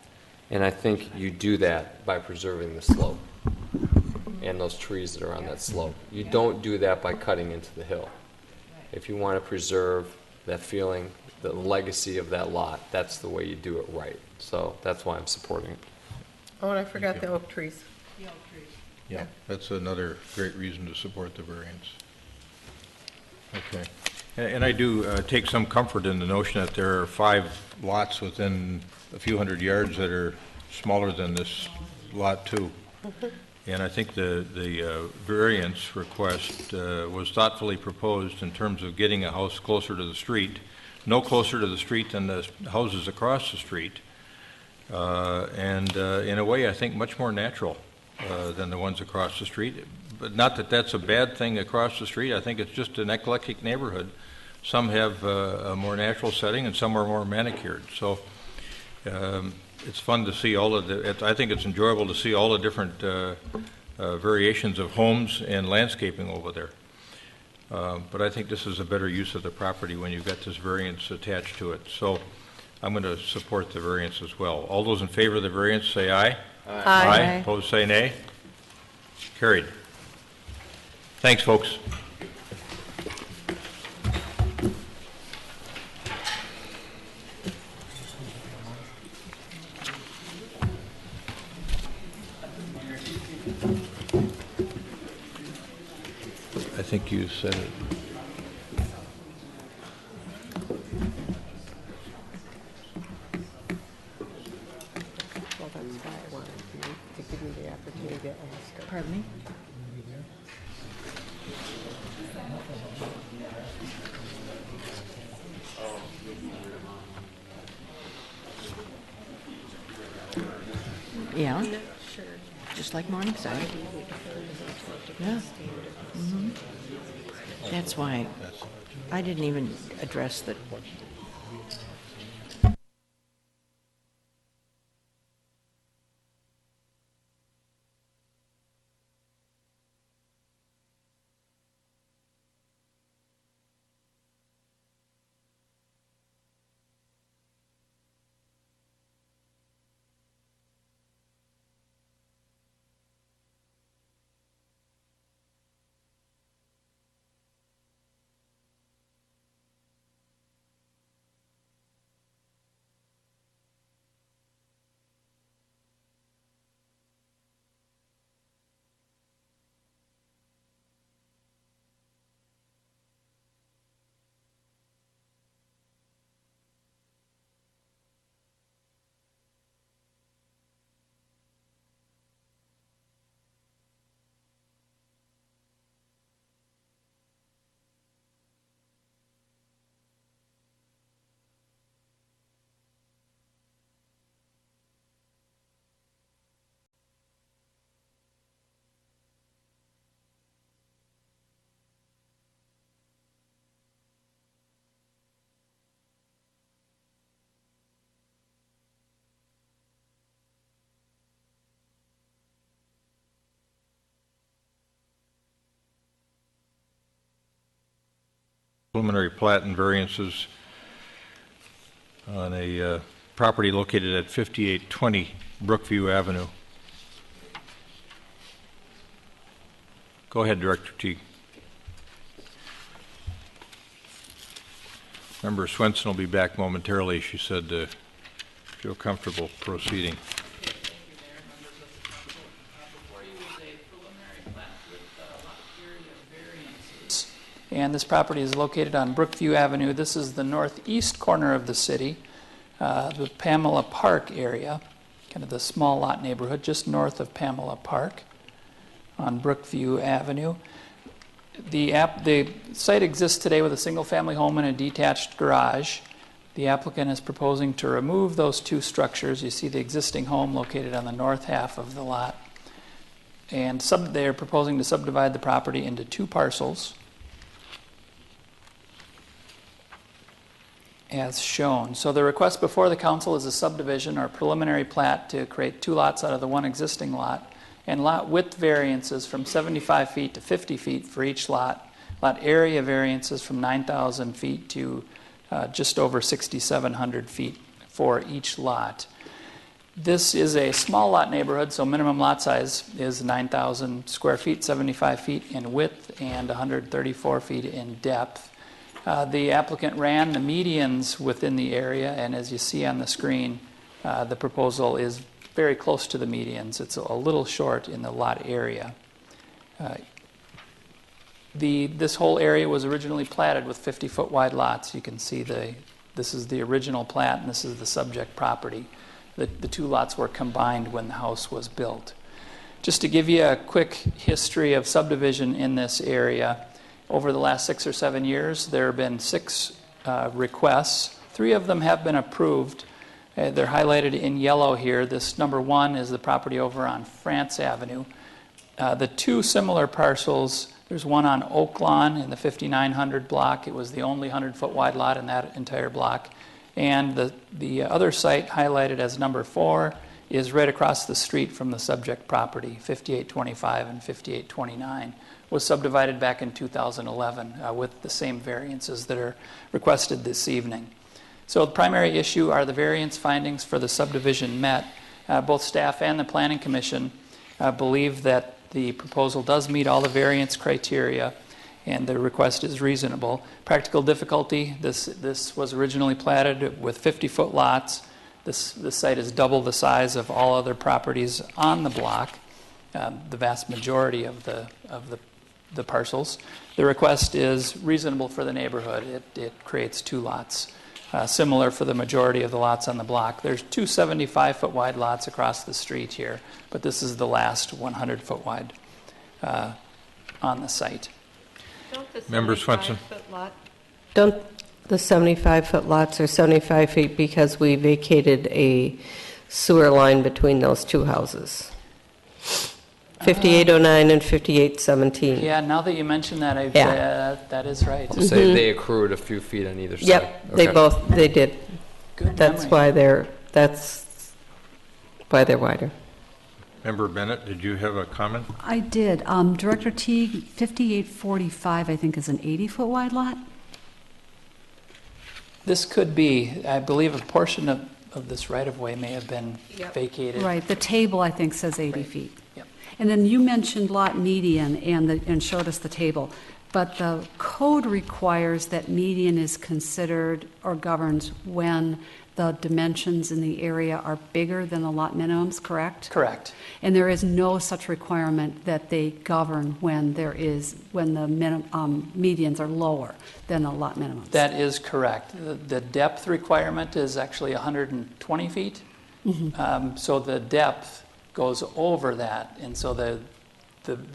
And I think you do that by preserving the slope and those trees that are on that slope. You don't do that by cutting into the hill. If you want to preserve that feeling, the legacy of that lot, that's the way you do it right. So that's why I'm supporting it. Oh, and I forgot the oak trees. The oak trees. Yeah, that's another great reason to support the variance. Okay. And I do take some comfort in the notion that there are 5 lots within a few hundred yards that are smaller than this Lot 2. And I think the variance request was thoughtfully proposed in terms of getting a house closer to the street, no closer to the street than the houses across the street, and in a way I think much more natural than the ones across the street. But not that that's a bad thing across the street. I think it's just an eclectic neighborhood. Some have a more natural setting and some are more manicured. So it's fun to see all of the, I think it's enjoyable to see all the different variations of homes and landscaping over there. But I think this is a better use of the property when you've got this variance attached to it. So I'm going to support the variance as well. All those in favor of the variance say aye. Aye. Aye. Opposed say nay. Carried. Thanks, folks. I think you said it. Well, that's why I wanted to give you the opportunity to ask her. Pardon me? Yeah. I'm not sure. Just like Morningside. Yeah. Mhm. That's why I didn't even address the. Preliminary plat and variances on a property located at 5820 Brookview Avenue. Go ahead, Director Teague. Member Swenson will be back momentarily. She said feel comfortable proceeding. And this property is located on Brookview Avenue. This is the northeast corner of the city, the Pamela Park area, kind of the small lot neighborhood just north of Pamela Park on Brookview Avenue. The site exists today with a single-family home and a detached garage. The applicant is proposing to remove those two structures. You see the existing home located on the north half of the lot. And they are proposing to subdivide the property into two parcels, as shown. So the request before the council is a subdivision or preliminary plat to create two lots out of the one existing lot, and lot width variances from 75 feet to 50 feet for each lot. Lot area variances from 9,000 feet to just over 6,700 feet for each lot. This is a small lot neighborhood, so minimum lot size is 9,000 square feet, 75 feet in width, and 134 feet in depth. The applicant ran the medians within the area, and as you see on the screen, the proposal is very close to the medians. It's a little short in the lot area. This whole area was originally platted with 50-foot wide lots. You can see this is the original plat, and this is the subject property. The two lots were combined when the house was built. Just to give you a quick history of subdivision in this area, over the last 6 or 7 years, there have been 6 requests. 3 of them have been approved. They're highlighted in yellow here. This number 1 is the property over on France Avenue. The 2 similar parcels, there's one on Oak Lawn in the 5900 block. It was the only 100-foot wide lot in that entire block. And the other site highlighted as number 4 is right across the street from the subject property, 5825 and 5829. Was subdivided back in 2011 with the same variances that are requested this evening. So the primary issue are the variance findings for the subdivision met. Both staff and the Planning Commission believe that the proposal does meet all the variance criteria and the request is reasonable. Practical difficulty, this was originally platted with 50-foot lots. This site is double the size of all other properties on the block, the vast majority of the parcels. The request is reasonable for the neighborhood. It creates 2 lots, similar for the majority of the lots on the block. There's 2 75-foot wide lots across the street here, but this is the last 100-foot wide on the site. Member Swenson. Don't the 75-foot lots are 75 feet because we vacated a sewer line between those two houses. 5809 and 5817. Yeah, now that you mention that, that is right. To say they accrued a few feet on either side. Yep, they did. Good That's memory. why they're wider. Member Bennett, did you have a comment? I did. Director Teague, 5845, I think, is an 80-foot wide lot? This could be, I believe a portion of this right-of-way may have been vacated. Right, the table, I think, says 80 feet. Yep. And then you mentioned lot median and showed us the table, but the code requires that median is considered or governs when the dimensions in the area are bigger than the lot minimums, correct? Correct. And there is no such requirement that they govern when the medians are lower than the lot minimums. That is correct. The depth requirement is actually 120 feet. Mm-hmm. So the depth goes over that, and so the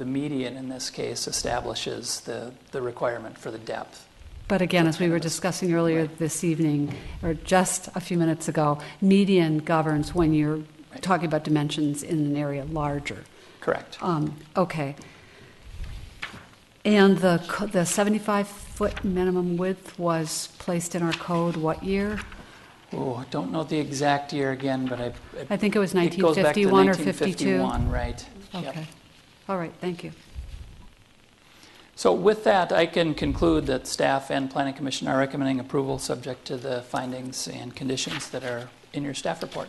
median in this case establishes the requirement for the depth. But again, as we were discussing earlier this evening, or just a few minutes ago, median governs when you're talking about dimensions in an area larger. Correct. Okay. And the 75-foot minimum width was placed in our code what year? Oh, I don't know the exact year again, but I think it was it goes back to 1951 or 52. 1951, right. Okay. Yep. All right, thank you. So with that, I can conclude that staff and Planning Commission are recommending approval subject to the findings and conditions that are in your staff report.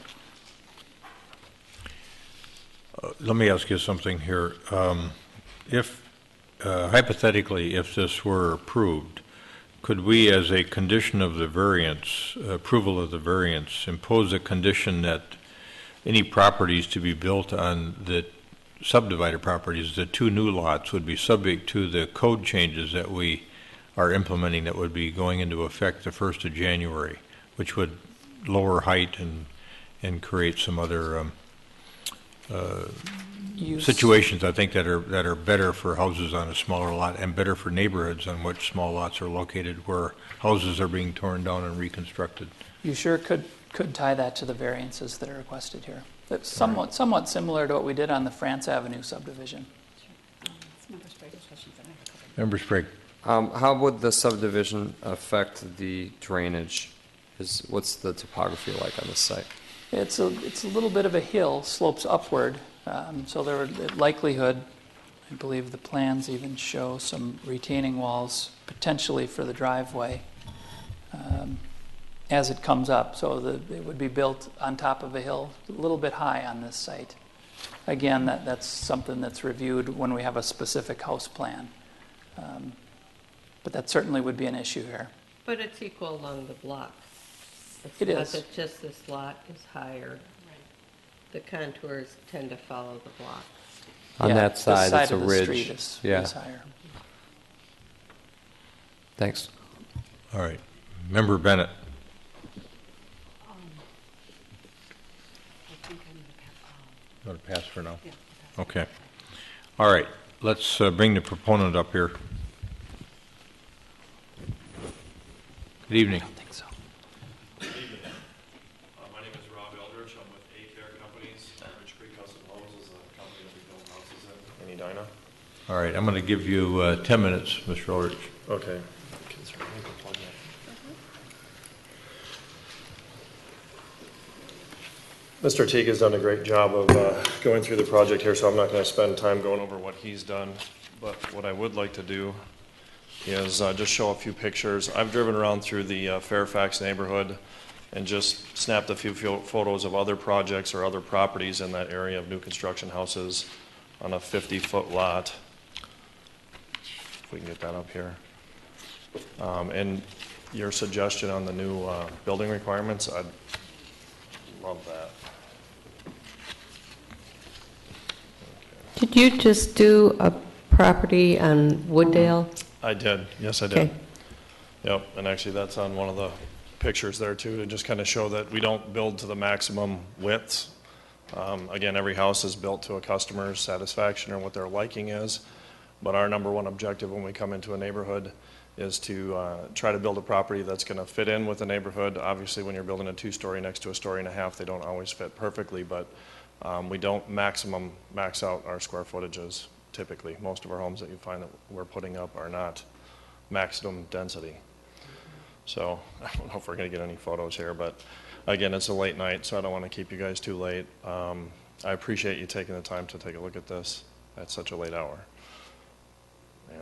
Let me ask you something here. If hypothetically, if this were approved, could we, as a condition of the variance, approval of the variance, impose a condition that any properties to be built on the subdivided properties, the two new lots, would be subject to the code changes that we are implementing that would be going into effect the 1st of January, which would lower height and create some other situations, I think, that are better for houses on a smaller lot and better for neighborhoods on which small lots are located where houses are being torn down and reconstructed. You sure could tie that to the variances that are requested here. That's somewhat similar to what we did on the France Avenue subdivision. Member Sprague. How would the subdivision affect the drainage? What's the topography like on this site? It's a little bit of a hill, slopes upward, so there would likelihood, I believe the plans even show some retaining walls potentially for the driveway as it comes up. So it would be built on top of a hill, a little bit high on this site. Again, that's something that's reviewed when we have a specific house plan. But that certainly would be an issue here. But it's equal along the block. It is. Not that just this lot is higher. The contours tend to follow the block. On that side, it's a of the ridge. street is higher. Thanks. All right. Member Bennett. You want to pass for now? Yeah. Okay. All right. Let's bring the proponent up here. Good evening. I don't think so. Good evening. My name is Rob Eldridge. I'm with A-Care Companies. Ridge Creek Custom Homes is a company that we build houses in Edina. All right. I'm going to give you 10 minutes, Mr. Ulrich. Okay. Mr. Teague has done a great job of going through the project here, so I'm not going to spend time going over what he's done. But what I would like to do is just show a few pictures. I've driven around through the Fairfax neighborhood and just snapped a few photos of other projects or other properties in that area of new construction houses on a 50-foot lot. If we can get that up here. And your suggestion on the new building requirements, I'd love that. Did you just do a property on Wooddale? I did. Yes, I did. Okay. Yep, and actually that's on one of the pictures there too, to just kind of show that we don't build to the maximum widths. Again, every house is built to a customer's satisfaction or what their liking is, but our number one objective when we come into a neighborhood is to try to build a property that's going to fit in with the neighborhood. Obviously, when you're building a two-story next to a story and a half, they don't always fit perfectly, but we don't max out our square footages typically. Most of our homes that you find that we're putting up are not maximum density. So I don't know if we're going to get any photos here, but again, it's a late night, so I don't want to keep you guys too late. I appreciate you taking the time to take a look at this at such a late hour.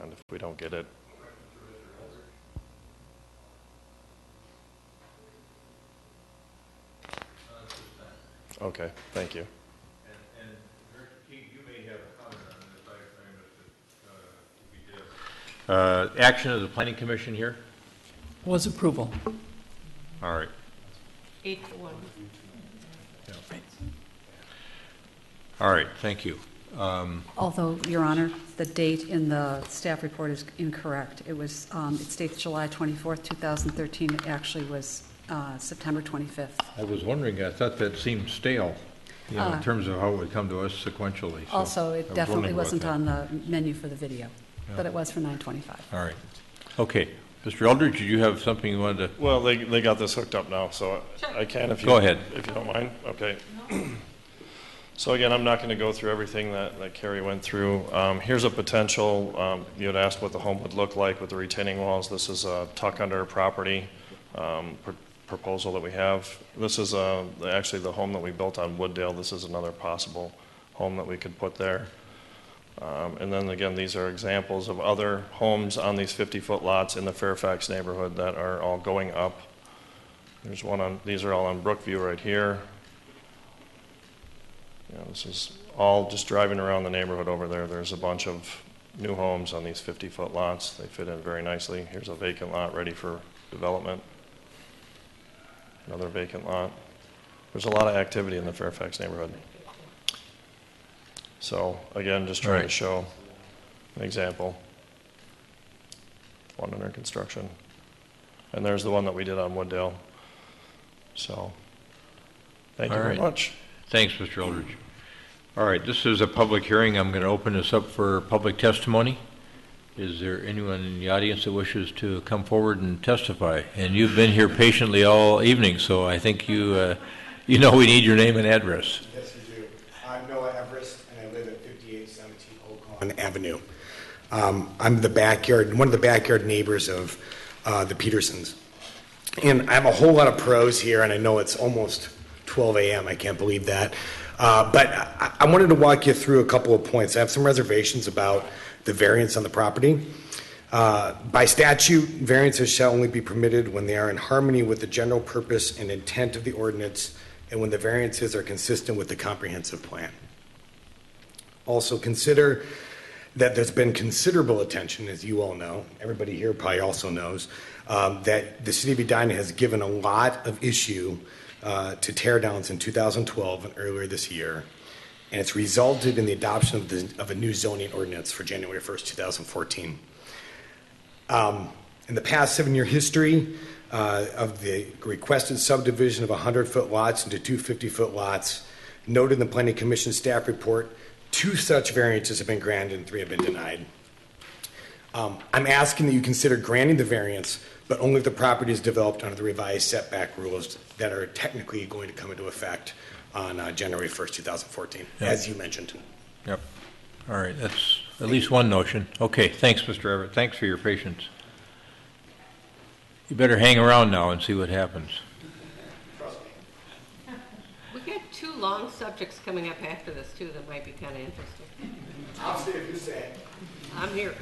And if we don't get it, okay, thank you. And Director King, you may have a comment on this. I missed it. Action of the Planning Commission here? Was approval. All right. 8-1. Yeah. All right, thank you. Although, Your Honor, the date in the staff report is incorrect. It states July 24th, 2013. It actually was September 25th. I was wondering, I thought that seemed stale, in terms of how it would come to us sequentially. So Also, it definitely wasn't on the menu for the video, Yeah. but it was for 9/25. All right. Okay. Mr. Eldridge, did you have something you wanted to? Well, they got this hooked up now, so I can if you Go ahead. If you don't mind. Okay. So again, I'm not going to go through everything that Carrie went through. Here's a potential. You had asked what the home would look like with the retaining walls. This is a tuck under property proposal that we have. This is actually the home that we built on Wooddale. This is another possible home that we could put there. And then again, these are examples of other homes on these 50-foot lots in the Fairfax neighborhood that are all going up. There's one on, these are all on Brookview right here. This is all just driving around the neighborhood over there. There's a bunch of new homes on these 50-foot lots. They fit in very nicely. Here's a vacant lot ready for development. Another vacant lot. There's a lot of activity in the Fairfax neighborhood. So again, just trying to show an example. One under construction. And there's the one that we did on Wooddale. So thank you very much. Thanks, Mr. Eldridge. All right, this is a public hearing. I'm going to open this up for public testimony. Is there anyone in the audience that wishes to come forward and testify? And you've been here patiently all evening, so I think you know we need your name and address. Yes, you do. I'm Noah Everest, and I live at 5817 Oakland Avenue. I'm one of the backyard neighbors of the Petersons. And I have a whole lot of pros here, and I know it's almost 12 a.m. I can't believe that. But I wanted to walk you through a couple of points. I have some reservations about the variance on the property. By statute, variances shall only be permitted when they are in harmony with the general purpose and intent of the ordinance and when the variances are consistent with the comprehensive plan. Also consider that there's been considerable attention, as you all know, everybody here probably also knows, that the city of Edina has given a lot of issue to tear downs in 2012 and earlier this year, and it's resulted in the adoption of a new zoning ordinance for January 1st, 2014. In the past 7-year history of the requested subdivision of 100-foot lots into 250-foot lots, noted in the Planning Commission staff report, 2 such variances have been granted and 3 have been denied. I'm asking that you consider granting the variance, but only if the property is developed under the revised setback rules that are technically going to come into effect on January 1st, 2014, as you mentioned. Yep. All right, that's at least one notion. Okay, thanks, Mr. Everett. Thanks for your patience. You better hang around now and see what happens. We got 2 long subjects coming up after this, too, that might be kind of interesting. I'll stay if you say. I'm here.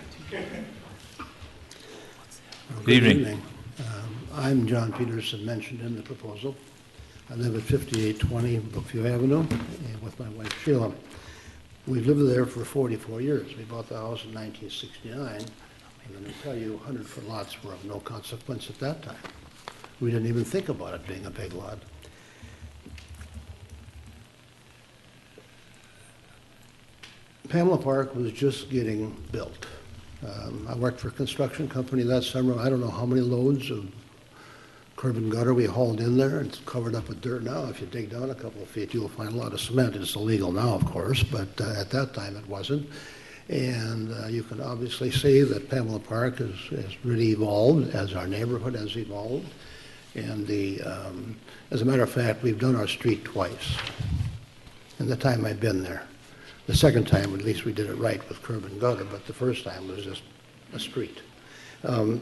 Good evening. I'm John Peterson, mentioned in the proposal. I live at 5820 Brookview Avenue with my wife Sheila. We've lived there for 44 years. We bought the house in 1969. I'm going to tell you 100-foot lots were of no consequence at that time. We didn't even think about it being a big lot. Pamela Park was just getting built. I worked for a construction company that summer. I don't know how many loads of curb and gutter we hauled in there. It's covered up with dirt now. If you dig down a couple of feet, you'll find a lot of cement. It's illegal now, of course, but at that time it wasn't. And you can obviously see that Pamela Park has really evolved as our neighborhood has evolved. And as a matter of fact, we've done our street twice in the time I've been there. The second time, at least we did it right with curb and gutter, but the first time was just a street. The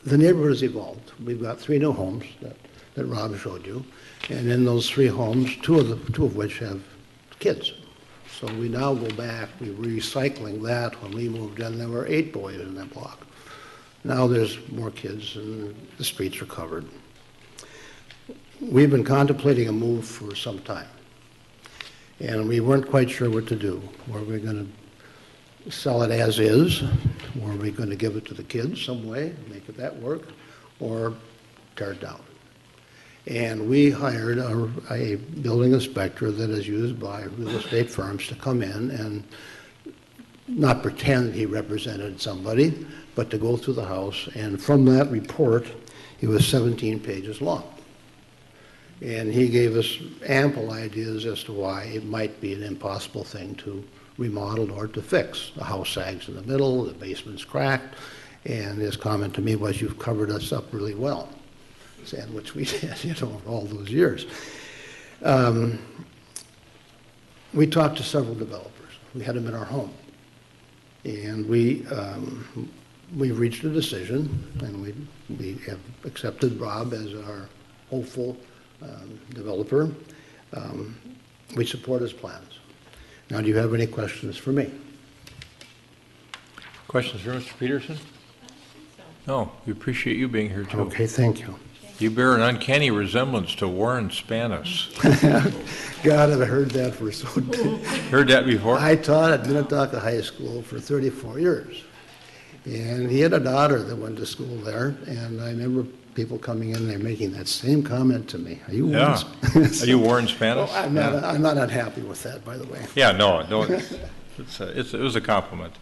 neighborhood has evolved. We've got 3 new homes that Rob showed you, and in those 3 homes, two of which have kids. So we now go back, we're recycling that. When we moved in, there were 8 boys in that block. Now there's more kids and the streets are covered. We've been contemplating a move for some time, and we weren't quite sure what to do. Were we going to sell it as is? Were we going to give it to the kids some way, make it that work, or tear it down? And we hired a building inspector that is used by real estate firms to come in and not pretend he represented somebody, but to go through the house. And from that report, it was 17 pages long. And he gave us ample ideas as to why it might be an impossible thing to remodel or to fix. The house sags in the middle, the basement's cracked, and his comment to me was, "You've covered us up really well," and which we did, all those years. We talked to several developers. We had them in our home. And we reached a decision, and we have accepted Rob as our hopeful developer. We support his plans. Now, do you have any questions for me? Questions for Mr. Peterson? No, we appreciate you being here, too. Okay, thank you. You bear an uncanny resemblance to Warren Spanis. God, I've heard that for so Heard that before? I taught at Minnetonka High School for 34 years. And he had a daughter that went to school there, and I remember people coming in there making that same comment to me. Are you Warren Spanis? Are you Warren Spanis? Well, I'm not unhappy with that, by the way. Yeah, no, it was a compliment.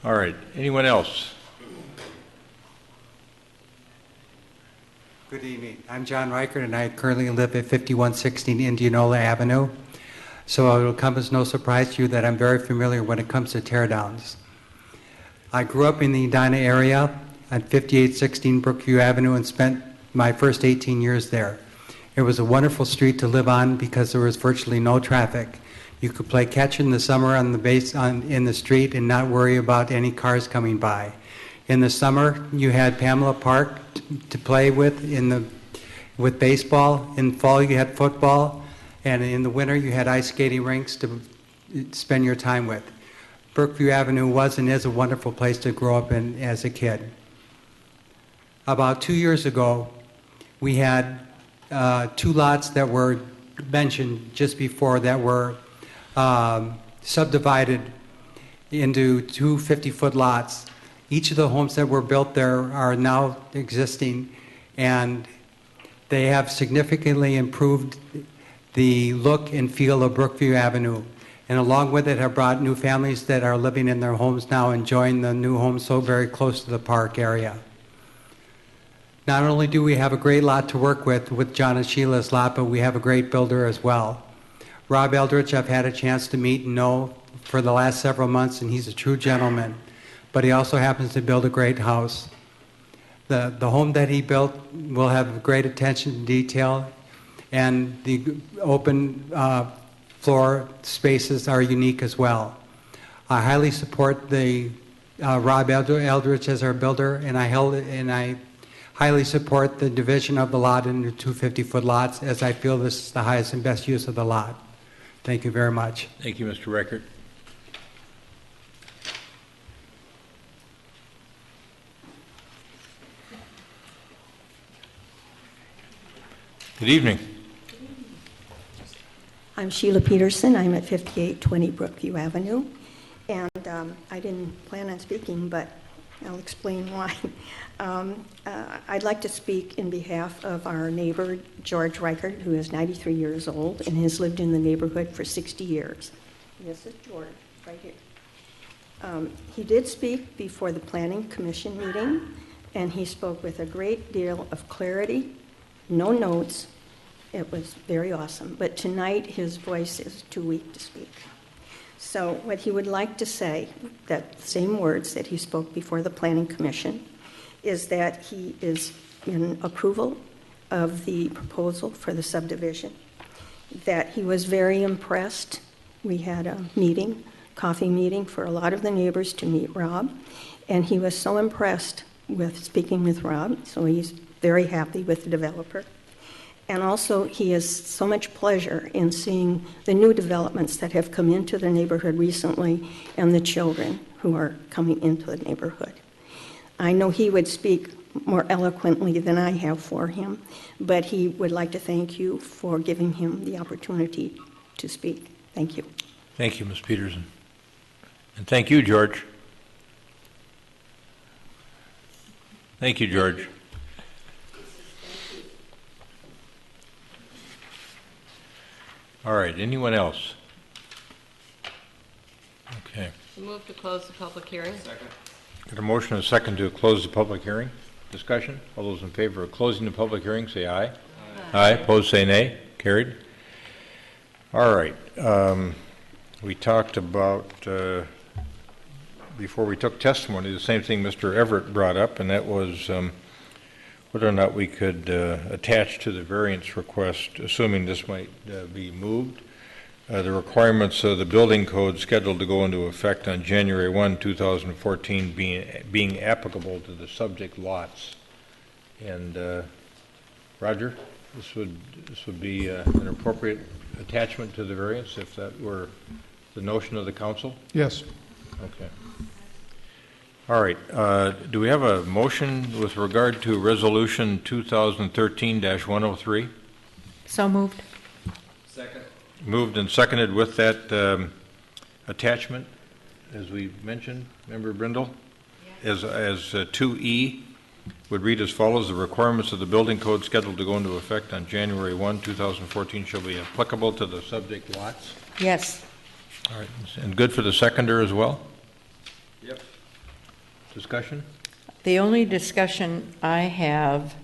All right, anyone else? Good evening. I'm John Reichert, and I currently live at 5116 Indianola Avenue. So it will come as no surprise to you that I'm very familiar when it comes to teardowns. I grew up in the Edina area at 5816 Brookview Avenue and spent my first 18 years there. It was a wonderful street to live on because there was virtually no traffic. You could play catch in the summer on in the street and not worry about any cars coming by. In the summer, you had Pamela Park to play with with baseball. In fall, you had football, and in the winter, you had ice skating rinks to spend your time with. Brookview Avenue was and is a wonderful place to grow up in as a kid. About 2 years ago, we had 2 lots that were mentioned just before that were subdivided into 2 50-foot lots. Each of the homes that were built there are now existing, and they have significantly improved the look and feel of Brookview Avenue. And along with it have brought new families that are living in their homes now, enjoying the new homes so very close to the park area. Not only do we have a great lot to work with John and Sheila's lot, but we have a great builder as well. Rob Eldridge, I've had a chance to meet and know for the last several months, and he's a true gentleman. But he also happens to build a great house. The home that he built will have great attention to detail, and the open floor spaces are unique as well. I highly support the Rob Eldridge as our builder, and I highly support the division of the lot into 2 50-foot lots, as I feel this is the highest and best use of the lot. Thank you very much. Thank you, Mr. Reichert. Good evening. I'm Sheila Peterson. I'm at 5820 Brookview Avenue. And I didn't plan on speaking, but I'll explain why. I'd like to speak in behalf of our neighbor, George Reichert, who is 93 years old and has lived in the neighborhood for 60 years. This is George, right here. He did speak before the Planning Commission meeting, and he spoke with a great deal of clarity, no notes, It was very awesome. But tonight, his voice is too weak to speak. So what he would like to say, that same words that he spoke before the Planning Commission, is that he is in approval of the proposal for the subdivision, that he was very impressed. We had a meeting, coffee meeting for a lot of the neighbors to meet Rob, and he was so impressed with speaking with Rob, so he's very happy with the developer. And also, he has so much pleasure in seeing the new developments that have come into the neighborhood recently and the children who are coming into the neighborhood. I know he would speak more eloquently than I have for him, but he would like to thank you for giving him the opportunity to speak. Thank you. Thank you, Ms. Peterson. And thank you, George. Thank you, George. All right, anyone else? Okay. Move to close the public hearing. Second. Got a motion and a second to close the public hearing. Discussion? All those in favor of closing the public hearing, say aye. Aye. Aye. Opposed, say nay. Carried. All right. We talked about, before we took testimony, the same thing Mr. Everett brought up, and that was whether or not we could attach to the variance request, assuming this might be moved, the requirements of the building code scheduled to go into effect on January 1, 2014 being applicable to the subject lots. And Roger, this would be an appropriate attachment to the variance if that were the notion of the council? Yes. Okay. All right. Do we have a motion with regard to Resolution 2013-103? So moved. Second. Moved and seconded with that attachment, as we mentioned, Member Brindle, as 2E would read as follows: the requirements of the building code scheduled to go into effect on January 1, 2014 shall be applicable to the subject lots. Yes. All right. And good for the seconder as well? Yep. Discussion? The only discussion I have,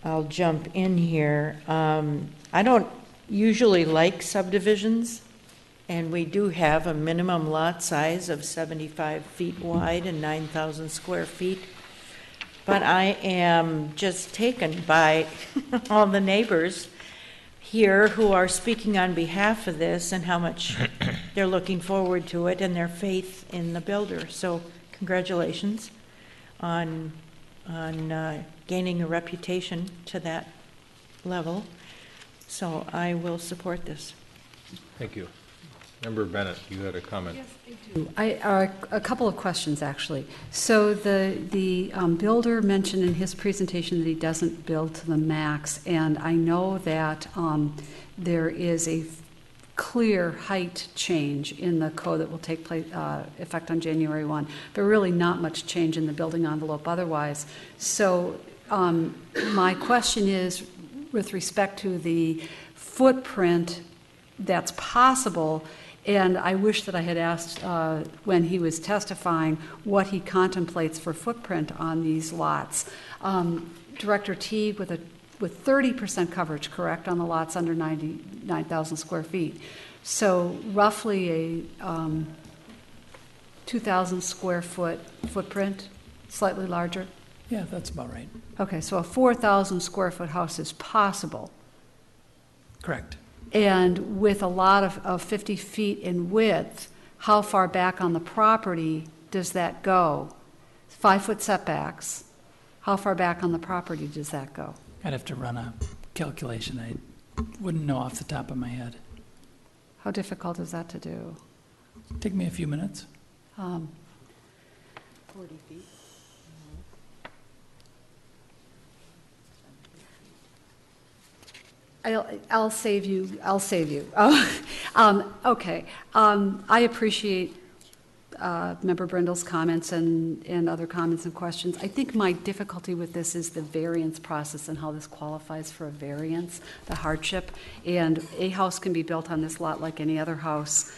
I'll jump in here. I don't usually like subdivisions, and we do have a minimum lot size of 75 feet wide and 9,000 square feet. But I am just taken by all the neighbors here who are speaking on behalf of this and how much they're looking forward to it and their faith in the builder. So congratulations on gaining a reputation to that level. So I will support this. Thank you. Member Bennett, you had a comment. Yes, I do. A couple of questions, actually. So the builder mentioned in his presentation that he doesn't build to the max, and I know that there is a clear height change in the code that will take effect on January 1, but really not much change in the building envelope otherwise. So my question is, with respect to the footprint that's possible, and I wish that I had asked when he was testifying what he contemplates for footprint on these lots. Director Teague with 30% coverage, correct, on the lots under 99,000 square feet. So roughly a 2,000 square foot footprint, slightly larger? Yeah, that's about right. Okay, so a 4,000 square foot house is possible. Correct. And with a lot of 50 feet in width, how far back on the property does that go? 5-foot setbacks. How far back on the property does that go? I'd have to run a calculation. I wouldn't know off the top of my head. How difficult is that to do? Take me a few minutes. 40 feet. I'll save you. Okay. I appreciate Member Brindle's comments and other comments and questions. I think my difficulty with this is the variance process and how this qualifies for a variance, the hardship. And a house can be built on this lot like any other house,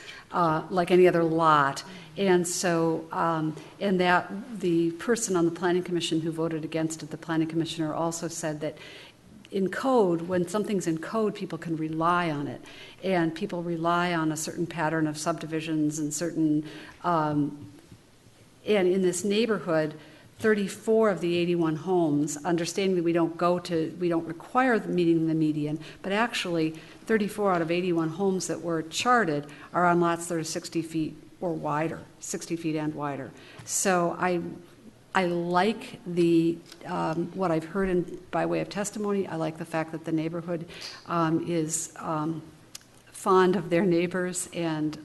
like any other lot. And so, and that the person on the Planning Commission who voted against it, the Planning Commissioner, also said that in code, when something's in code, people can rely on it. And people rely on a certain pattern of subdivisions and certain, and in this neighborhood, 34 of the 81 homes, understanding that we don't require meeting the median, but actually 34 out of 81 homes that were charted are on lots that are 60 feet or wider, 60 feet and wider. So I like the what I've heard by way of testimony. I like the fact that the neighborhood is fond of their neighbors and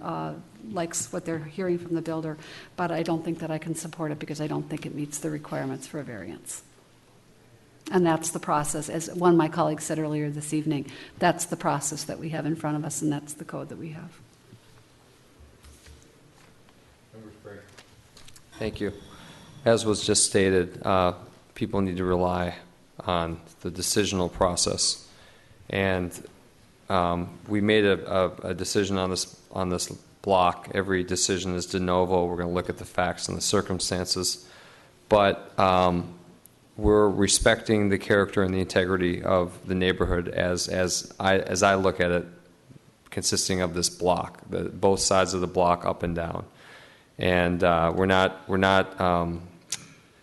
likes what they're hearing from the builder, but I don't think that I can support it because I don't think it meets the requirements for a variance. And that's the process. As one of my colleagues said earlier this evening, that's the process that we have in front of us, and that's the code that we have. Thank you. As was just stated, people need to rely on the decisional process. And we made a decision on this block. Every decision is de novo. We're going to look at the facts and the circumstances. But we're respecting the character and the integrity of the neighborhood as I look at it, consisting of this block, both sides of the block up and down. And we're not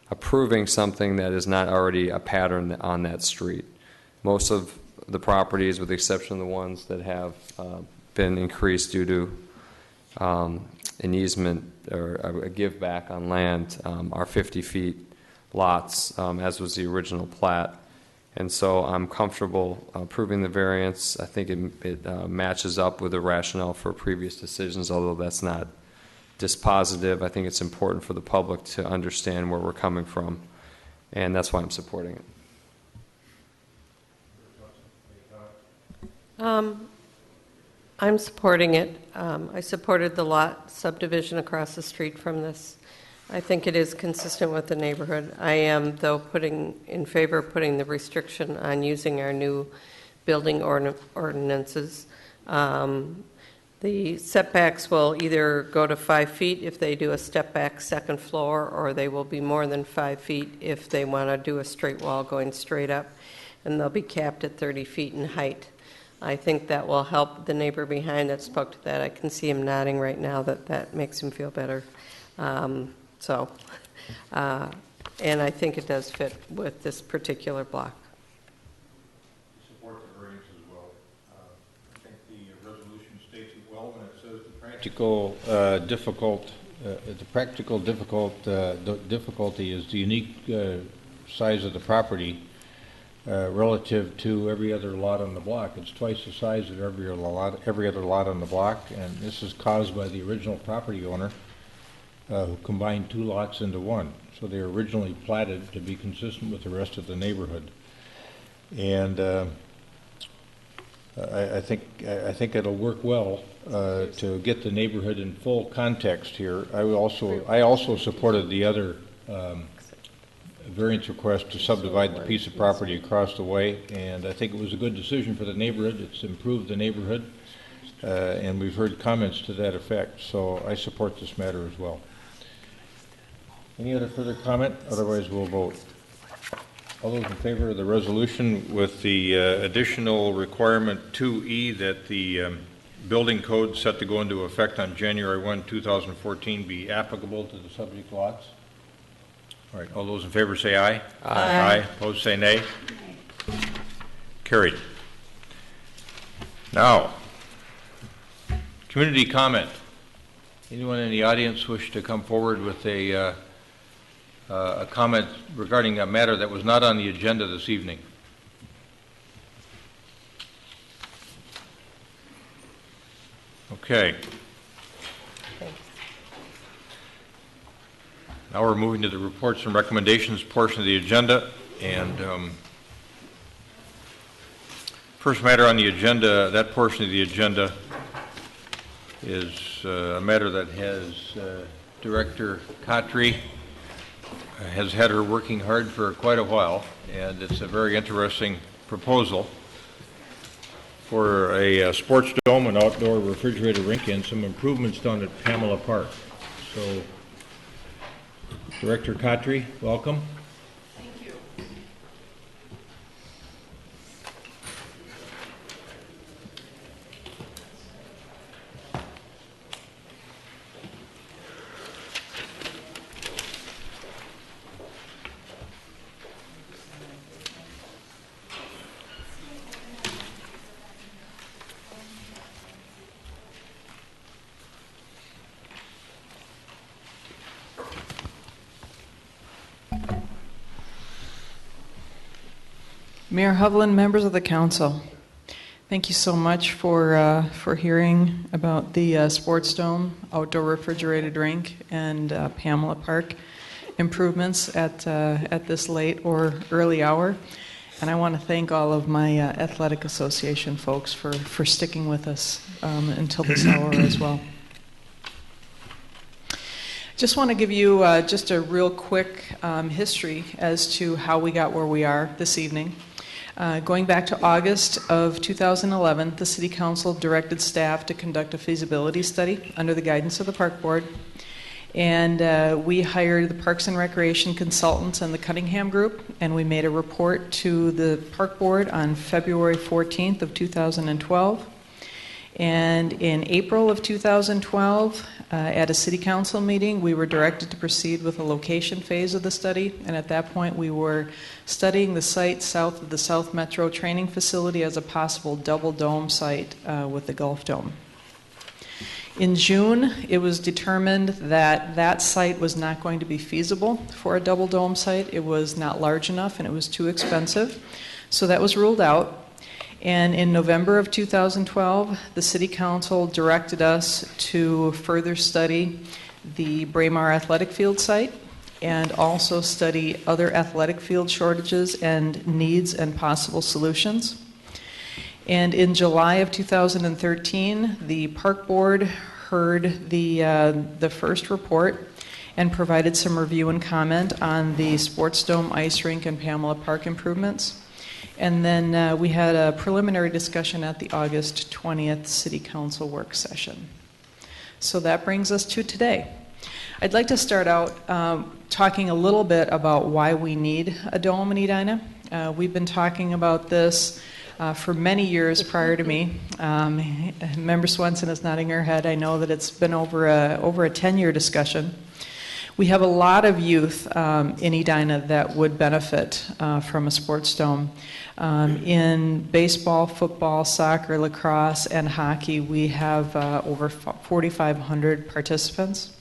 approving something that is not already a pattern on that street. Most of the properties, with the exception of the ones that have been increased due to an easement or a give back on land, are 50 feet lots, as was the original plat. And so I'm comfortable approving the variance. I think it matches up with the rationale for previous decisions, although that's not dispositive. I think it's important for the public to understand where we're coming from, and that's why I'm supporting it. I'm supporting it. I supported the lot subdivision across the street from this. I think it is consistent with the neighborhood. I am, though, in favor of putting the restriction on using our new building ordinances. The setbacks will either go to 5 feet if they do a step back second floor, or they will be more than 5 feet if they want to do a straight wall going straight up, and they'll be capped at 30 feet in height. I think that will help the neighbor behind that spoke to that. I can see him nodding right now that makes him feel better. And I think it does fit with this particular block. Support the variance as well. I think the resolution states it well when it says the practical difficulty is the unique size of the property relative to every other lot on the block. It's twice the size of every other lot on the block, and this is caused by the original property owner who combined two lots into one. So they were originally platted to be consistent with the rest of the neighborhood. And I think it'll work well to get the neighborhood in full context here. I also supported the other variance request to subdivide the piece of property across the way, and I think it was a good decision for the neighborhood. It's improved the neighborhood, and we've heard comments to that effect. So I support this matter as well. Any other further comment? Otherwise, we'll vote. All those in favor of the resolution with the additional requirement 2E that the building code set to go into effect on January 1, 2014 be applicable to the subject lots? All right, all those in favor say aye. Aye. Aye. Opposed say nay. Carried. Now, community comment. Anyone in the audience wish to come forward with a comment regarding a matter that was not on the agenda this evening? Okay. Now we're moving to the reports and recommendations portion of the agenda, and first matter on the agenda, that portion of the agenda is a matter that has Director Khatri has had her working hard for quite a while, and it's a very interesting proposal for a sports dome, an outdoor refrigerator rink, and some improvements done at Pamela Park. So, Director Khatri, welcome. Thank you. Mayor Hovland, members of the council, thank you so much for hearing about the Sports Dome, outdoor refrigerated rink, and Pamela Park improvements at this late or early hour. And I want to thank all of my Athletic Association folks for sticking with us until this hour as well. Just want to give you just a real quick history as to how we got where we are this evening. Going back to August of 2011, the City Council directed staff to conduct a feasibility study under the guidance of the Park Board. And we hired the Parks and Recreation consultants and the Cunningham Group, and we made a report to the Park Board on February 14th of 2012. And in April of 2012, at a City Council meeting, we were directed to proceed with the location phase of the study. And at that point, we were studying the site south of the South Metro Training Facility as a possible double dome site with the Gulf Dome. In June, it was determined that that site was not going to be feasible for a double dome site. It was not large enough and it was too expensive. So that was ruled out. And in November of 2012, the City Council directed us to further study the Braemar Athletic Field site and also study other athletic field shortages and needs and possible solutions. And in July of 2013, the Park Board heard the first report and provided some review and comment on the Sports Dome, ice rink, and Pamela Park improvements. And then we had a preliminary discussion at the August 20th City Council work session. So that brings us to today. I'd like to start out talking a little bit about why we need a dome in Edina. We've been talking about this for many years prior to me. Member Swenson is nodding her head. I know that it's been over a 10-year discussion. We have a lot of youth in Edina that would benefit from a sports dome. In baseball, football, soccer, lacrosse, and hockey, we have over 4,500 participants.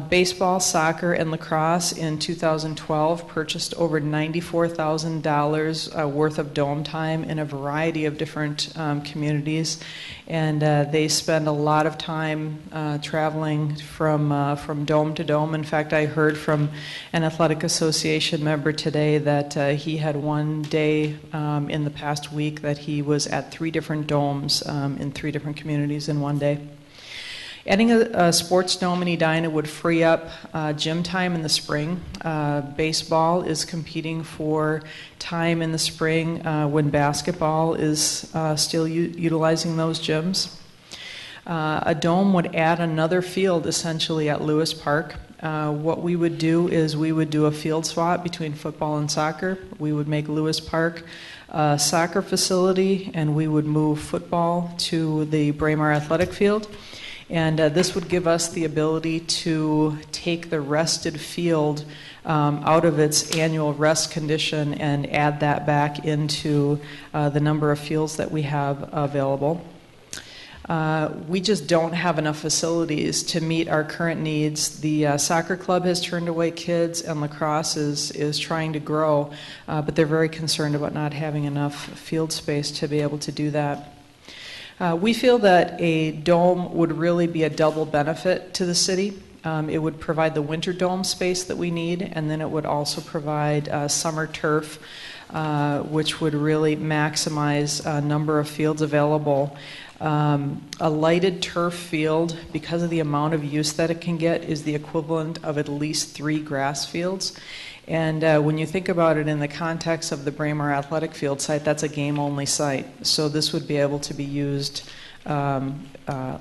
Baseball, soccer, and lacrosse in 2012 purchased over $94,000 worth of dome time in a variety of different communities, and they spend a lot of time traveling from dome to dome. In fact, I heard from an Athletic Association member today that he had one day in the past week that he was at 3 different domes in 3 different communities in one day. Adding a sports dome in Edina would free up gym time in the spring. Baseball is competing for time in the spring when basketball is still utilizing those gyms. A dome would add another field essentially at Lewis Park. What we would do is we would do a field swap between football and soccer. We would make Lewis Park a soccer facility, and we would move football to the Braemar Athletic Field. And this would give us the ability to take the rested field out of its annual rest condition and add that back into the number of fields that we have available. We just don't have enough facilities to meet our current needs. The soccer club has turned away kids, and lacrosse is trying to grow, but they're very concerned about not having enough field space to be able to do that. We feel that a dome would really be a double benefit to the city. It would provide the winter dome space that we need, and then it would also provide summer turf, which would really maximize a number of fields available. A lighted turf field, because of the amount of use that it can get, is the equivalent of at least 3 grass fields. And when you think about it in the context of the Braemar Athletic Field site, that's a game-only site. So this would be able to be used a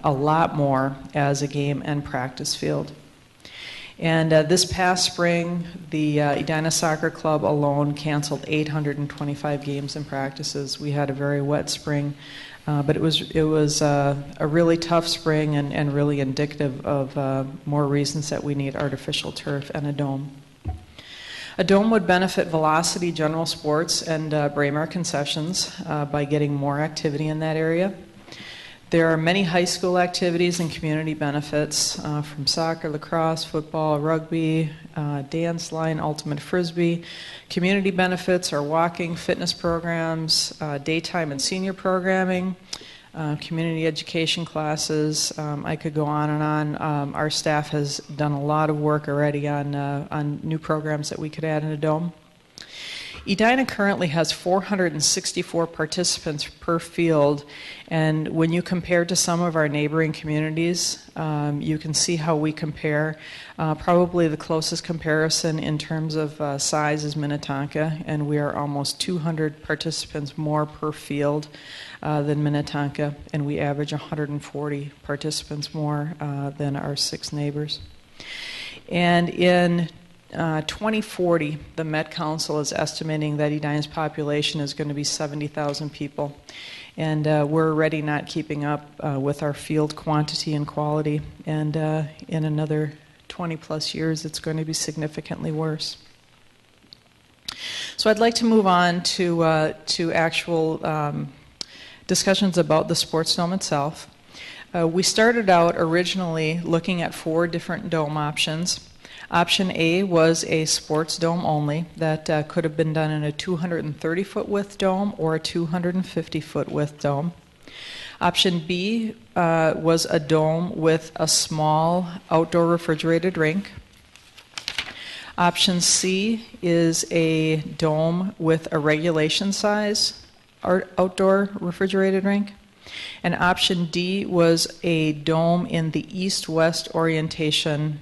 lot more as a game and practice field. And this past spring, the Edina Soccer Club alone canceled 825 games and practices. We had a very wet spring, but it was a really tough spring and really indicative of more reasons that we need artificial turf and a dome. A dome would benefit Velocity General Sports and Braemar Concessions by getting more activity in that area. There are many high school activities and community benefits from soccer, lacrosse, football, rugby, dance line, ultimate frisbee. Community benefits are walking, fitness programs, daytime and senior programming, community education classes. I could go on and on. Our staff has done a lot of work already on new programs that we could add in a dome. Edina currently has 464 participants per field, and when you compare to some of our neighboring communities, you can see how we compare. Probably the closest comparison in terms of size is Minnetonka, and we are almost 200 participants more per field than Minnetonka, and we average 140 participants more than our 6 neighbors. And in 2040, the Met Council is estimating that Edina's population is going to be 70,000 people. And we're already not keeping up with our field quantity and quality. And in another 20 plus years, it's going to be significantly worse. So I'd like to move on to actual discussions about the sports dome itself. We started out originally looking at 4 different dome options. Option A was a sports dome only that could have been done in a 230-foot width dome or a 250-foot width dome. Option B was a dome with a small outdoor refrigerated rink. Option C is a dome with a regulation size outdoor refrigerated rink. And option D was a dome in the east-west orientation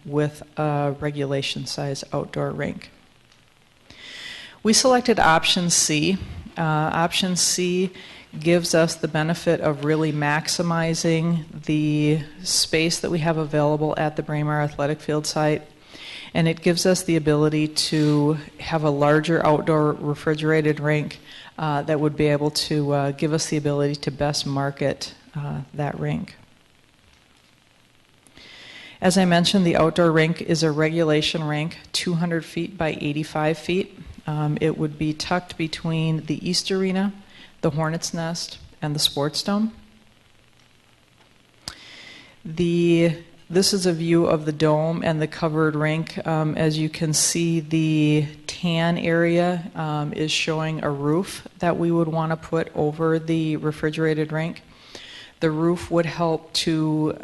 with a regulation size outdoor rink. We selected option C. Option C gives us the benefit of really maximizing the space that we have available at the Braemar Athletic Field site. And it gives us the ability to have a larger outdoor refrigerated rink that would be able to give us the ability to best market that rink. As I mentioned, the outdoor rink is a regulation rink, 200 feet by 85 feet. It would be tucked between the East Arena, the Hornet's Nest, and the Sports Dome. This is a view of the dome and the covered rink. As you can see, the tan area is showing a roof that we would want to put over the refrigerated rink. The roof would help to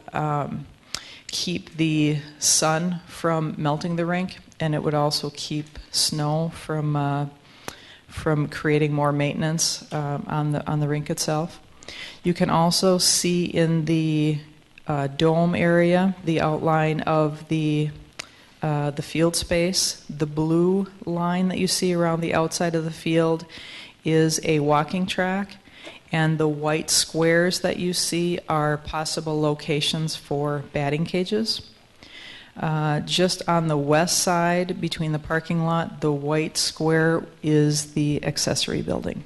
keep the sun from melting the rink, and it would also keep snow from creating more maintenance on the rink itself. You can also see in the dome area the outline of the field space. The blue line that you see around the outside of the field is a walking track, and the white squares that you see are possible locations for batting cages. Just on the west side between the parking lot, the white square is the accessory building.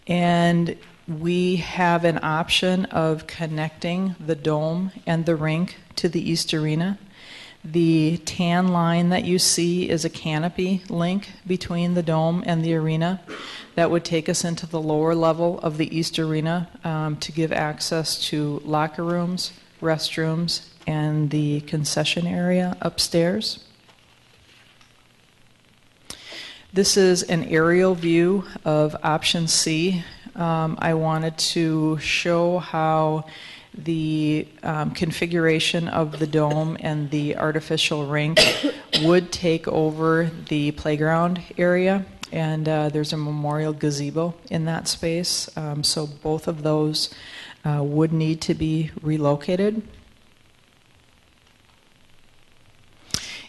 And we have an option of connecting the dome and the rink to the East Arena. The tan line that you see is a canopy link between the dome and the arena that would take us into the lower level of the East Arena to give access to locker rooms, restrooms, and the concession area upstairs. This is an aerial view of option C. I wanted to show how the configuration of the dome and the artificial rink would take over the playground area, and there's a memorial gazebo in that space, so both of those would need to be relocated.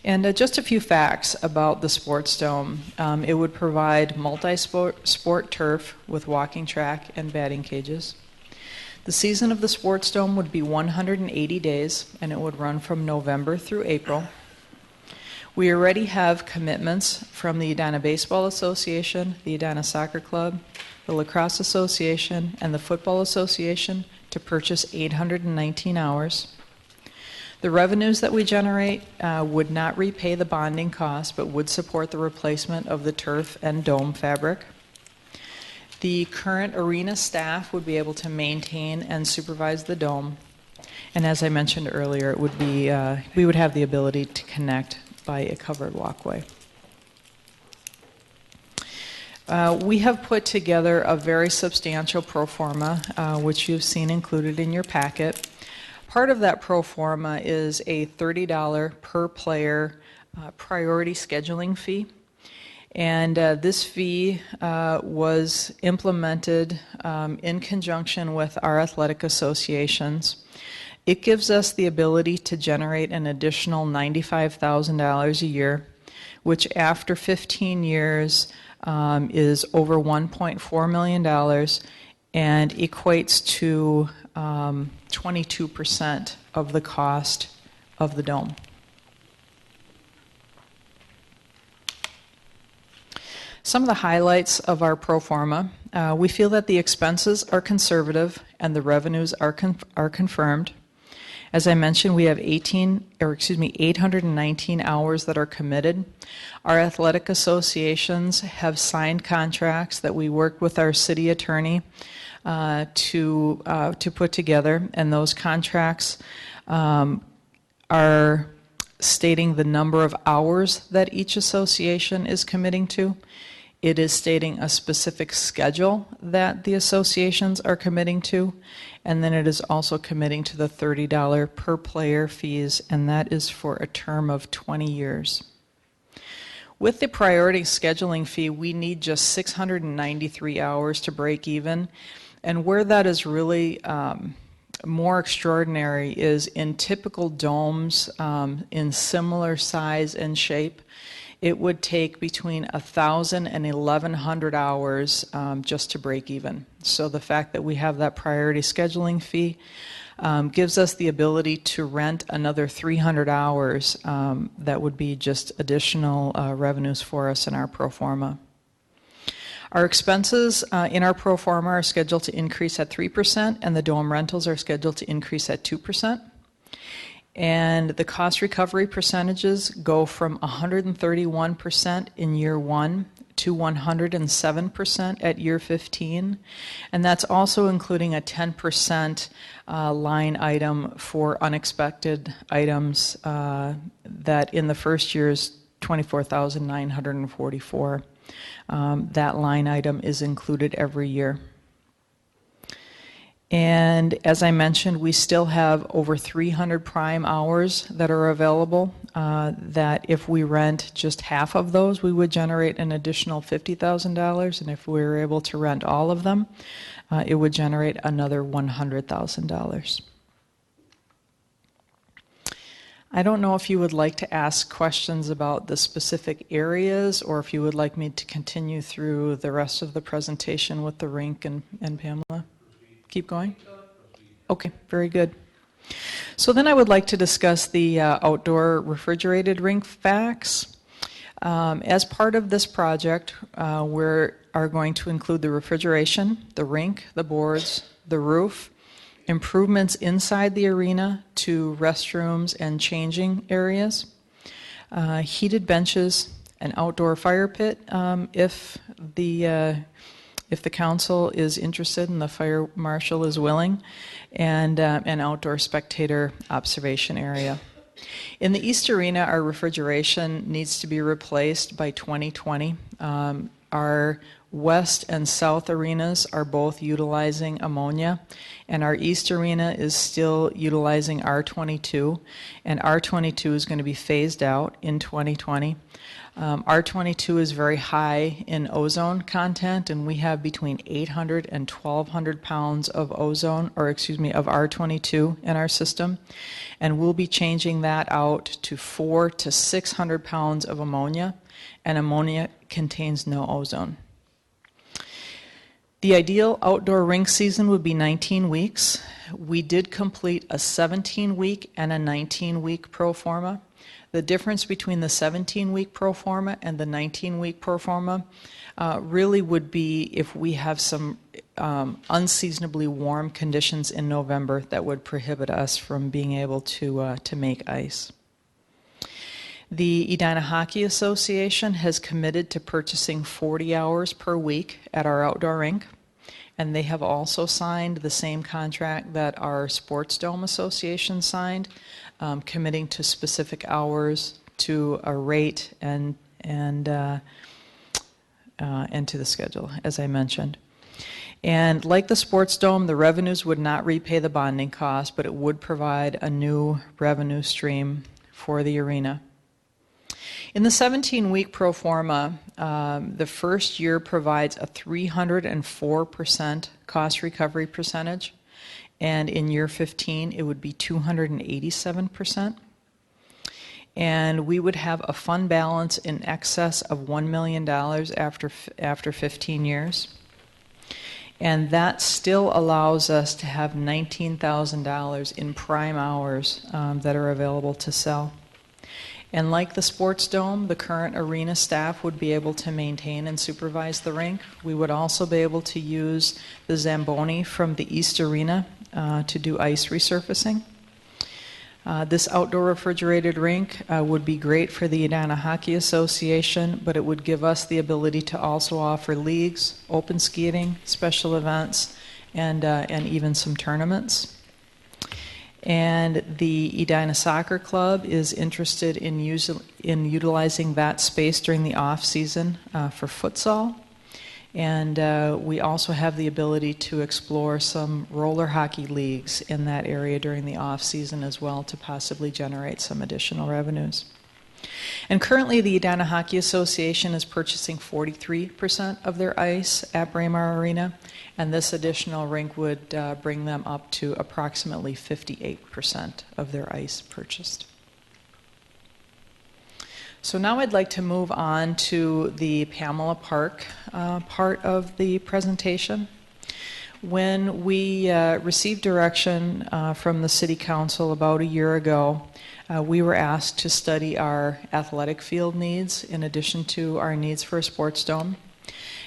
And just a few facts about the sports dome. It would provide multi-sport turf with walking track and batting cages. The season of the sports dome would be 180 days, and it would run from November through April. We already have commitments from the Edina Baseball Association, the Edina Soccer Club, the Lacrosse Association, and the Football Association to purchase 819 hours. The revenues that we generate would not repay the bonding costs, but would support the replacement of the turf and dome fabric. The current arena staff would be able to maintain and supervise the dome. And as I mentioned earlier, it would be, we would have the ability to connect by a covered walkway. We have put together a very substantial pro forma, which you've seen included in your packet. Part of that pro forma is a $30 per player priority scheduling fee. And this fee was implemented in conjunction with our athletic associations. It gives us the ability to generate an additional $95,000 a year, which after 15 years is over $1.4 million and equates to 22% of the cost of the dome. Some of the highlights of our pro forma. We feel that the expenses are conservative and the revenues are confirmed. As I mentioned, we have 819 hours that are committed. Our athletic associations have signed contracts that we worked with our city attorney to put together, and those contracts are stating the number of hours that each association is committing to. It is stating a specific schedule that the associations are committing to, and then it is also committing to the $30 per player fees, and that is for a term of 20 years. With the priority scheduling fee, we need just 693 hours to break even, and where that is really more extraordinary is in typical domes in similar size and shape. It would take between 1,000 and 1,100 hours just to break even. So the fact that we have that priority scheduling fee gives us the ability to rent another 300 hours that would be just additional revenues for us in our pro forma. Our expenses in our pro forma are scheduled to increase at 3%, and the dome rentals are scheduled to increase at 2%. And the cost recovery percentages go from 131% in year 1 to 107% at year 15. And that's also including a 10% line item for unexpected items that in the first year is $24,944. That line item is included every year. And as I mentioned, we still have over 300 prime hours that are available, that if we rent just half of those, we would generate an additional $50,000. And if we were able to rent all of them, it would generate another $100,000. I don't know if you would like to ask questions about the specific areas or if you would like me to continue through the rest of the presentation with the rink and Pamela. Keep going? Okay, very good. So then I would like to discuss the outdoor refrigerated rink facts. As part of this project, we are going to include the refrigeration, the rink, the boards, the roof, improvements inside the arena to restrooms and changing areas, heated benches, an outdoor fire pit if the council is interested and the fire marshal is willing, and an outdoor spectator observation area. In the East Arena, our refrigeration needs to be replaced by 2020. Our West and South arenas are both utilizing ammonia, and our East Arena is still utilizing R22, and R22 is going to be phased out in 2020. R22 is very high in ozone content, and we have between 800 and 1,200 pounds of of R22 in our system, and we'll be changing that out to 400 to 600 pounds of ammonia, and ammonia contains no ozone. The ideal outdoor rink season would be 19 weeks. We did complete a 17-week and a 19-week pro forma. The difference between the 17-week pro forma and the 19-week pro forma really would be if we have some unseasonably warm conditions in November that would prohibit us from being able to make ice. The Edina Hockey Association has committed to purchasing 40 hours per week at our outdoor rink, and they have also signed the same contract that our Sports Dome Association signed, committing to specific hours, to a rate, and to the schedule, as I mentioned. And like the Sports Dome, the revenues would not repay the bonding cost, but it would provide a new revenue stream for the arena. In the 17-week pro forma, the first year provides a 304% cost recovery percentage, and in year 15 it would be 287%. And we would have a fund balance in excess of $1 million after 15 years. And that still allows us to have $19,000 in prime hours that are available to sell. And like the Sports Dome, the current arena staff would be able to maintain and supervise the rink. We would also be able to use the Zamboni from the East Arena to do ice resurfacing. This outdoor refrigerated rink would be great for the Edina Hockey Association, but it would give us the ability to also offer leagues, open skating, special events, and even some tournaments. And the Edina Soccer Club is interested in utilizing that space during the off-season for futsal. And we also have the ability to explore some roller hockey leagues in that area during the off-season as well to possibly generate some additional revenues. And currently the Edina Hockey Association is purchasing 43% of their ice at Braemar Arena, and this additional rink would bring them up to approximately 58% of their ice purchased. So now I'd like to move on to the Pamela Park part of the presentation. When we received direction from the City Council about a year ago, we were asked to study our athletic field needs in addition to our needs for a sports dome.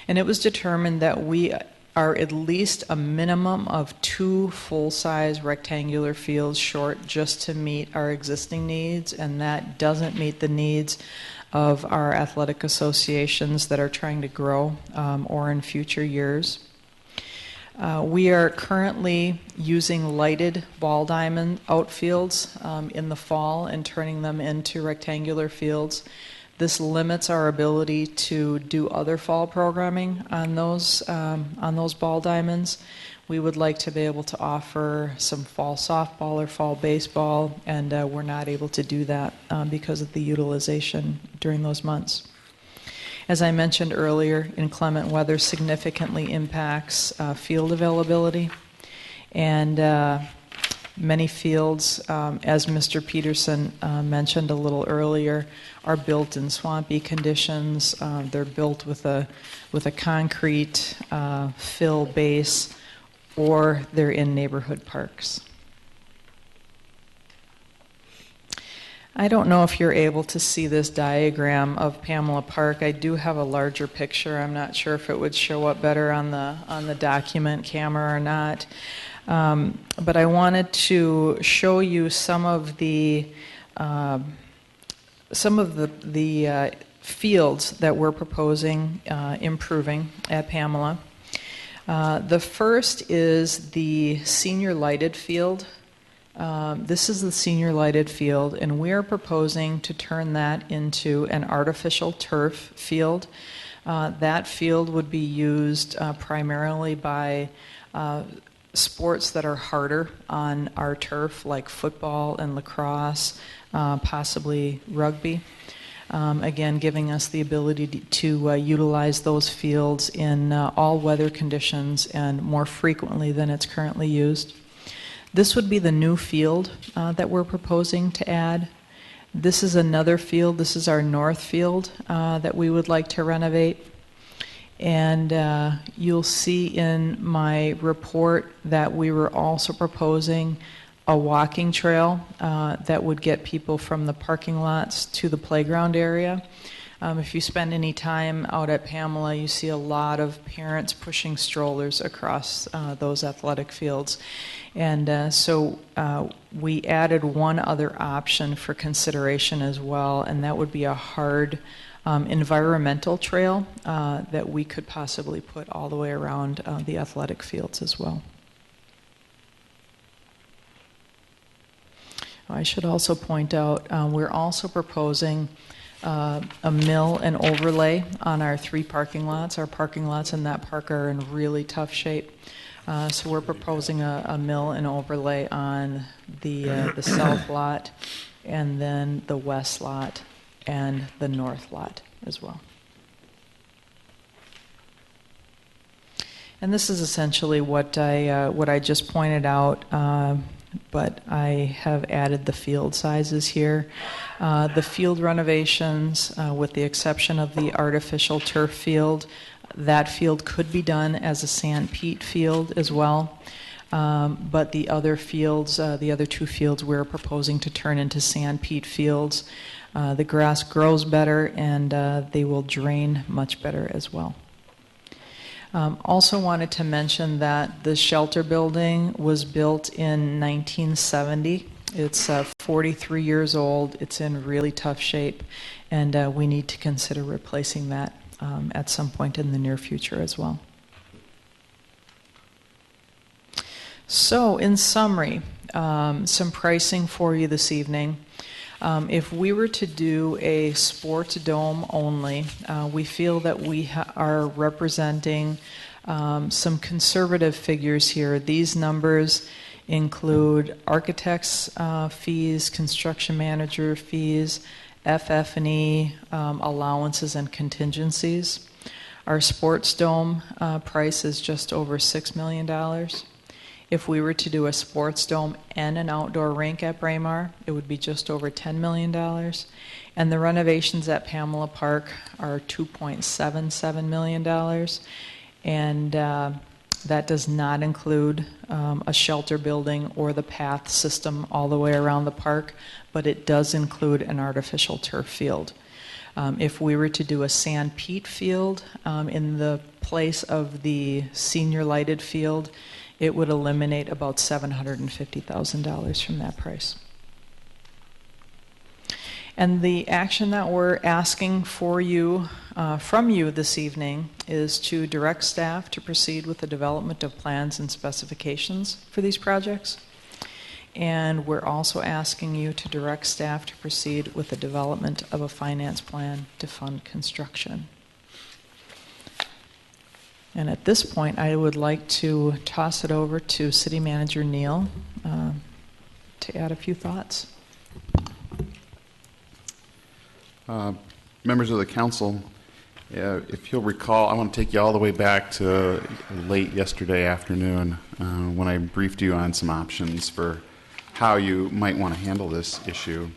And it was determined that we are at least a minimum of 2 full-size rectangular fields short just to meet our existing needs, and that doesn't meet the needs of our athletic associations that are trying to grow or in future years. We are currently using lighted ball diamond outfields in the fall and turning them into rectangular fields. This limits our ability to do other fall programming on those ball diamonds. We would like to be able to offer some fall softball or fall baseball, and we're not able to do that because of the utilization during those months. As I mentioned earlier, inclement weather significantly impacts field availability, and many fields, as Mr. Peterson mentioned a little earlier, are built in swampy conditions. They're built with a concrete fill base, or they're in neighborhood parks. I don't know if you're able to see this diagram of Pamela Park. I do have a larger picture. I'm not sure if it would show up better on the document camera or not. But I wanted to show you some of the fields that we're proposing improving at Pamela. The first is the senior lighted field. This is the senior lighted field, and we are proposing to turn that into an artificial turf field. That field would be used primarily by sports that are harder on our turf, like football and lacrosse, possibly rugby. Again, giving us the ability to utilize those fields in all weather conditions and more frequently than it's currently used. This would be the new field that we're proposing to add. This is another field. This is our north field that we would like to renovate. And you'll see in my report that we were also proposing a walking trail that would get people from the parking lots to the playground area. If you spend any time out at Pamela, you see a lot of parents pushing strollers across those athletic fields. And so we added one other option for consideration as well, and that would be a hard environmental trail that we could possibly put all the way around the athletic fields as well. I should also point out we're also proposing a mill and overlay on our 3 parking lots. Our parking lots in that park are in really tough shape. So we're proposing a mill and overlay on the south lot, and then the west lot, and the north lot as well. And this is essentially what I just pointed out, but I have added the field sizes here. The field renovations, with the exception of the artificial turf field, that field could be done as a sand peat field as well. But the other fields, the other 2 fields, we're proposing to turn into sand peat fields. The grass grows better, and they will drain much better as well. Also wanted to mention that the shelter building was built in 1970. It's 43 years old. It's in really tough shape, and we need to consider replacing that at some point in the near future as well. So, in summary, some pricing for you this evening. If we were to do a sports dome only, we feel that we are representing some conservative figures here. These numbers include architects' fees, construction manager fees, FF&E allowances and contingencies. Our sports dome price is just over $6 million. If we were to do a sports dome and an outdoor rink at Braemar, it would be just over $10 million. And the renovations at Pamela Park are $2.77 million. And that does not include a shelter building or the path system all the way around the park, but it does include an artificial turf field. If we were to do a sand peat field in the place of the senior lighted field, it would eliminate about $750,000 from that price. And the action that we're asking for you, from you this evening, is to direct staff to proceed with the development of plans and specifications for these projects. And we're also asking you to direct staff to proceed with the development of a finance plan to fund construction. And at this point, I would like to toss it over to City Manager Neal to add a few thoughts. Members of the council, if you'll recall, I want to take you all the way back to late yesterday afternoon when I briefed you on some options for how you might want to handle this issue.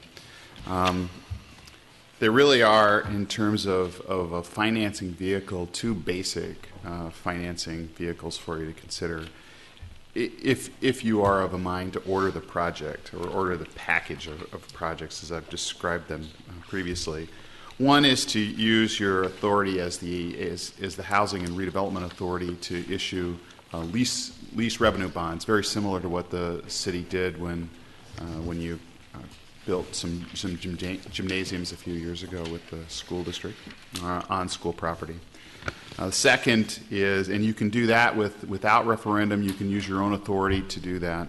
There really are, in terms of a financing vehicle, 2 basic financing vehicles for you to consider. If you are of a mind to order the project or order the package of projects as I've described them previously, one is to use your authority as the Housing and Redevelopment Authority to issue lease revenue bonds, very similar to what the city did when you built some gymnasiums a few years ago with the school district on school property. The second is, and you can do that without referendum, you can use your own authority to do that.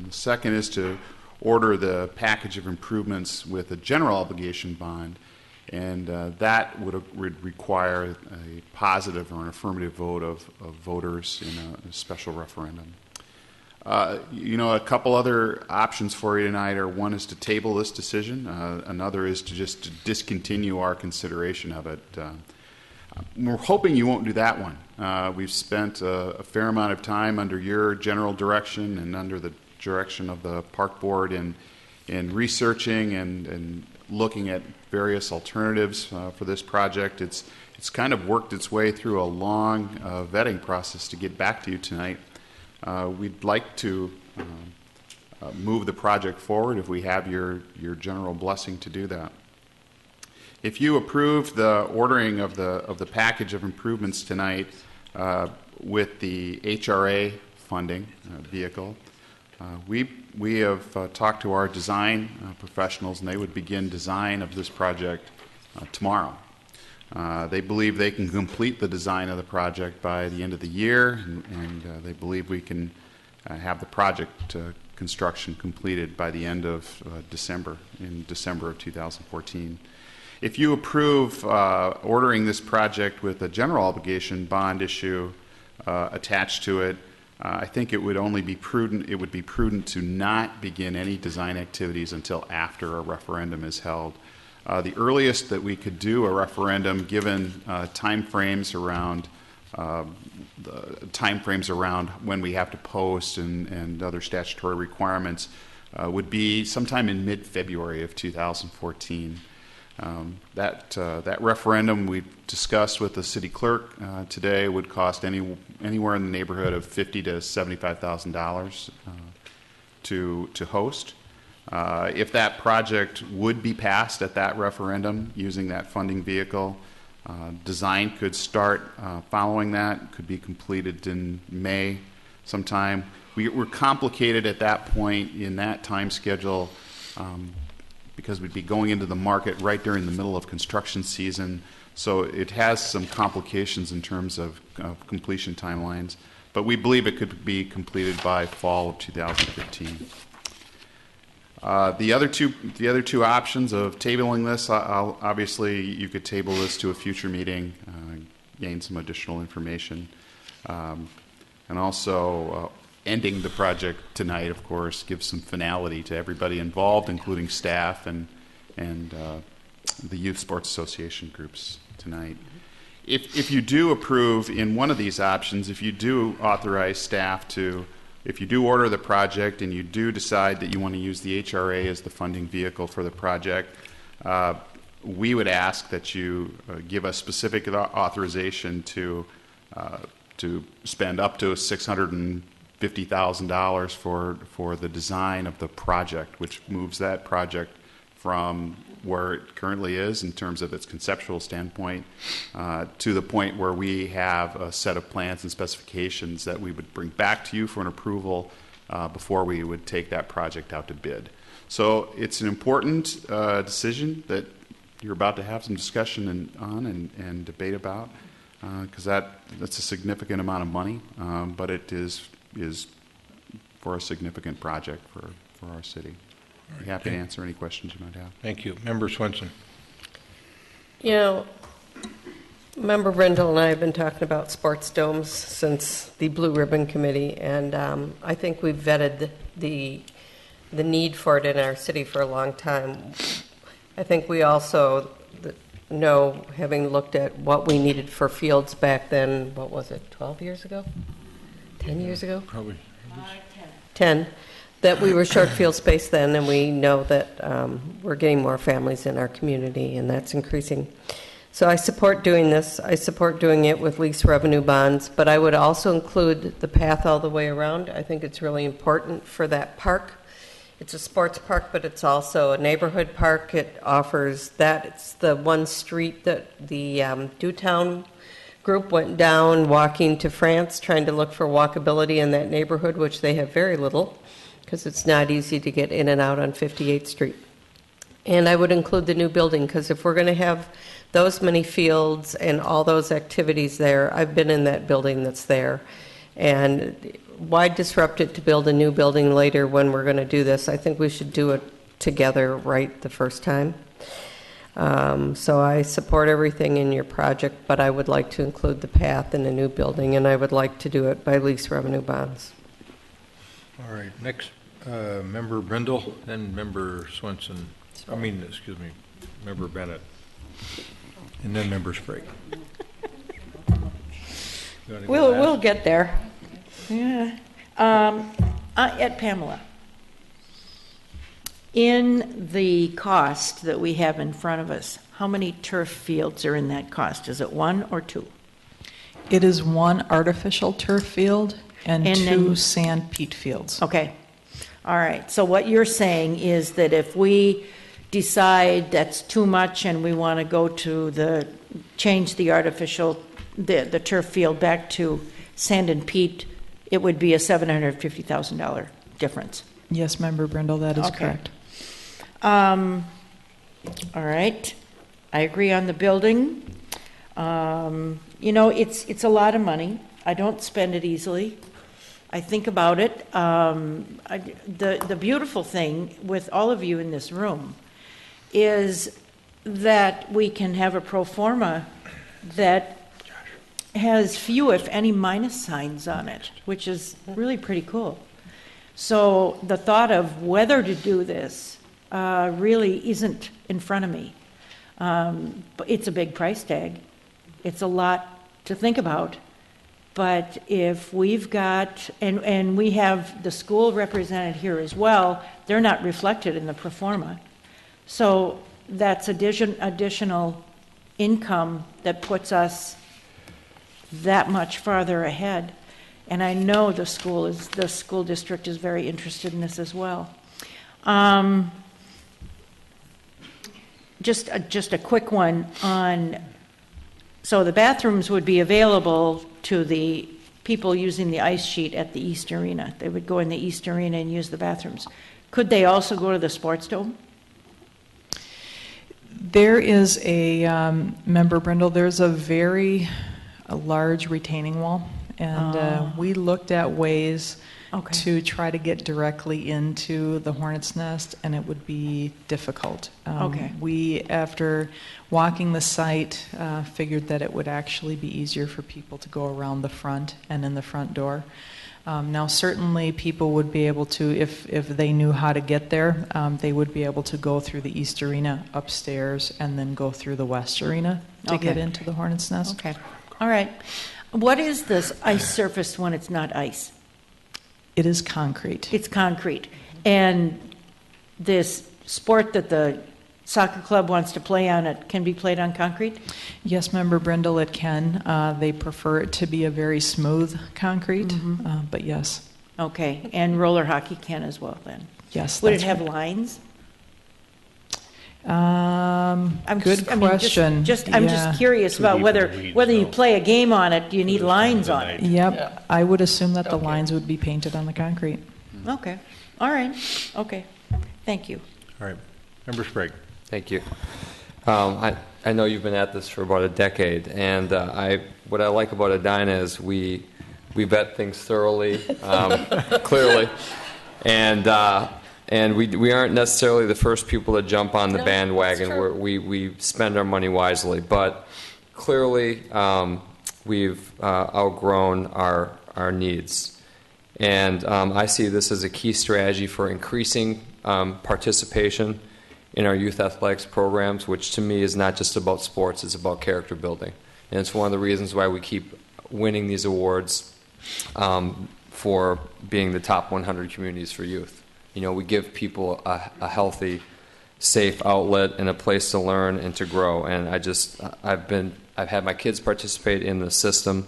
The second is to order the package of improvements with a general obligation bond, and that would require a positive or an affirmative vote of voters in a special referendum. A couple other options for you tonight are, one is to table this decision, another is to just discontinue our consideration of it. We're hoping you won't do that one. We've spent a fair amount of time under your general direction and under the direction of the park board in researching and looking at various alternatives for this project. It's kind of worked its way through a long vetting process to get back to you tonight. We'd like to move the project forward if we have your general blessing to do that. If you approve the ordering of the package of improvements tonight with the HRA funding vehicle, we have talked to our design professionals, and they would begin design of this project tomorrow. They believe they can complete the design of the project by the end of the year, and they believe we can have the project construction completed by the end of December, in December of 2014. If you approve ordering this project with a general obligation bond issue attached to it, I think it would only be prudent. It would be prudent to not begin any design activities until after a referendum is held. The earliest that we could do a referendum, given time frames around when we have to post and other statutory requirements, would be sometime in mid-February of 2014. That referendum we discussed with the city clerk today would cost anywhere in the neighborhood of $50,000 to $75,000 to host. If that project would be passed at that referendum using that funding vehicle, design could start following that, could be completed in May sometime. We're complicated at that point in that time schedule because we'd be going into the market right during the middle of construction season, so it has some complications in terms of completion timelines, but we believe it could be completed by fall of 2015. The other two options of tabling this, obviously you could table this to a future meeting, gain some additional information, and also ending the project tonight, of course, gives some finality to everybody involved, including staff and the Youth Sports Association groups tonight. If you do approve in one of these options, if you do authorize staff to, if you do order the project and you do decide that you want to use the HRA as the funding vehicle for the project, we would ask that you give us specific authorization to spend up to $650,000 for the design of the project, which moves that project from where it currently is in terms of its conceptual standpoint to the point where we have a set of plans and specifications that we would bring back to you for an approval before we would take that project out to bid. So it's an important decision that you're about to have some discussion on and debate about, because that's a significant amount of money, but it is for a significant project for our city. I'd be happy to answer any questions you might have. Thank you. Member Swenson. You know, Member Brindle and I have been talking about sports domes since the Blue Ribbon Committee, and I think we've vetted the need for it in our city for a long time. I think we also know, having looked at what we needed for fields back then, what was it, 12 years ago? 10 years ago? Probably. 10. That we were short field space then, and we know that we're getting more families in our community, and that's increasing. So I support doing this. I support doing it with lease revenue bonds, but I would also include the path all the way around. I think it's really important for that park. It's a sports park, but it's also a neighborhood park. It offers that. It's the one street that the Dewtown group went down walking to France, trying to look for walkability in that neighborhood, which they have very little, because it's not easy to get in and out on 58th Street. And I would include the new building, because if we're going to have those many fields and all those activities there, I've been in that building that's there. And why disrupt it to build a new building later when we're going to do this? I think we should do it together right the first time. So I support everything in your project, but I would like to include the path in a new building, and I would like to do it by lease revenue bonds. All right, next, Member Brindle, then Member Swenson. Member Bennett, and then Member Sprague. We'll get there. Yeah. At Pamela, in the cost that we have in front of us, how many turf fields are in that cost? Is it one or two? It is one artificial turf field and two sand peat fields. Okay. All right. So what you're saying is that if we decide that's too much and we want to go to change the the turf field back to sand and peat, it would be a $750,000 difference. Yes, Member Brindle, that is Okay. correct. All right. I agree on the building. It's a lot of money. I don't spend it easily. I think about it. The beautiful thing with all of you in this room is that we can have a pro forma that has few, if any, minus signs on it, which is really pretty cool. So the thought of whether to do this really isn't in front of me. But it's a big price tag. It's a lot to think about. But if we've got, and we have the school represented here as well, they're not reflected in the pro forma. So that's additional income that puts us that much farther ahead. And I know the school district is very interested in this as well. Just a quick one on, so the bathrooms would be available to the people using the ice sheet at the East Arena. They would go in the East Arena and use the bathrooms. Could they also go to the sports dome? There is Member Brindle, there's a large retaining wall, and we looked at ways to try to get directly into the hornet's nest, and it would be difficult. We, after walking the site, figured that it would actually be easier for people to go around the front and in the front door. Now, certainly people would be able to, if they knew how to get there, they would be able to go through the East Arena upstairs and then go through the West Arena to get into the hornet's nest. Okay. All right. What is this ice surface when it's not ice? It is concrete. It's concrete. And this sport that the soccer club wants to play on, it can be played on concrete? Yes, Member Brindle, it can. They prefer it to be a very smooth concrete, but yes. Okay. And roller hockey can as well then? Yes. Would it have lines? Good question. I'm just curious about whether you play a game on it, do you need lines on it? Yep. I would assume that the lines would be painted on the concrete. Okay. All right. Okay. Thank you. All right. Member Sprague. Thank you. I know you've been at this for about a decade, and what I like about Edina is we vet things thoroughly, clearly, and we aren't necessarily the first people to jump on the bandwagon. We spend our money wisely, but clearly we've outgrown our needs, and I see this as a key strategy for increasing participation in our youth athletics programs, which to me is not just about sports, it's about character building. And it's one of the reasons why we keep winning these awards for being the top 100 communities for youth. You know, we give people a healthy, safe outlet and a place to learn and to grow. And I've had my kids participate in the system.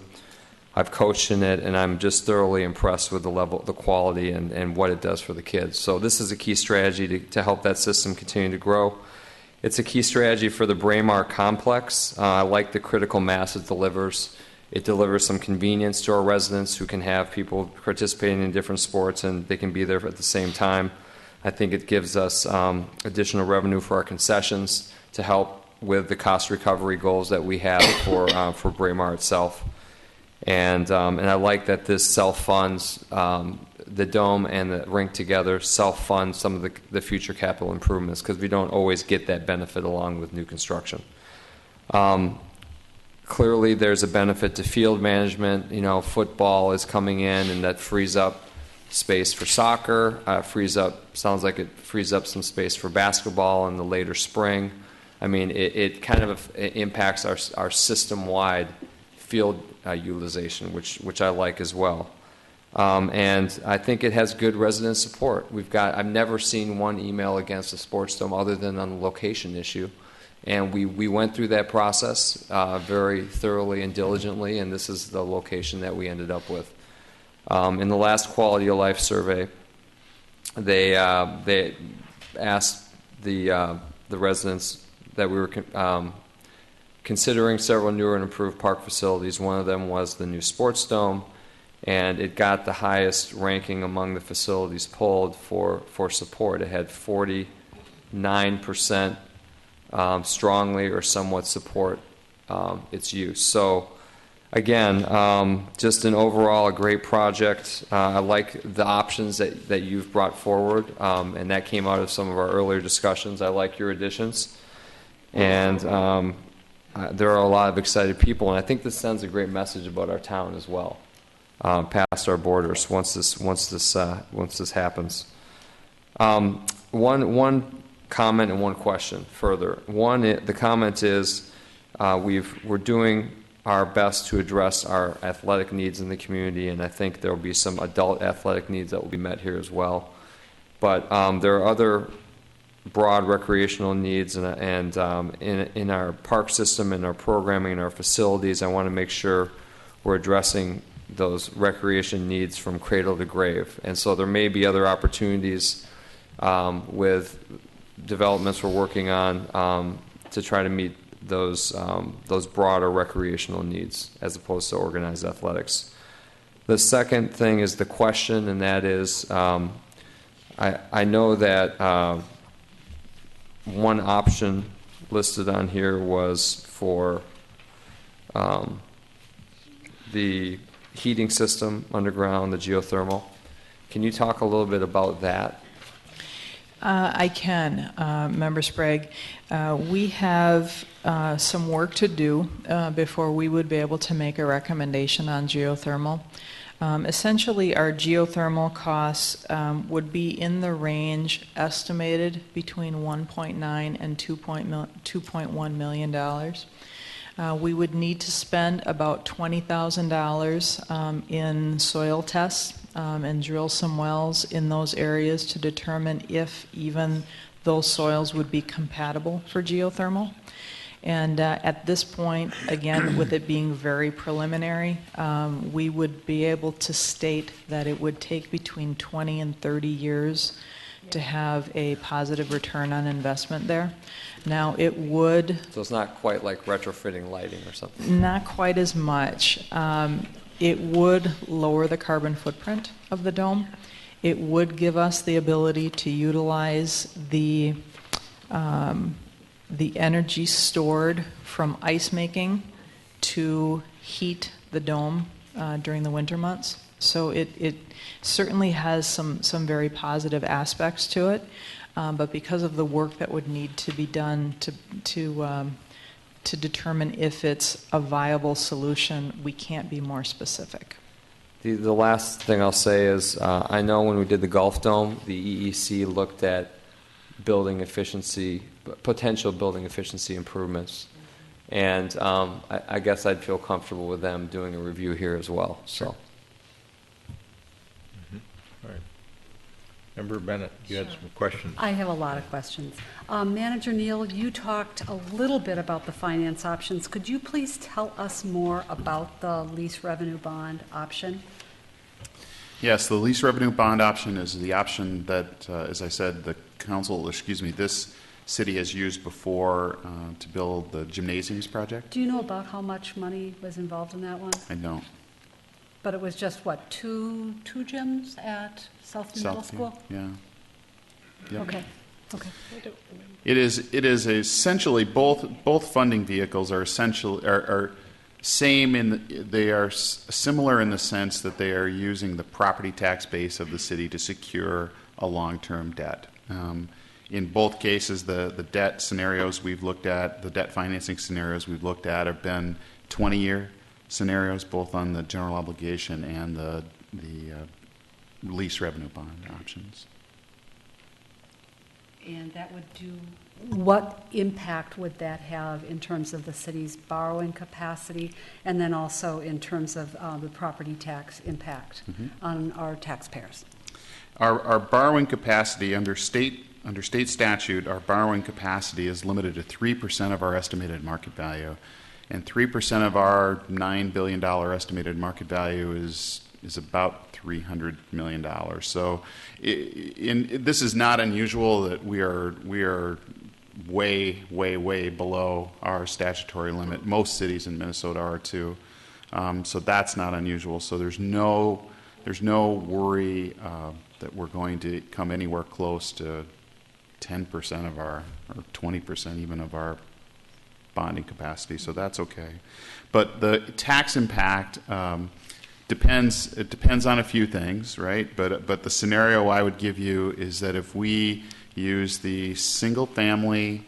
I've coached in it, and I'm just thoroughly impressed with the quality and what it does for the kids. So this is a key strategy to help that system continue to grow. It's a key strategy for the Braemar complex. I like the critical mass it delivers. It delivers some convenience to our residents who can have people participating in different sports and they can be there at the same time. I think it gives us additional revenue for our concessions to help with the cost recovery goals that we have for Braemar itself. And I like that this self-funds, the dome and the rink together self-fund some of the future capital improvements because we don't always get that benefit along with new construction. Clearly, there's a benefit to field management. You know, football is coming in, and that frees up space for soccer. Sounds like it frees up some space for basketball in the later spring. I mean, it kind of impacts our system-wide field utilization, which I like as well. And I think it has good resident support. I've never seen one email against a sports dome other than on the location issue. And we went through that process very thoroughly and diligently, and this is the location that we ended up with. In the last quality of life survey, they asked the the residents that we were considering several newer and improved park facilities. One of them was the new sports dome, and it got the highest ranking among the facilities polled for support. It had 49% strongly or somewhat support its use. So again, just an overall a great project. I like the options that you've brought forward, and that came out of some of our earlier discussions. I like your additions, and there are a lot of excited people, and I think this sends a great message about our town as well, past our borders. Once this happens, one comment and one question further. The comment is we're doing our best to address our athletic needs in the community, and I think there will be some adult athletic needs that will be met here as well. But there are other broad recreational needs, and in our park system, in our programming, in our facilities, I want to make sure we're addressing those recreation needs from cradle to grave. And so there may be other opportunities with developments we're working on to try to meet those broader recreational needs as opposed to organized athletics. The second thing is the question, and that is I know that one option listed on here was for the heating system underground, the geothermal. Can you talk a little bit about that? I can, Member Sprague. We have some work to do before we would be able to make a recommendation on geothermal. Essentially, our geothermal costs would be in the range estimated between $1.9 and $2.1 million. We would need to spend about $20,000 in soil tests and drill some wells in those areas to determine if even those soils would be compatible for geothermal. And at this point, again, with it being very preliminary, we would be able to state that it would take between 20 and 30 years to have a positive return on investment there. Now, it would... So it's not quite like retrofitting lighting or something? Not quite as much. It would lower the carbon footprint of the dome. It would give us the ability to utilize the energy stored from ice making to heat the dome during the winter months. So it certainly has some very positive aspects to it, but because of the work that would need to be done to determine if it's a viable solution, we can't be more specific. The last thing I'll say is I know when we did the Gulf Dome, the EEC looked at building efficiency, potential building efficiency improvements. And I guess I'd feel comfortable with them doing a review here as well. So. All right. Member Bennett, you had some questions. I have a lot of questions. Manager Neal, you talked a little bit about the finance options. Could you please tell us more about the lease revenue bond option? Yes, the lease revenue bond option is the option that, as I said, this city has used before to build the gymnasiums project. Do you know about how much money was involved in that one? I don't. But it was just, what, two gyms at Southview Middle School? Yeah. Yep. Okay. It is essentially both funding vehicles are they are similar in the sense that they are using the property tax base of the city to secure a long-term debt. In both cases, the debt scenarios we've looked at, the debt financing scenarios we've looked at have been 20-year scenarios, both on the general obligation and the lease revenue bond options. And that would do, what impact would that have in terms of the city's borrowing capacity, and then also in terms of the property tax impact on our taxpayers? Our borrowing capacity under state statute, our borrowing capacity is limited to 3% of our estimated market value, and 3% of our $9 billion estimated market value is about $300 million. So this is not unusual that we are way, way, way below our statutory limit. Most cities in Minnesota are too. So that's not unusual. So there's no worry that we're going to come anywhere close to 10% of our, or 20% even of our bonding capacity. So that's okay. But the tax impact depends. It depends on a few things, right? But the scenario I would give you is that if we use the single-family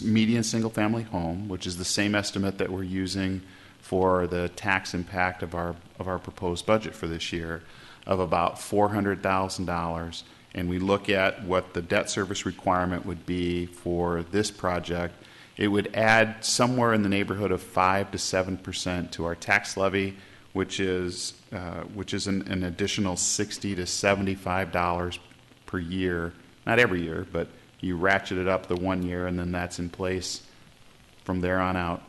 median single-family home, which is the same estimate that we're using for the tax impact of our proposed budget for this year, of about $400,000, and we look at what the debt service requirement would be for this project, it would add somewhere in the neighborhood of 5 to 7% to our tax levy, which is an additional $60 to $75 per year. Not every year, but you ratchet it up the 1 year, and then that's in place from there on out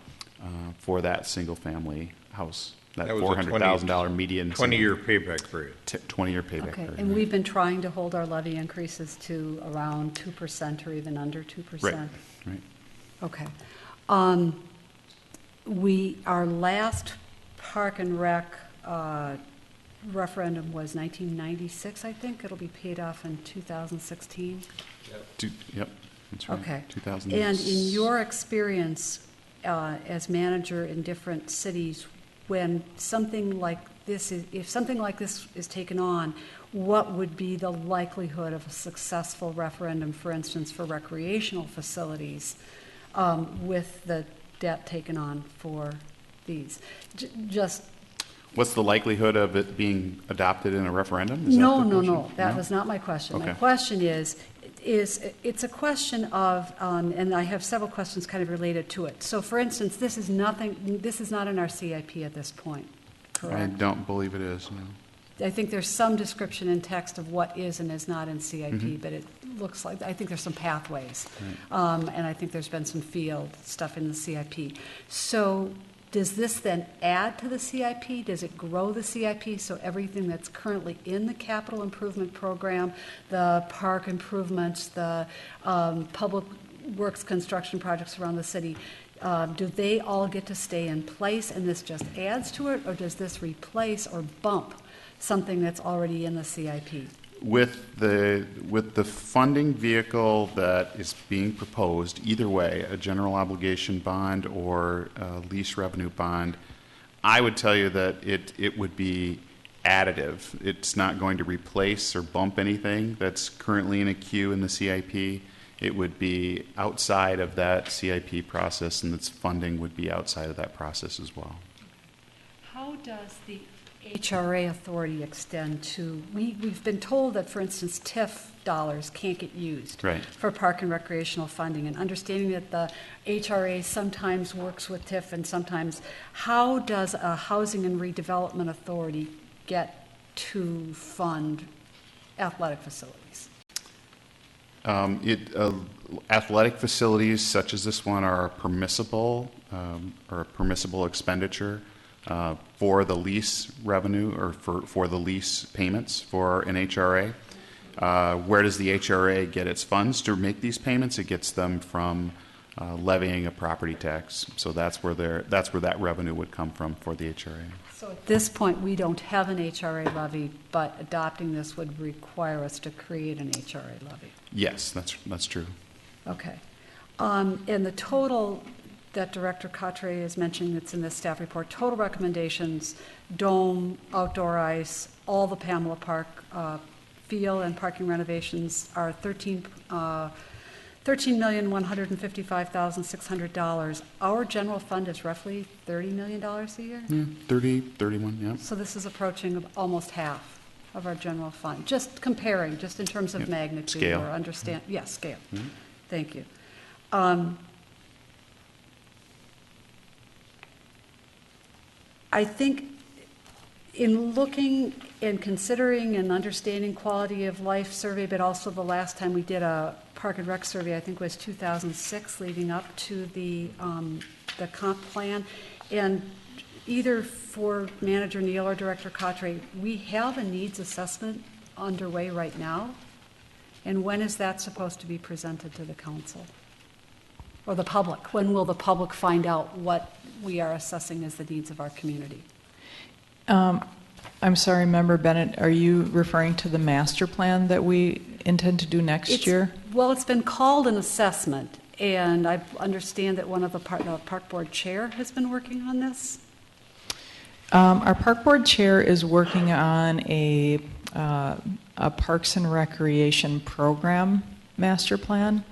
for that single-family house. That $400,000 median 20-year payback period. 20-year payback Okay, period. and we've been trying to hold our levy increases to around 2% or even under 2%. Right. Okay. Our last Park and Rec referendum was 1996, I think. It'll be paid off in 2016. Yep, that's right. Okay. 2000. And in your experience as manager in different cities, when something like this is, if something like this is taken on, what would be the likelihood of a successful referendum, for instance, for recreational facilities, with the debt taken on for these? Just what's the likelihood of it being adopted in a referendum? No. That was not my question. Okay. My question is it's a question of, and I have several questions kind of related to it. So, for instance, this is not in our CIP at this point, correct? I don't believe it is, no. I think there's some description in text of what is and is not in CIP, Mhm. but it looks like, I think there's some pathways. Right. And I think there's been some field stuff in the CIP. So does this then add to the CIP? Does it grow the CIP? So everything that's currently in the capital improvement program, the park improvements, the public works construction projects around the city, do they all get to stay in place and this just adds to it, or does this replace or bump something that's already in the CIP? With the funding vehicle that is being proposed, either way, a general obligation bond or a lease revenue bond, I would tell you that it would be additive. It's not going to replace or bump anything that's currently in a queue in the CIP. It would be outside of that CIP process, and its funding would be outside of that process as well. How does the HRA authority extend to, we've been told that, for instance, TIF dollars can't get used Right. for park and recreational funding, and understanding that the HRA sometimes works with TIF and sometimes, how does a housing and redevelopment authority get to fund athletic facilities? Athletic facilities such as this one are permissible or a permissible expenditure for the lease revenue or for the lease payments for an HRA. Where does the HRA get its funds to make these payments? It gets them from levying a property tax. So that's where that revenue would come from for the HRA. So at this point, we don't have an HRA levy, but adopting this would require us to create an HRA levy. Yes, that's true. Okay. And the total that Director Cottray is mentioning that's in the staff report, total recommendations, dome, outdoor ice, all the Pamela Park field and parking renovations are $13,155,600. Our general fund is roughly $30 million a year? Yeah, 30, 31, yeah. So this is approaching almost half of our general fund. Just comparing, just in terms of magnitude Scale. or understand. Yes, scale. Mhm. Thank you. I think in looking and considering and understanding quality of life survey, but also the last time we did a park and rec survey, I think was 2006, leading up to the comp plan. And either for Manager Neal or Director Cottray, we have a needs assessment underway right now. And when is that supposed to be presented to the council? or the public? When will the public find out what we are assessing as the needs of our community? I'm sorry, Member Bennett, are you referring to the master plan that we intend to do next year? Well, it's been called an assessment, and I understand that one of the park board chair has been working on this. Our park board chair is working on a Parks and Recreation program master plan,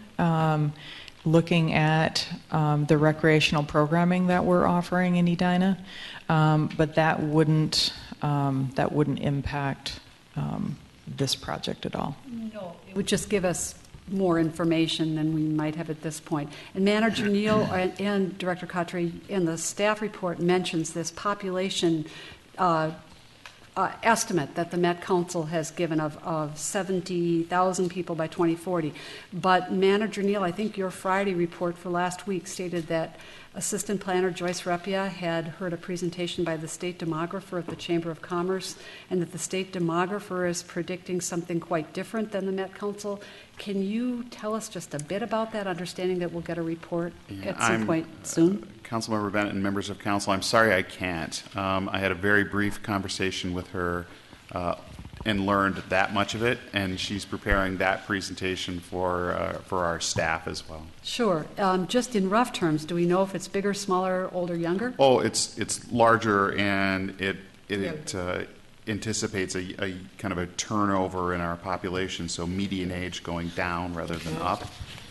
looking at the recreational programming that we're offering in Edina, but that wouldn't impact this project at all. No, it would just give us more information than we might have at this point. And Manager Neal and Director Khatri in the staff report mentions this population estimate that the Met Council has given of 70,000 people by 2040. But Manager Neal, I think your Friday report for last week stated that Assistant Planner Joyce Repia had heard a presentation by the state demographer of the Chamber of Commerce, and that the state demographer is predicting something quite different than the Met Council. Can you tell us just a bit about that, understanding that we'll get a report at some point soon? Councilmember Bennett and members of council, I'm sorry I can't. I had a very brief conversation with her and learned that much of it, and she's preparing that presentation for our staff as well. Sure. Just in rough terms, do we know if it's bigger, smaller, older, younger? Oh, it's larger, and it anticipates a kind of a turnover in our population, so median age going down rather than up.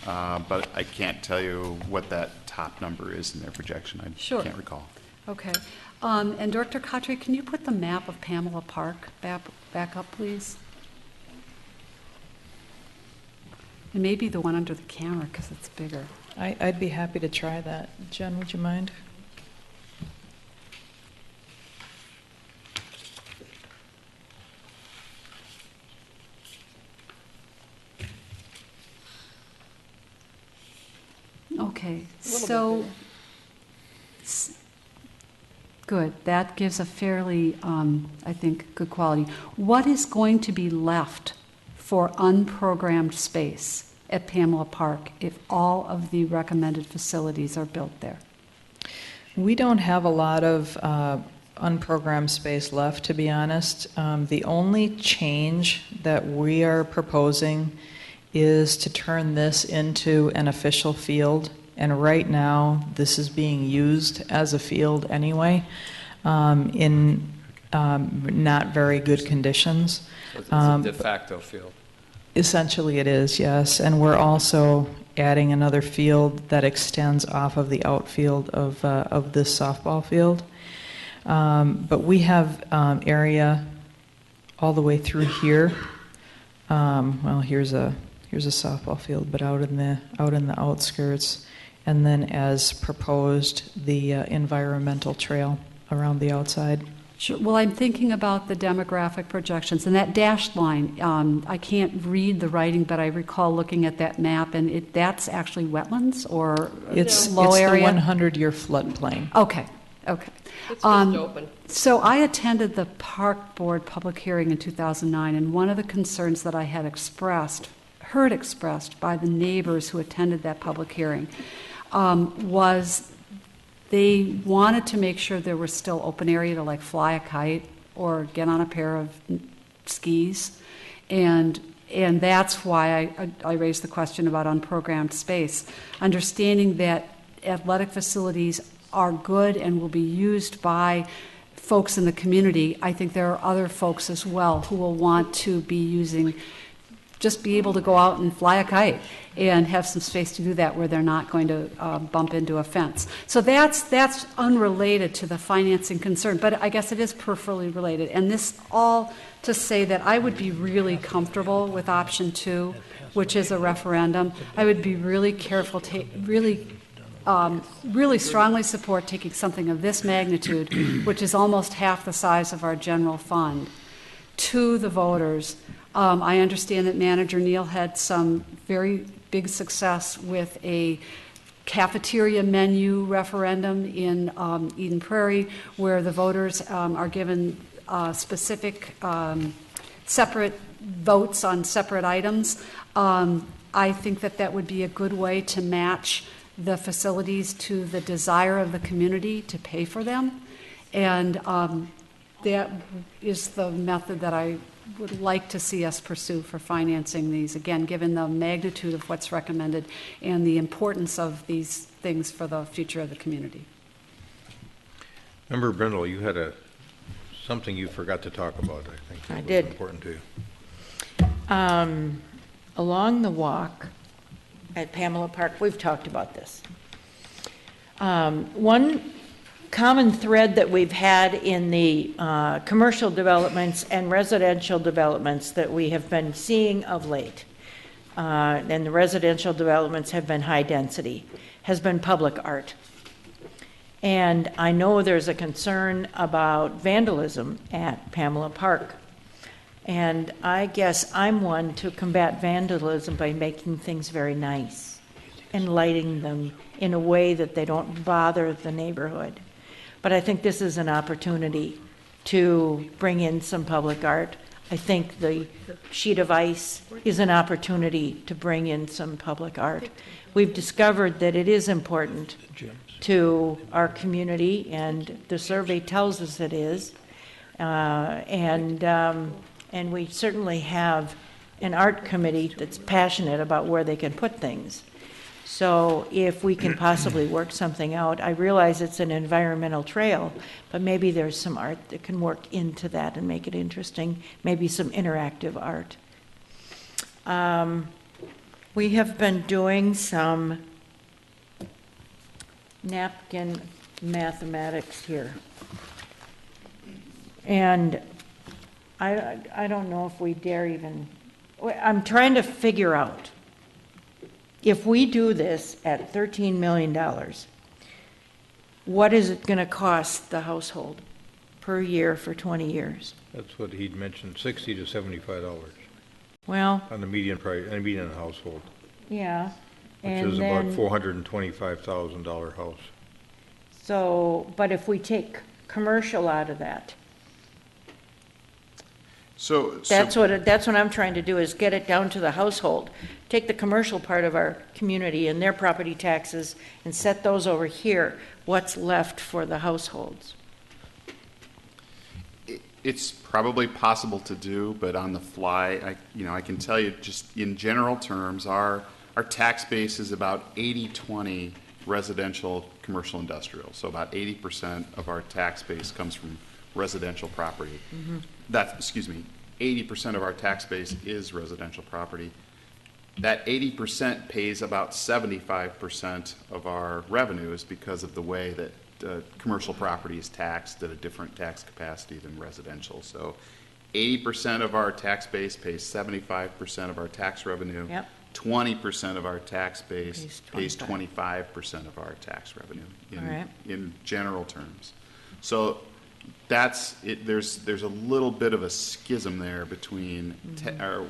But I can't tell you what that top number is in their projection. I can't recall. Okay. And Director Khatri, can you put the map of Pamela Park back up, please? And maybe the one under the camera, because it's bigger. I'd be happy to try that. Jen, would you mind? Okay, so good. That gives a fairly, I think, good quality. What is going to be left for unprogrammed space at Pamela Park if all of the recommended facilities are built there? We don't have a lot of unprogrammed space left, to be honest. The only change that we are proposing is to turn this into an official field. And right now, this is being used as a field anyway, in not very good conditions. So it's a de facto field. Essentially it is, yes. And we're also adding another field that extends off of the outfield of this softball field. But we have area all the way through here. Well, here's a softball field, but out in the outskirts, and then as proposed, the environmental trail around the outside. Sure. Well, I'm thinking about the demographic projections, and that dashed line, I can't read the writing, but I recall looking at that map, and that's actually wetlands or it's low area? It's the 100-year floodplain. Okay. It's just open. So I attended the Park Board public hearing in 2009, and one of the concerns that I had heard expressed by the neighbors who attended that public hearing was they wanted to make sure there was still open area to like fly a kite or get on a pair of skis, and that's why I raised the question about unprogrammed space, understanding that athletic facilities are good and will be used by folks in the community. I think there are other folks as well who will want to be able to go out and fly a kite and have some space to do that where they're not going to bump into a fence. So that's unrelated to the financing concern, but I guess it is peripherally related. And this all to say that I would be really comfortable with option 2, which is a referendum. I would be really careful, really strongly support taking something of this magnitude, which is almost half the size of our general fund, to the voters. I understand that Manager Neal had some very big success with a cafeteria menu referendum in Eden Prairie, where the voters are given specific separate votes on separate items. I think that would be a good way to match the facilities to the desire of the community to pay for them. And that is the method that I would like to see us pursue for financing these, again, given the magnitude of what's recommended and the importance of these things for the future of the community. Member Brindle, you had something you forgot to talk about, I think. I was did. Important to you. Along the walk at Pamela Park, we've talked about this. One common thread that we've had in the commercial developments and residential developments that we have been seeing of late, and the residential developments have been high density, has been public art. And I know there's a concern about vandalism at Pamela Park. And I guess I'm one to combat vandalism by making things very nice and lighting them in a way that they don't bother the neighborhood. But I think this is an opportunity to bring in some public art. I think the sheet of ice is an opportunity to bring in some public art. We've discovered that it is important to our community, and the survey tells us it is. And we certainly have an art committee that's passionate about where they can put things. So if we can possibly work something out, I realize it's an environmental trail, but maybe there's some art that can work into that and make it interesting, maybe some interactive art. We have been doing some napkin mathematics here. And I don't know if we dare even, I'm trying to figure out, if we do this at $13 million, what is it going to cost the household per year for 20 years? That's what he'd mentioned, $60 to $75. Well, on the median price, a median household. Yeah. Which and is then, about $425,000 house. So, but if we take commercial out of that, that's what I'm trying to do, is get it down to the household. Take the commercial part of our community and their property taxes and set those over here. What's left for the households? It's probably possible to do, but on the fly, I can tell you just in general terms, our tax base is about 80-20 residential, commercial, industrial. So about 80% of our tax base comes from residential property. Mm-hmm. 80% of our tax base is residential property. That 80% pays about 75% of our revenues because of the way that commercial property is taxed at a different tax capacity than residential. So 80% of our tax base pays 75% of our tax revenue. Yep. 20% of our tax base pays 25% of our tax revenue in general terms. So that's it. There's a little bit of a schism there between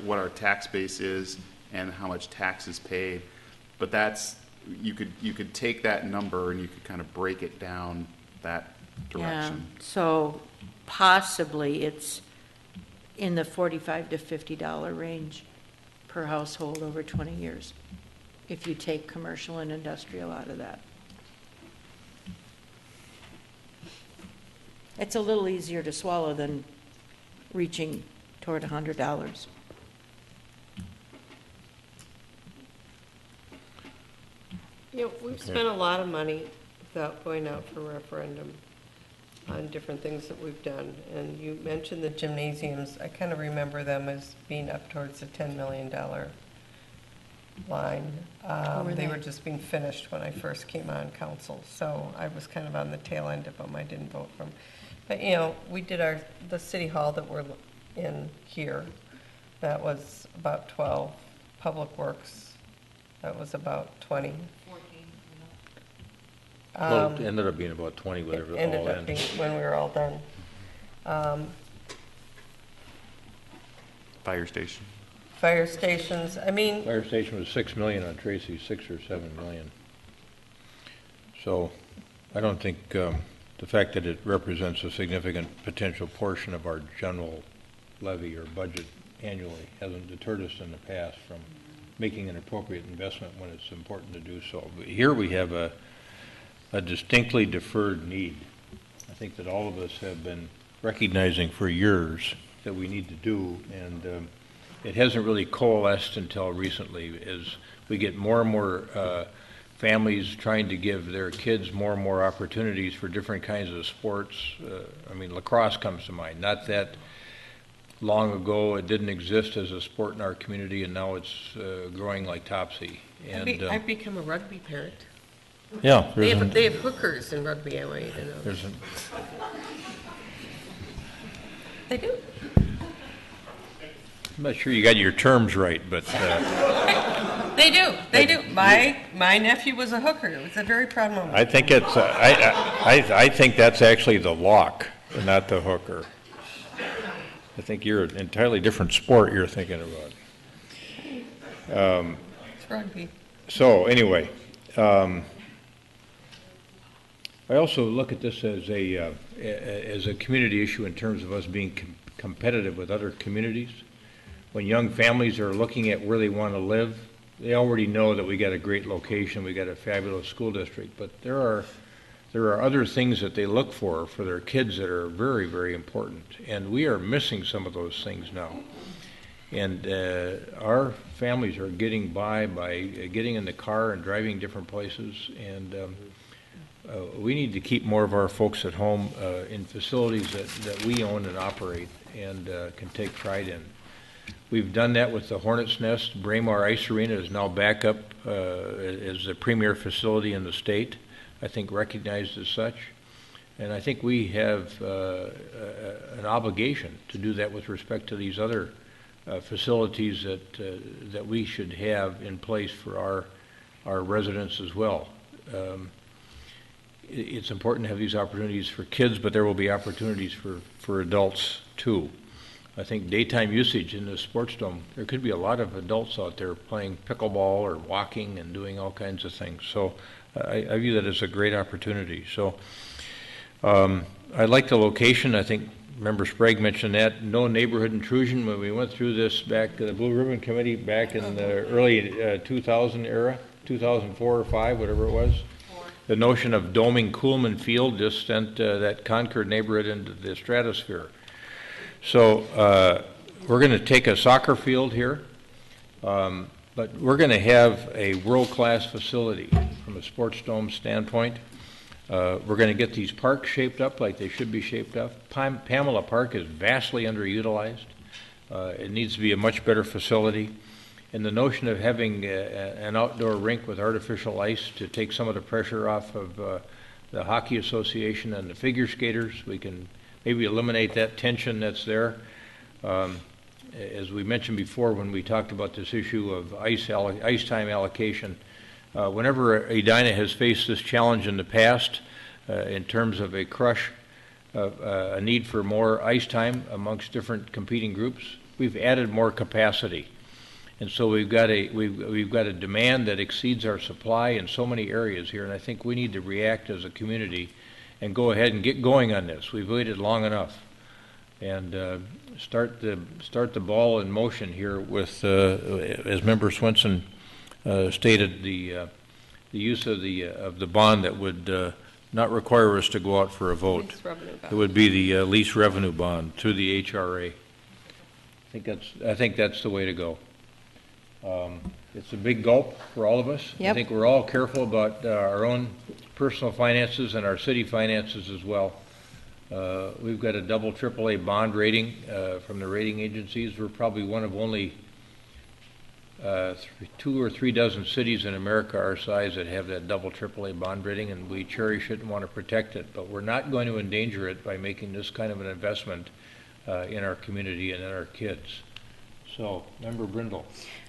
what our tax base is and how much tax is paid, but that's you could take that number and you could kind of break it down that direction. Yeah. So possibly it's in the $45 to $50 range per household over 20 years, if you take commercial and industrial out of that. It's a little easier to swallow than reaching toward $100. We've spent a lot of money without going out for referendum on different things that we've done. And you mentioned the gymnasiums. I kind of remember them as being up towards the $10 million line. They were just being finished when I first came on council. So I was kind of on the tail end of them. I didn't vote for them. But, we did the city hall that we're in here. That was about 12. Public Works, that was about 20. 14. Well, it ended up being about 20 whatever all Ended up being when we were all done. Fire station. Fire stations, Fire station was $6 million on Tracy, $6 or $7 million. So I don't think the fact that it represents a significant potential portion of our general levy or budget annually hasn't deterred us in the past from making an appropriate investment when it's important to do so. But here we have a distinctly deferred need. I think that all of us have been recognizing for years that we need to do, and it hasn't really coalesced until recently as we get more and more families trying to give their kids more and more opportunities for different kinds of sports. I mean, lacrosse comes to mind. Not that long ago it didn't exist as a sport in our community, and now it's growing like topsy. And I've become a rugby parent. Yeah. They have hookers in rugby, I want you to know. They do. I'm not sure you got your terms right, but... They do. They do. My nephew was a hooker. It was a very proud moment. I think it's, I think that's actually the lock, and not the hooker. I think you're an entirely different sport you're thinking about. It's rugby. So anyway, I also look at this as a community issue in terms of us being competitive with other communities. When young families are looking at where they want to live, they already know that we got a great location, we got a fabulous school district, but there are other things that they look for their kids that are very, very important, and we are missing some of those things now. And our families are getting by getting in the car and driving different places, and we need to keep more of our folks at home in facilities that we own and operate and can take pride in. We've done that with the Hornets Nest. Braemar Ice Arena is now back up as the premier facility in the state, I think recognized as such. And I think we have an obligation to do that with respect to these other facilities that we should have in place for our residents as well. It's important to have these opportunities for kids, but there will be opportunities for adults too. I think daytime usage in the sports dome, there could be a lot of adults out there playing pickleball or walking and doing all kinds of things. So I view that as a great opportunity. So I like the location. I think Member Sprague mentioned that. No neighborhood intrusion. When we went through this back, the Blue Ribbon Committee back in the early 2000 era, 2004 or 5, whatever it was, the notion of doming Coolman Field just sent that Concord neighborhood into the stratosphere. So we're going to take a soccer field here, but we're going to have a world-class facility from a sports dome standpoint. We're going to get these parks shaped up like they should be shaped up. Pamela Park is vastly underutilized. It needs to be a much better facility. And the notion of having an outdoor rink with artificial ice to take some of the pressure off of the Hockey Association and the figure skaters, we can maybe eliminate that tension that's there. As we mentioned before when we talked about this issue of ice time allocation, whenever Edina has faced this challenge in the past in terms of a need for more ice time amongst different competing groups, we've added more capacity. And so we've got a demand that exceeds our supply in so many areas here, and I think we need to react as a community and go ahead and get going on this. We've waited long enough, and start the ball in motion here with, as Member Swenson stated, the use of the bond that would not require us to go out for a vote. It would be the lease revenue bond through the HRA. I think that's the way to go. It's a big gulp for all of us. Yep. I think we're all careful about our own personal finances and our city finances as well. We've got a double AAA bond rating from the rating agencies. We're probably one of only 2 or 3 dozen cities in America our size that have that double AAA bond rating, and we cherish it and want to protect it. But we're not going to endanger it by making this kind of an investment in our community and in our kids. So, Member Brindle.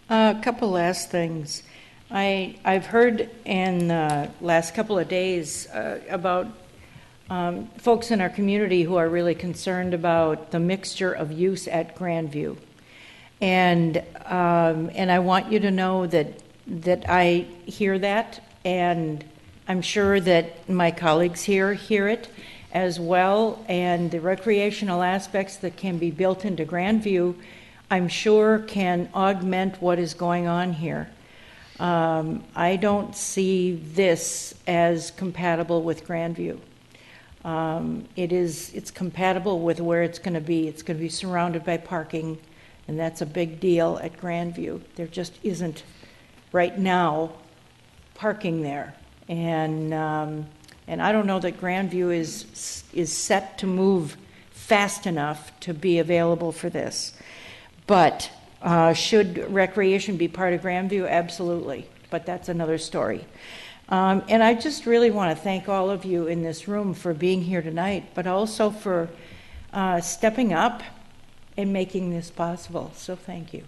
A couple last things. I've heard in the last couple of days about folks in our community who are really concerned about the mixture of use at Grandview. And I want you to know that I hear that, and I'm sure that my colleagues here hear it as well, and the recreational aspects that can be built into Grandview I'm sure can augment what is going on here. I don't see this as compatible with Grandview. It's compatible with where it's going to be. It's going to be surrounded by parking, and that's a big deal at Grandview. There just isn't right now parking there, and I don't know that Grandview is set to move fast enough to be available for this. But should recreation be part of Grandview? Absolutely, but that's another story. And I just really want to thank all of you in this room for being here tonight, but also for stepping up and making this possible. So thank you.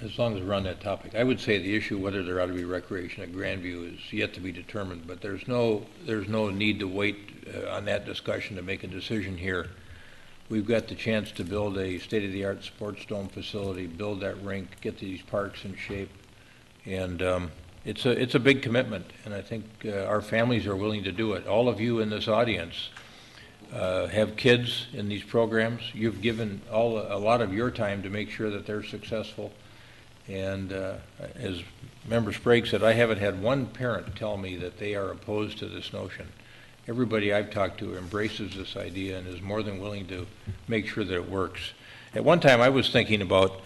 As long as we're on that topic, I would say the issue whether there ought to be recreation at Grandview is yet to be determined, but there's no need to wait on that discussion to make a decision here. We've got the chance to build a state-of-the-art sports dome facility, build that rink, get these parks in shape, and it's a big commitment, and I think our families are willing to do it. All of you in this audience have kids in these programs. You've given a lot of your time to make sure that they're successful. And as Member Sprague said, I haven't had one parent tell me that they are opposed to this notion. Everybody I've talked to embraces this idea and is more than willing to make sure that it works. At one time I was thinking about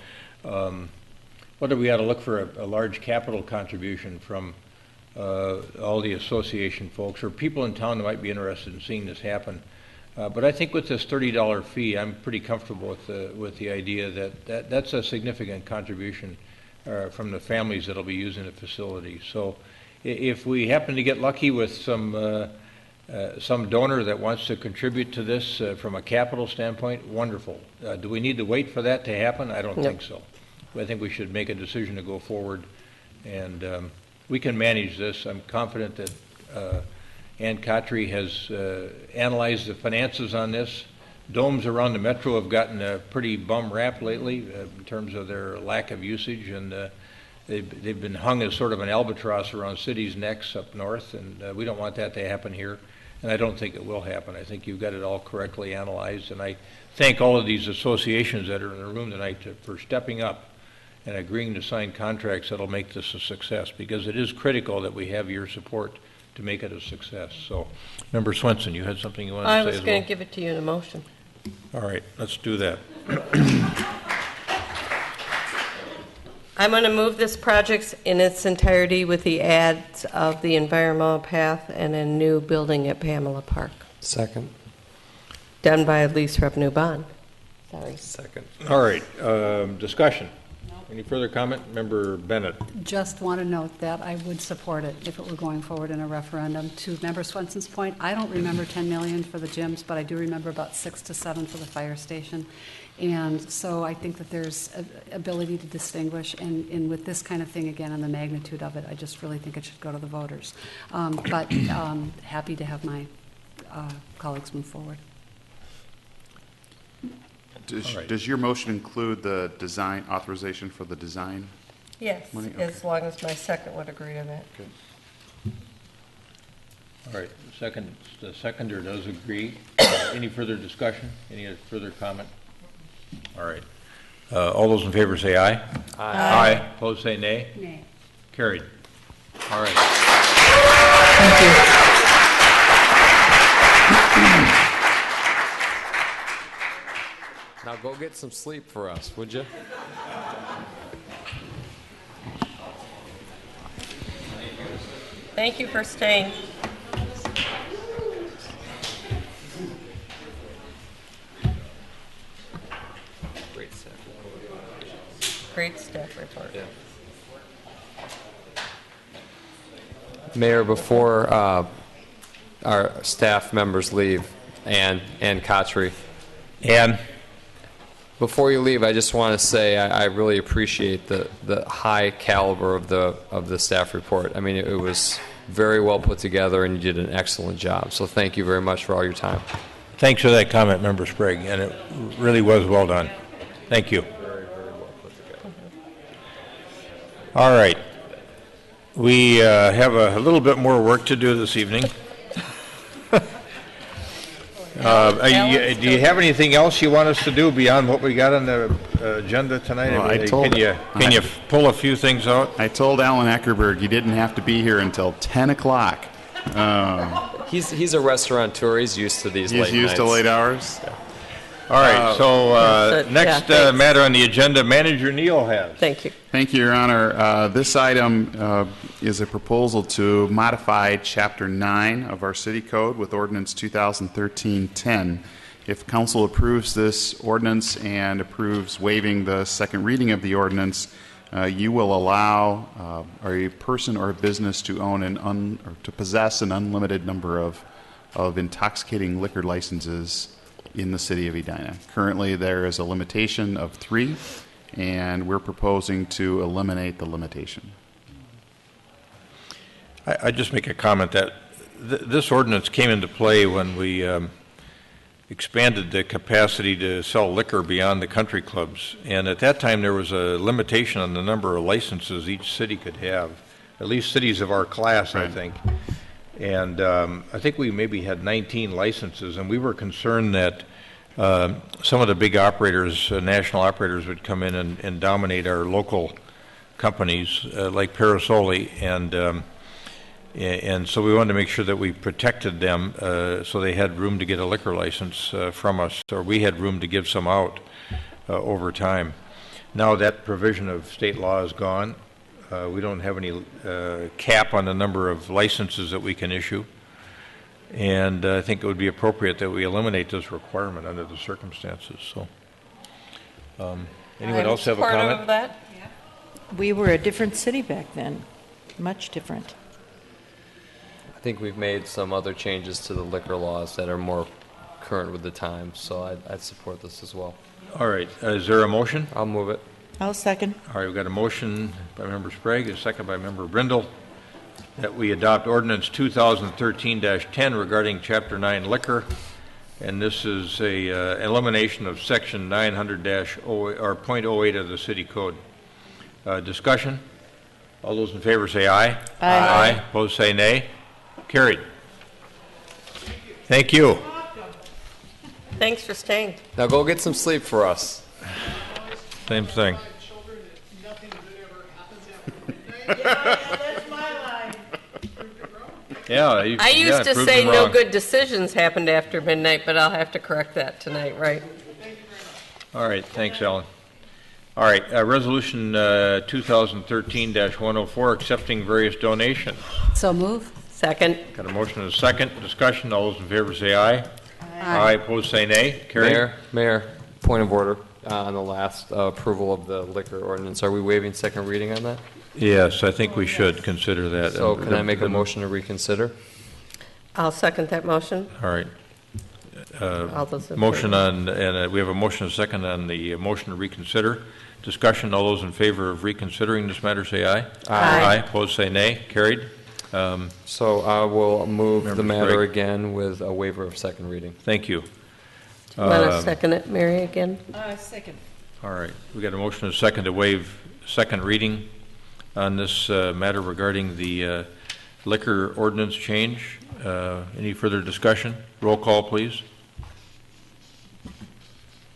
whether we ought to look for a large capital contribution from all the association folks or people in town that might be interested in seeing this happen. But I think with this $30 fee, I'm pretty comfortable with the idea that that's a significant contribution from the families that will be using the facility. So if we happen to get lucky with some donor that wants to contribute to this from a capital standpoint, wonderful. Do we need to wait for that to happen? I don't think so. I think we should make a decision to go forward, and we can manage this. I'm confident that Ann Cotry has analyzed the finances on this. Domes around the metro have gotten a pretty bum rap lately in terms of their lack of usage, and they've been hung as sort of an albatross around cities' necks up north, and we don't want that to happen here, and I don't think it will happen. I think you've got it all correctly analyzed, and I thank all of these associations that are in the room tonight for stepping up and agreeing to sign contracts that will make this a success, because it is critical that we have your support to make it a success. So, Member Swenson, you had something you wanted to say as well? I was going to give it to you in a motion. All right, let's do that. I'm going to move this project in its entirety with the adds of the environmental path and a new building at Pamela Park. Second. Done by lease revenue bond. Sorry. Second. All right, discussion. Any further comment? Member Bennett. Just want to note that I would support it if it were going forward in a referendum. To Member Swenson's point, I don't remember 10 million for the gyms, but I do remember about 6 to 7 for the fire station. And so I think that there's ability to distinguish, and with this kind of thing, again, and the magnitude of it, I just really think it should go to the voters. But happy to have my colleagues move forward. Does your motion include the design authorization for the design? Yes, money? as long as my second would agree to that. Okay. All right, the seconder does agree. Any further discussion? Any further comment? All right. All those in favor say aye. Aye. Aye. Opposed say nay. Nay. Carried. All right. Thank you. Now go get some sleep for us, would you? Thank you for staying. Great staff report. Yeah. Mayor, before our staff members leave, Ann Cotry. Ann. Before you leave, I just want to say I really appreciate the high caliber of the staff report. I mean, it was very well put together, and you did an excellent job. So thank you very much for all your time. Thanks for that comment, Member Sprague, and it really was well done. Thank you. Very, very well put together. All right. We have a little bit more work to do this evening. Do you have anything else you want us to do beyond what we got on the agenda tonight? Well, I mean, can you pull a few things out? I told Alan Eckerberg he didn't have to be here until 10 o'clock. He's a restaurateur. He's used to these late nights. He's used to late hours? Yeah. All right, so next matter on the agenda, Manager Neal has. Thank you. Thank you, Your Honor. This item is a proposal to modify Chapter 9 of our City Code with Ordinance 2013-10. If council approves this ordinance and approves waiving the second reading of the ordinance, you will allow a person or a business to own or to possess an unlimited number of intoxicating liquor licenses in the city of Edina. Currently, there is a limitation of 3, and we're proposing to eliminate the limitation. I just make a comment that this ordinance came into play when we expanded the capacity to sell liquor beyond the country clubs. And at that time, there was a limitation on the number of licenses each city could have, at least cities of our class, right. I think. And I think we maybe had 19 licenses, and we were concerned that some of the big operators, national operators, would come in and dominate our local companies like Parasoli, and so we wanted to make sure that we protected them so they had room to get a liquor license from us, or we had room to give some out over time. Now that provision of state law is gone. We don't have any cap on the number of licenses that we can issue. And I think it would be appropriate that we eliminate this requirement under the circumstances. So, anyone else have a comment? Of that? We were a different city back then, much different. I think we've made some other changes to the liquor laws that are more current with the times, so I'd support this as well. All right. Is there a motion? I'll move it. I'll second. All right, we've got a motion by Member Sprague, a second by Member Brindle, that we adopt Ordinance 2013-10 regarding Chapter 9 liquor, and this is a elimination of Section 900-0.08 of the City Code. Discussion? All those in favor say aye. Aye. Opposed say nay. Carried. Thank you. Thanks for staying. Now go get some sleep for us. Same thing. Yeah, I used to say no good decisions happened after midnight, but I'll have to correct that tonight, right? All right, thanks, Alan. All right, Resolution 2013-104, accepting various donations. So move. Second. Got a motion and a second. Discussion. All those in favor say aye. Aye. Opposed say nay. Carried. Mayor, point of order on the last approval of the liquor ordinance. Are we waiving second reading on that? Yes, I think we should consider that. So can I make a motion to reconsider? I'll second that motion. All right. All those in motion favor. and we have a motion and a second on the motion to reconsider. Discussion. All those in favor of reconsidering this matter say aye. Aye. Opposed say nay. Carried. So I will move the matter Sprague. again with a waiver of second reading. Thank you. Do you want to second it, Mary, again? Second. All right. We got a motion and a second to waive second reading on this matter regarding the liquor ordinance change. Any further discussion? Roll call, please.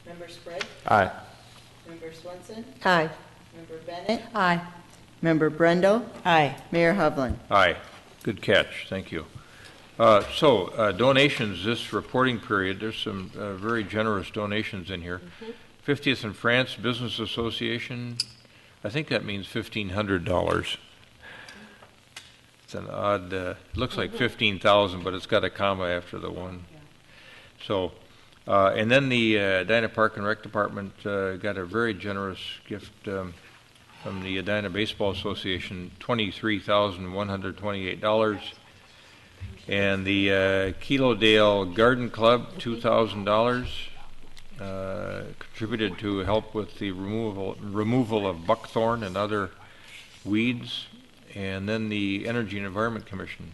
Member Sprague? Aye. Member Swenson? Aye. Member Bennett? Aye. Member Brendel? Aye. Mayor Hovland? Aye. Good catch. Thank you. Donations this reporting period, there's some very generous donations in here. 50th and France Business Association, I think that means $1,500. It's an odd, looks like 15,000, but it's got a comma after the one. So, and then the Edina Park and Rec Department got a very generous gift from the Edina Baseball Association, $23,128. And the Kilo Dale Garden Club, $2,000, contributed to help with the removal of buckthorn and other weeds. And then the Energy and Environment Commission,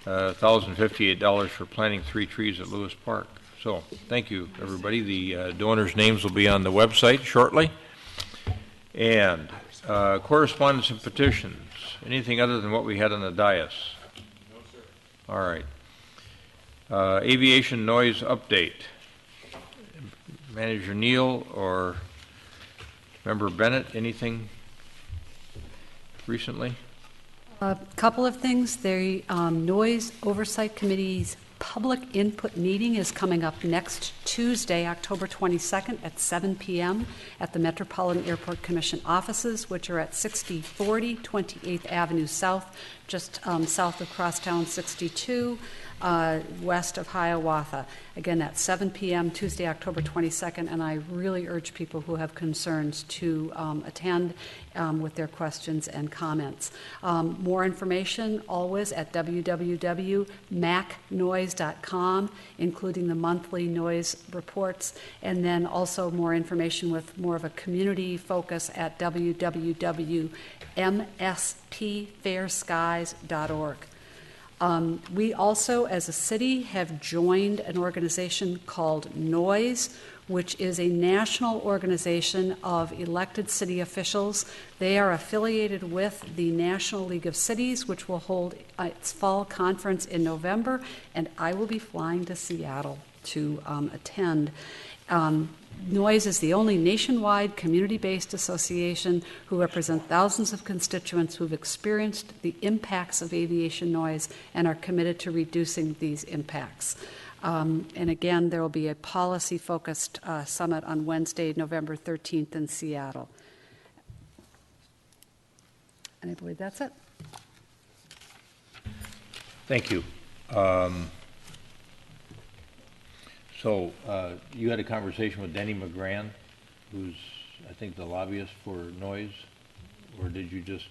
$1,058 for planting 3 trees at Lewis Park. So, thank you, everybody. The donors' names will be on the website shortly. And correspondence and petitions. Anything other than what we had on the dais? No, sir. All right. Aviation noise update. Manager Neal or Member Bennett, anything recently? A couple of things. The Noise Oversight Committee's public input meeting is coming up next Tuesday, October 22nd at 7 p.m. at the Metropolitan Airport Commission offices, which are at 6040 28th Avenue South, just south of Crosstown 62, west of Hiawatha. Again, at 7 p.m. Tuesday, October 22nd, and I really urge people who have concerns to attend with their questions and comments. More information always at www.macnoise.com, including the monthly noise reports, and then also more information with more of a community focus at www.mspfairskies.org. We also, as a city, have joined an organization called Noise, which is a national organization of elected city officials. They are affiliated with the National League of Cities, which will hold its fall conference in November, and I will be flying to Seattle to attend. Noise is the only nationwide community-based association who represent thousands of constituents who've experienced the impacts of aviation noise and are committed to reducing these impacts. And again, there will be a policy-focused summit on Wednesday, November 13th in Seattle. And I believe that's it. Thank you. So you had a conversation with Denny McGran, who's, I think, the lobbyist for Noise, or did you just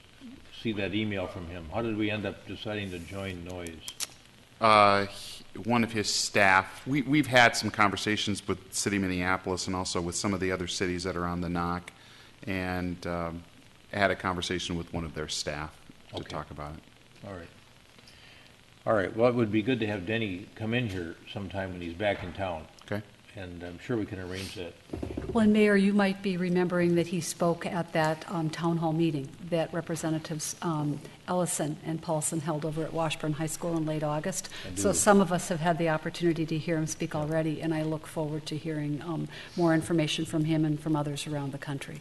see that email from him? How did we end up deciding to join Noise? One of his staff. We've had some conversations with City of Minneapolis and also with some of the other cities that are on the NOC, and had a conversation with one of their staff to talk about it. All right. All right. Well, it would be good to have Denny come in here sometime when he's back in town. Okay. And I'm sure we can arrange that. Well, and Mayor, you might be remembering that he spoke at that town hall meeting that Representatives Ellison and Paulson held over at Washburn High School in late August. So some of us have had the opportunity to hear him speak already, and I look forward to hearing more information from him and from others around the country.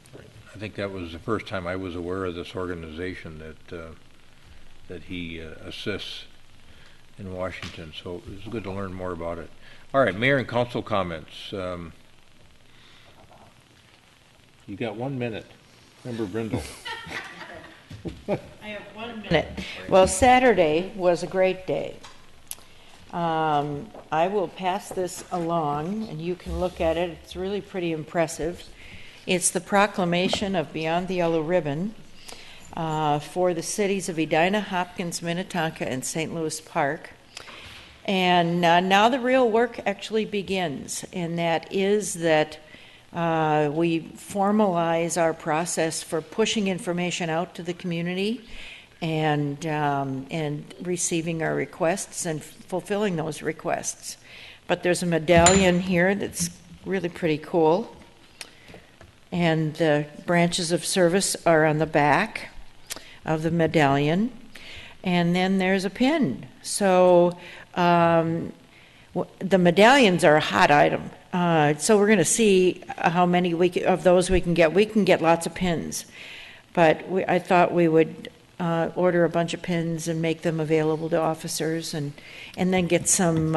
I think that was the first time I was aware of this organization that he assists in Washington, so it was good to learn more about it. All right, Mayor and Council comments. You got 1 minute. Member Brindle. I have 1 minute. Well, Saturday was a great day. I will pass this along, and you can look at it. It's really pretty impressive. It's the proclamation of Beyond the Yellow Ribbon for the cities of Edina, Hopkins, Minnetonka, and St. Louis Park. And now the real work actually begins, and that is that we formalize our process for pushing information out to the community and receiving our requests and fulfilling those requests. But there's a medallion here that's really pretty cool, and the branches of service are on the back of the medallion, and then there's a pin. So the medallions are a hot item. So we're going to see how many of those we can get. We can get lots of pins, but I thought we would order a bunch of pins and make them available to officers, and then get some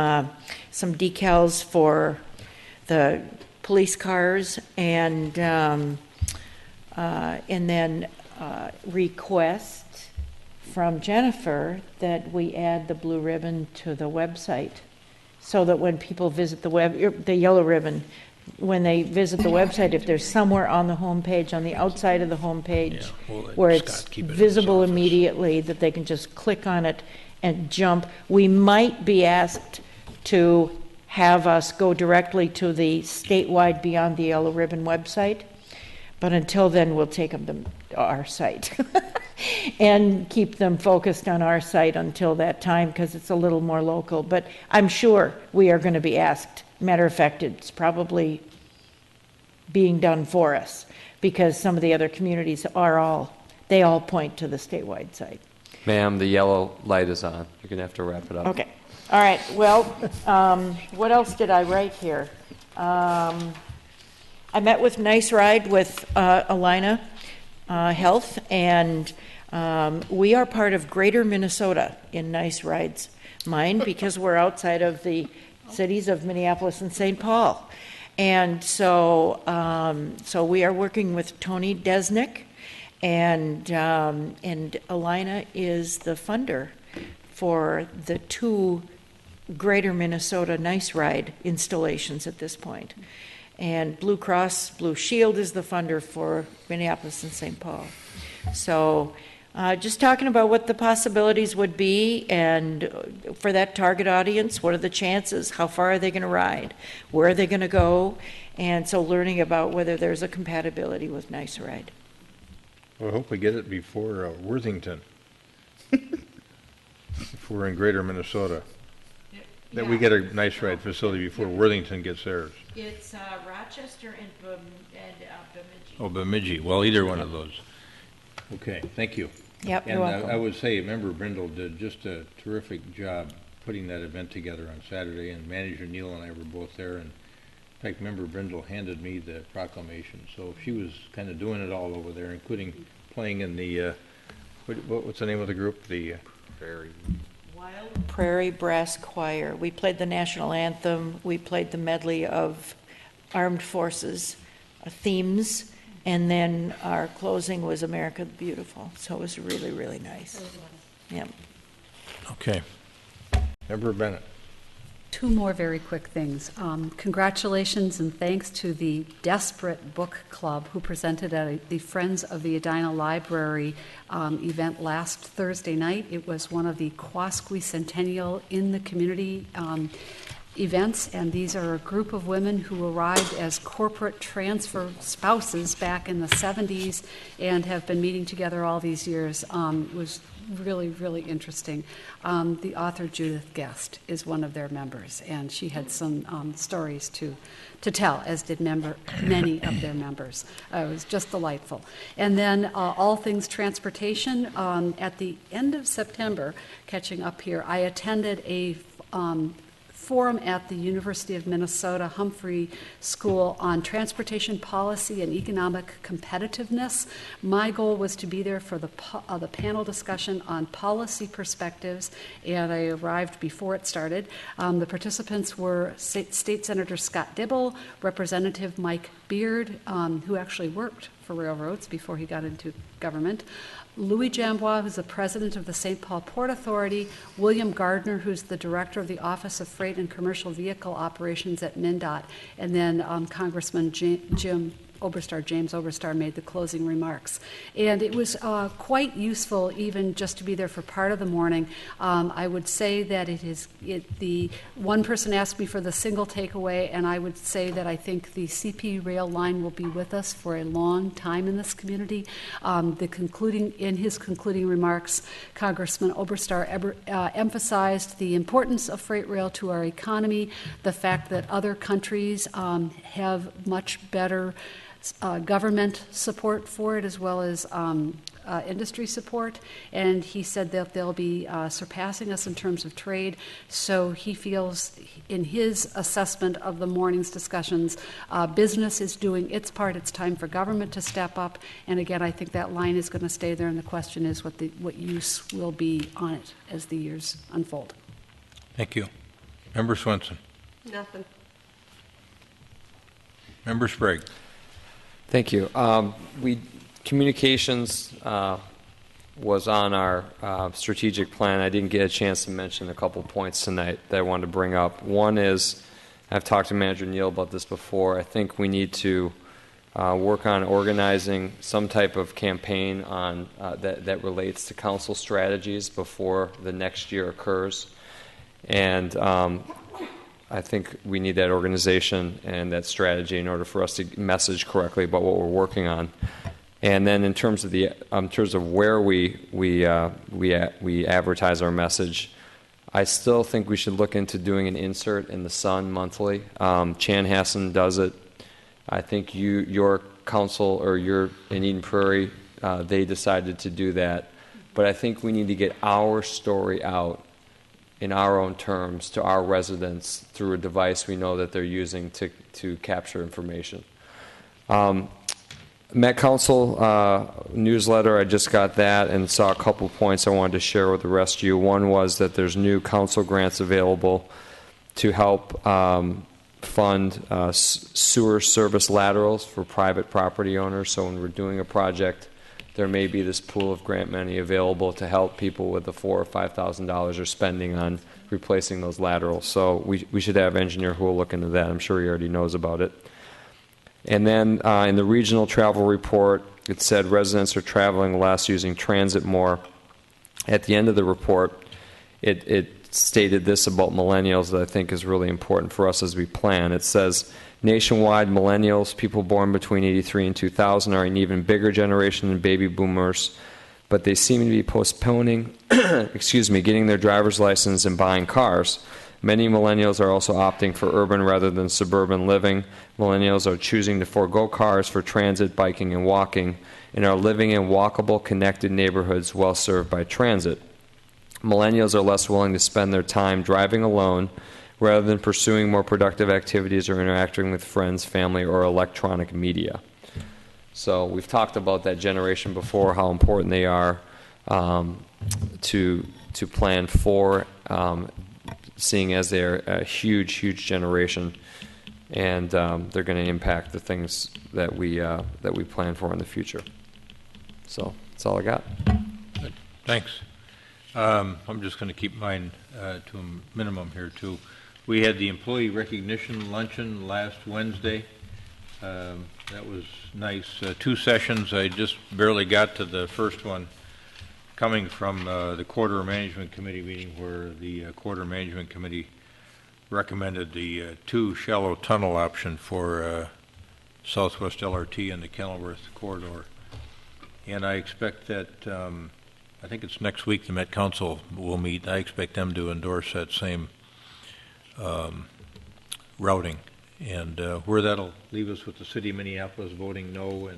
decals for the police cars, and then request from Jennifer that we add the blue ribbon to the website, so that when people visit the yellow ribbon, when they visit the website, if there's somewhere on the homepage, on the outside of the homepage, where it's visible immediately, that they can just click on it and jump. We might be asked to have us go directly to the statewide Beyond the Yellow Ribbon website, but until then, we'll take them to our site and keep them focused on our site until that time, because it's a little more local. But I'm sure we are going to be asked. Matter of fact, it's probably being done for us, because some of the other communities they all point to the statewide site. Ma'am, the yellow light is on. You're going to have to wrap it up. Okay. All right. Well, what else did I write here? I met with Nice Ride with Edina Health, and we are part of Greater Minnesota in Nice Ride's mind because we're outside of the cities of Minneapolis and St. Paul. And so we are working with Tony Desnick, and Edina is the funder for the 2 Greater Minnesota Nice Ride installations at this point. And Blue Cross Blue Shield is the funder for Minneapolis and St. Paul. So just talking about what the possibilities would be, and for that target audience, what are the chances, how far are they going to ride, where are they going to go, and so learning about whether there's a compatibility with Nice Ride. Well, I hope we get it before Worthington, if we're in Greater Minnesota. That we get a Nice Ride facility before Worthington gets theirs. It's Rochester and Bemidji. Oh, Bemidji. Well, either one of those. Okay, thank you. Yep, and you're welcome. I would say Member Brindle did just a terrific job putting that event together on Saturday, and Manager Neal and I were both there. And in fact, Member Brindle handed me the proclamation, so she was kind of doing it all over there, including playing in the what's the name of the group? The Wild Prairie Brass Choir. We played the national anthem. We played the medley of armed forces themes, and then our closing was America the Beautiful. So it was really, really nice. Yeah. Okay. Member Bennett. 2 more very quick things. Congratulations and thanks to the Desperate Book Club who presented at the Friends of the Edina Library event last Thursday night. It was one of the Quasquicentennial in the Community events, and these are a group of women who arrived as corporate transfer spouses back in the 70s and have been meeting together all these years. It was really, really interesting. The author Judith Guest is one of their members, and she had some stories to tell, as did many of their members. It was just delightful. And then all things transportation. At the end of September, catching up here, I attended a forum at the University of Minnesota Humphrey School on transportation policy and economic competitiveness. My goal was to be there for the panel discussion on policy perspectives, and I arrived before it started. The participants were State Senator Scott Dibble, Representative Mike Beard, who actually worked for railroads before he got into government, Louis Jambois, who's the president of the St. Paul Port Authority, William Gardner, who's the director of the Office of Freight and Commercial Vehicle Operations at MnDOT, and then Congressman James Oberstar made the closing remarks. And it was quite useful even just to be there for part of the morning. I would say that the one person asked me for the single takeaway, and I would say that I think the CP rail line will be with us for a long time in this community. In his concluding remarks, Congressman Oberstar emphasized the importance of freight rail to our economy, the fact that other countries have much better government support for it as well as industry support, and he said that they'll be surpassing us in terms of trade. So he feels, in his assessment of the morning's discussions, business is doing its part. It's time for government to step up, and again, I think that line is going to stay there, and the question is what use will be on it as the years unfold. Thank you. Member Swenson. Nothing. Member Sprague. Thank you. Communications was on our strategic plan. I didn't get a chance to mention a couple points tonight that I wanted to bring up. One is, I've talked to Manager Neal about this before, I think we need to work on organizing some type of campaign on that relates to council strategies before the next year occurs. And I think we need that organization and that strategy in order for us to message correctly about what we're working on. And then in terms of where we advertise our message, I still think we should look into doing an insert in the Sun monthly. Chanhassen does it. I think your council or in Eden Prairie, they decided to do that. But I think we need to get our story out in our own terms to our residents through a device we know that they're using to capture information. Met Council newsletter, I just got that and saw a couple points I wanted to share with the rest of you. One was that there's new council grants available to help fund sewer service laterals for private property owners. So when we're doing a project, there may be this pool of grant money available to help people with the $4,000 or $5,000 they're spending on replacing those laterals. So we should have an engineer who will look into that. I'm sure he already knows about it. And then in the regional travel report, it said residents are traveling less, using transit more. At the end of the report, it stated this about millennials that I think is really important for us as we plan. It says, nationwide, millennials, people born between 83 and 2000, are an even bigger generation than baby boomers, but they seem to be postponing getting their driver's license and buying cars. Many millennials are also opting for urban rather than suburban living. Millennials are choosing to forego cars for transit, biking, and walking, and are living in walkable, connected neighborhoods well served by transit. Millennials are less willing to spend their time driving alone rather than pursuing more productive activities or interacting with friends, family, or electronic media. So we've talked about that generation before, how important they are to plan for, seeing as they're a huge, huge generation, and they're going to impact the things that we plan for in the future. So that's all I got. Good. Thanks. I'm just going to keep mine to a minimum here, too. We had the employee recognition luncheon last Wednesday. That was nice. 2 sessions. I just barely got to the first one, coming from the Quarter Management Committee meeting, where the Quarter Management Committee recommended the 2 shallow tunnel option for Southwest LRT and the Kenilworth corridor. And I expect that, I think it's next week the Met Council will meet. I expect them to endorse that same routing. And where that'll leave us with the city of Minneapolis voting no,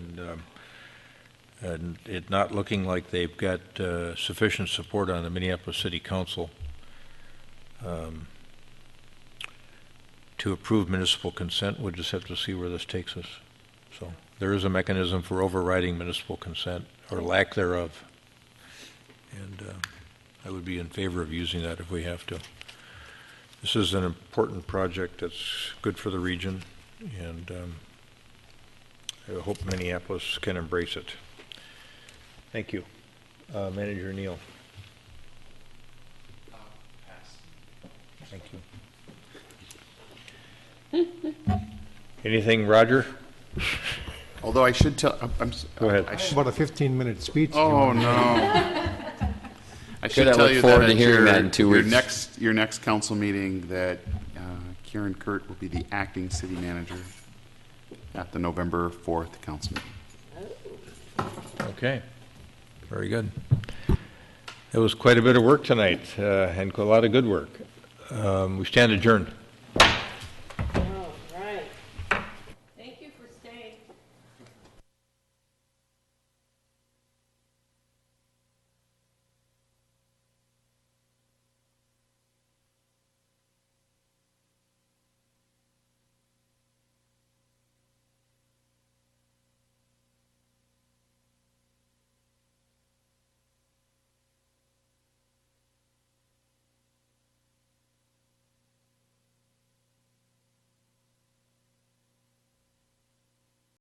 and it not looking like they've got sufficient support on the Minneapolis City Council to approve municipal consent. We'll just have to see where this takes us. So there is a mechanism for overriding municipal consent, or lack thereof, and I would be in favor of using that if we have to. This is an important project that's good for the region, and I hope Minneapolis can embrace it. Thank you. Manager Neal. Thank you. Anything, Roger? Although I should tell, Go ahead. About a 15-minute speech. Oh, no. I should Good, I tell look you forward that to at hearing that in 2 weeks. your next council meeting, that Kieran Kurt will be the acting city manager at the November 4th council meeting. Okay. Very good. It was quite a bit of work tonight, and a lot of good work. We stand adjourned.